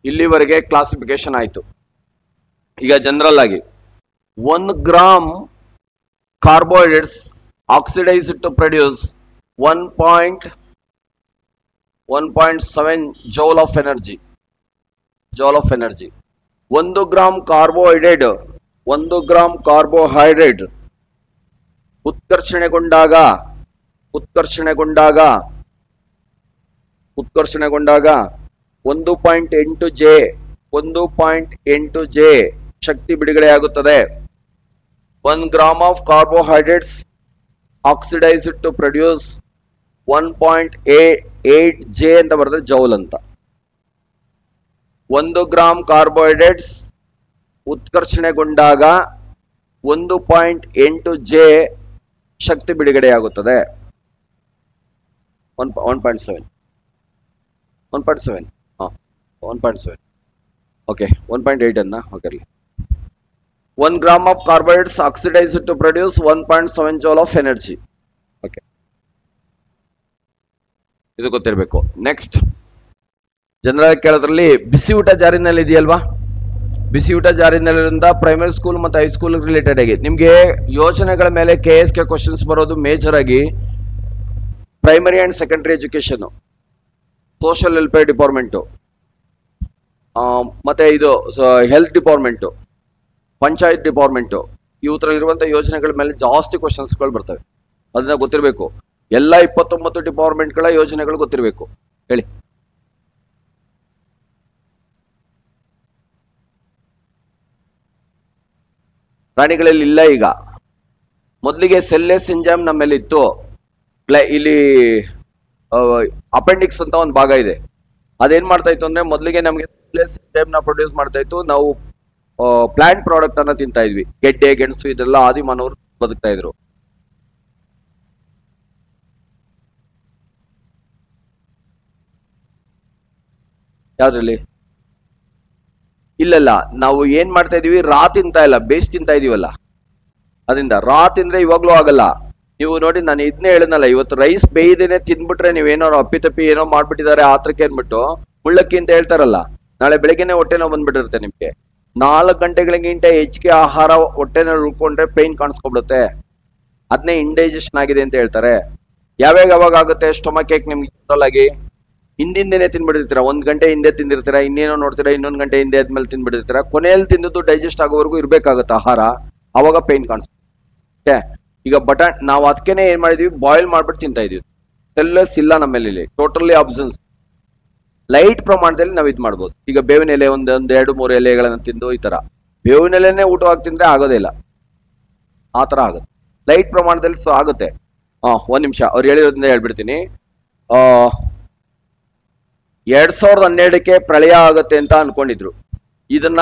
ಇಲ್ಲಿವರೆಗೆ ಕ್ಲಾಸಿಫಿಕೇಶನ್ ಆಯ್ತು. ಈಗ ಜನರಲ್ ಆಗಿ 1 gram carbohydrates oxidised to produce 1.7 joule of energy. 1 gram carbohydrate ಉತ್ಕರ್ಷಣೆಗೊಂಡಾಗ 1.8 ಜೆ ಶಕ್ತಿ ಬಿಡುಗಡೆಯಾಗುತ್ತದೆ. 1 gram of carbohydrates oxidised to produce 1.8 J ಅಂತ ಬರ್ತದೆ, ಜೌಲ್ ಅಂತ. 1 ಗ್ರಾಮ್ ಕಾರ್ಬೋಹೈಡ್ರೇಟ್ಸ್ ಉತ್ಕರ್ಷಣೆಗೊಂಡಾಗ 1.8 ಜೆ ಶಕ್ತಿ ಬಿಡುಗಡೆಯಾಗುತ್ತದೆ. 1.7 ಓಕೆ, 1.8 ಅನ್ನ okay. 1 gram of carbohydrates oxidised to produce 1.7 joule of energy. Okay, ಇದು ಗೊತ್ತಿರಬೇಕು. ನೆಕ್ಸ್ಟ್ ಜನರಲ್ ಕೇಳೋದ್ರಲ್ಲಿ ಬಿಸಿ ಊಟ ಜಾರಿನಲ್ಲಿ ಇದೆಯಲ್ವಾ? ಬಿಸಿ ಊಟ ಜಾರಿನಲ್ಲಿರೋದ್ರಿಂದ ಪ್ರೈಮರಿ ಸ್ಕೂಲ್ ಮತ್ತು ಹೈಸ್ಕೂಲ್ ರಿಲೇಟೆಡ್ ಆಗಿ ನಿಮಗೆ ಯೋಜನೆಗಳ ಮೇಲೆ KSK ಕ್ವಶನ್ಸ್ ಬರೋದು ಮೇಜರ್ ಆಗಿ primary and secondary education, social welfare department, ಮತ್ತೆ ಇದು ಹೆಲ್ತ್ ಡಿಪಾರ್ಟ್ಮೆಂಟು, ಪಂಚಾಯತ್ ಡಿಪಾರ್ಟ್ಮೆಂಟು, ಇವುಗಳಿರುವಂಥ ಯೋಜನೆಗಳ ಮೇಲೆ ಜಾಸ್ತಿ ಕ್ವಶನ್ಸ್ಗಳು ಬರ್ತವೆ. ಅದನ್ನ ಗೊತ್ತಿರಬೇಕು. ಎಲ್ಲ 29 ಡಿಪಾರ್ಟ್ಮೆಂಟ್ಗಳ ಯೋಜನೆಗಳು ಗೊತ್ತಿರಬೇಕು. ಹೇಳಿ. ಪ್ರಾಣಿಗಳಲ್ಲಿ ಇಲ್ಲ ಈಗ. ಮೊದಲಿಗೆ ಸೆಲ್ಲೆಸ್ ಎಂಜೈಮ್ ನಮ್ಮಲ್ಲಿ ಇತ್ತು. ಇಲ್ಲಿ ಅಪೆಂಡಿಕ್ಸ್ ಅಂತ ಒಂದು ಭಾಗ ಇದೆ. ಅದೇನ್ ಮಾಡ್ತಾ ಇತ್ತು ಅಂದ್ರೆ ಮೊದಲಿಗೆ ನಮಗೆ ಸೆಲ್ಲೆಸ್ ಎಂಜೈಮ್ ನ ಪ್ರೊಡ್ಯೂಸ್ ಮಾಡ್ತಾ ಇತ್ತು. ನಾವು ಪ್ಲಾಂಟ್ ಪ್ರಾಡಕ್ಟ್ ಅನ್ನ ತಿಂತಾ ಇದ್ವಿ. ಗೆಡ್ಡೆ ಗೆಣಸು ಇದೆಲ್ಲ ಆದಿಮಾನವರು ಬದುಕ್ತಾ ಇದ್ರು. ಯಾವ್ದ್ರಲ್ಲಿ? ಇಲ್ಲಲ್ಲ, ನಾವು ಏನ್ ಮಾಡ್ತಾ ಇದೀವಿ, ರಾ ತಿಂತಾ ಇಲ್ಲ, ಬೇಸ್ ತಿಂತಾ ಇದೀವಲ್ಲ. ಅದರಿಂದ ರಾ ತಿಂದ್ರೆ ಇವಾಗ್ಲೂ ಆಗಲ್ಲ. ನೀವು ನೋಡಿ, ನಾನು ಇದನ್ನೇ ಹೇಳಿದ್ನಲ್ಲ, ಇವತ್ತು ರೈಸ್ ಬೇಯ್ದೇನೆ ತಿಂದ್ಬಿಟ್ರೆ ನೀವೇನೋ ಅಪ್ಪಿತಪ್ಪಿ ಏನೋ ಮಾಡ್ಬಿಟ್ಟಿದ್ದಾರೆ ಆತ್ರಕ್ಕೆ ಅನ್ಬಿಟ್ಟು ಮುಳ್ಳಕ್ಕಿ ಅಂತ ಹೇಳ್ತಾರಲ್ಲ, ನಾಳೆ ಬೆಳಗ್ಗೆನೆ ಹೊಟ್ಟೆನೋ ಬಂದ್ಬಿಟ್ಟಿರುತ್ತೆ ನಿಮ್ಗೆ. 4 ಗಂಟೆಗಳಿಗಿಂತ ಹೆಚ್ಚಿಗೆ ಆಹಾರ ಹೊಟ್ಟೆನ ಉಳ್ಕೊಂಡ್ರೆ ಪೈನ್ ಕಾಣಿಸ್ಕೊಬಿಡುತ್ತೆ. ಅದನ್ನೇ ಇಂಡೈಜೆಷನ್ ಆಗಿದೆ ಅಂತ ಹೇಳ್ತಾರೆ. ಯಾವಾಗ ಆಗುತ್ತೆ ಸ್ಟೊಮಕ್ ಏಕ್ ನಿಮ್ಗೆ ಜನರಲ್ ಆಗಿ? ಹಿಂದಿಂದೇನೆ ತಿನ್ಬಿಟ್ಟಿರ್ತೀರಾ, 1 ಗಂಟೆ ಹಿಂದೆ ತಿಂದಿರ್ತೀರಾ, ಇನ್ನೇನೋ ನೋಡ್ತೀರಾ, 1 ಗಂಟೆ ಹಿಂದೆ ಆದ್ಮೇಲೆ ತಿನ್ಬಿಟ್ಟಿರ್ತೀರಾ. ಕೊನೆಯಲ್ಲಿ ತಿಂದದ್ದು ಡೈಜೆಸ್ಟ್ ಆಗೋವರೆಗೂ ಇರ್ಬೇಕಾಗತ್ತೆ ಆಹಾರ, ಅವಾಗ ಪೈನ್ ಕಾಣಿಸುತ್ತೆ. ಈಗ ನಾವು ಅದಕ್ಕೇನೆ ಏನ್ ಮಾಡಿದೀವಿ, ಬಾಯ್ಲ್ ಮಾಡ್ಬಿಟ್ಟು ತಿಂತಾ ಇದೀವಿ. ಸೆಲ್ಯುಲಸ್ ಇಲ್ಲ ನಮ್ಮಲ್ಲಿ, ಟೋಟಲಿ ಅಬ್ಸೆನ್ಸ್. ಲೈಟ್ ಪ್ರಮಾಣದಲ್ಲಿ ನಾವು ಇದು ಮಾಡ್ಬೋದು. ಈಗ ಬೇವಿನ ಎಲೆ ಒಂದ್ 2-3 ಎಲೆಗಳನ್ನ ತಿಂದು ಈ ತರ. ಬೇವಿನ ಎಲೆನೇ ಊಟವಾಗಿ ತಿಂದ್ರೆ ಆಗೋದೇ ಇಲ್ಲ, ಆ ತರ ಆಗುತ್ತೆ. ಲೈಟ್ ಪ್ರಮಾಣದಲ್ಲಿ ಆಗುತ್ತೆ. 1 ನಿಮಿಷ ಅವ್ರು ಹೇಳಿರೋದ್ರಿಂದ ಹೇಳ್ಬಿಡ್ತೀನಿ. 2012ಕ್ಕೆ ಪ್ರಳಯ ಆಗುತ್ತೆ ಅಂತ ಅನ್ಕೊಂಡಿದ್ರು. ಇದನ್ನ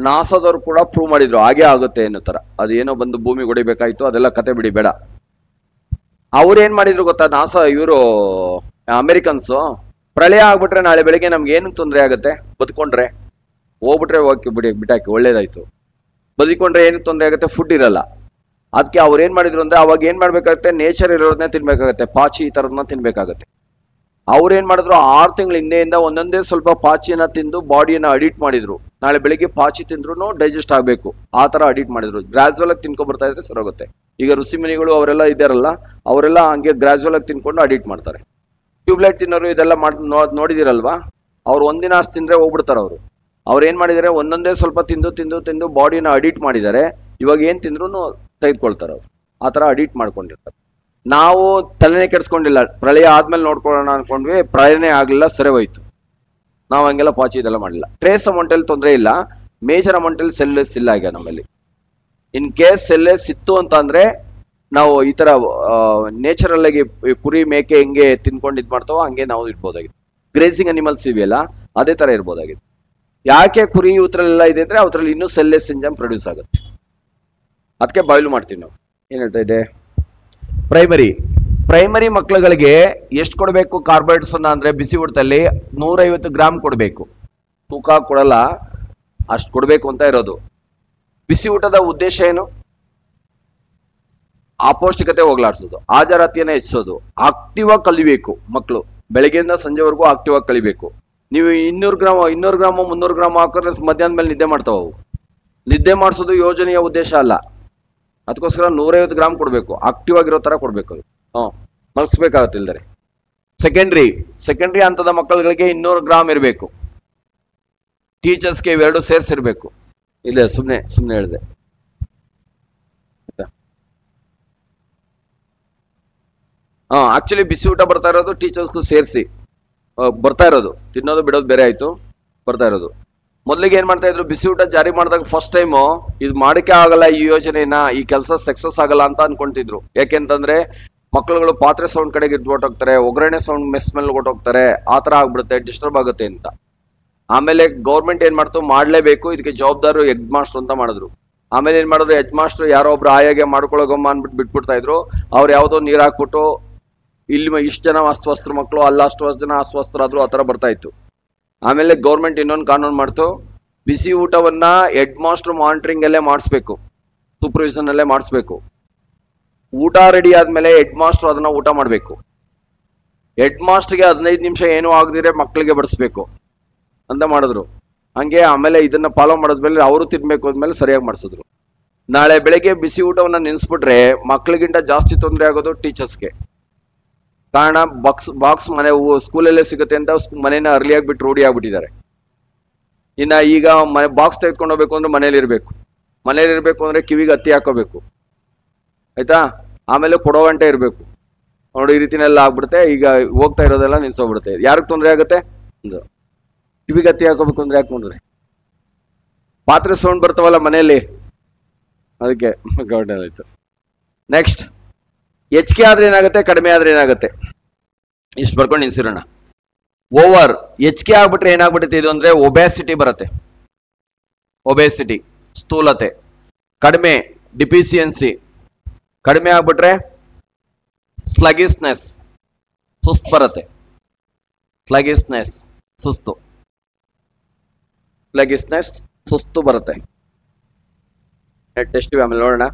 ನಾಸಾದವ್ರು ಕೂಡ ಪ್ರೂವ್ ಮಾಡಿದ್ರು, ಹಾಗೆ ಆಗುತ್ತೆ ಅನ್ನೋ ತರ. ಅದೇನೋ ಬಂದು ಭೂಮಿ ಹೊಡಿಬೇಕಾಯ್ತು, ಅದೆಲ್ಲ ಕತೆ ಬಿಡಿ ಬೇಡ. ಅವ್ರು ಏನ್ ಮಾಡಿದ್ರು ಗೊತ್ತಾ, ನಾಸಾ ಇವರು ಅಮೆರಿಕನ್ಸ್, ಪ್ರಳಯ ಆಗ್ಬಿಟ್ರೆ ನಾಳೆ ಬೆಳಿಗ್ಗೆ ನಮ್ಗೆ ಏನು ತೊಂದರೆ ಆಗುತ್ತೆ, ಬದುಕೊಂಡ್ರೆ ಹೋಗ್ಬಿಟ್ರೆ ಓಕೆ ಬಿಡಿ, ಬಿಟ್ಟಾಕಿ ಒಳ್ಳೇದಾಯ್ತು. ಬದುಕೊಂಡ್ರೆ ಏನಕ್ಕೆ ತೊಂದರೆ ಆಗುತ್ತೆ, ಫುಡ್ ಇರಲ್ಲ. ಅದಕ್ಕೆ ಅವ್ರು ಏನ್ ಮಾಡಿದ್ರು ಅಂದ್ರೆ, ಅವಾಗ ಏನ್ ಮಾಡ್ಬೇಕಾಗತ್ತೆ, ನೇಚರ್ ಇರೋದನ್ನೇ ತಿನ್ಬೇಕಾಗತ್ತೆ, ಪಾಚಿ ಈ ತರದನ್ನ ತಿನ್ಬೇಕಾಗತ್ತೆ. ಅವ್ರು ಏನ್ ಮಾಡಿದ್ರು, 6 ತಿಂಗಳ ಹಿಂದೆಯಿಂದ ಒಂದೊಂದೇ ಸ್ವಲ್ಪ ಪಾಚಿಯನ್ನ ತಿಂದು ಬಾಡಿಯನ್ನ ಅಡಿಟ್ ಮಾಡಿದ್ರು. ನಾಳೆ ಬೆಳಿಗ್ಗೆ ಪಾಚಿ ತಿಂದ್ರು ಡೈಜೆಸ್ಟ್ ಆಗ್ಬೇಕು, ಆ ತರ ಅಡಿಟ್ ಮಾಡಿದ್ರು. ಗ್ರಾಜುವಲ್ ಆಗಿ ತಿನ್ಕೊಂಡ್ ಬರ್ತಾ ಇದ್ರೆ ಸರೋಗುತ್ತೆ. ಈಗ ಋಷಿಮುನಿಗಳು ಅವರೆಲ್ಲ ಇದಾರಲ್ಲ, ಅವರೆಲ್ಲ ಹಂಗೆ ಗ್ರಾಜುವಲ್ ಆಗಿ ತಿನ್ಕೊಂಡು ಅಡಿಟ್ ಮಾಡ್ತಾರೆ. ಟ್ಯೂಬ್ಲೈಟ್ ತಿನ್ನೋರು ಇದೆಲ್ಲ ನೋಡಿದಿರಲ್ವಾ, ಅವ್ರು ಒಂದಿನ ಅಷ್ಟು ತಿಂದ್ರೆ ಹೋಗ್ಬಿಡ್ತಾರ. ಅವ್ರು ಏನ್ ಮಾಡಿದಾರೆ, ಒಂದೊಂದೇ ಸ್ವಲ್ಪ ತಿಂದು ಬಾಡಿನ ಅಡಿಟ್ ಮಾಡಿದ್ದಾರೆ. ಇವಾಗ ಏನ್ ತಿಂದ್ರು ತೆಗೆದುಕೊಳ್ತಾರ ಅವ್ರು, ಆ ತರ ಅಡಿಟ್ ಮಾಡ್ಕೊಂಡಿರ್ತಾರೆ. ನಾವು ತಲೆನೇ ಕೆಡ್ಸ್ಕೊಂಡಿಲ್ಲ, ಪ್ರಳಯ ಆದ್ಮೇಲೆ ನೋಡ್ಕೊಳ್ಳೋಣ ಅನ್ಕೊಂಡ್ವಿ, ಪ್ರಳಯನೇ ಆಗ್ಲಿಲ್ಲ, ಸರಿ ಹೋಯ್ತು. ನಾವು ಹಂಗೆಲ್ಲ ಪಾಚಿ ಇದೆಲ್ಲ ಮಾಡಿಲ್ಲ. ಟ್ರೇಸ್ ಅಮೌಂಟ್ ಅಲ್ಲಿ ತೊಂದರೆ ಇಲ್ಲ, ಮೇಜರ್ ಅಮೌಂಟ್ ಅಲ್ಲಿ ಸೆಲ್ಲೆಸ್ ಇಲ್ಲ ಈಗ ನಮ್ಮಲ್ಲಿ. ಇನ್ ಕೇಸ್ ಸೆಲ್ಲೆಸ್ ಇತ್ತು ಅಂತ ಅಂದ್ರೆ ನಾವು ಈ ತರ ನೇಚರಲ್ ಆಗಿ ಕುರಿ ಮೇಕೆ ಹೆಂಗೆ ತಿನ್ಕೊಂಡು ಇದ್ ಮಾಡ್ತಾವೋ ಹಂಗೆ ನಾವು ಇರ್ಬೋದಾಗಿತ್ತು. ಗ್ರೇಸಿಂಗ್ ಅನಿಮಲ್ಸ್ ಇವೆಯಲ್ಲ, ಅದೇ ತರ ಇರ್ಬೋದಾಗಿತ್ತು. ಯಾಕೆ ಕುರಿ ಇವತ್ರಲ್ಲೆಲ್ಲ ಇದೆ ಅಂದ್ರೆ ಅವರಲ್ಲಿ ಇನ್ನೂ ಸೆಲ್ಲೆಸ್ ಎಂಜೈಮ್ ಪ್ರೊಡ್ಯೂಸ್ ಆಗುತ್ತೆ, ಅದಕ್ಕೆ ಬಾಯ್ಲ್ ಮಾಡ್ತೀವಿ ನಾವು. ಏನ್ ಹೇಳ್ತಾ ಇದೆ, ಪ್ರೈಮರಿ ಮಕ್ಕಳುಗಳಿಗೆ ಎಷ್ಟು ಕೊಡಬೇಕು ಕಾರ್ಬೋಹೈಡ್ರೇಟ್ಸ್ ಅಂದ್ರೆ, ಬಿಸಿ ಊಟದಲ್ಲಿ 150 ಗ್ರಾಮ್ ಕೊಡಬೇಕು. ತೂಕ ಕೊಡಲ್ಲ, ಅಷ್ಟು ಕೊಡಬೇಕು ಅಂತ ಇರೋದು. ಬಿಸಿ ಊಟದ ಉದ್ದೇಶ ಏನು, ಅಪೌಷ್ಟಿಕತೆ ಹೋಗ್ಲಾಡ್ಸೋದು, ಹಾಜರಾತಿಯನ್ನ ಹೆಚ್ಚಿಸೋದು, ಆಕ್ಟಿವ್ ಆಗಿ ಕಲಿಬೇಕು ಮಕ್ಕಳು. ಬೆಳಗ್ಗೆಯಿಂದ ಸಂಜೆವರೆಗೂ ಆಕ್ಟಿವ್ ಆಗಿ ಕಲಿಬೇಕು. ನೀವು 200 ಗ್ರಾಮ್ 300 ಗ್ರಾಮ್ ಹಾಕಿದ್ರೆ ಮಧ್ಯಾಹ್ನ ಮೇಲೆ ನಿದ್ದೆ ಮಾಡ್ತಾವ. ನಿದ್ದೆ ಮಾಡಿಸೋದು ಯೋಜನೆಯ ಉದ್ದೇಶ ಅಲ್ಲ. ಅದಕ್ಕೋಸ್ಕರ 150 ಗ್ರಾಮ್ ಕೊಡ್ಬೇಕು, ಆಕ್ಟಿವ್ ಆಗಿರೋ ತರ ಕೊಡ್ಬೇಕು. ಮಲಗಿಸ್ಬೇಕಾಗತ್ತೆ ಇಲ್ದರೆ. ಸೆಕೆಂಡ್ರಿ ಹಂತದ ಮಕ್ಕಳುಗಳಿಗೆ 200 ಗ್ರಾಮ್ ಇರಬೇಕು. ಟೀಚರ್ಸ್ಗೆ ಇವೆರಡು ಸೇರಿಸಿರ್ಬೇಕು. ಇಲ್ಲ ಸುಮ್ನೆ ಹೇಳಿದೆ. ಆಕ್ಚುಲಿ ಬಿಸಿ ಊಟ ಬರ್ತಾ ಇರೋದು ಟೀಚರ್ಸ್ಗೂ ಸೇರಿಸಿ ಬರ್ತಾ ಇರೋದು, ತಿನ್ನೋದು ಬಿಡೋದು ಬೇರೆ ಆಯ್ತು, ಬರ್ತಾ ಇರೋದು. ಮೊದಲಿಗೆ ಏನ್ ಮಾಡ್ತಾ ಇದ್ರು, ಬಿಸಿ ಊಟ ಜಾರಿ ಮಾಡಿದಾಗ ಫಸ್ಟ್ ಟೈಮು ಇದು ಮಾಡಕ್ಕೆ ಆಗಲ್ಲ, ಈ ಯೋಜನೆನ, ಈ ಕೆಲಸ ಸಕ್ಸಸ್ ಆಗಲ್ಲ ಅಂತ ಅನ್ಕೊಂತಿದ್ರು. ಯಾಕೆಂತಂದ್ರೆ ಮಕ್ಕಳುಗಳು ಪಾತ್ರೆ ಸೌಂಡ್ ಕಡೆಗೆ ಹೊಟ್ಟೋಗ್ತಾರೆ, ಒಗ್ಗರಣೆ ಸೌಂಡ್ ಮೆಸ್ ಮೇಲೆ ಹೊಟ್ಟೋಗ್ತಾರೆ, ಆ ತರ ಆಗ್ಬಿಡುತ್ತೆ, ಡಿಸ್ಟರ್ಬ್ ಆಗುತ್ತೆ ಅಂತ. ಆಮೇಲೆ ಗೌರ್ಮೆಂಟ್ ಏನ್ ಮಾಡ್ತು, ಮಾಡ್ಲೇಬೇಕು, ಇದಕ್ಕೆ ಜವಾಬ್ದಾರು ಹೆಡ್ ಮಾಸ್ಟರ್ ಅಂತ ಮಾಡಿದ್ರು. ಆಮೇಲೆ ಏನ್ ಮಾಡಿದ್ರು, ಹೆಡ್ ಮಾಸ್ಟರ್ ಯಾರೋ ಒಬ್ರು ಆಯಾಗೆ ಮಾಡ್ಕೊಳಗಮ್ಮ ಅನ್ಬಿಟ್ಟು ಬಿಟ್ಬಿಡ್ತಾ ಇದ್ರು. ಅವ್ರು ಯಾವ್ದೋ ನೀರ್ ಹಾಕ್ಬಿಟ್ಟು ಇಲ್ಲಿ ಇಷ್ಟು ಜನ ಅಸ್ವಸ್ಥ ಮಕ್ಕಳು, ಅಲ್ಲ ಅಷ್ಟು ಜನ ಅಸ್ವಸ್ಥರಾದ್ರು, ಆ ತರ ಬರ್ತಾ ಇತ್ತು. ಆಮೇಲೆ ಗೌರ್ಮೆಂಟ್ ಇನ್ನೊಂದು ಕಾನೂನು ಮಾಡ್ತು, ಬಿಸಿ ಊಟವನ್ನ ಹೆಡ್ ಮಾಸ್ಟರ್ ಮಾನಿಟರಿಂಗ್ ಅಲ್ಲೇ ಮಾಡಿಸ್ಬೇಕು, ಸೂಪರ್ವಿಷನ್ ಅಲ್ಲೇ ಮಾಡಿಸ್ಬೇಕು. ಊಟ ರೆಡಿ ಆದ್ಮೇಲೆ ಹೆಡ್ ಮಾಸ್ಟರ್ ಅದನ್ನ ಊಟ ಮಾಡ್ಬೇಕು. ಹೆಡ್ ಮಾಸ್ಟರ್ಗೆ 15 ನಿಮಿಷ ಏನೂ ಆಗದಿರೆ ಮಕ್ಕಳಿಗೆ ಬಡಿಸ್ಬೇಕು ಅಂತ ಮಾಡಿದ್ರು. ಹಂಗೆ ಆಮೇಲೆ ಇದನ್ನ ಫಾಲೋ ಮಾಡಿದ್ಮೇಲೆ ಅವರು ತಿನ್ಬೇಕು ಅಂದ್ಮೇಲೆ ಸರಿಯಾಗಿ ಮಾಡಿಸಿದ್ರು. ನಾಳೆ ಬೆಳಗ್ಗೆ ಬಿಸಿ ಊಟವನ್ನ ನೆನೆಸ್ಬಿಟ್ರೆ ಮಕ್ಕಳಿಗಿಂತ ಜಾಸ್ತಿ ತೊಂದರೆ ಆಗೋದು ಟೀಚರ್ಸ್ಗೆ. ಕಾರಣ ಬಾಕ್ಸ್ ಮನೆ ಸ್ಕೂಲಲ್ಲೇ ಸಿಗುತ್ತೆ ಅಂತ ಮನೇನ ಅರ್ಲಿಯಾಗಿ ಬಿಟ್ಟು ರೂಢಿ ಆಗ್ಬಿಟ್ಟಿದ್ದಾರೆ. ಇನ್ನ ಈಗ ಬಾಕ್ಸ್ ತೆಗೆದುಕೊಂಡು ಹೋಗ್ಬೇಕು ಅಂದ್ರೆ ಮನೇಲಿ ಇರ್ಬೇಕು ಅಂದ್ರೆ ಕಿವಿಗೆ ಹತ್ತಿ ಹಾಕೋಬೇಕು, ಆಯ್ತಾ? ಆಮೇಲೆ ಕೊಡೋ ಗಂಟೆ ಇರಬೇಕು. ನೋಡಿ ಈ ರೀತಿನೆಲ್ಲ ಆಗ್ಬಿಡುತ್ತೆ. ಈಗ ಹೋಗ್ತಾ ಇರೋದೆಲ್ಲ ನಿಲ್ಸೋಗ್ಬಿಡುತ್ತೆ. ಯಾರಿಗೆ ತೊಂದರೆ ಆಗುತ್ತೆ? ಕಿವಿಗೆ ಹತ್ತಿ ಹಾಕೋಬೇಕು ಅಂದ್ರೆ ಯಾಕೆ ನೋಡ್ರಿ, ಪಾತ್ರೆ ಸೌಂಡ್ ಬರ್ತಾವಲ್ಲ ಮನೆಯಲ್ಲಿ, ಅದಕ್ಕೆ ಗೌರ್ಮೆಂಟ್ ಆಯ್ತು. ನೆಕ್ಸ್ಟ್, ಹೆಚ್ಚಿಗೆ ಆದ್ರೆ ಏನಾಗುತ್ತೆ, ಕಡಿಮೆ ಆದ್ರೆ ಏನಾಗುತ್ತೆ, ಇಷ್ಟು ಬರ್ಕೊಂಡು ನಿಲ್ಸಿರೋಣ. ಓವರ್ ಹೆಚ್ಚಿಗೆ ಆಗ್ಬಿಟ್ರೆ ಏನಾಗ್ಬಿಡುತ್ತೆ ಇದು ಅಂದ್ರೆ ಒಬೆಸಿಟಿ ಬರುತ್ತೆ, ಒಬೆಸಿಟಿ ಸ್ಥೂಲತೆ. ಕಡಿಮೆ ಡಿಫಿಸಿಯನ್ಸಿ, ಕಡಿಮೆ ಆಗ್ಬಿಟ್ರೆ ಸ್ಲಗಿಸ್ನೆಸ್ ಸುಸ್ತು ಬರುತ್ತೆ. ಸ್ಲಗಿಸ್ನೆಸ್ ಸುಸ್ತು ಬರುತ್ತೆ. ಟೆಸ್ಟ್ ಆಮೇಲೆ ನೋಡೋಣ.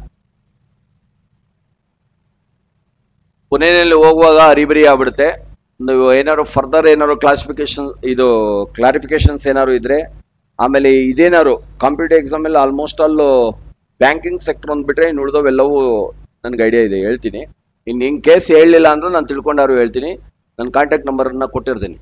ಪುಣೆಯಲ್ಲಿ ಹೋಗುವಾಗ ಅರಿಬರಿ ಆಗ್ಬಿಡುತ್ತೆ. ನೀವು ಏನಾದ್ರು ಫರ್ದರ್ ಏನಾದ್ರು ಕ್ಲಾರಿಫಿಕೇಶನ್ಸ್ ಏನಾದ್ರು ಇದ್ರೆ, ಆಮೇಲೆ ಇದೇನಾದ್ರು ಕಾಂಪಿಟೇಟಿವ್ ಎಕ್ಸಾಮ್ ಅಲ್ಲಿ ಆಲ್ಮೋಸ್ಟ್ ಆಲ್ ಬ್ಯಾಂಕಿಂಗ್ ಸೆಕ್ಟರ್ ಅಂದ್ಬಿಟ್ರೆ ಇನ್ನು ಉಳಿದವೆಲ್ಲವೂ ನನ್ಗೆ ಐಡಿಯಾ ಇದೆ, ಹೇಳ್ತೀನಿ. ಇನ್ ಕೇಸ್ ಹೇಳಲಿಲ್ಲ ಅಂದ್ರೆ ನಾನು ತಿಳ್ಕೊಂಡಾರು ಹೇಳ್ತೀನಿ. ನನ್ನ ಕಾಂಟ್ಯಾಕ್ಟ್ ನಂಬರ್ನ ಕೊಟ್ಟಿರ್ತೀನಿ.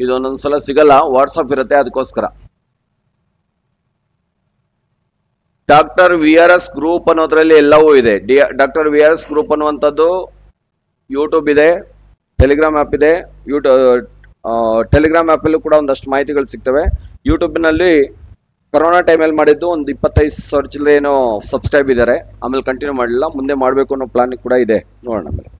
ಇದು ಒಂದೊಂದ್ಸಲ ಸಿಗಲ್ಲ, ವಾಟ್ಸಪ್ ಇರುತ್ತೆ, ಅದಕ್ಕೋಸ್ಕರ. ಡಾಕ್ಟರ್ VRS ಗ್ರೂಪ್ ಅನ್ನೋದ್ರಲ್ಲಿ ಎಲ್ಲವೂ ಇದೆ. ಡಾಕ್ಟರ್ VRS ಗ್ರೂಪ್ ಅನ್ನುವಂಥದ್ದು ಯೂಟ್ಯೂಬ್ ಇದೆ, ಟೆಲಿಗ್ರಾಮ್ ಆ್ಯಪ್ ಇದೆ. ಟೆಲಿಗ್ರಾಮ್ ಆ್ಯಪಲ್ಲೂ ಕೂಡ ಒಂದಷ್ಟು ಮಾಹಿತಿಗಳು ಸಿಗ್ತವೆ. ಯೂಟ್ಯೂಬ್ನಲ್ಲಿ ಕೊರೋನಾ ಟೈಮಲ್ಲಿ ಮಾಡಿದ್ದು ಒಂದು 25,000 ಚಿಲ್ಲರೆ ಏನೋ ಸಬ್ಸ್ಕ್ರೈಬ್ ಇದ್ದಾರೆ. ಆಮೇಲೆ ಕಂಟಿನ್ಯೂ ಮಾಡಲಿಲ್ಲ, ಮುಂದೆ ಮಾಡಬೇಕು ಅನ್ನೋ ಪ್ಲಾನ್ ಕೂಡ ಇದೆ, ನೋಡೋಣ ಆಮೇಲೆ.